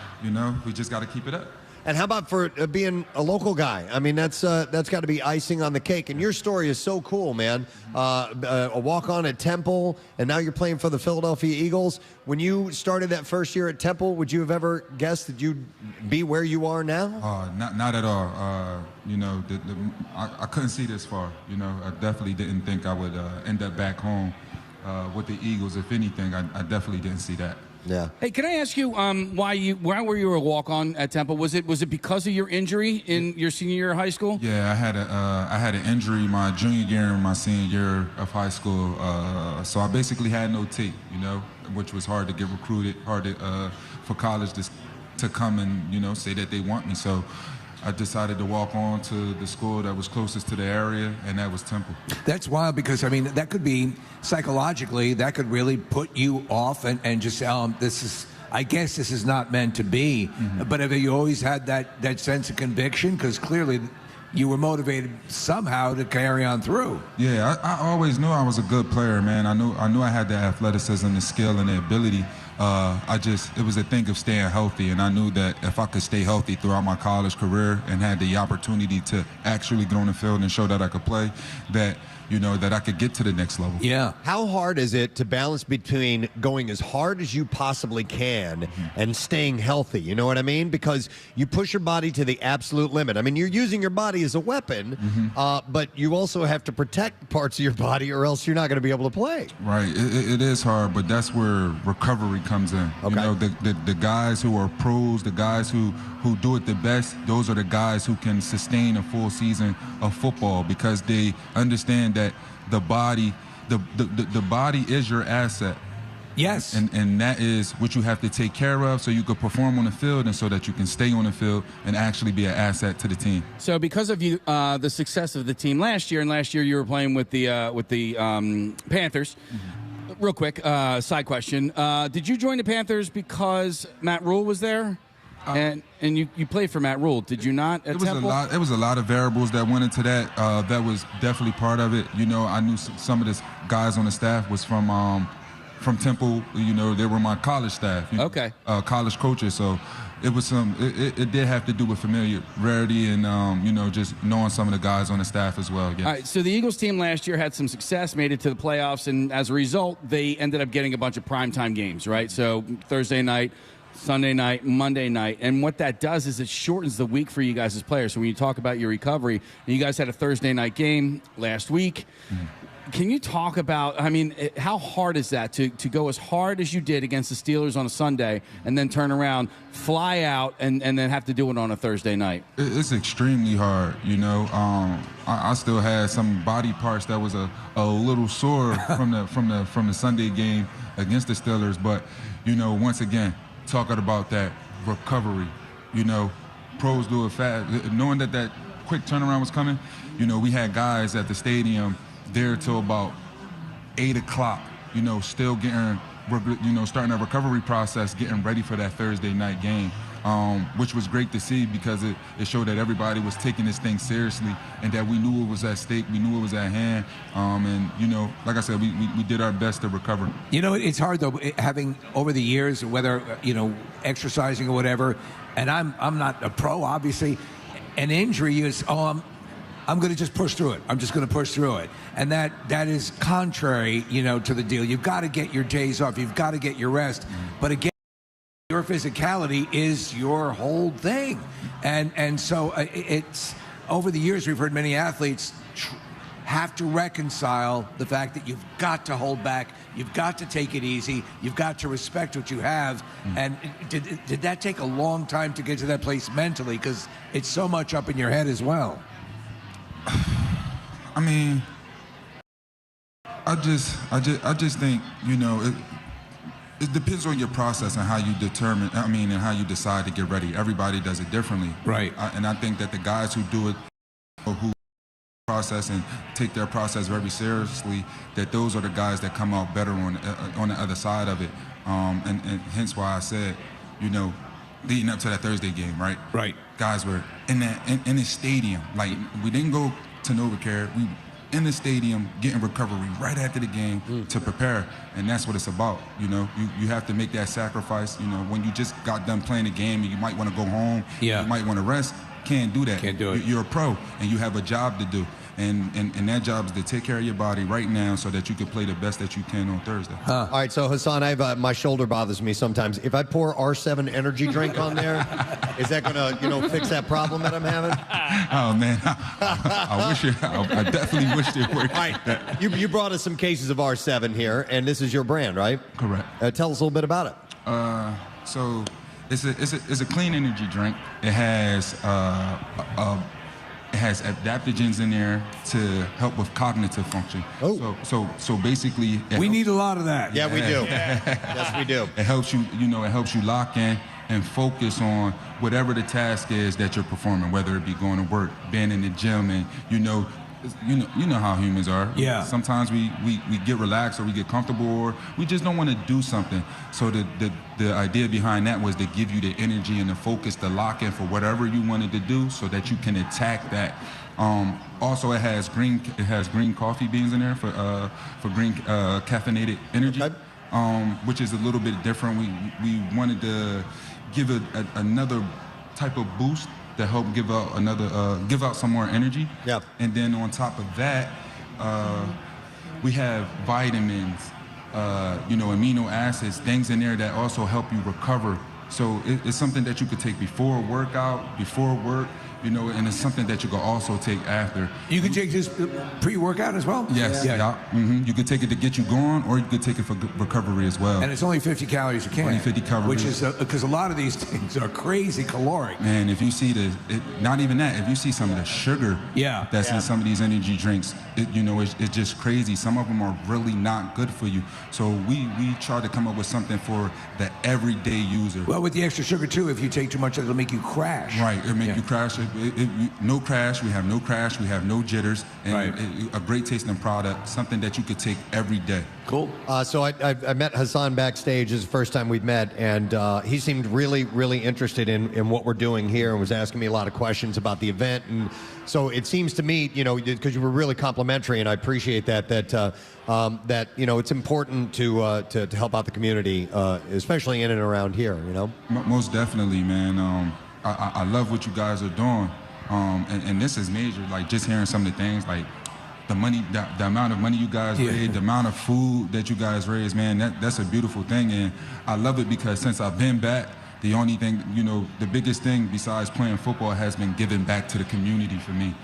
We just got to keep it up. And how about for being a local guy? I mean, that's got to be icing on the cake. And your story is so cool, man. A walk-on at Temple, and now you're playing for the Philadelphia Eagles. When you started that first year at Temple, would you have ever guessed that you'd be where you are now? Not at all. I couldn't see this far. I definitely didn't think I would end up back home with the Eagles. If anything, I definitely didn't see that. Yeah. Hey, can I ask you why were you a walk-on at Temple? Was it because of your injury in your senior year of high school? Yeah, I had an injury my junior year and my senior year of high school, so I basically had no tape, which was hard to get recruited, hard for college to come and say that they want me. So I decided to walk on to the school that was closest to the area, and that was Temple. That's wild because, I mean, that could be psychologically, that could really put you off and just say, I guess this is not meant to be. Mm-hmm. But have you always had that sense of conviction? Because clearly you were motivated somehow to carry on through. Yeah, I always knew I was a good player, man. I knew I had the athleticism, the skill, and the ability. It was a thing of staying healthy, and I knew that if I could stay healthy throughout my college career and had the opportunity to actually get on the field and show that I could play, that I could get to the next level. Yeah. How hard is it to balance between going as hard as you possibly can and staying healthy? You know what I mean? Because you push your body to the absolute limit. I mean, you're using your body as a weapon, but you also have to protect parts of your body or else you're not going to be able to play. Right. It is hard, but that's where recovery comes in. You know, the guys who are pros, the guys who do it the best, those are the guys who can sustain a full season of football because they understand that the body is your asset. Yes. And that is what you have to take care of so you can perform on the field and so that you can stay on the field and actually be an asset to the team. So because of you, the success of the team last year, and last year you were playing with the Panthers. Mm-hmm. Real quick, side question. Did you join the Panthers because Matt Rule was there? And you played for Matt Rule, did you not? At Temple? It was a lot of variables that went into that. That was definitely part of it. You know, I knew some of the guys on the staff was from Temple. You know, they were my college staff. Okay. College coaches. So it was it did have to do with familiarity and you know, just knowing some of the guys on the staff as well. Yes. All right. So the Eagles team last year had some success, made it to the playoffs, and as a result, they ended up getting a bunch of primetime games. Right. So Thursday night, Sunday night, Monday night. And what that does is it shortens the week for you guys as players. So when you talk about your recovery, and you guys had a Thursday night game last week. Mm-hmm. Can you talk about, I mean, how hard is that to go as hard as you did against the Steelers on a Sunday and then turn around, fly out, and then have to do it on a Thursday night? It's extremely hard, you know. I still had some body parts that was a little sore from the Sunday game against the Steelers. But, you know, once again, talking about that recovery, you know, pros do it fast. Knowing that quick turnaround was coming, you know, we had guys at the stadium there till about 8 o'clock, you know, still getting, you know, starting a recovery process, getting ready for that Thursday night game, which was great to see because it showed that everybody was taking this thing seriously and that we knew it was at stake, we knew it was at hand, and, you know, like I said, we did our best to recover. You know, it's hard, though, having over the years, whether, you know, exercising or whatever, and I'm not a pro, obviously, an injury is, I'm going to just push through it. I'm just going to push through it. And that is contrary, you know, to the deal. You've got to get your days off. You've got to get your rest. But again, your physicality is your whole thing. And so it's over the years, we've heard many athletes have to reconcile the fact that you've got to hold back. You've got to take it easy. You've got to respect what you have. And did that take a long time to get to that place mentally? Because it's so much up in your head as well. I mean, I just think, you know, it depends on your process and how you determine, and how you decide to get ready. Everybody does it differently. Right. And I think that the guys who do it, who process and take their process very seriously, that those are the guys that come out better on the other side of it. And hence why I said, you know, leading up to that Thursday game, right? Right. Guys were in the stadium. Like, we didn't go to NovaCare. We were in the stadium getting recovery right after the game to prepare. And that's what it's about, you know. You have to make that sacrifice, you know. When you just got done playing the game and you might want to go home, you might want to rest, can't do that. Can't do it. You're a pro, and you have a job to do. And that job is to take care of your body right now so that you can play the best that you can on Thursday. All right, so Hassan, I have my shoulder bothers me sometimes. If I pour R7 energy drink on there, is that going to, you know, fix that problem that I'm having? Oh, man, I definitely wish it worked. All right, you brought us some cases of R7 here, and this is your brand, right? Correct. Tell us a little bit about it. So it's a clean energy drink. It has adaptogens in there to help with cognitive function. Oh. So basically, we need a lot of that. Yeah, we do. Yes, we do. It helps you, you know, it helps you lock in and focus on whatever the task is that you're performing, whether it be going to work, being in the gym, and you know how humans are. Yeah. Sometimes we get relaxed or we get comfortable or we just don't want to do something. So the idea behind that was to give you the energy and the focus to lock in for whatever you wanted to do so that you can attack that. Also, it has green coffee beans in there for green caffeinated energy, which is a little bit different. We wanted to give it another type of boost to help give out some more energy. Yeah. And then on top of that, we have vitamins, amino acids, things in there that also help you recover. So it's something that you could take before a workout, before work, you know, and it's something that you can also take after. You can take this pre-workout as well? Yes, yeah. You could take it to get you going, or you could take it for recovery as well. And it's only 50 calories a can. Only 50 calories. Which is, because a lot of these things are crazy caloric. Man, if you see not even that, if you see some of the sugar that's in some of these energy drinks, it's just crazy. Some of them are really not good for you. So we try to come up with something for the everyday user. Well, with the extra sugar, too, if you take too much, it'll make you crash. Right, it'll make you crash. No crash, we have no crash, we have no jitters, and a great tasting product, something that you could take every day. Cool. So I met Hassan backstage. This is the first time we've met, and he seemed really, really interested in what we're doing here and was asking me a lot of questions about the event. And so it seems to me, because you were really complimentary, and I appreciate that it's important to help out the community, especially in and around here, Most definitely, man. I love what you guys are doing. And this is major, like just hearing some of the things, like the money, the amount of money you guys raise, the amount of food that you guys raise, man, that's a beautiful thing. And I love it because since I've been back, the only thing, the biggest thing besides playing football has been giving back to the community for me.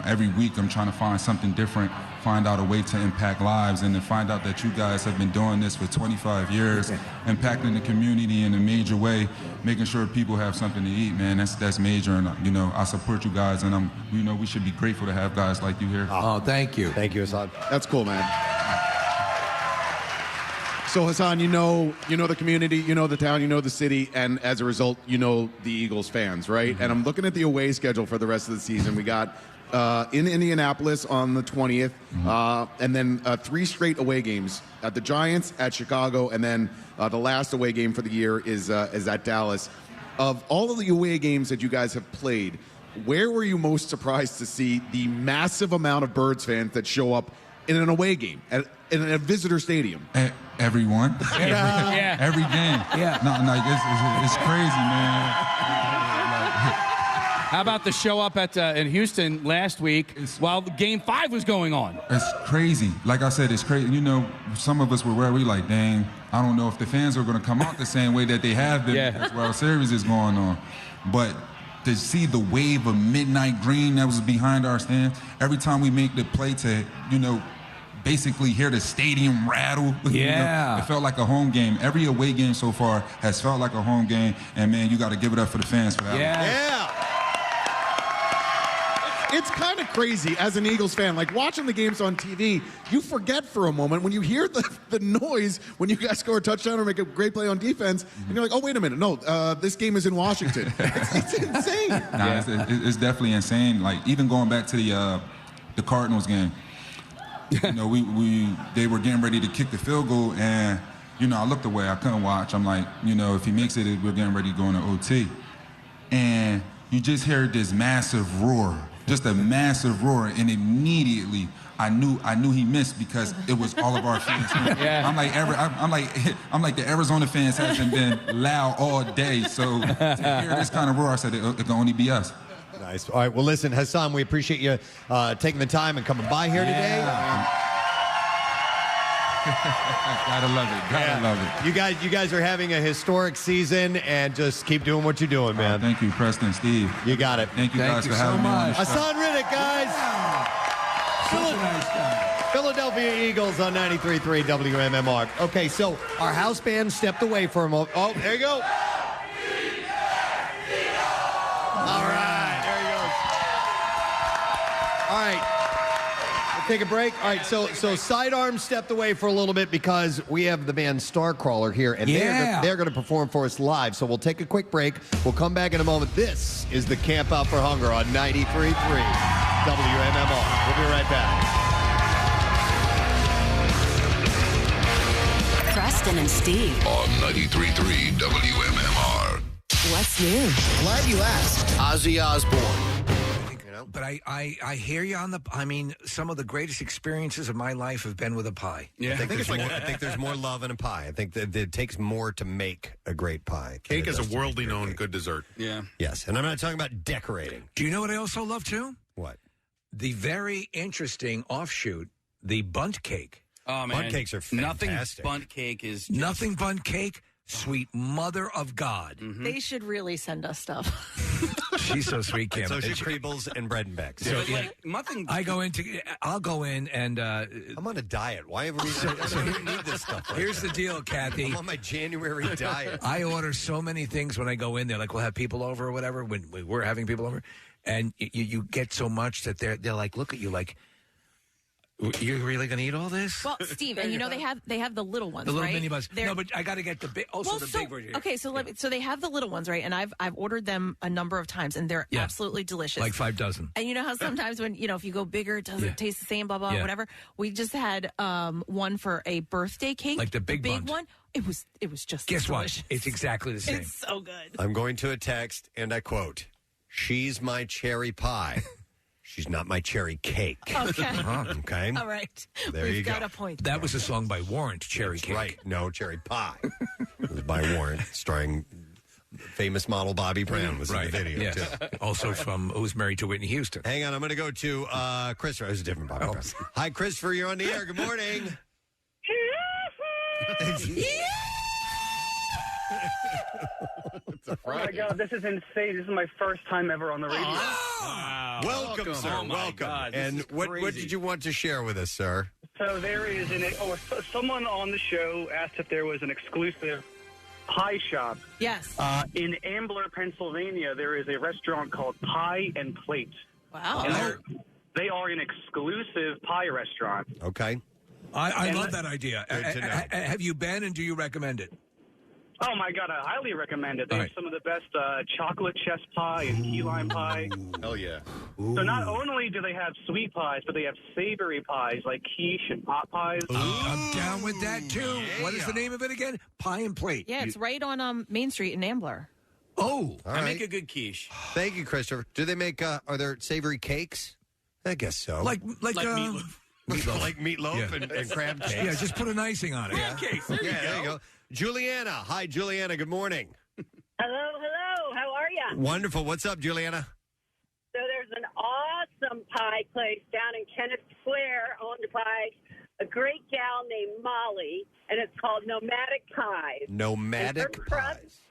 Every week I'm trying to find something different, find out a way to impact lives, and to find out that you guys have been doing this for 25 years, impacting the community in a major way, making sure people have something to eat, man, that's major. And, I support you guys, and we should be grateful to have guys like you here. Oh, thank you. Thank you, Hassan. That's cool, man. So Hassan, you know the community, you know the town, you know the city, and as a result, you know the Eagles fans, right? And I'm looking at the away schedule for the rest of the season. We got in Indianapolis on the 20th, and then 3 straight away games at the Giants, at Chicago, and then the last away game for the year is at Dallas. Of all of the away games that you guys have played, where were you most surprised to see the massive amount of Birds fans that show up in an away game in a visitor stadium? Everyone. Every game. Yeah. No, it's crazy, man. How about the show up in Houston last week while Game 5 was going on? It's crazy. Like I said, it's crazy. Some of us were where we like, dang, I don't know if the fans are going to come out the same way that they have been while the series is going on. But to see the wave of midnight green that was behind our stands, every time we make the play to, basically hear the stadium rattle. Yeah. It felt like a home game. Every away game so far has felt like a home game. And, man, you got to give it up for the fans for that. It's kind of crazy as an Eagles fan. Like, watching the games on TV, you forget for a moment when you hear the noise when you guys score a touchdown or make a great play on defense, and you're like, oh, wait a minute. No, this game is in Washington. It's insane. It's definitely insane. Like, even going back to the Cardinals game, they were getting ready to kick the field goal, and I looked away. I couldn't watch. I'm like, if he makes it, we're getting ready to go into OT, and you just heard this massive roar, just a massive roar, and immediately I knew he missed because it was all of our fans. I'm like the Arizona fans hasn't been loud all day, so to hear this kind of roar, I said it can only be us. Nice. All right. Well, listen, Hassan, we appreciate you taking the time and coming by here today. Gotta love it. Gotta love it. You guys are having a historic season, and just keep doing what you're doing, man. Thank you, Preston, Steve. You got it. Thank you guys for having me on the show. Hassan Reddick, guys. Philadelphia Eagles on 93.3 WMMR. Okay, so our house band stepped away for a moment. Oh, there you go. All right, we'll take a break. All right, so Sidearm stepped away for a little bit because we have the band Starcrawler here, and they're going to perform for us live. So we'll take a quick break. We'll come back in a moment. This is the Camp Out for Hunger on 93.3 WMMR. We'll be right back. Preston and Steve on 93.3 WMMR. What's new? Glad you asked. Ozzy Osbourne. But I hear you on some of the greatest experiences of my life have been with a pie. Yeah. I think there's more love in a pie. I think that it takes more to make a great pie. Cake is a worldly known good dessert. Yeah. Yes, and I'm not talking about decorating. Do you know what I also love, too? What? The very interesting offshoot, the bundt cake. Oh, man. Bundt cakes are fantastic. Nothing bundt cake is... Nothing bundt cake, Sweet mother of God. They should really send us stuff. She's so sweet, Kim. So she Creebles and bread and Becks. So, I'll go in and I'm on a diet. Why ever need this stuff? Right here's now? the deal, Kathy. I'm on my January diet. I order so many things when I go in there. Like we'll have people over or whatever. When we're having people over, and you get so much that they're like, look at you like. You're really going to eat all this? Well, Steve, and they have the little ones, the little right? mini bus. They're- No, but I got to get the big. Also, the big version. Okay, so so they have the little ones, right? And I've ordered them a number of times, and they're absolutely delicious. Like 5 dozen. And you know how sometimes when if you go bigger, it doesn't taste the same, blah blah, whatever. We just had one for a birthday cake, Like the big ones. one. It was just. Guess what? delicious. It's exactly the same. It's so good. I'm going to a text, and I quote, "She's my cherry pie. She's not my cherry cake." Okay. Okay. All right. There We've you got go. a point. That was a song by Warrant, Cherry That's Cake. right. No, cherry pie. It was by Warrant, starring famous model Bobby Brown was in the video, Yeah. too. Also from who's married to Whitney Houston. Hang on, I'm going to go to Christopher. It's a different Bobby Brown. Hi, Christopher. You're on the air. Good morning. Oh my God, this is insane. This is my first time ever on the radio. Welcome, sir. Oh, my Welcome. God, this And is what crazy. did you want to share with us, sir? So there is someone on the show asked if there was an exclusive pie shop. Yes. In Ambler, Pennsylvania, there is a restaurant called Pie and Plate. Wow. And they are an exclusive pie restaurant. Okay. I love that idea. Good to know. Have you been and do you recommend it? Oh my God, I highly recommend it. They have some of the best chocolate chess pie and key lime pie. Hell yeah. So not only do they have sweet pies, but they have savory pies like quiche and pot pies. I'm down with that too. What is the name of it again? Pie and Plate. Yeah, it's right on Main Street in Ambler. Oh, All I right. make a good quiche. Thank you, Christopher. Do they make, are there savory cakes? I guess so. Like meatloaf. Like meatloaf Yeah. and crab cakes? Yeah, just put an icing on it. Yeah. There you go. Juliana. Hi, Juliana. Good morning. Hello. How are you? Wonderful. What's up, Juliana? So there's an awesome pie place down in Kennett Square owned by a great gal named Molly, and it's called Nomadic Pies. Nomadic And her crust-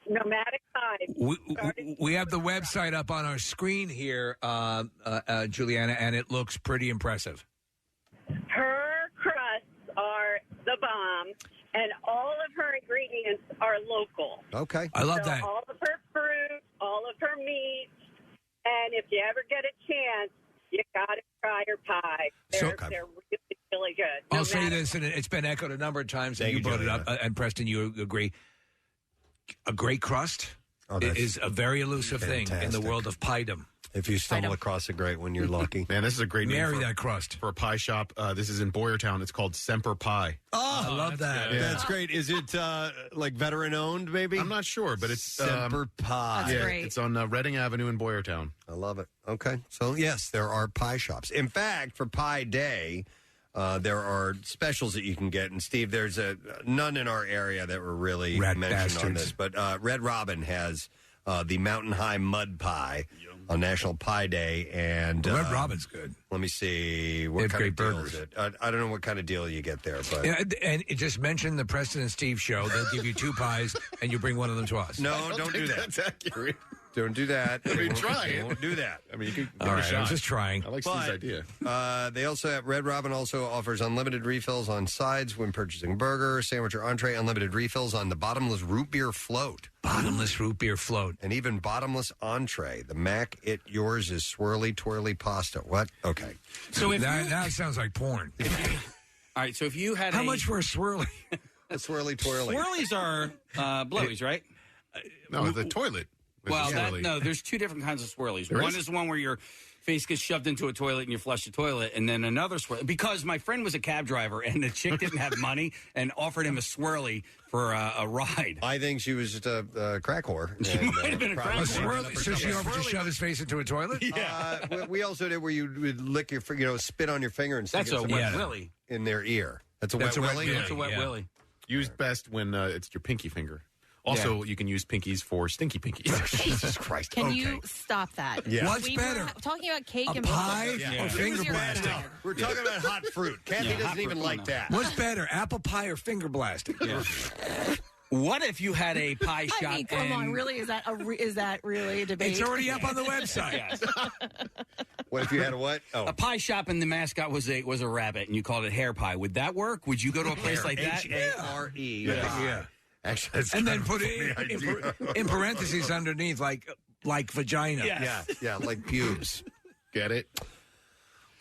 Nomadic Pies. We have the website up on our screen here, Juliana, and it looks pretty impressive. Her crusts are the bomb, and all of her ingredients are local. Okay. I love So that. all of her fruit, all of her meat, and if you ever get a chance, you got to try her pie. They're really, really good. I'll say this, and it's been echoed a number of times, and you brought it up, and Preston, you agree. A great crust is a very elusive thing in the world of piedom. If you stumble across a great one, you're lucky. Man, this is a great name Marry for, that crust. for a pie shop. This is in Boyertown. It's called Semper Pie. Oh, I love that. good. That's great. Is it like veteran owned, maybe? I'm not sure, but it's Semper Pie. yeah, it's on Reading Avenue in Boyertown. I love it. Okay. So, yes, there are pie shops. In fact, for Pie Day, there are specials that you can get. And, Steve, there's none in our area that were really Rat mentioned on bastards. this. But Red Robin has the Mountain High Mud Pie on National Pie Day. And Red Robin's good. Let me see. They What have kind of great deal is it? I don't know what kind of deal you get there. But Yeah, and it just mention the Preston and Steve show. They'll give you 2 pies, and you bring one of them to us. No, don't do that. That's accurate. Don't do that. I mean, Won't- try they it. won't do that. I mean, you could All give it a right, I was shot. just trying. I like Steve's idea. They also have Red Robin also offers unlimited refills on sides when purchasing burger, sandwich, or entree. Unlimited refills on the bottomless root beer float. Bottomless root beer float. And even bottomless entree. The Mac It Yours is swirly twirly pasta. What? Okay. So if that, that sounds like porn. All right, so if you had How much for a swirly? A swirly twirly. Swirlies are blowies, right? No, the toilet. is Well, a swirly. no, there's 2 different kinds of swirlies. There One is? is the one where your face gets shoved into a toilet and you flush the toilet, and then another swirly. Because my friend was a cab driver and the chick didn't have money and offered him a swirly for a ride. I think she was just a crack whore. She might have been a probably- crack A swirly. So she offered to Swirly. shove his face into a toilet? We also did where you would lick your, spit on your finger and stick That's it a somewhere wet willy. in their ear. That's a wet willy. That's a wet willy. Used best when it's your pinky finger. Also, you can use pinkies for stinky pinkies. Jesus Christ. Can you stop that? Yeah. What's We better? were talking about cake A and pie Yeah. or finger Use your blasting? head. We're talking about hot fruit. Kathy Yeah, hot doesn't even fruit, like no. that. What's better, apple pie or finger blasting? What if you had a pie shop? I mean, come on, really? Is that really a debate? It's already up on the website. Yes. What if you had a what? Oh. A pie shop and the mascot was a rabbit, and you called it hair pie. Would that work? Would you go to a place like that? H-A-R-E. Yeah. Actually, that's And kind then of put a it funny idea. in parentheses underneath, like vagina. Yeah, like pubes. Get it?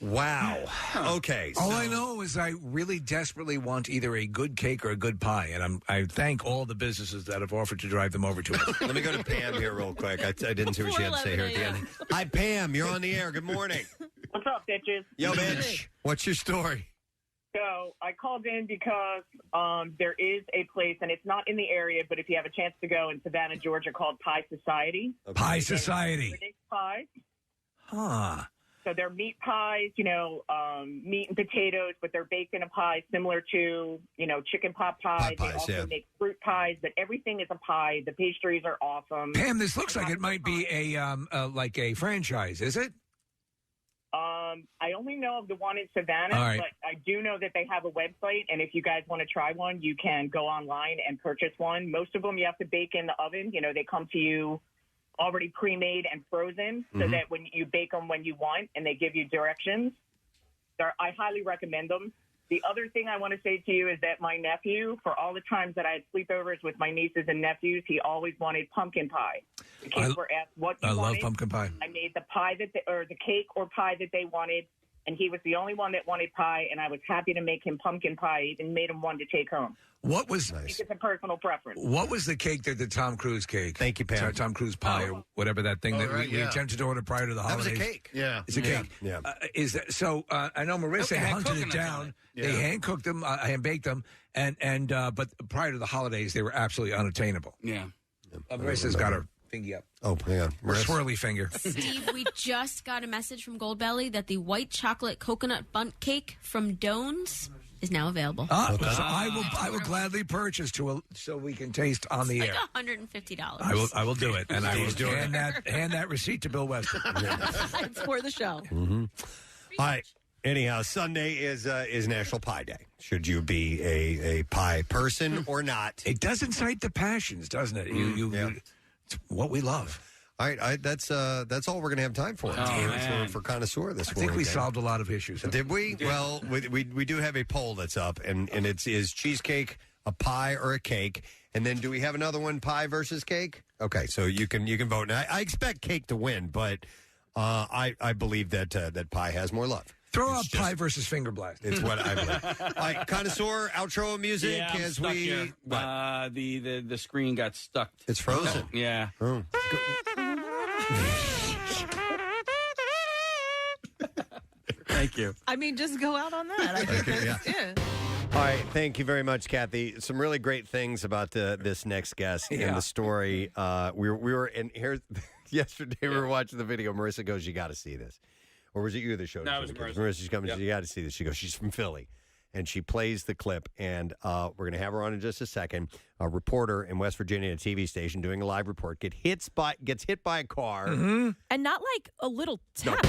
Wow. Okay. All I know is I really desperately want either a good cake or a good pie, and I thank all the businesses that have offered to drive them over to us. Let me go to Pam here real quick. I didn't see what she had to say here at the end. Hi, Pam. You're on the air. Good morning. What's up, bitches? Yo, bitch. What's your story? So I called in because there is a place, and it's not in the area, but if you have a chance to go in Savannah, Georgia, called Pie Society. Pie Society. Pie. Huh. So they're meat pies, meat and potatoes, but they're baked in a pie similar to, chicken pot pie. They also make fruit pies, but everything is a pie. The pastries are awesome. Pam, this looks like it might be a franchise, is it? I only know of the one in Savannah, All right. but I do know that they have a website, and if you guys want to try one, you can go online and purchase one. Most of them you have to bake in the oven. They come to you already pre-made and frozen so that when you bake them when you want and they give you directions. I highly recommend them. The other thing I want to say to you is that my nephew, for all the times that I had sleepovers with my nieces and nephews, he always wanted pumpkin pie. The kids were asked what you wanted. I love pumpkin pie. I made the pie or the cake or pie that they wanted, and he was the only one that wanted pie, and I was happy to make him pumpkin pie. Even made him one to take home. What was I think it's a personal preference. What was the cake that the Tom Cruise cake? Thank you, Pam. Tom Cruise pie or whatever that thing that we attempted to order prior to the That was holidays. a cake. Yeah. It's a cake. Yeah. Is that so? I know Marissa It had hunted it coconuts on down. it. They hand cooked them, hand baked them, and but prior to the holidays, they were absolutely unattainable. Yeah. Marissa's got her thingy up. Oh, hang on. Her swirly finger. Steve, we just got a message from Goldbelly that the white chocolate coconut bundt cake from Doan's is now available. So I will gladly purchase so we can taste on the air. Like $150. I will do it, and I will hand that receipt to Bill Weston. It's for the show. Mm-hmm. All right. Anyhow, Sunday is National Pie Day. Should you be a pie person or not? It does incite the passions, doesn't it? It's what we love. All right, that's all we're going to have time for. For Connoisseur this morning. I think we solved a lot of issues. Did we? Well, we do have a poll that's up, and is cheesecake a pie or a cake? And then do we have another one, pie versus cake? Okay, so you can vote. Now, I expect cake to win, but I believe that pie has more love. Throw out pie versus finger blast. It's what I believe. All right, Connoisseur, outro music Yeah, I'm as stuck we. here. The screen got stuck. It's frozen. Yeah. Oh. Thank you. I mean, just go out on that. I think that's. All right, thank you very much, Kathy. Some really great things about this next guest in the story. We were in here yesterday. We were watching the video. Marissa goes, "You got to see this," or was it you that showed? No, it it to was me? Marissa. Marissa's coming. Yep. You got to see this. She goes, "She's from Philly," and she plays the clip. And we're going to have her on in just a second. A reporter in West Virginia, at a TV station, doing a live report, gets hit by a car, And not like a little tap.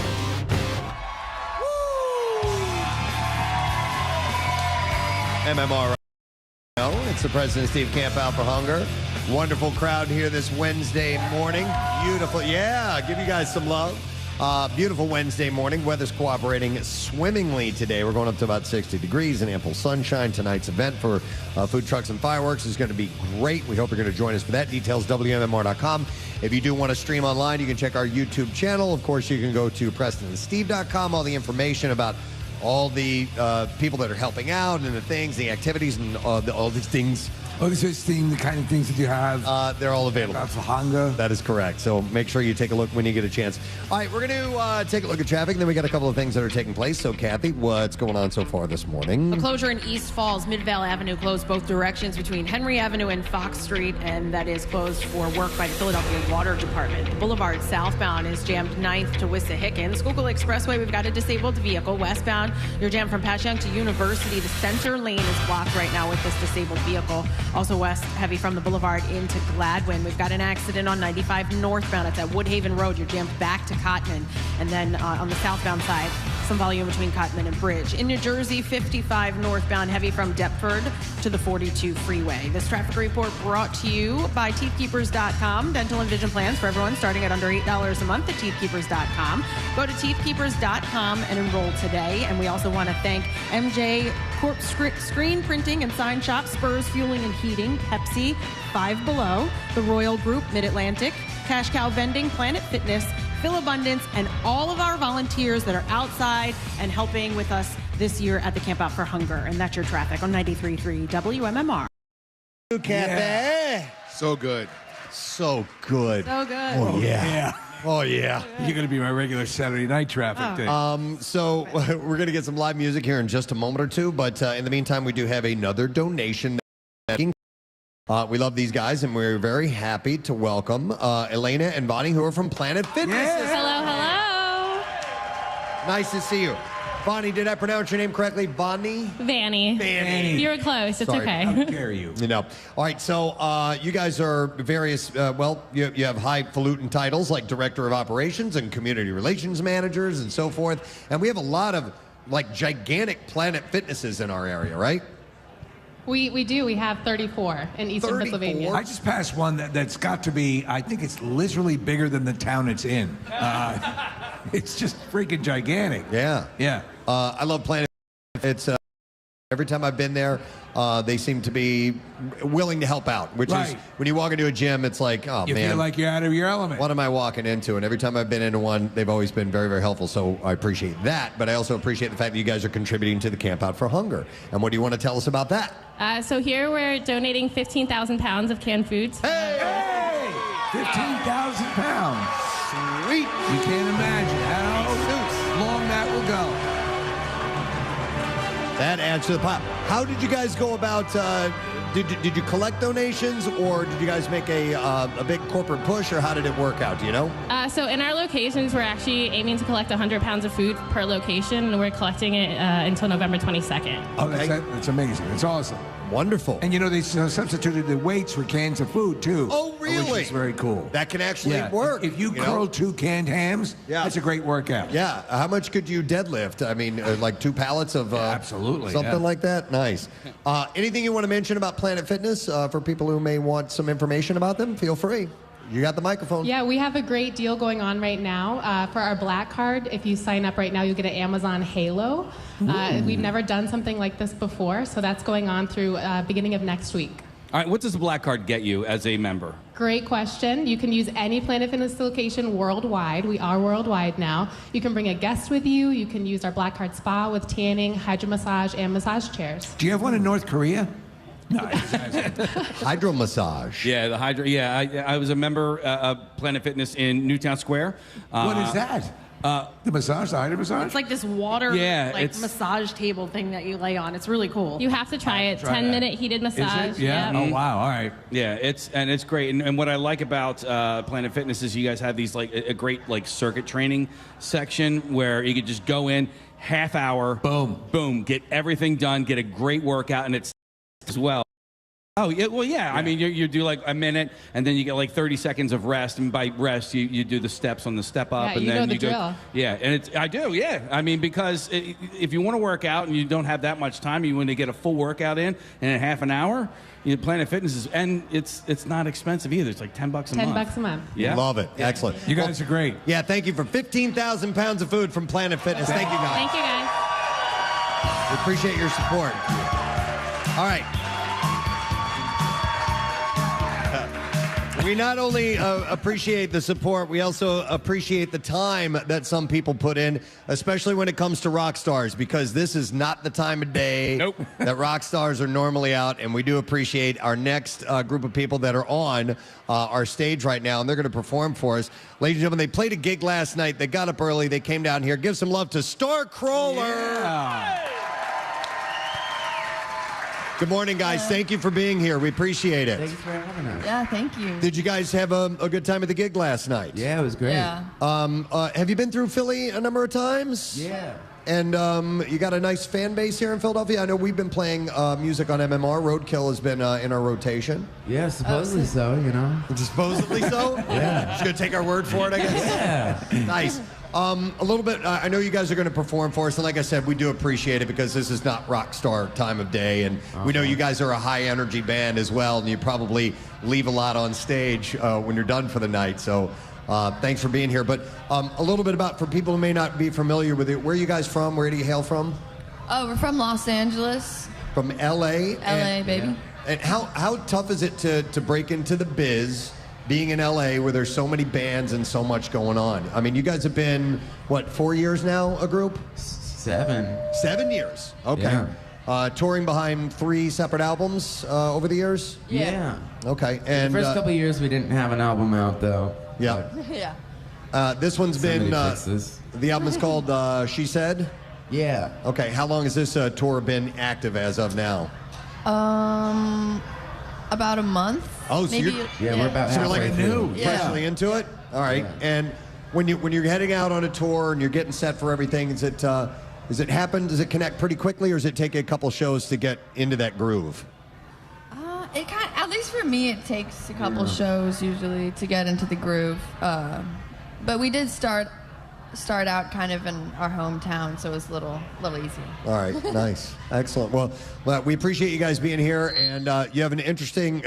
MMR. It's the President Steve Camp Out for Hunger. Wonderful crowd here this Wednesday morning. Beautiful. Yeah, give you guys some love. Beautiful Wednesday morning. Weather's cooperating swimmingly today. We're going up to about 60 degrees and ample sunshine. Tonight's event for food trucks and fireworks is going to be great. We hope you're going to join us for that. Details, WMMR.com. If you do want to stream online, you can check our YouTube channel. Of course, you can go to PrestonandSteve.com. All the information about all the people that are helping out and the things, the activities, and all these things. Oh, this is the kind of things that you have. They're all available. For hunger. That is correct. So make sure you take a look when you get a chance. All right, we're going to take a look at traffic. Then we got a couple of things that are taking place. So, Kathy, what's going on so far this morning? A closure in East Falls, Midvale Avenue closed both directions between Henry Avenue and Fox Street, and that is closed for work by the Philadelphia Water Department. The Boulevard southbound is jammed 9th to Wissahickon. Schuylkill Expressway, we've got a disabled vehicle. Westbound, you're jammed from Passyunk to University. The center lane is blocked right now with this disabled vehicle. Also west, heavy from the Boulevard into Gladwin. We've got an accident on 95 northbound. It's at Woodhaven Road. You're jammed back to Cotman. And then on the southbound side, some volume between Cotman and Bridge. In New Jersey, 55 northbound, heavy from Deptford to the 42 freeway. This traffic report brought to you by teethkeepers.com. Dental and vision plans for everyone starting at under $8 a month at teethkeepers.com. Go to teethkeepers.com and enroll today. And we also want to thank MJ Corp Screen Printing and Sign Shop, Spurs Fueling and Heating, Pepsi, Five Below, the Royal Group, Mid-Atlantic, Cash Cow Vending, Planet Fitness, Phil Abundance, and all of our volunteers that are outside and helping with us this year at the Camp Out for Hunger. And that's your traffic on 93.3 WMMR. Cafe. So good. So good. So good. Oh, yeah. Oh, yeah. You're going to be my regular Saturday night traffic day. So we're going to get some live music here in just a moment or two. But in the meantime, we do have another donation. We love these guys, and we're very happy to welcome Elena and Bonnie, who are from Planet Fitness. Hello, hello. Nice to see you. Bonnie, did I pronounce your name correctly? Bonnie? Vanny. Vanny. You were close. It's Sorry, okay. how dare you? All right, so you guys are various, you have highfalutin titles like Director of Operations and Community Relations Managers and so forth. And we have a lot of, like, gigantic Planet Fitnesses in our area, right? We do. We have 34 in Eastern Pennsylvania. I just passed one that's got to be, I think it's literally bigger than the town it's in. It's just freaking gigantic. Yeah. Yeah. I love Planet. It's every time I've been there, they seem to be willing to help out, which is when you walk into a gym, it's like, oh, you man. feel like you're out of your element. What am I walking into? And every time I've been into one, they've always been very, very helpful. So I appreciate that. But I also appreciate the fact that you guys are contributing to the Camp Out for Hunger. And what do you want to tell us about that? So here we're donating 15,000 pounds of canned foods. Hey! 15,000 pounds. Sweet. You can't imagine how long that will go. That adds to the pile. How did you guys go about, did you collect donations, or did you guys make a big corporate push, or how did it work out? Do you know? So in our locations, we're actually aiming to collect 100 pounds of food per location, and we're collecting it until November 22nd. Oh, that's amazing. It's awesome. Wonderful. And you know, they substituted the weights for cans of food, too. Oh, really? Which is very cool. That can actually work. If you curl 2 canned hams, that's a great workout. Yeah. How much could you deadlift? I mean, like 2 pallets of absolutely something like that? Nice. Anything you want to mention about Planet Fitness for people who may want some information about them? Feel free. You got the microphone. Yeah, we have a great deal going on right now. For our Black Card, if you sign up right now, you'll get an Amazon Halo. We've never done something like this before, so that's going on through beginning of next week. All right, what does the Black Card get you as a member? Great question. You can use any Planet Fitness location worldwide. We are worldwide now. You can bring a guest with you. You can use our Black Card spa with tanning, hydro massage, and massage chairs. Do you have one in North Korea? No. Hydro massage. Yeah, the hydro. Yeah, I was a member of Planet Fitness in Newtown Square. What is that? The massage, the hydro massage? It's like this water massage table thing that you lay on. It's really cool. You have to try it. 10-minute heated massage. Is it? Yeah. Yep. Oh, wow. All right. Yeah, it's great. And what I like about Planet Fitness is you guys have these like a great like circuit training section where you could just go in, half hour, boom, get everything done, get a great workout, and it's as well. Oh, yeah, well, yeah. I mean, you do like a minute, and then you get like 30 seconds of rest, and by rest, you do the steps on the step up, Yeah, and you then know the you go. drill. Yeah, and I do, yeah. I mean, because if you want to work out and you don't have that much time, you want to get a full workout in half an hour. Planet Fitness is, and it's not expensive either. It's like $10 a month. $10 a month. Yeah, Love it. Yeah. Excellent. You guys are great. Yeah, thank you for 15,000 pounds of food from Planet Fitness. Thank you, guys. Thank you, guys. We appreciate your support. All right. We not only appreciate the support, we also appreciate the time that some people put in, especially when it comes to rock stars, because this is not the time of day that rock stars are normally out, and we do appreciate our next group of people that are on our stage right now, and they're going to perform for us. Ladies and gentlemen, they played a gig last night. They got up early. They came down here. Give some love to Starcrawler. Yeah. Good morning, guys. Thank you for being here. We appreciate it. Thanks for having us. Yeah, thank you. Did you guys have a good time at the gig last night? Yeah, it was great. Yeah. Have you been through Philly a number of times? Yeah. And you got a nice fan base here in Philadelphia. I know we've been playing music on MMR. Roadkill has been in our rotation. Yeah, supposedly so, you know. Supposedly so? Yeah. Just going to take our word for it, I guess? Yeah. Nice. A little bit, I know you guys are going to perform for us, and like I said, we do appreciate it because this is not rock star time of day, and we know you guys are a high-energy band as well, and you probably leave a lot on stage when you're done for the night, so thanks for being here. But a little bit about, for people who may not be familiar with it, where are you guys from? Where do you hail from? Oh, we're from Los Angeles. From L.A.? L.A., baby. Yeah. And how tough is it to break into the biz, being in L.A., where there's so many bands and so much going on? I mean, you guys have been, what, 4 years now, a group? 7. 7 years. Okay. Yeah. Touring behind 3 separate albums over the years? Yeah. Okay. And the first couple of years, we didn't have an album out, though. Yeah. Yeah. This one's been, fixes. the album is called She Said? Yeah. Okay. How long has this tour been active as of now? About a month. Oh, so maybe. we're about So you're like halfway through. freshly into it? All right. Yeah. And when you're heading out on a tour and you're getting set for everything, does it happen? Does it connect pretty quickly, or does it take a couple shows to get into that groove? It kind of, at least for me, it takes a couple shows usually to get into the groove. But we did start out kind of in our hometown, so it was a little easier. All right, nice, excellent. Well, we appreciate you guys being here, and you have an interesting.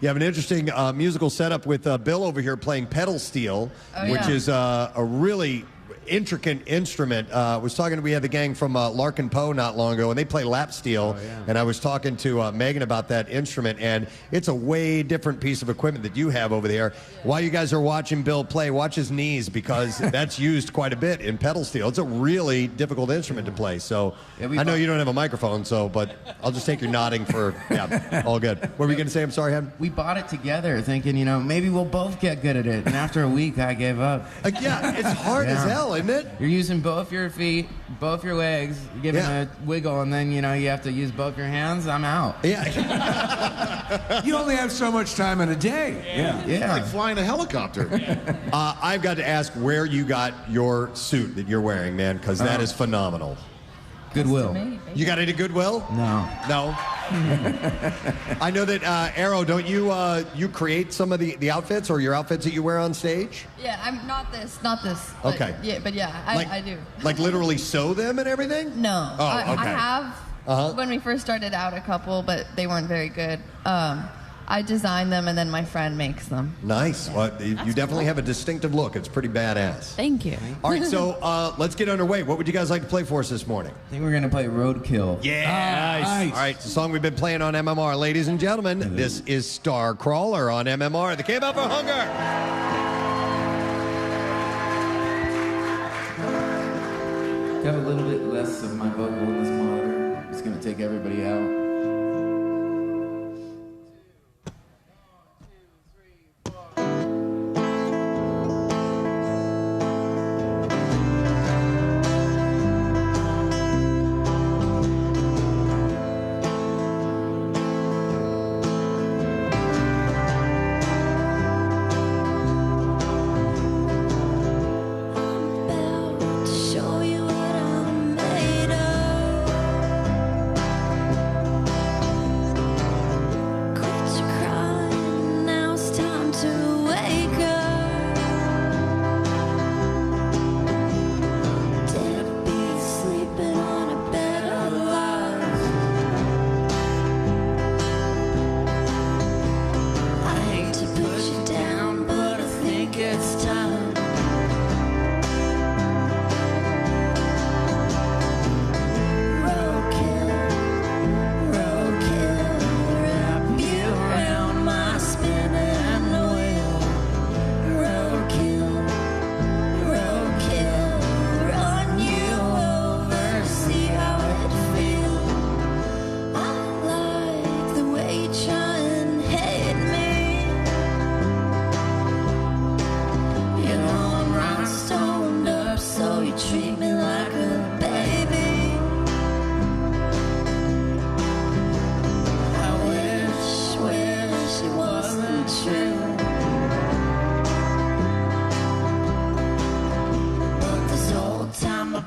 You have an interesting musical setup with Bill over here playing pedal steel, which is a really intricate instrument. We had the gang from Larkin Poe not long ago, and they play lap steel. And I was talking to Megan about that instrument, and it's a way different piece of equipment that you have over there. While you guys are watching Bill play, watch his knees, because that's used quite a bit in pedal steel. It's a really difficult instrument to play. So I know you don't have a microphone, but I'll just take your nodding for all good. What were you going to say? I'm sorry, Hen. We bought it together thinking, maybe we'll both get good at it. And after a week, I gave up. It's hard as hell, isn't it? You're using both your feet, both your legs, giving a wiggle, and then, you have to use both your hands. I'm out. Yeah. You only have so much time in a day. Yeah. It's like flying a helicopter. I've got to ask where you got your suit that you're wearing, man, because that is phenomenal. Goodwill. You got it at Goodwill? No. I know that Arrow, don't you create some of the outfits or your outfits that you wear on stage? Yeah, I'm not this. But, Okay. Yeah, I do. Like literally sew them and everything? No. Oh, I okay. have when we first started out a couple, but they weren't very good. I design them, and then my friend makes them. Nice. Well, you definitely have a distinctive look. It's pretty badass. Thank you. All right, so let's get underway. What would you guys like to play for us this morning? I think we're going to play Roadkill. Yeah. Nice. All right, it's a song we've been playing on MMR. Ladies and gentlemen, this is Star Crawler on MMR, the Camp Out for Hunger. Got a little bit less of my vocal in this monitor. It's going to take everybody out. Show you what I'm made of.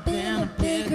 been a big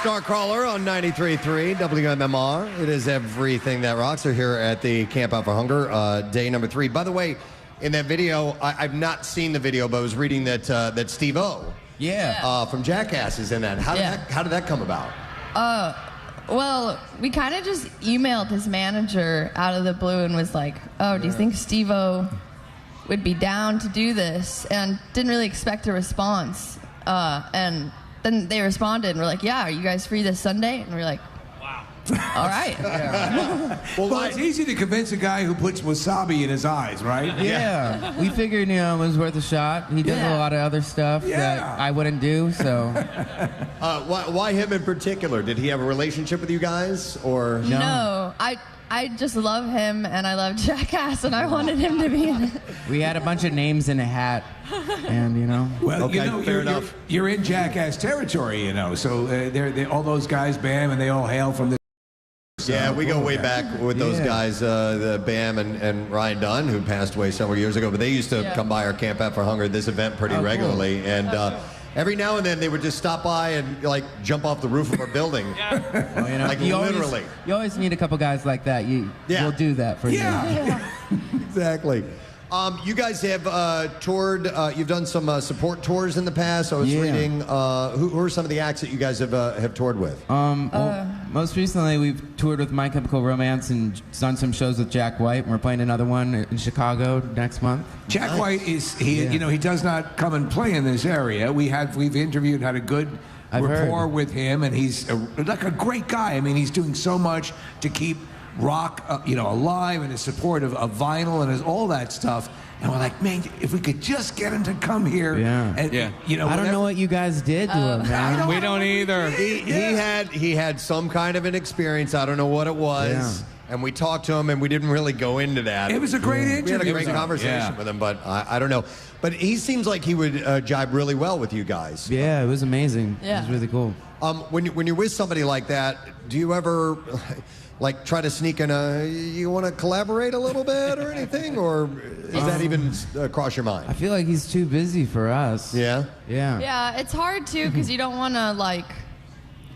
Starcrawler on 93.3 WMMR. It is everything that rocks. We're here at the Camp Out for Hunger, day number 3. By the way, in that video, I've not seen the video, but I was reading that Steve-O from Jackass is in that. How did that come about? Well, we kind of just emailed his manager out of the blue and was like, oh, do you think Steve-O would be down to do this? And didn't really expect a response. And then they responded and were like, yeah, are you guys free this Sunday? And we're like, wow. All right. Well, it's easy to convince a guy who puts wasabi in his eyes, right? Yeah. We figured, it was worth a shot. He does a lot of other stuff that I wouldn't do, so. Why him in particular? Did he have a relationship with you guys, or? No, I just love him, and I love Jackass, and I wanted him to be in it. We had a bunch of names in a hat, and, Well, fair enough. You're in Jackass territory, so they're all those guys, Bam, and they all hail from the. Yeah, we go way back with those guys, the Bam and Ryan Dunn, who passed away several years ago. But they used to come by our Camp Out for Hunger, this event, pretty regularly. Cool. And every now and then they would just stop by and jump off the roof of our building. Literally. You always need a couple guys like that. You'll do that for you. Exactly. You guys have toured. You've done some support tours in the past. I was reading. Who are some of the acts that you guys have toured with? Most recently, we've toured with My Chemical Romance and done some shows with Jack White. And we're playing another one in Chicago next month. Jack White he does not come and play in this area. We've interviewed, had a good rapport with him, and he's like a great guy. I mean, he's doing so much to keep rock, alive, and his support of vinyl and all that stuff. And we're like, man, if we could just get him to come here. I don't know what you guys did to him, man. We don't either. He had some kind of an experience. I don't know what it was. And we talked to him, and we didn't really go into that. It was a great interview. We had a great conversation with him, but I don't know. But he seems like he would jibe really well with you guys. Yeah, it was amazing. Yeah. It was really cool. When you're with somebody like that, do you ever try to sneak in you want to collaborate a little bit or anything, or is that even cross your mind? I feel like he's too busy for us. Yeah? Yeah, it's hard too because you don't want to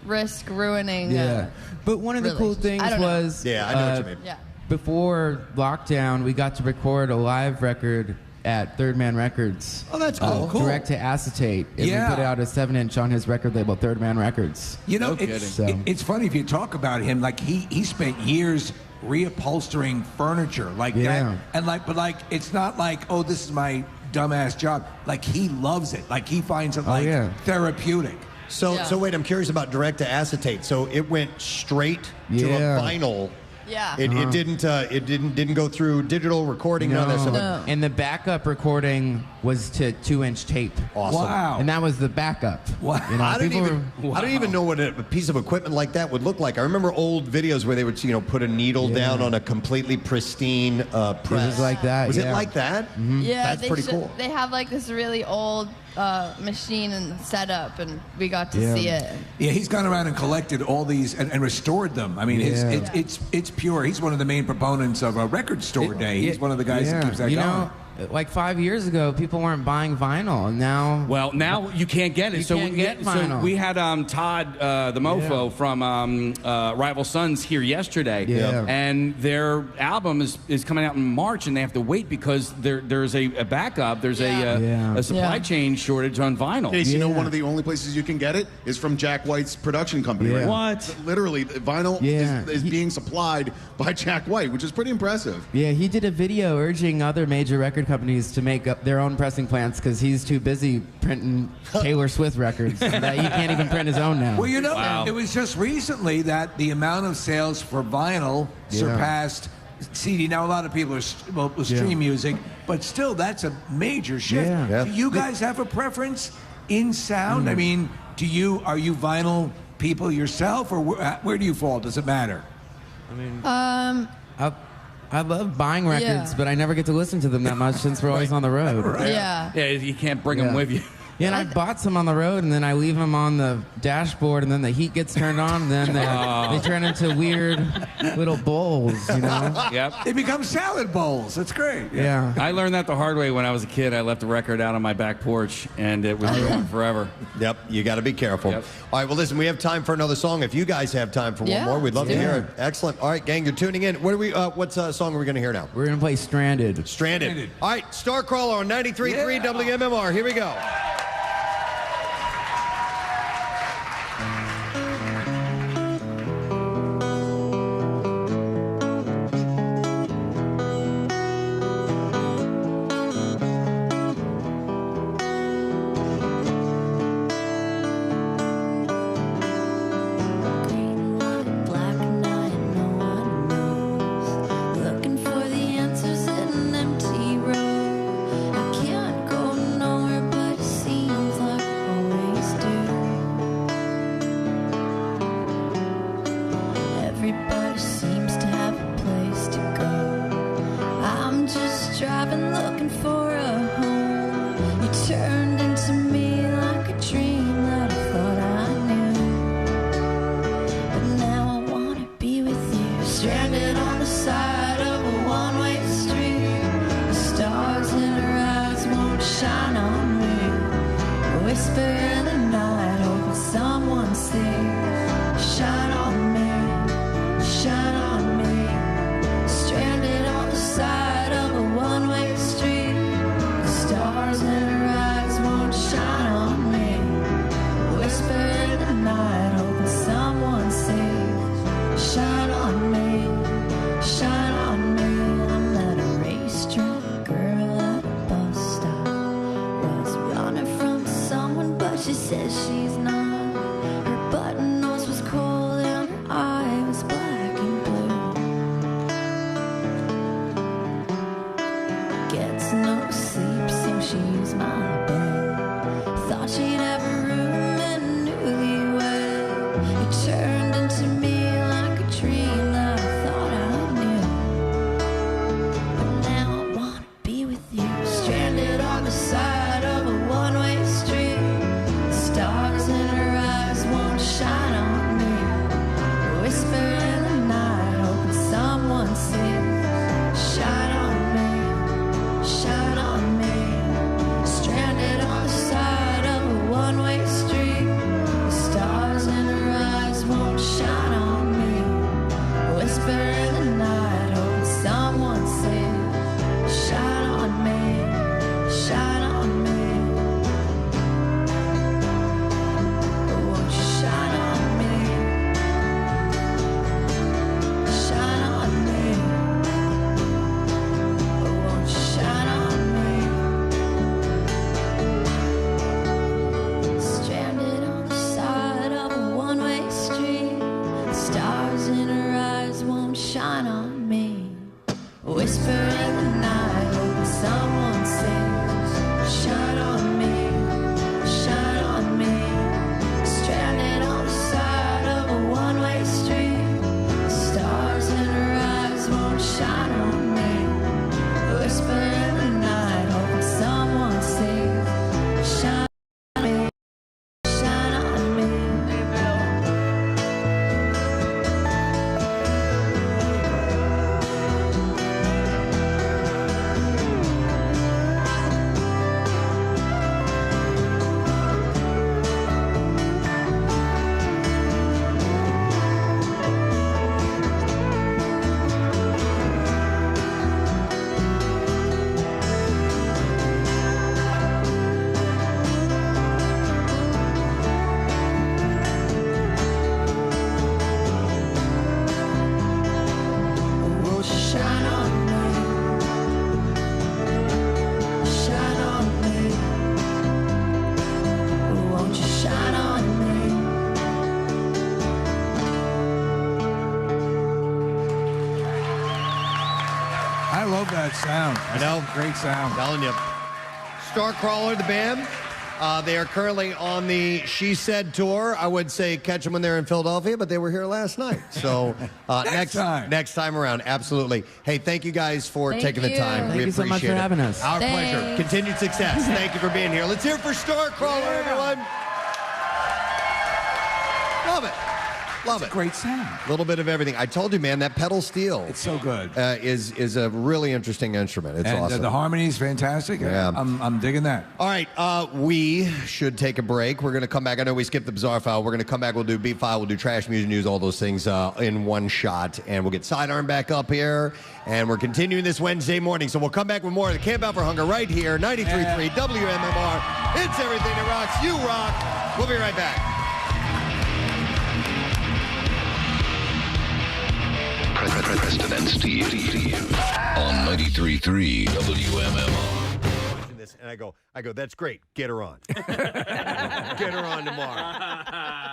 risk ruining. Yeah, but one of the cool things was I know what you mean. Yeah. Before lockdown, we got to record a live record at Third Man Records. Oh, that's cool. Direct to acetate. And we put out a 7-inch on his record label, Third Man Records. It's funny if you talk about him, he spent years reupholstering furniture that. And but it's not oh, this is my dumbass job. He loves it. He finds it therapeutic. So wait, I'm curious about direct to acetate. So it went straight to a vinyl. Yeah. It didn't go through digital recording. None of that. And the backup recording was to 2-inch tape. Awesome. Wow. And that was the backup. Wow. I don't even know what a piece of equipment like that would look like. I remember old videos where they would put a needle down on a completely pristine press. It was like that. Was it like that? Mm-hmm. Yeah, that's pretty cool. They have this really old machine and setup, and we got to see it. Yeah, he's gone around and collected all these and restored them. I mean, it's pure. He's one of the main proponents of a record store day. He's one of the guys that keeps that going. 5 years ago, people weren't buying vinyl, and now... Well, now you can't get it. You can't get vinyl. So we had Todd, the mofo from Rival Sons here yesterday. Yeah. And their album is coming out in March, and they have to wait because there's a backup. There's a supply chain shortage on vinyl. Case, one of the only places you can get it is from Jack White's production company. Yeah. Right? What? Literally, vinyl is being supplied by Jack White, which is pretty impressive. Yeah, he did a video urging other major record companies to make up their own pressing plants because he's too busy printing Taylor Swift records that he can't even print his own now. Well, it was just recently that the amount of sales for vinyl surpassed CD. Now, a lot of people will stream music, but still, that's a major shift. Yeah. Do you guys have a preference in sound? I mean, are you vinyl people yourself, or where do you fall? Does it matter? I love buying records, but I never get to listen to them that much since we're always on the road. Yeah. Yeah, you can't bring them with you. Yeah, and I bought some on the road, and then I leave them on the dashboard, and then the heat gets turned on, and then they turn into weird little bowls, you know? Yep. They become salad bowls. That's great. Yeah. I learned that the hard way when I was a kid. I left the record out on my back porch, and it was gone forever. Yep, you got to be careful. Yep. All right, well, listen, we have time for another song. If you guys have time for one more, we'd love to hear it. Excellent. All right, gang, you're tuning in. What song are we going to hear now? We're going to play Stranded. Stranded. All right, Starcrawler on 93.3 WMMR. Here we go. I love that sound. I know. Great sound. I'm telling you. Starcrawler, the band. They are currently on the She Said tour. I would say catch them when they're in Philadelphia, but they were here last night. So next time around, absolutely. Hey, thank you guys for taking the time. Thank you so much for having us. Our pleasure. Continued success. Thank you for being here. Let's hear it for Starcrawler, everyone. Love it. Love it. Great sound. A little bit of everything. I told you, man, that pedal steel. It's so good. Is a really interesting instrument. It's and awesome. The harmony is fantastic. Yeah. I'm digging that. All right, we should take a break. We're going to come back. I know we skipped the bizarre file. We're going to come back. We'll do beat file. We'll do trash music news, all those things in one shot. And we'll get Sidearm back up here. And we're continuing this Wednesday morning. So we'll come back with more of the Camp Out for Hunger right here, 93.3 WMMR. It's everything that rocks. You rock. We'll be right back. Preston and Steve on 93.3 WMMR. And I go, that's great. Get her on. Get her on tomorrow.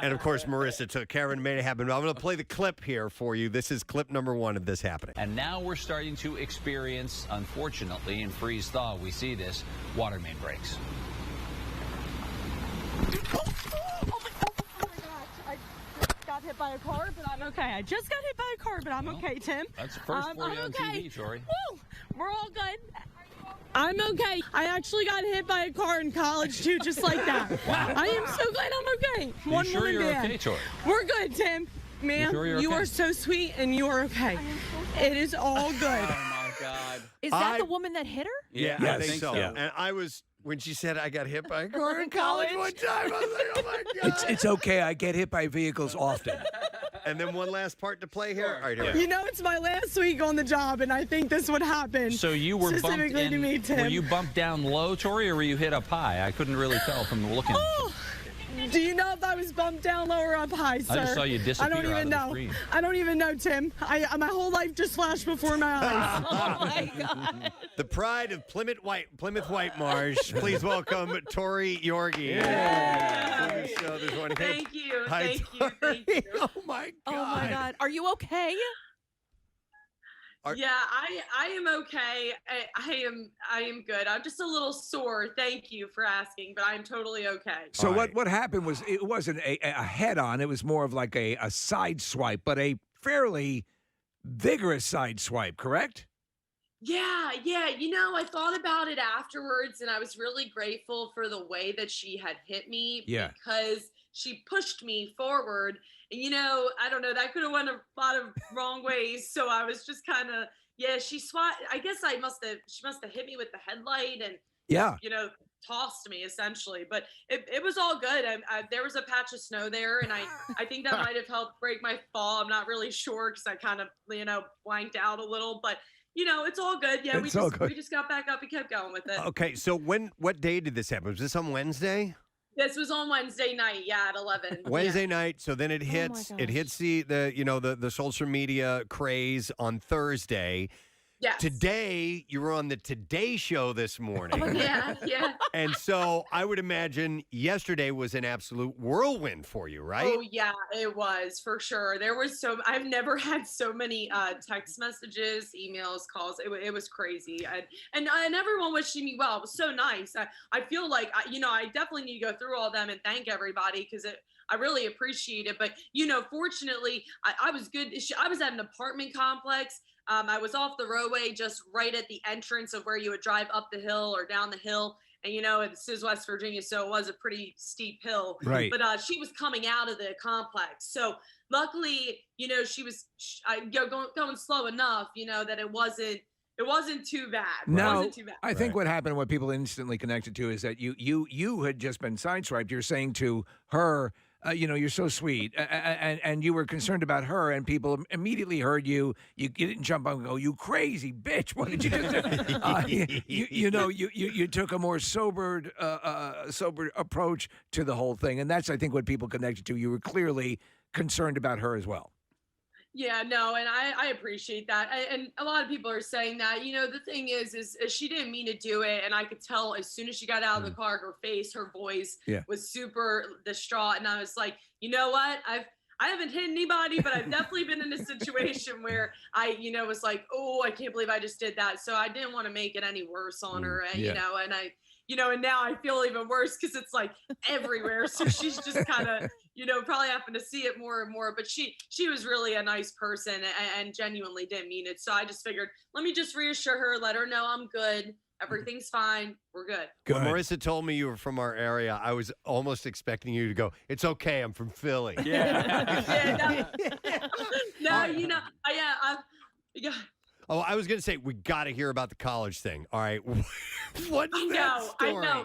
And of course, Marissa took care and made it happen. I'm going to play the clip here for you. This is clip number 1 of this happening. And now we're starting to experience, unfortunately, in freeze-thaw, we see this, water main breaks. Got hit by a car, but I'm okay. I just got hit by a car, but I'm okay, Tim. That's the first for you on TV, Tori. Woo! We're all good. I'm okay. I actually got hit by a car in college, too, just like that. Wow. I am so glad I'm okay. You sure you're okay, Tori? We're good, Tim. Ma'am, you are so sweet, and you are okay. It is all good. Oh, my God. Is that the woman that hit her? Yeah, I think so. Yeah. And I was, when she said I got hit by a car in college one time, I was like, oh my God. It's okay. I get hit by vehicles often. And then one last part to play here. All right, here we go. You know, it's my last week on the job, and I think this would happen. So you were bumped specifically in, to me, Tim. were you bumped down low, Tori, or were you hit up high? I couldn't really tell from the looking. Oh, do you know if I was bumped down low or up high, sir? I just saw you disappear I don't even out of the know. screen. I don't even know, Tim. My whole life just flashed before my eyes. Oh, my God. The pride of Plymouth White Marsh. Please welcome Tori Yorgey. Yeah. Thank you. Hi, Thank Tori. you. Oh my God. Oh, my God. Are you okay? Yeah, I am okay. I am good. I'm just a little sore. Thank you for asking, but I'm totally okay. So what happened was it wasn't a head-on. It was more of like a side swipe, but a fairly vigorous side swipe, correct? Yeah. You know, I thought about it afterwards, and I was really grateful for the way that she had hit me. Yeah. Because she pushed me forward. And, you know, I don't know, that could have went a lot of wrong ways. So I was just kind of, she I guess she must have hit me with the headlight and, you know, tossed me essentially. But it was all good. There was a patch of snow there, and I think that might have helped break my fall. I'm not really sure because I kind of, you know, blanked out a little. But, you know, it's all good. Yeah, we just got back up and kept going with it. Okay, so what day did this happen? Was this on Wednesday? This was on Wednesday night, at 11. Wednesday night. So then it hits the social media craze on Thursday. Yes. Today, you were on the Today Show this morning. Yeah. And so I would imagine yesterday was an absolute whirlwind for you, right? Oh, yeah, it was for sure. There was I've never had so many text messages, emails, calls. It was crazy. And everyone wishing me well. It was so nice. I feel like, I definitely need to go through all them and thank everybody because I really appreciate it. But, you know, fortunately, I was good. I was at an apartment complex. I was off the roadway, just right at the entrance of where you would drive up the hill or down the hill. And, you know, this is West Virginia, so it was a pretty steep hill. Right. But she was coming out of the complex. So luckily, you know, she was going slow enough, you know, that it wasn't too bad. No, it wasn't too bad. I think what happened, what people instantly connected to is that you had just been sideswiped. You're saying to her, you know, you're so sweet, and you were concerned about her, and people immediately heard you. You didn't jump up and go, "You crazy bitch! What did you just do?" You took a more sobered approach to the whole thing, and that's I think what people connected to. You were clearly concerned about her as well. Yeah, no, and I appreciate that. And a lot of people are saying that, you know, the thing is she didn't mean to do it. And I could tell as soon as she got out of the car, her face, her voice was super distraught. And I was like, you know what? I haven't hit anybody, but I've definitely been in a situation where I, you know, was like, oh, I can't believe I just did that. So I didn't want to make it any worse on her. And, you know, and and now I feel even worse because it's like everywhere. So she's just kind of, probably having to see it more and more. But she was really a nice person and genuinely didn't mean it. So I just figured, let me just reassure her, let her know I'm good. Everything's fine. We're good. When Marissa told me you were from our area, I was almost expecting you to go, it's okay, I'm from Philly. Yeah, no, yeah. Oh, I was going to say, we got to hear about the college thing. All right. What's that story? I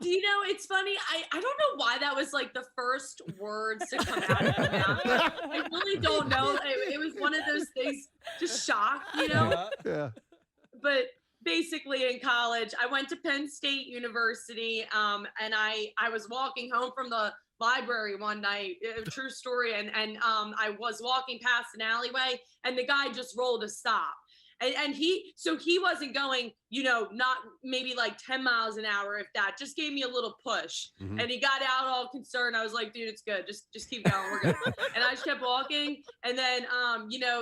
know. It's funny. I don't know why that was like the first words to come out of my mouth. I really don't know. It was one of those things, just shock, Yeah. But basically in college, I went to Penn State University, and I was walking home from the library one night, true story, and I was walking past an alleyway, and the guy just rolled a stop. And he wasn't going, not maybe like 10 miles an hour, if that, just gave me a little push. Mm-hmm. And he got out all concerned. I was like, dude, it's good. Just keep going. We're good. And I just kept walking. And then,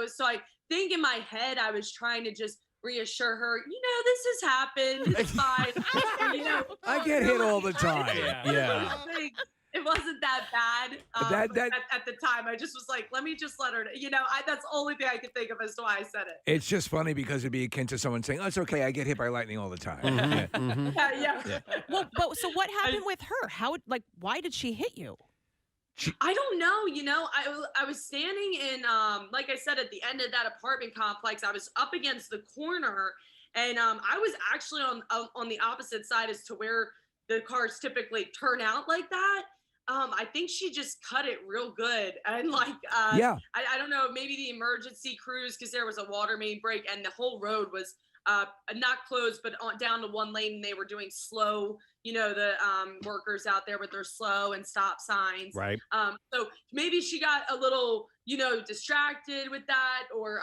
so I think in my head, I was trying to just reassure her, this has happened. It's fine. And, I get hit all the time. Yeah. It wasn't that bad at the time. I just was like, let me just let her know. That's the only thing I could think of as to why I said it. It's just funny because it'd be akin to someone saying, "Oh, it's okay. I get hit by lightning all the time." Yeah. Well, but so what happened with her? Why did she hit you? I don't know. I was standing in, like I said, at the end of that apartment complex. I was up against the corner, and I was actually on the opposite side as to where the cars typically turn out like that. I think she just cut it real good. And I don't know, maybe the emergency crews, because there was a water main break and the whole road was not closed, but down to one lane, and they were doing slow, the workers out there with their slow and stop signs. Right. So maybe she got a little, distracted with that, or,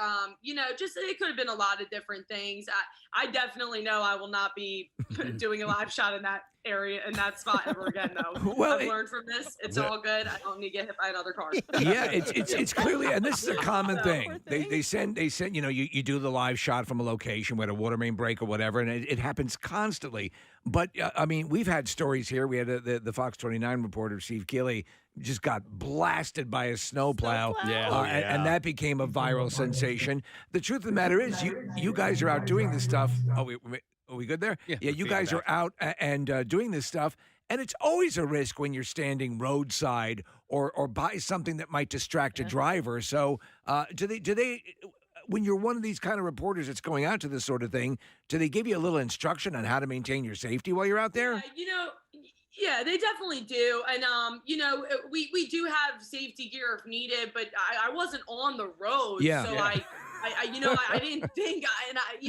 just it could have been a lot of different things. I definitely know I will not be doing a live shot in that area, in that spot ever again, though. Well, I've learned from this. It's all good. I don't need to get hit by another car. Yeah, it's clearly, and this is a common thing. They send you do the live shot from a location where a water main break or whatever, and it happens constantly. But I mean, we've had stories here. We had the Fox 29 reporter Steve Keeley just got blasted by a snowplow. Yeah. And that became a viral sensation. The truth of the matter is, you guys are out doing this stuff. Are we good there? Yeah, you guys are out and doing this stuff. And it's always a risk when you're standing roadside or by something that might distract a driver. So do they, when you're one of these kind of reporters that's going out to this sort of thing, do they give you a little instruction on how to maintain your safety while you're out there? Yeah, they definitely do. And, we do have safety gear if needed, but I wasn't on the road. Yeah. So Yeah. I didn't think,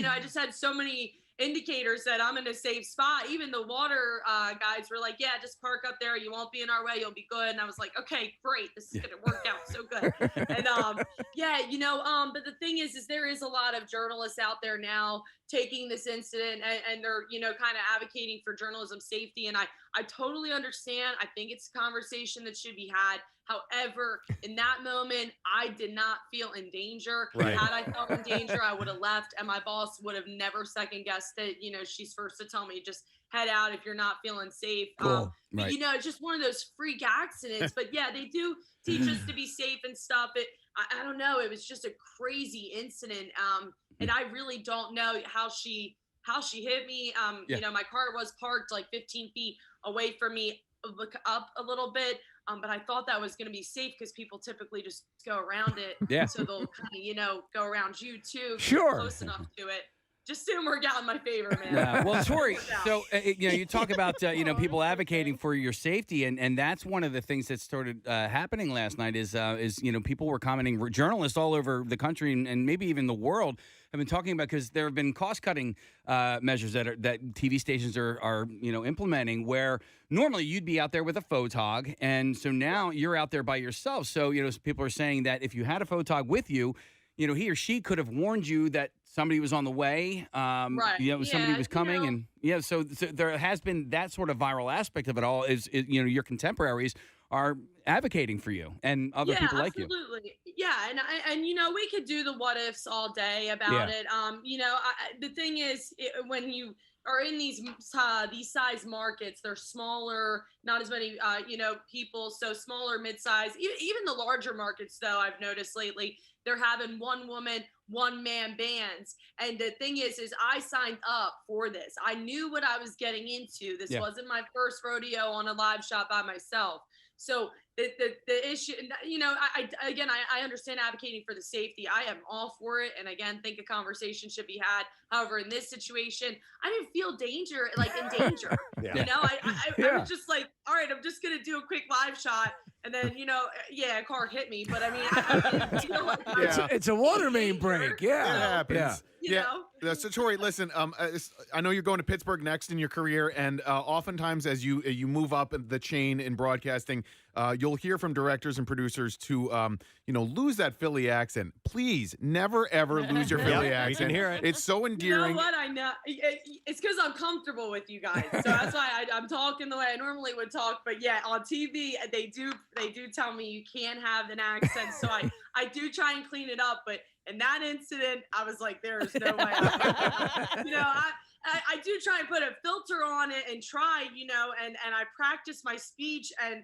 I just had so many indicators that I'm in a safe spot. Even the water guys were like, yeah, just park up there. You won't be in our way. You'll be good. And I was like, okay, great. This is going to work out so good. And but the thing is there is a lot of journalists out there now taking this incident and they're, kind of advocating for journalism safety. And I totally understand. I think it's a conversation that should be had. However, in that moment, I did not feel in danger. Right. Had I felt in danger, I would have left, and my boss would have never second guessed it. She's first to tell me, just head out if you're not feeling safe. Cool. But, it's just one of those freak accidents. But yeah, they do teach us to be safe and stuff. I don't know. It was just a crazy incident. And I really don't know how she hit me. My car was parked like 15 feet away from me, look up a little bit. But I thought that was going to be safe because people typically just go around it. Yeah. So they'll kind of, go around you too. Sure. Close enough to it. Just didn't work out in my favor, man. Yeah. Well, Tori, so you talk about people advocating for your safety, and that's one of the things that started happening last night. Is people were commenting, journalists all over the country and maybe even the world have been talking about, because there have been cost cutting measures that TV stations are implementing, where normally you'd be out there with a photog, and so now you're out there by yourself. So people are saying that if you had a photog with you, he or she could have warned you that somebody was on the way, right. Somebody was coming, so there has been that sort of viral aspect of it all. Is your contemporaries are advocating for you and other people like you. Absolutely. Yeah, and we could do the what ifs all day about it. The thing is, when you are in these size markets, they're smaller, not as many people, so smaller, mid-size. Even the larger markets, though, I've noticed lately, they're having one woman, one man bands. And the thing is I signed up for this. I knew what I was getting into. This wasn't my first rodeo on a live shot by myself. So the issue, I understand advocating for the safety. I am all for it. And again, think a conversation should be had. However, in this situation, I didn't feel in danger. I was just like, all right, I'm just going to do a quick live shot. And then, a car hit me. But I mean, it's a water main break. Yeah. It happens. You know? So Tori, listen, I know you're going to Pittsburgh next in your career, and oftentimes as you move up the chain in broadcasting, you'll hear from directors and producers to lose that Philly accent. Please never ever lose your Philly accent. We can hear it. It's so endearing. You know what? I know it's because I'm comfortable with you guys, so that's why I'm talking the way I normally would talk. But yeah, on TV they do tell me you can't have an accent, so I do try and clean it up, but. In that incident, I was like, there is no way. I do try and put a filter on it and try, and I practice my speech. And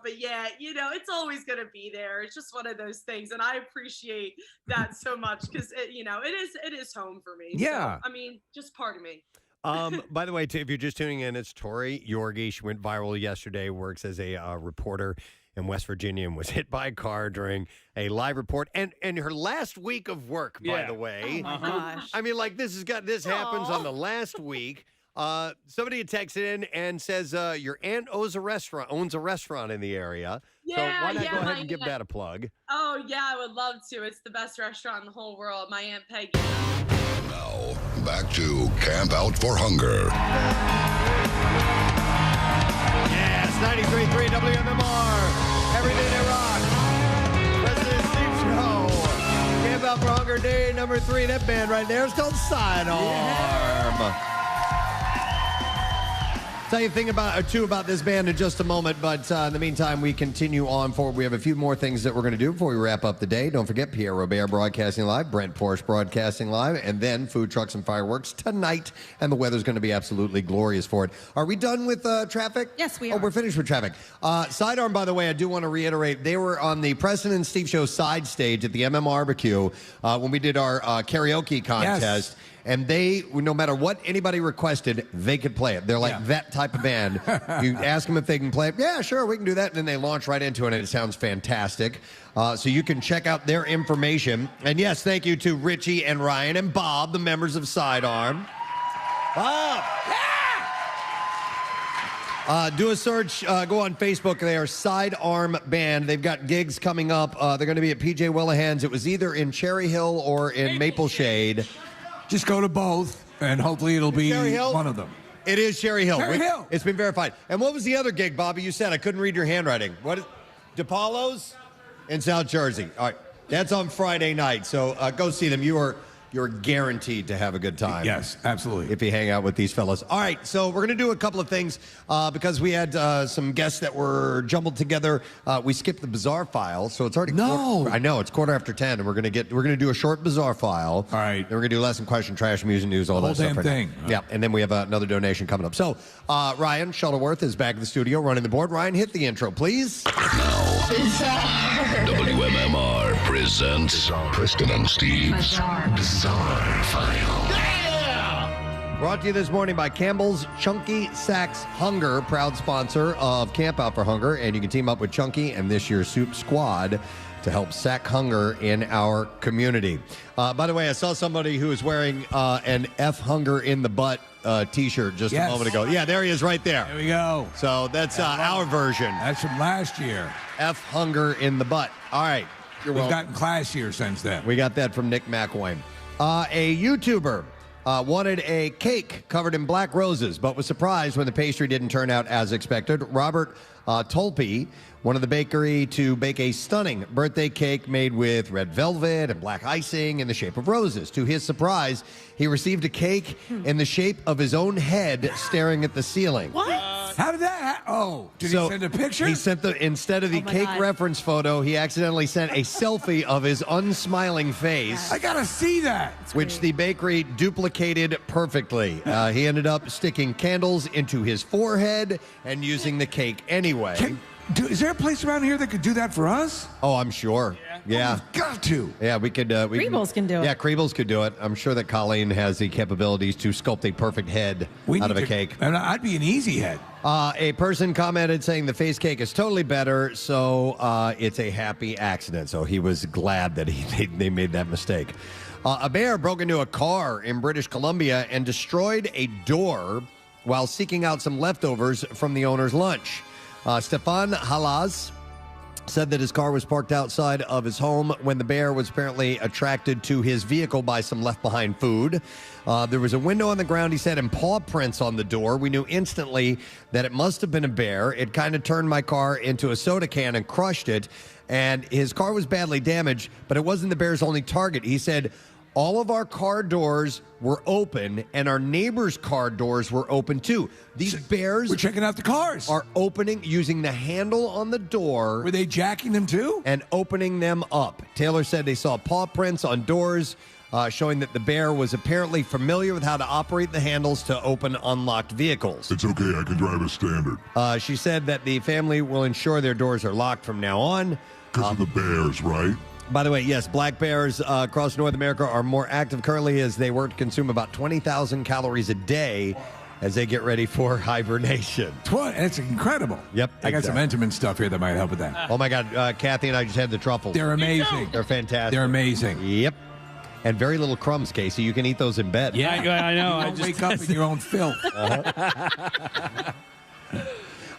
but yeah, it's always going to be there. It's just one of those things. And I appreciate that so much because, it is home for me. Yeah. So, I mean, just part of me. By the way, if you're just tuning in, it's Tori Yorgey. She went viral yesterday, works as a reporter in West Virginia and was hit by a car during a live report. And her last week of work, by the way. Oh, my gosh. I mean, like, this happens on the last week. Somebody had texted in and says, your aunt owns a restaurant in the area. Yeah, so why not go ahead and give that a plug? Oh, yeah, I would love to. It's the best restaurant in the whole world. My Aunt Peggy. Now, back to Camp Out for Hunger. Yes, 93.3 WMMR. Everything they rock. President Steve Show. Camp Out for Hunger Day number 3. That band right there is called Sidearm. Yeah. Tell you a thing about this band in just a moment, but in the meantime, we continue on forward. We have a few more things that we're going to do before we wrap up the day. Don't forget Pierre Robert broadcasting live, Brent Porsche broadcasting live, and then food trucks and fireworks tonight, and the weather's going to be absolutely glorious for it. Are we done with traffic? Yes, we are. Oh, we're finished with traffic. Sidearm, by the way, I do want to reiterate, they were on the Preston and Steve Show side stage at the MMRBQ when we did our karaoke contest. Yes. And they, no matter what anybody requested, they could play it. They're like that type of band. You ask them if they can play it. Yeah, sure, we can do that. And then they launch right into it, and it sounds fantastic. So you can check out their information. And yes, thank you to Richie and Ryan and Bob, the members of Sidearm. Bob! Do a search. Go on Facebook. They are Sidearm Band. They've got gigs coming up. They're going to be at PJ Willahan's. It was either in Cherry Hill or in Maple Shade. Just go to both, and hopefully it'll be one of them. It is Cherry Hill. Cherry Hill. It's been verified. And what was the other gig, Bobby? You said I couldn't read your handwriting. What is DePaulo's in South Jersey? All right, that's on Friday night. So go see them. You're guaranteed to have a good time. Yes, absolutely. If you hang out with these fellas. All right, so we're going to do a couple of things because we had some guests that were jumbled together. We skipped the bizarre file, so it's already I know it's 10:15, and we're going to do a short bizarre file. All right. Then we're going to do lesson, question, trash, music, news, all The that whole stuff. damn thing. Yeah, and then we have another donation coming up. So Ryan Shuttleworth is back in the studio running the board. Ryan, hit the intro, please. WMMR presents Preston and Steve's Bizarre File. Brought to you this morning by Campbell's Chunky Sacks Hunger, proud sponsor of Camp Out for Hunger. And you can team up with Chunky and this year's Soup Squad to help sack hunger in our community. By the way, I saw somebody who was wearing an F Hunger in the Butt T-shirt just a moment ago. Yeah, there he is right there. There we go. So that's our version. That's from last year. F Hunger in the Butt. All right. We've gotten classier since then. We got that from Nick McElwain. A YouTuber wanted a cake covered in black roses, but was surprised when the pastry didn't turn out as expected. Robert Tolpe wanted the bakery to bake a stunning birthday cake made with red velvet and black icing in the shape of roses. To his surprise, he received a cake in the shape of his own head staring at the ceiling. What? How did that? Did he send a picture? He sent instead of the my cake God. reference photo, he accidentally sent a selfie of his unsmiling face. I gotta see that. Which the bakery duplicated perfectly. He ended up sticking candles into his forehead and using the cake anyway. Is there a place around here that could do that for us? Oh, I'm sure. Yeah. Got to. Yeah, we could. Creebles can do it. Yeah, Creebles could do it. I'm sure that Colleen has the capabilities to sculpt a perfect head out of a cake. And I'd be an easy head. A person commented saying the face cake is totally better, so it's a happy accident. So he was glad that they made that mistake. A bear broke into a car in British Columbia and destroyed a door while seeking out some leftovers from the owner's lunch. Stefan Halaz said that his car was parked outside of his home when the bear was apparently attracted to his vehicle by some left-behind food. There was a window on the ground, he said, and paw prints on the door. We knew instantly that it must have been a bear. It kind of turned my car into a soda can and crushed it, and his car was badly damaged, but it wasn't the bear's only target. He said, all of our car doors were open, and our neighbors' car doors were open too. These bears... We're checking out the cars. ...are opening, using the handle on the door... Were they jacking them too? ...and opening them up. Taylor said they saw paw prints on doors, showing that the bear was apparently familiar with how to operate the handles to open unlocked vehicles. It's okay, I can drive a standard. She said that the family will ensure their doors are locked from now on. Because of the bears, right? By the way, yes, black bears across North America are more active currently as they work to consume about 20,000 calories a day as they get ready for hibernation. That's incredible. Yep. I got some Entenmann stuff here that might help with that. Oh, my God. Kathy and I just had the truffles. They're amazing. They're fantastic. They're amazing. Yep. And very little crumbs, Casey. You can eat those in bed. Yeah, I know. You don't wake up in your own filth.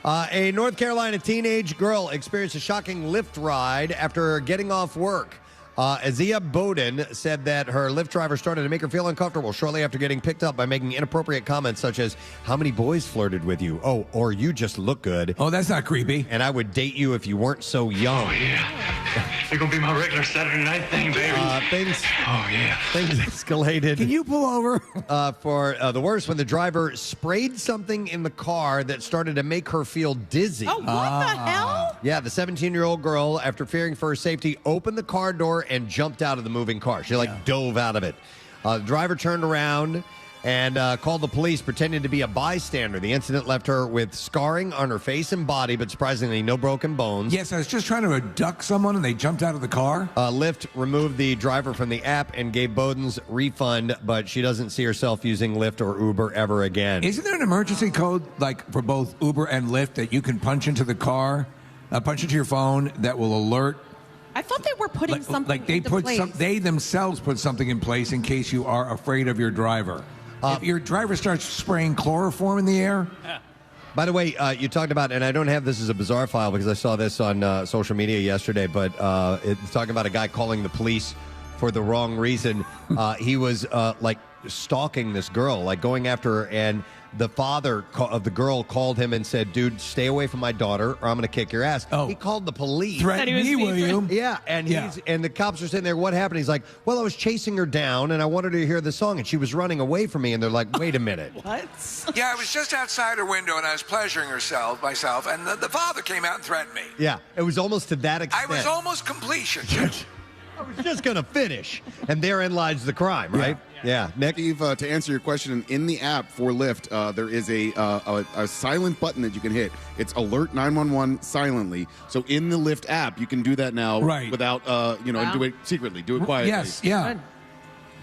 A North Carolina teenage girl experienced a shocking Lyft ride after getting off work. Azia Bowden said that her Lyft driver started to make her feel uncomfortable shortly after getting picked up by making inappropriate comments such as, how many boys flirted with you? Oh, or you just look good. Oh, that's not creepy. And I would date you if you weren't so young. Oh, yeah. You're going to be my regular Saturday night thing, baby. Things escalated. Can you pull over? For the worst, when the driver sprayed something in the car that started to make her feel dizzy. Oh, what the hell? Yeah, the 17-year-old girl, after fearing for her safety, opened the car door and jumped out of the moving car. She, dove out of it. The driver turned around and called the police, pretending to be a bystander. The incident left her with scarring on her face and body, but surprisingly, no broken bones. Yes, I was just trying to abduct someone, and they jumped out of the car. Lyft removed the driver from the app and gave Bowden's refund, but she doesn't see herself using Lyft or Uber ever again. Isn't there an emergency code, for both Uber and Lyft, that you can punch into the car, punch into your phone, that will alert? I thought they were putting something into place. They themselves put something in place in case you are afraid of your driver. If your driver starts spraying chloroform in the air. By the way, you talked about, and I don't have this as a bizarre file because I saw this on social media yesterday, but it's talking about a guy calling the police for the wrong reason. He was stalking this girl, going after her, and the father of the girl called him and said, dude, stay away from my daughter or I'm going to kick your ass. He called the police. Threaten me, will you? Yeah, and and the cops are sitting there, what happened? He's like, well, I was chasing her down and I wanted her to hear the song and she was running away from me. And they're like, wait a minute. What? Yeah, I was just outside her window and I was pleasuring myself, and the father came out and threatened me. Yeah, it was almost to that extent. I was almost completion. I was just going to finish. And therein lies the crime, right? Yeah. Nick? Steve, to answer your question, in the app for Lyft, there is a silent button that you can hit. It's Alert 911 silently. So in the Lyft app, you can do that now without, and do it secretly. Do it quietly. Yes, yeah. Good.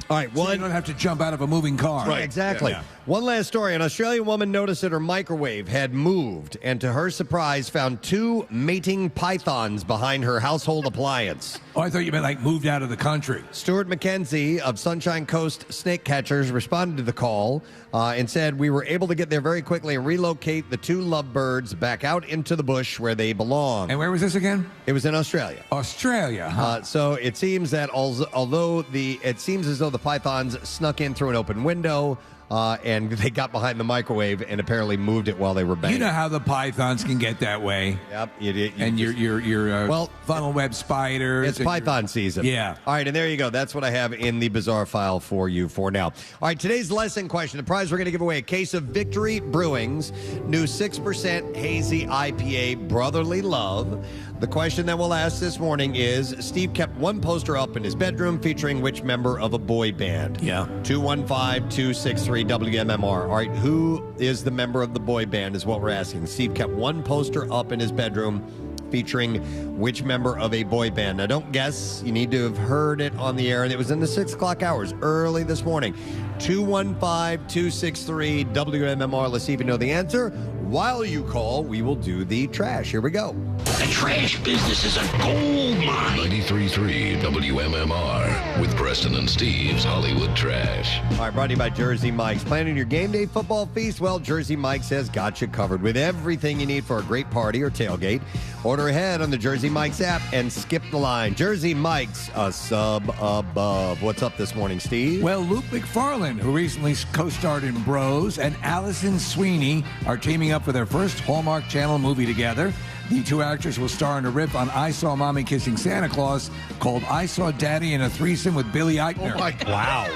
All right, so you don't have to jump out of a moving car. Right, exactly. Yeah. One last story. An Australian woman noticed that her microwave had moved and, to her surprise, found 2 mating pythons behind her household appliance. Oh, I thought you meant moved out of the country. Stuart McKenzie of Sunshine Coast Snake Catchers responded to the call and said, we were able to get there very quickly and relocate the 2 lovebirds back out into the bush where they belong. And where was this again? It was in Australia. Australia, huh? So it seems that although it seems as though the pythons snuck in through an open window, and they got behind the microwave and apparently moved it while they were banging. You know how the pythons can get that way. Yep. And your funnel web spiders. It's python season. Yeah. All right, and there you go. That's what I have in the bizarre file for you for now. All right, today's lesson question. The prize, we're going to give away a case of Victory Brewing's new 6% hazy IPA, Brotherly Love. The question that we'll ask this morning is, Steve kept one poster up in his bedroom featuring which member of a boy band? Yeah. 215-263-WMMR. All right, who is the member of the boy band is what we're asking. Steve kept one poster up in his bedroom featuring which member of a boy band. Now, don't guess. You need to have heard it on the air, and it was in the 6 o'clock hours early this morning. 215-263-WMMR. Let's see if you know the answer. While you call, we will do the trash. Here we go. The trash business is a gold mine. 93.3 WMMR with Preston and Steve's Hollywood Trash. All right, brought to you by Jersey Mike's. Planning your game day football feast? Well, Jersey Mike's has got you covered with everything you need for a great party or tailgate. Order ahead on the Jersey Mike's app and skip the line. Jersey Mike's, a sub above. What's up this morning, Steve? Well, Luke McFarlane, who recently co-starred in Bros, and Allison Sweeney are teaming up for their first Hallmark Channel movie together. The two actors will star in a riff on I Saw Mommy Kissing Santa Claus called I Saw Daddy in a Threesome with Billy Eichner. Oh, my God. Wow.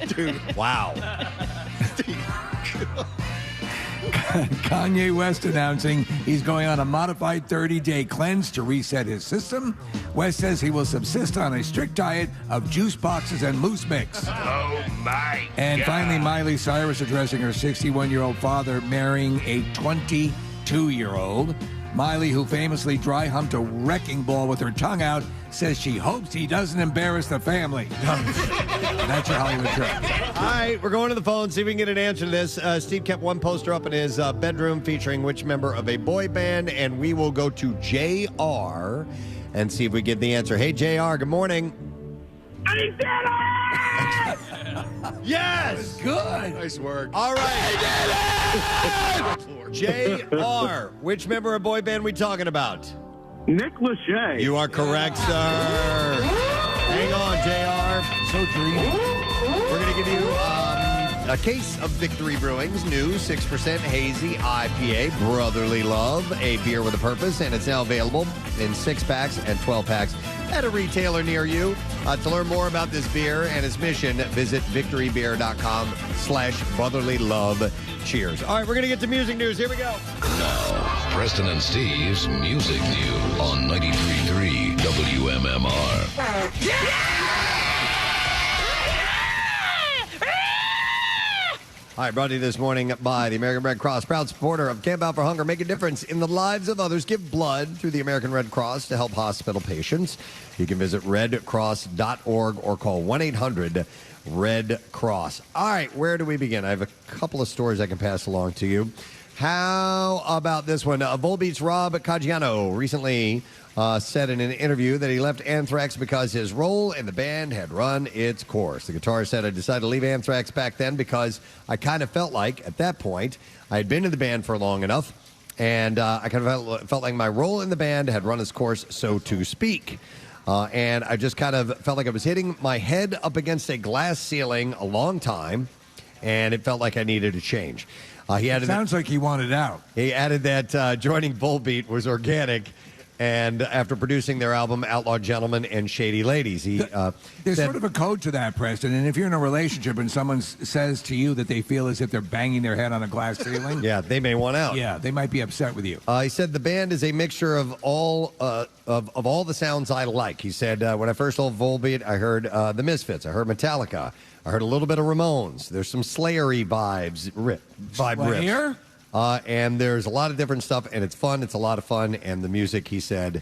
Dude. Wow. Kanye West announcing he's going on a modified 30-day cleanse to reset his system. West says he will subsist on a strict diet of juice boxes and loose mix. Oh, my And finally, Miley Cyrus addressing her 61-year-old father marrying a 22-year-old. Miley, who famously dry humped a wrecking ball with her tongue out, says she hopes he doesn't embarrass the family. That's your Hollywood Trash. All right, we're going to the phone, see if we can get an answer to this. Steve kept one poster up in his bedroom featuring which member of a boy band, and we will go to JR and see if we get the answer. Hey, JR, good morning. I did it! Yes! Good. Nice work. All right. JR, which member of boy band we talking about? Nick Lachey. You are correct, sir. Hang on, JR. So dreamy. We're going to give you a case of Victory Brewing's new 6% hazy IPA, Brotherly Love, a beer with a purpose, and it's now available in 6-packs and 12-packs at a retailer near you. To learn more about this beer and its mission, visit victorybeer.com/brotherly love. Cheers. All right, we're going to get to music news. Here we go. Now, Preston and Steve's Music News on 93.3 WMMR. All right, brought to you this morning by the American Red Cross, proud supporter of Camp Out for Hunger. Make a difference in the lives of others. Give blood through the American Red Cross to help hospital patients. You can visit redcross.org or call 1-800-RED-CROSS. All right, where do we begin? I have a couple of stories I can pass along to you. How about this one? Volbeat's Rob Caggiano recently said in an interview that he left Anthrax because his role in the band had run its course. The guitarist said, I decided to leave Anthrax back then because I kind of felt like, at that point, I had been in the band for long enough, and I kind of felt like my role in the band had run its course, so to speak. And I just kind of felt like I was hitting my head up against a glass ceiling a long time, and it felt like I needed a change. He added Sounds like he wanted out. He added that joining Volbeat was organic, and after producing their album Outlaw Gentlemen and Shady Ladies, he There's said, sort of a code to that, Preston. And if you're in a relationship and someone says to you that they feel as if they're banging their head on a glass ceiling, yeah, they may want out. Yeah, they might be upset with you. He said the band is a mixture of all of all the sounds I like. He said when I first told Volbeat, I heard the Misfits, I heard Metallica, I heard a little bit of Ramones. There's some Slayer-y riffs. And there's a lot of different stuff, and it's fun. It's a lot of fun, and the music, he said,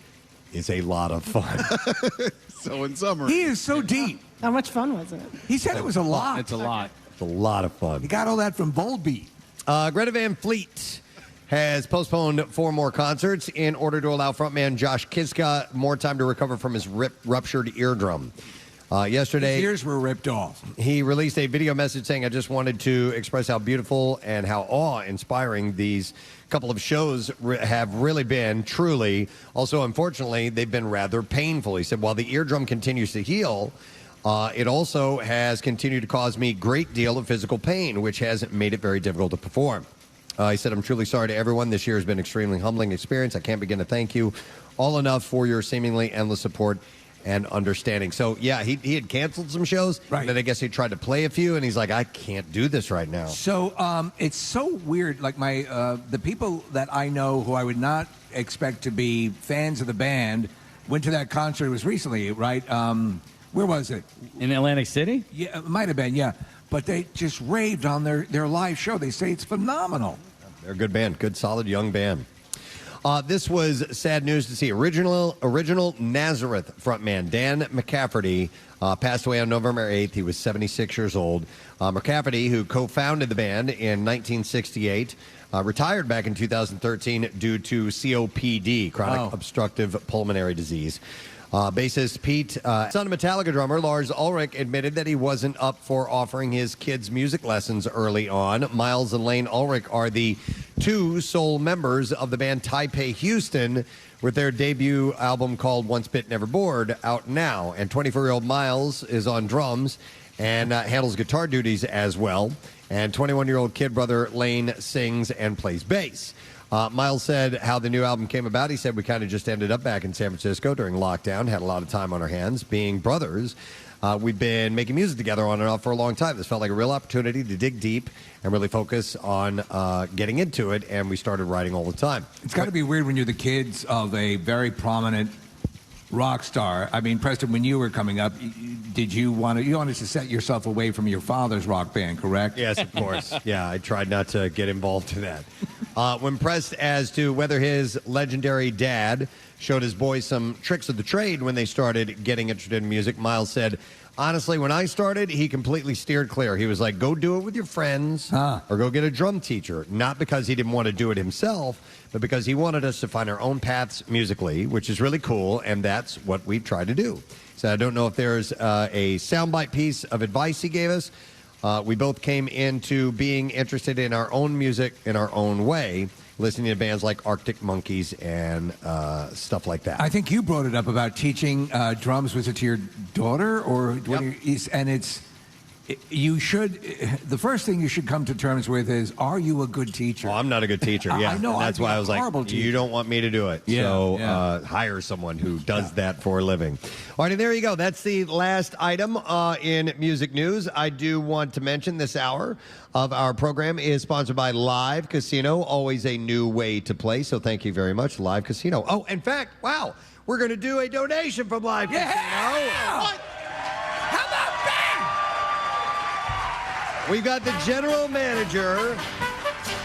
is a lot of fun. So in summary, he is so deep. How much fun was it? He said it was a lot. It's a lot. It's a lot of fun. He got all that from Volbeat. Greta Van Fleet has postponed 4 more concerts in order to allow frontman Josh Kiska more time to recover from his ruptured eardrum. Yesterday, his ears were ripped off. He released a video message saying, I just wanted to express how beautiful and how awe-inspiring these couple of shows have really been, truly. Also, unfortunately, they've been rather painful. He said, while the eardrum continues to heal, It also has continued to cause me a great deal of physical pain, which has made it very difficult to perform. He said, I'm truly sorry to everyone. This year has been an extremely humbling experience. I can't begin to thank you all enough for your seemingly endless support and understanding. So, yeah, he had canceled some shows. Right. Then I guess he tried to play a few, and he's like, I can't do this right now. So it's so weird. Like the people that I know who I would not expect to be fans of the band went to that concert. It was recently, right? Where was it? In Atlantic City? Yeah, it might have been, yeah. But they just raved on their live show. They say it's phenomenal. They're a good band. Good, solid, young band. This was sad news to see. Original Nazareth frontman Dan McCafferty passed away on November 8th. He was 76 years old. McCafferty, who co-founded the band in 1968, retired back in 2013 due to COPD, chronic obstructive pulmonary disease. Bassist Pete, son of Metallica drummer Lars Ulrich, admitted that he wasn't up for offering his kids music lessons early on. Miles and Lane Ulrich are the two sole members of the band Taipei Houston, with their debut album called Once Bit Never Bored out now. And 24-year-old Miles is on drums and handles guitar duties as well. And 21-year-old kid brother Lane sings and plays bass. Miles said how the new album came about. He said, we kind of just ended up back in San Francisco during lockdown, had a lot of time on our hands. Being brothers, we've been making music together on and off for a long time. This felt like a real opportunity to dig deep and really focus on getting into it, and we started writing all the time. It's got to be weird when you're the kids of a very prominent rock star. I mean, Preston, when you were coming up, you wanted to set yourself away from your father's rock band, correct? Yes, of course. Yeah, I tried not to get involved in that. When pressed as to whether his legendary dad showed his boys some tricks of the trade when they started getting interested in music, Miles said, honestly, when I started, he completely steered clear. He was like, go do it with your friends or go get a drum teacher. Not because he didn't want to do it himself, but because he wanted us to find our own paths musically, which is really cool, and that's what we've tried to do. So I don't know if there's a soundbite piece of advice he gave us. We both came into being interested in our own music in our own way, listening to bands like Arctic Monkeys and stuff like that. I think you brought it up about teaching drums. Was it to your daughter? You should. The first thing you should come to terms with is, are you a good teacher? Oh, I'm not a good teacher. Yeah, I know. And that's why I was like, you don't want me to do it. Yeah, so hire someone who does that for a living. All right, and there you go. That's the last item in music news. I do want to mention this hour of our program is sponsored by Live Casino. Always a new way to play. So thank you very much, Live Casino. Oh, in fact, wow, we're going to do a donation from Live Casino. What? How about that? We've got the general manager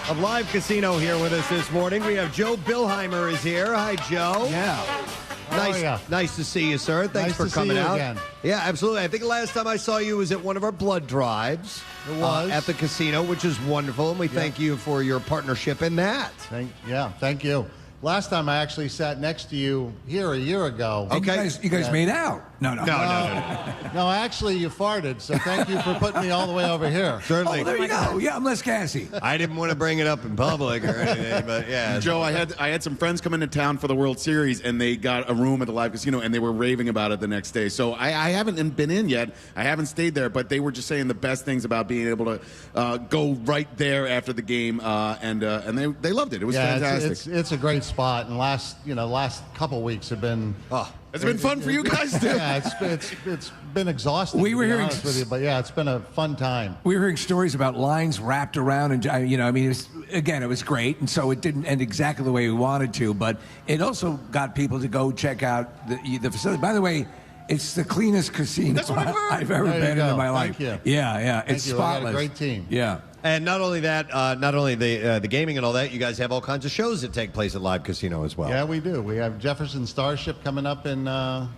of Live Casino here with us this morning. We have Joe Billheimer is here. Hi, Joe. Yeah. Nice to see you, sir. Thanks for coming out. Again. Yeah, absolutely. I think the last time I saw you was at one of our blood drives. It was. At the casino, which is wonderful, and we thank you for your partnership in that. Thank you. Last time I actually sat next to you here a year ago. Okay. You guys made out. No. No, actually, you farted, so thank you for putting me all the way over here. Certainly. Oh, there you go. Yeah, I'm less gassy. I didn't want to bring it up in public or anything, but yeah. Joe, I had some friends come into town for the World Series, and they got a room at the Live Casino, and they were raving about it the next day. So I haven't been in yet. I haven't stayed there, but they were just saying the best things about being able to go right there after the game, and they loved it. It was fantastic. It's a great spot, and last couple weeks have been. Has it been fun for you guys too? Yeah, it's been exhausting. We were to be hearing, honest with you, but yeah, it's been a fun time. We were hearing stories about lines wrapped around, and it was great, and so it didn't end exactly the way we wanted to, but it also got people to go check out the facility. By the way, it's the cleanest casino I've ever been in my life. Thank you. Yeah, it's spotless. We got a great team. Yeah. And not only that, not only the gaming and all that, you guys have all kinds of shows that take place at Live Casino as well. Yeah, we do. We have Jefferson Starship coming up in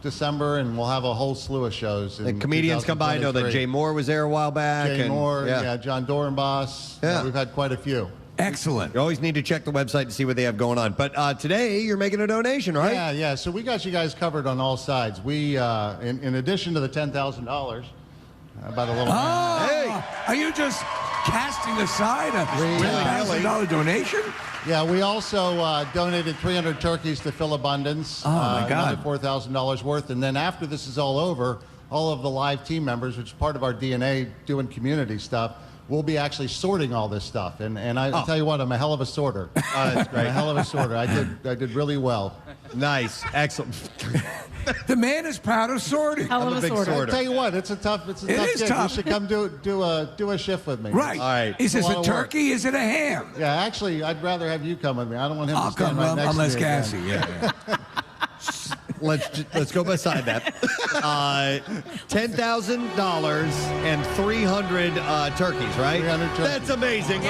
December, and we'll have a whole slew of shows. And comedians come by. I know that Jay Moore was there a while back. John Dorenbos. Yeah, we've had quite a few. Excellent. You always need to check the website to see what they have going on. But today, you're making a donation, right? Yeah. So we got you guys covered on all sides. We, in addition to the $10,000, about a little. Hey, are you just casting aside a $10,000 donation? Yeah, we also donated 300 turkeys to Phil Abundance. Oh, my God. Another $4,000 worth. And then after this is all over, all of the live team members, which is part of our DNA doing community stuff, we'll be actually sorting all this stuff. And I tell you what, I'm a hell of a sorter. That's great. I'm a hell of a sorter. I did really well. Nice. Excellent. The man is proud of sorting. I'm a big sorter. I tell you what, it's a tough gig. Is tough. You should come do a shift with me. Right. All right. Is this It's a lot of work. turkey? Is it a ham? Yeah, actually, I'd rather have you come with me. I don't want him I'll to stand come. right next I'm less to me again. gassy. Yeah. Let's go beside that. $10,000 and 300 turkeys, right? 300 turkeys. That's amazing.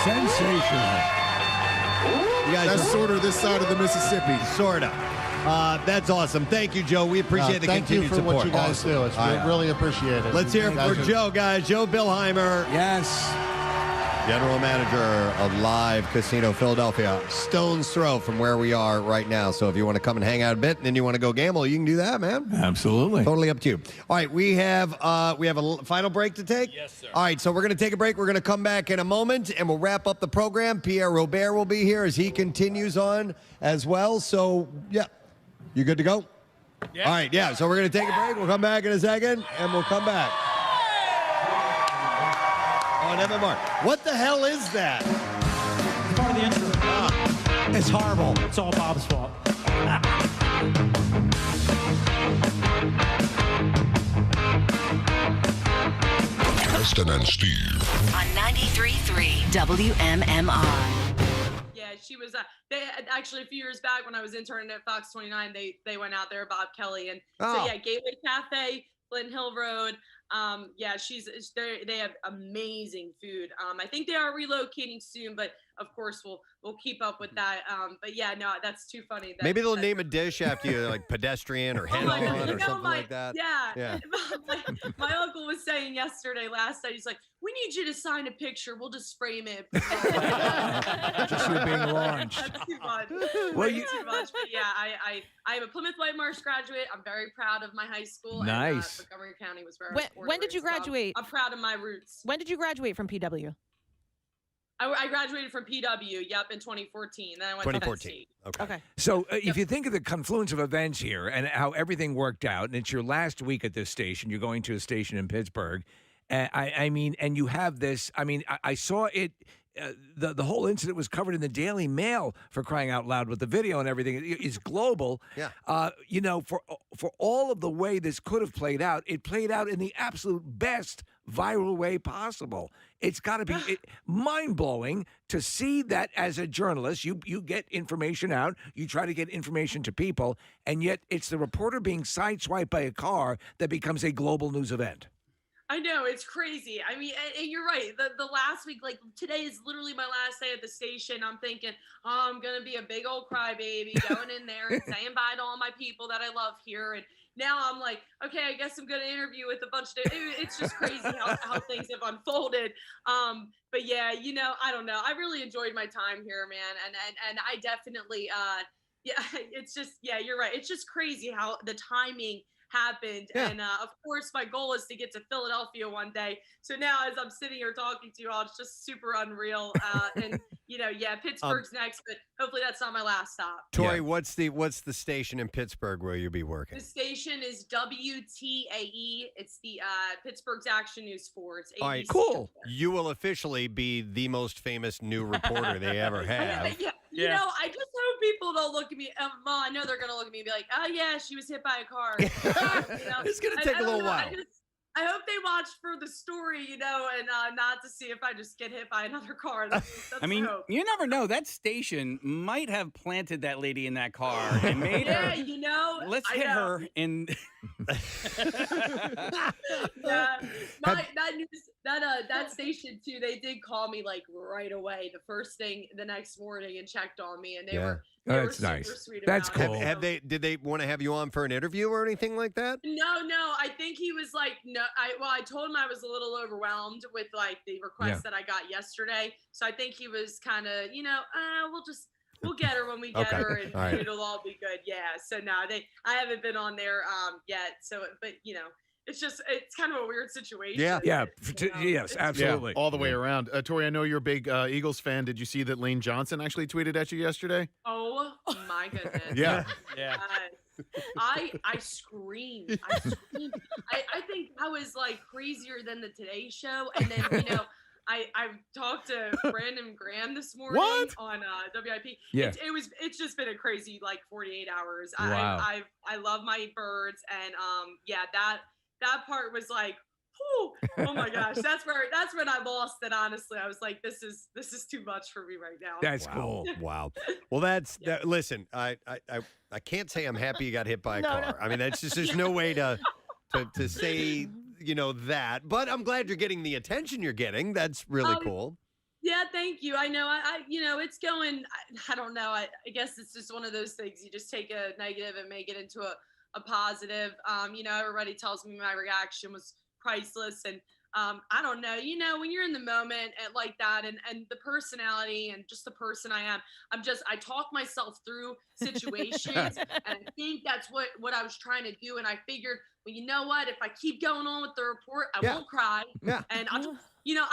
Sensational. You guys That's sort of this side of the Mississippi. Sort of. That's awesome. Thank you, Joe. We appreciate the thank you continued for support. what you guys do. It's All right. really appreciated. Let's hear it You guys for are- Joe, guys. Joe Billheimer. Yes. General Manager of Live Casino Philadelphia. Stone's throw from where we are right now. So if you want to come and hang out a bit and then you want to go gamble, you can do that, man. Absolutely. Totally up to you. All right, we have a final break to take? Yes, sir. All right, so we're going to take a break. We're going to come back in a moment, and we'll wrap up the program. Pierre Robert will be here as he continues on as well. So, yeah, you good to go? Yeah. All right, yeah, so we're going to take a break. We'll come back in a second, and we'll come back. On MMR. What the hell is that? It's part of the intro. It's horrible. It's all Bob's fault. Preston and Steve. On 93.3 WMMR. Yeah, she was. They actually a few years back when I was interning at Fox 29, they went out there, Bob Kelly, and so yeah, Gateway Cafe, Flint Hill Road. Yeah, they have amazing food. I think they are relocating soon, but of course we'll keep up with that. But yeah, no, that's too funny. Maybe they'll name a dish after you, like pedestrian or head on or something like that. Yeah. My uncle was saying last night, he's like, we need you to sign a picture. We'll just frame it. Just you being launched. That's too much. Well, Way too much. But yeah, I am a Plymouth White Marsh graduate. I'm very proud of my high school. Nice. And, Montgomery County was where I was born. When did you graduate? I'm proud of my roots. When did you graduate from PW? I graduated from PW, in 2014. Then I went to Penn State. Okay. So if you think of the confluence of events here and how everything worked out, and it's your last week at this station, you're going to a station in Pittsburgh. I mean, and you have this. I mean, I saw it. The whole incident was covered in the Daily Mail, for crying out loud, with the video and everything. It's global. Yeah. You know, for all of the way this could have played out, it played out in the absolute best viral way possible. It's got to be mind-blowing to see that as a journalist. You get information out, you try to get information to people, and yet it's the reporter being sideswiped by a car that becomes a global news event. I know, it's crazy. I mean, and you're right. The last week, like today is literally my last day at the station. I'm thinking, I'm going to be a big old crybaby going in there and saying bye to all my people that I love here. And now I'm like, okay, I guess I'm going to interview with a bunch of, it's just crazy how things have unfolded. But yeah, you know, I don't know. I really enjoyed my time here, man. And I definitely, yeah, it's just, yeah, you're right. It's just crazy how the timing happened. Yeah. And of course my goal is to get to Philadelphia one day. So now as I'm sitting here talking to you all, it's just super unreal. And you know, yeah, Pittsburgh's next, but hopefully that's not my last stop. Tori, what's the station in Pittsburgh where you'll be working? The station is WTAE. It's the Pittsburgh's Action News 4. It's ABC. All right, cool. You will officially be the most famous new reporter they ever have. Yeah. You know, I just hope people don't look at me. Well, I know they're going to look at me and be like, oh, yeah, she was hit by a car. You know? It's going to take a little while. I hope they watch for the story, you know, and not to see if I just get hit by another car. That's I mean, the hope. you never know. That station might have planted that lady in that car and made her. Yeah, you know. Let's hit her in. Yeah, that station too. They did call me like right away, the first thing the next morning, and checked on me, and they were. That's nice. Sweet That's about cool. it. Did they want to have you on for an interview or anything like that? No. I think he was like, no. I told him I was a little overwhelmed with like the request that I got yesterday. So I think he was kind of, you know, we'll get her when we get her, and it'll all be good. Yeah. So no, I haven't been on there yet. So, but you know. It's kind of a weird situation. Yeah. Yes, absolutely. Yeah, all the way around. Tori, I know you're a big Eagles fan. Did you see that Lane Johnson actually tweeted at you yesterday? Oh my goodness. Yeah. I screamed. I think I was like crazier than the Today Show. And then, I talked to Brandon Graham this morning on WIP. Yeah. It's just been a crazy like 48 hours. Wow. I love my birds, and that part was like, whew, oh my gosh, that's when I lost it. Honestly, I was like, this is too much for me right now. That's cool. Wow. Well, listen. I can't say I'm happy you got hit by a car. I mean, that's just there's no way to say that. But I'm glad you're getting the attention you're getting. That's really cool. Yeah, thank you. I know. I it's going. I don't know. I guess it's just one of those things. You just take a negative and make it into a positive. Everybody tells me my reaction was priceless, and I don't know. When you're in the moment and like that, and the personality and just the person I am, I talk myself through situations, and I think that's what I was trying to do. And I figured, well, you know what? If I keep going on with the report, I won't cry, and I'll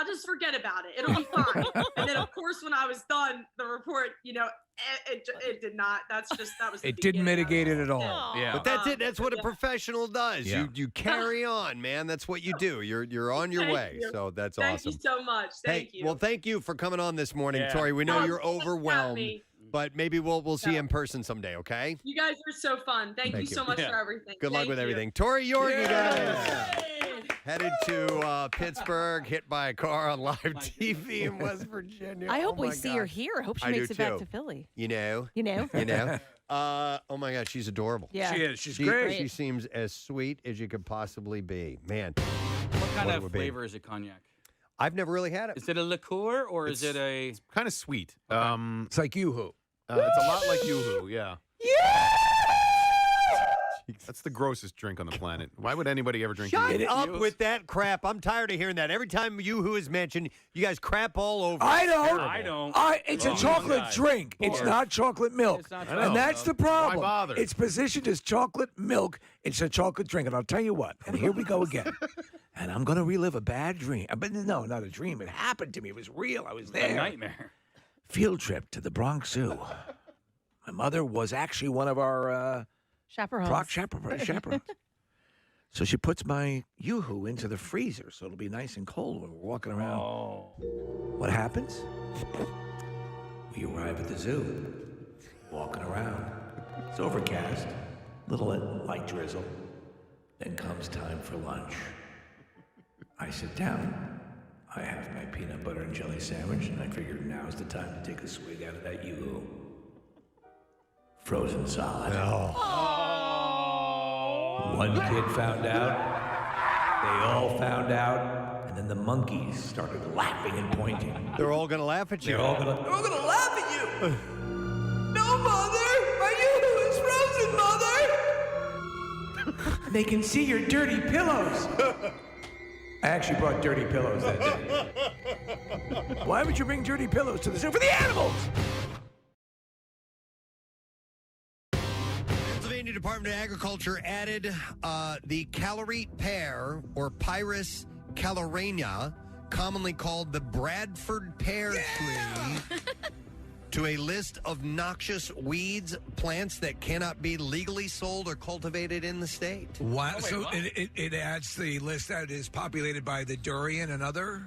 just forget about it. It'll be fine. And then, of course, when I was done, the report, it did not. That was. It didn't mitigate it at all. Yeah, but that's it. That's what a professional does. Yeah. You carry on, man. That's what you do. You're on your way. You. So that's Thank awesome. Thank you so much. Thank you. Well, thank you for coming on this morning, Tori. We know you're overwhelmed, but maybe we'll see you in person someday. Okay. You guys are so fun. Thank you so much for everything. Good luck Thank with you. everything. Tori Yorgey, guys. Headed to Pittsburgh, hit by a car on live TV in West Virginia. I hope Oh we my see God. her here. I hope she I makes do it back too. to Philly. You know. Oh my God, she's adorable. Yeah. She is. She's great. She seems as sweet as you could possibly be. Man. What kind of flavor is it, cognac? I've never really had it. Is it a liqueur or is it a? It's kind of sweet. It's like Yoo-Hoo. It's a lot like Yoo-Hoo, yeah. That's the grossest drink on the planet. Why would anybody ever drink Shut Yoo-Hoo? up with that crap. I'm tired of hearing that. Every time Yoo-Hoo is mentioned, you guys crap all over. I It's don't. terrible. I don't. It's a chocolate drink. It's not chocolate milk. It's not And chocolate that's the milk. problem. Why bother? It's positioned as chocolate milk. It's a chocolate drink. And I'll tell you what, and here we go again. And I'm going to relive a bad dream. But no, not a dream. It happened to me. It was real. I was there. A nightmare. Field trip to the Bronx Zoo. My mother was actually one of our Chaperones. chaperones. So she puts my Yoo-Hoo into the freezer so it'll be nice and cold when we're walking around. Oh. What happens? We arrive at the zoo, walking around. It's overcast, little light drizzle. Then comes time for lunch. I sit down. I have my peanut butter and jelly sandwich, and I figured now's the time to take a swig out of that Yoo-Hoo. Frozen solid. One kid found out. They all found out. And then the monkeys started laughing and pointing. They're all going to laugh at you. They're all going to laugh at you. No, Mother! My Yoo-Hoo is frozen, Mother! They can see your dirty pillows. I actually brought dirty pillows that day. Why would you bring dirty pillows to the zoo? For the animals! Pennsylvania Department of Agriculture added the calorie pear, or Pyrus calorania, commonly called the Bradford pear tree, to a list of noxious weeds, plants that cannot be legally sold or cultivated in the state. Wow. So it adds the list that is populated by the durian and other?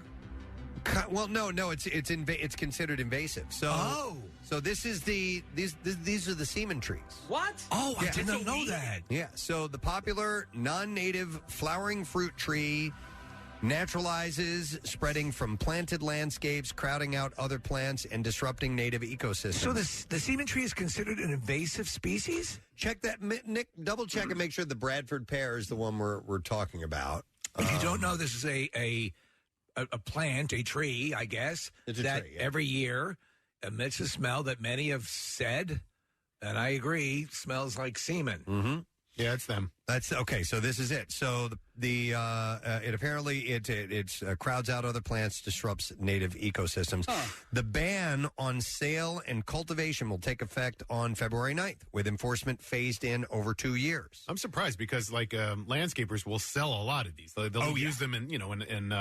Well, no, it's considered invasive. So, so this is these are the semen trees. What? Oh, I did not know that. Yeah. So the popular non-native flowering fruit tree naturalizes, spreading from planted landscapes, crowding out other plants, and disrupting native ecosystems. So the semen tree is considered an invasive species? Check that, Nick. Double check and make sure the Bradford pear is the one we're talking about. If you don't know, this is a plant, a tree, I guess, It's a that tree, yeah. every year emits a smell that many have said, and I agree, smells like semen. Mm-hmm. Yeah, it's them. That's okay. So this is it. So it apparently it crowds out other plants, disrupts native ecosystems. The ban on sale and cultivation will take effect on February 9th, with enforcement phased in over 2 years. I'm surprised because landscapers will sell a lot of these. They'll use them in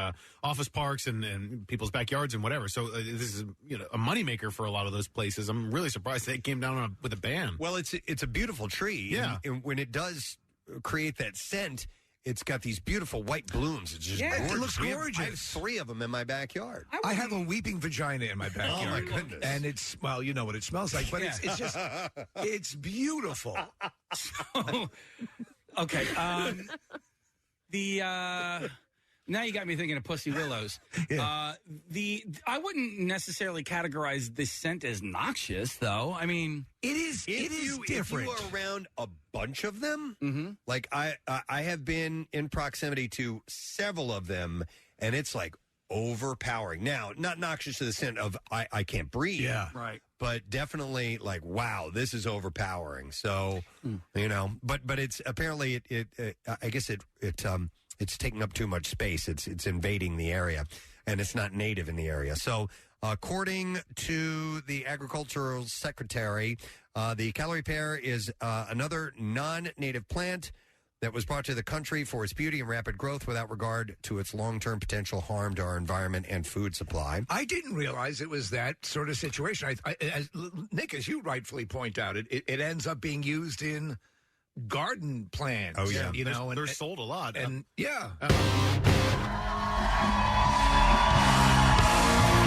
office parks and people's backyards and whatever. So this is a moneymaker for a lot of those places. I'm really surprised they came down with a ban. Well, it's a beautiful tree. Yeah, and when it does create that scent, it's got these beautiful white blooms. It's just it looks I gorgeous. have 3 of them in my backyard. I have a weeping vagina in my backyard. Oh, my goodness. And it's, well, you know what it smells like, but it's just, it's beautiful. So, okay. Now you got me thinking of Pussy Willows. I wouldn't necessarily categorize this scent as noxious, though. I mean, it is different. If you are around a bunch of them, like I have been in proximity to several of them, and it's like overpowering. Now, not noxious to the scent of I can't breathe. Yeah. Right. But definitely like, wow, this is overpowering. So, but it's apparently I guess it's taking up too much space. It's invading the area, and it's not native in the area. So, according to the agricultural secretary, the Callery pear is another non-native plant that was brought to the country for its beauty and rapid growth without regard to its long-term potential harm to our environment and food supply. I didn't realize it was that sort of situation. Nick, as you rightfully point out, it ends up being used in garden plants. Oh, yeah. They're sold a lot. And, yeah.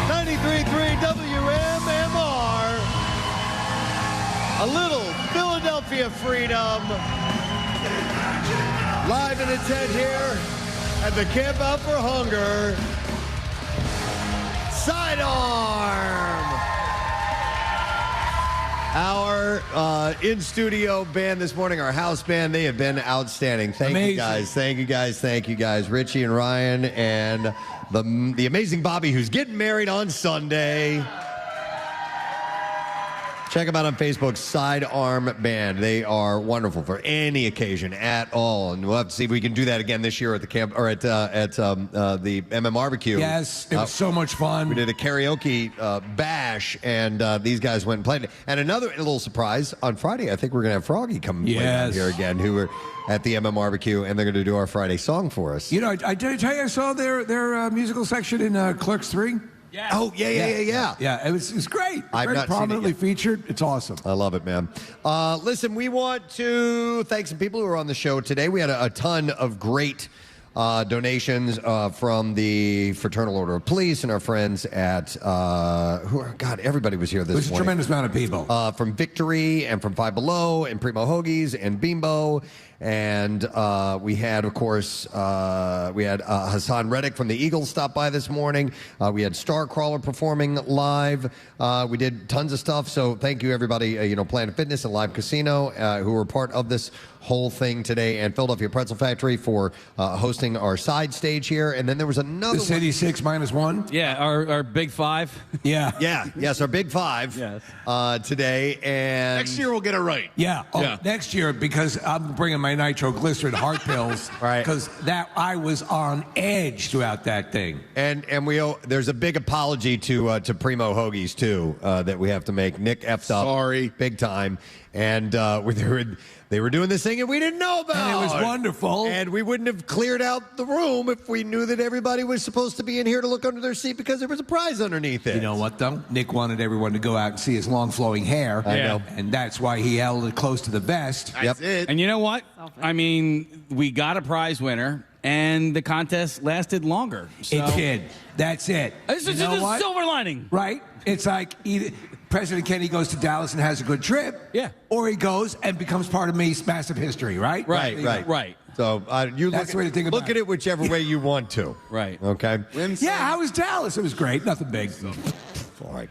93.3 WMMR. A little Philadelphia freedom. Live in a tent here at the Camp Out for Hunger. Sidearm. Our in-studio band this morning, our house band, they have been outstanding. Thank you guys. Thank you guys. Thank you guys. Richie and Ryan and the amazing Bobby, who's getting married on Sunday. Check them out on Facebook, Sidearm Band. They are wonderful for any occasion at all. And we'll have to see if we can do that again this year at the camp or at the MM Barbecue. Yes, it was so much fun. We did a karaoke bash, and these guys went and played it. And another little surprise, on Friday, I think we're going to have Froggy come play down here again, who were at the MM Barbecue, and they're going to do our Friday song for us. You know, I did tell you I saw their musical section in Clerks 3. Yeah. Oh, yeah. Yeah, it was great. I've Very not prominently seen it yet. featured. It's awesome. I love it, man. Listen, we want to thank some people who are on the show today. We had a ton of great donations from the Fraternal Order of Police and our friends at everybody was here this morning. There's a tremendous amount of people. From Victory and from Five Below and Primo Hoagies and Bimbo. And we had, of course, Hassan Reddick from the Eagles stop by this morning. We had Starcrawler performing live. We did tons of stuff. So thank you, everybody, Planet Fitness and Live Casino, who were part of this whole thing today, and Philadelphia Pretzel Factory for hosting our side stage here. And then there was another The City 6 -1? Yeah, our Big Five. Yeah. Yes, our Big Five today. And next year we'll get it right. Yeah. Next year, because I'm bringing my nitroglycerin heart pills. Right. Because I was on edge throughout that thing. And there's a big apology to Primo Hoagies too that we have to make. Nick effed up. Sorry. Big time. And they were doing this thing and we didn't know about. And it was wonderful. And we wouldn't have cleared out the room if we knew that everybody was supposed to be in here to look under their seat because there was a prize underneath it. You know what, though? Nick wanted everyone to go out and see his long flowing hair. I know. And that's why he held it close to the vest. That's it. And you know what? I mean, we got a prize winner, and the contest lasted longer. So. It did. That's it. This is just a silver lining. Right? It's like either President Kennedy goes to Dallas and has a good trip. Yeah. Or he goes and becomes part of massive history, right? Right. So you That's the way to think about look at it whichever way you want to. Right. Okay. Yeah, how was Dallas? It was great. Nothing big. right.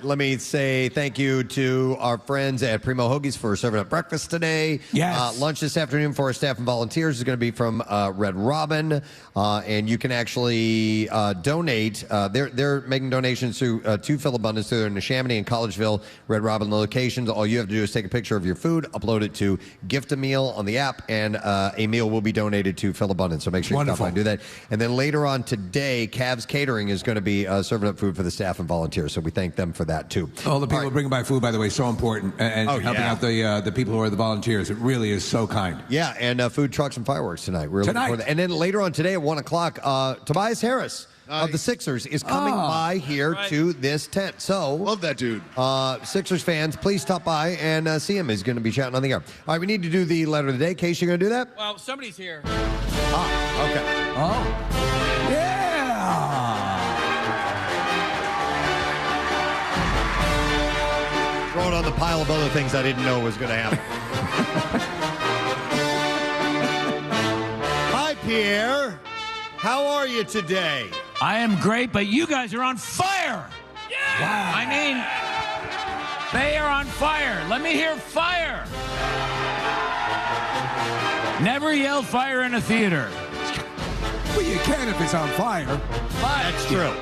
Let me say thank you to our friends at Primo Hoagies for serving up breakfast today. Yes. Lunch this afternoon for our staff and volunteers is going to be from Red Robin. And you can actually donate. They're making donations to Fill Abundance through their Neshaminy and Collegeville Red Robin locations. All you have to do is take a picture of your food, upload it to Gift a Meal on the app, and a meal will be donated to Fill Abundance. So make sure you stop by and do that. And then later on today, Cavs Catering is going to be serving up food for the staff and volunteers. So we thank them for that, too. All the people bringing by food, by the way, so important. And helping out the people who are the volunteers. It really is so kind. Yeah, and food trucks and fireworks tonight. We're looking forward to that. And then later on today at 1 o'clock, Tobias Harris of the Sixers is coming by here to this tent. So love that dude. Sixers fans, please stop by and see him. He's going to be shouting on the air. All right, we need to do the letter of the day. Case, you going to do that? Well, somebody's here. Okay. Oh. Yeah. Throw it on the pile of other things I didn't know was going to happen. Hi, Pierre. How are you today? I am great, but you guys are on fire. Yeah! Wow. I mean, they are on fire. Let me hear fire. Never yell fire in a theater. Well, you can if it's on fire. But that's true.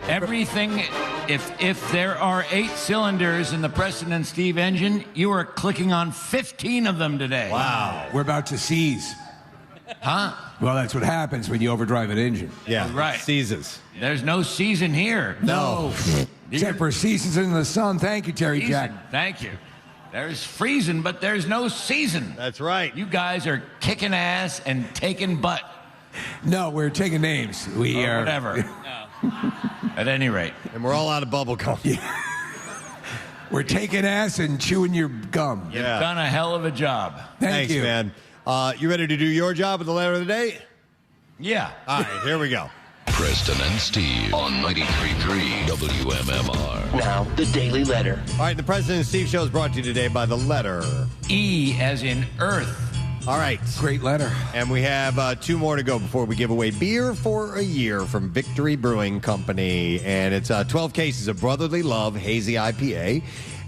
Everything, if there are 8 cylinders in the Preston and Steve engine, you are clicking on 15 of them today. Wow. We're about to seize. Huh? Well, that's what happens when you overdrive an engine. Yeah, right. Seizes. There's no season here. No. Except for seasons in the sun. Thank you, Terry Jack. Thank you. There's freezing, but there's no season. That's right. You guys are kicking ass and taking butt. No, we're taking names. We are. Whatever. At any rate. And we're all out of bubble gum. Yeah. We're taking ass and chewing your gum. You've done a hell of a job. Thanks, you. man. You ready to do your job with the letter of the day? Yeah. All right, here we go. Preston and Steve on 93.3 WMMR. Now, the Daily Letter. All right, the Preston and Steve Show is brought to you today by the letter E as in Earth. All right. Great letter. And we have 2 more to go before we give away beer for a year from Victory Brewing Company. And it's 12 cases of Brotherly Love Hazy IPA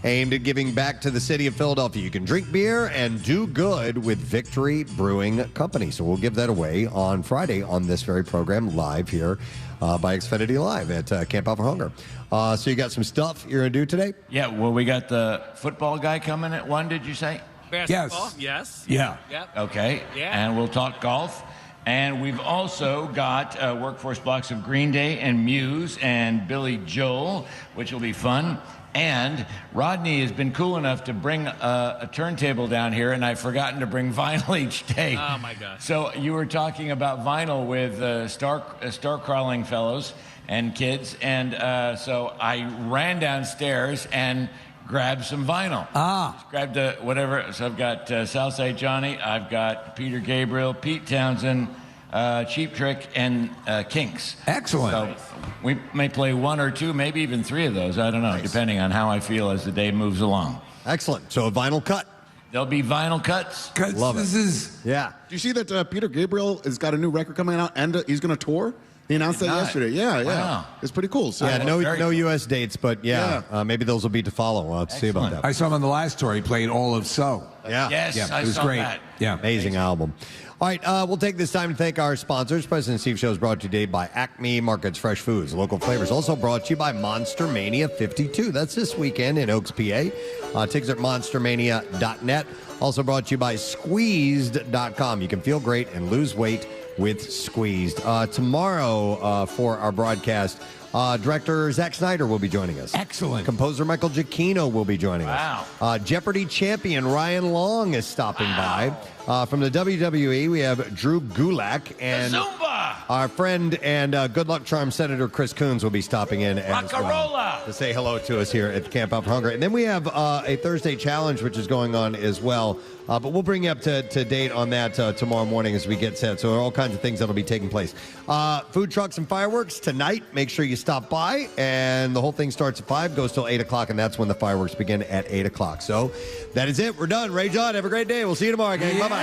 aimed at giving back to the city of Philadelphia. You can drink beer and do good with Victory Brewing Company. So we'll give that away on Friday on this very program live here by Xfinity Live at Camp Out for Hunger. So you got some stuff you're going to do today? Yeah, well, we got the football guy coming at 1, did you say? Basketball? Yes. Yeah. Yep. Okay. Yeah. And we'll talk golf. And we've also got workforce blocks of Green Day and Muse and Billy Joel, which will be fun. And Rodney has been cool enough to bring a turntable down here, and I've forgotten to bring vinyl each day. Oh, my gosh. So you were talking about vinyl with star-crawling fellows and kids, and so I ran downstairs and grabbed some vinyl. Just grabbed whatever. So I've got Southside Johnny, I've got Peter Gabriel, Pete Townsend, Cheap Trick, and Kinks. Excellent. So we may play 1 or 2, maybe even 3 of those. I don't know, depending on how I feel as the day moves along. Excellent. So a vinyl cut. There'll be vinyl cuts. Love this it. is. Yeah. Do you see that Peter Gabriel has got a new record coming out and he's going to tour? He announced that yesterday. Yeah. Wow. It's pretty cool. So, Yeah, no U.S. dates, but maybe those will be to follow. We'll have to see about that. I saw him on the last tour. He played all of So. Yeah. Yes, I it was saw great. that. Yeah. Amazing album. All right, we'll take this time to thank our sponsors. President Steve Show is brought to you today by Acme Markets Fresh Foods. Local flavors also brought to you by Monster Mania 52. That's this weekend in Oaks, PA. Tickets at monstermania.net. Also brought to you by Squeezed.com. You can feel great and lose weight with Squeezed. Tomorrow for our broadcast, director Zack Snyder will be joining us. Excellent. Composer Michael Giacchino will be joining us. Jeopardy champion Ryan Long is stopping by. From the WWE, we have Drew Gulak and our friend and good luck charm Senator Chris Coons will be stopping in as well to say hello to us here at the Camp Out for Hunger. And then we have a Thursday challenge which is going on as well. But we'll bring you up to date on that tomorrow morning as we get set. So there are all kinds of things that'll be taking place. Food trucks and fireworks tonight. Make sure you stop by. And the whole thing starts at 5, goes till 8 o'clock, and that's when the fireworks begin at 8 o'clock. So that is it. We're done. Rage on. Have a great day. We'll see you tomorrow, gang. Bye-bye.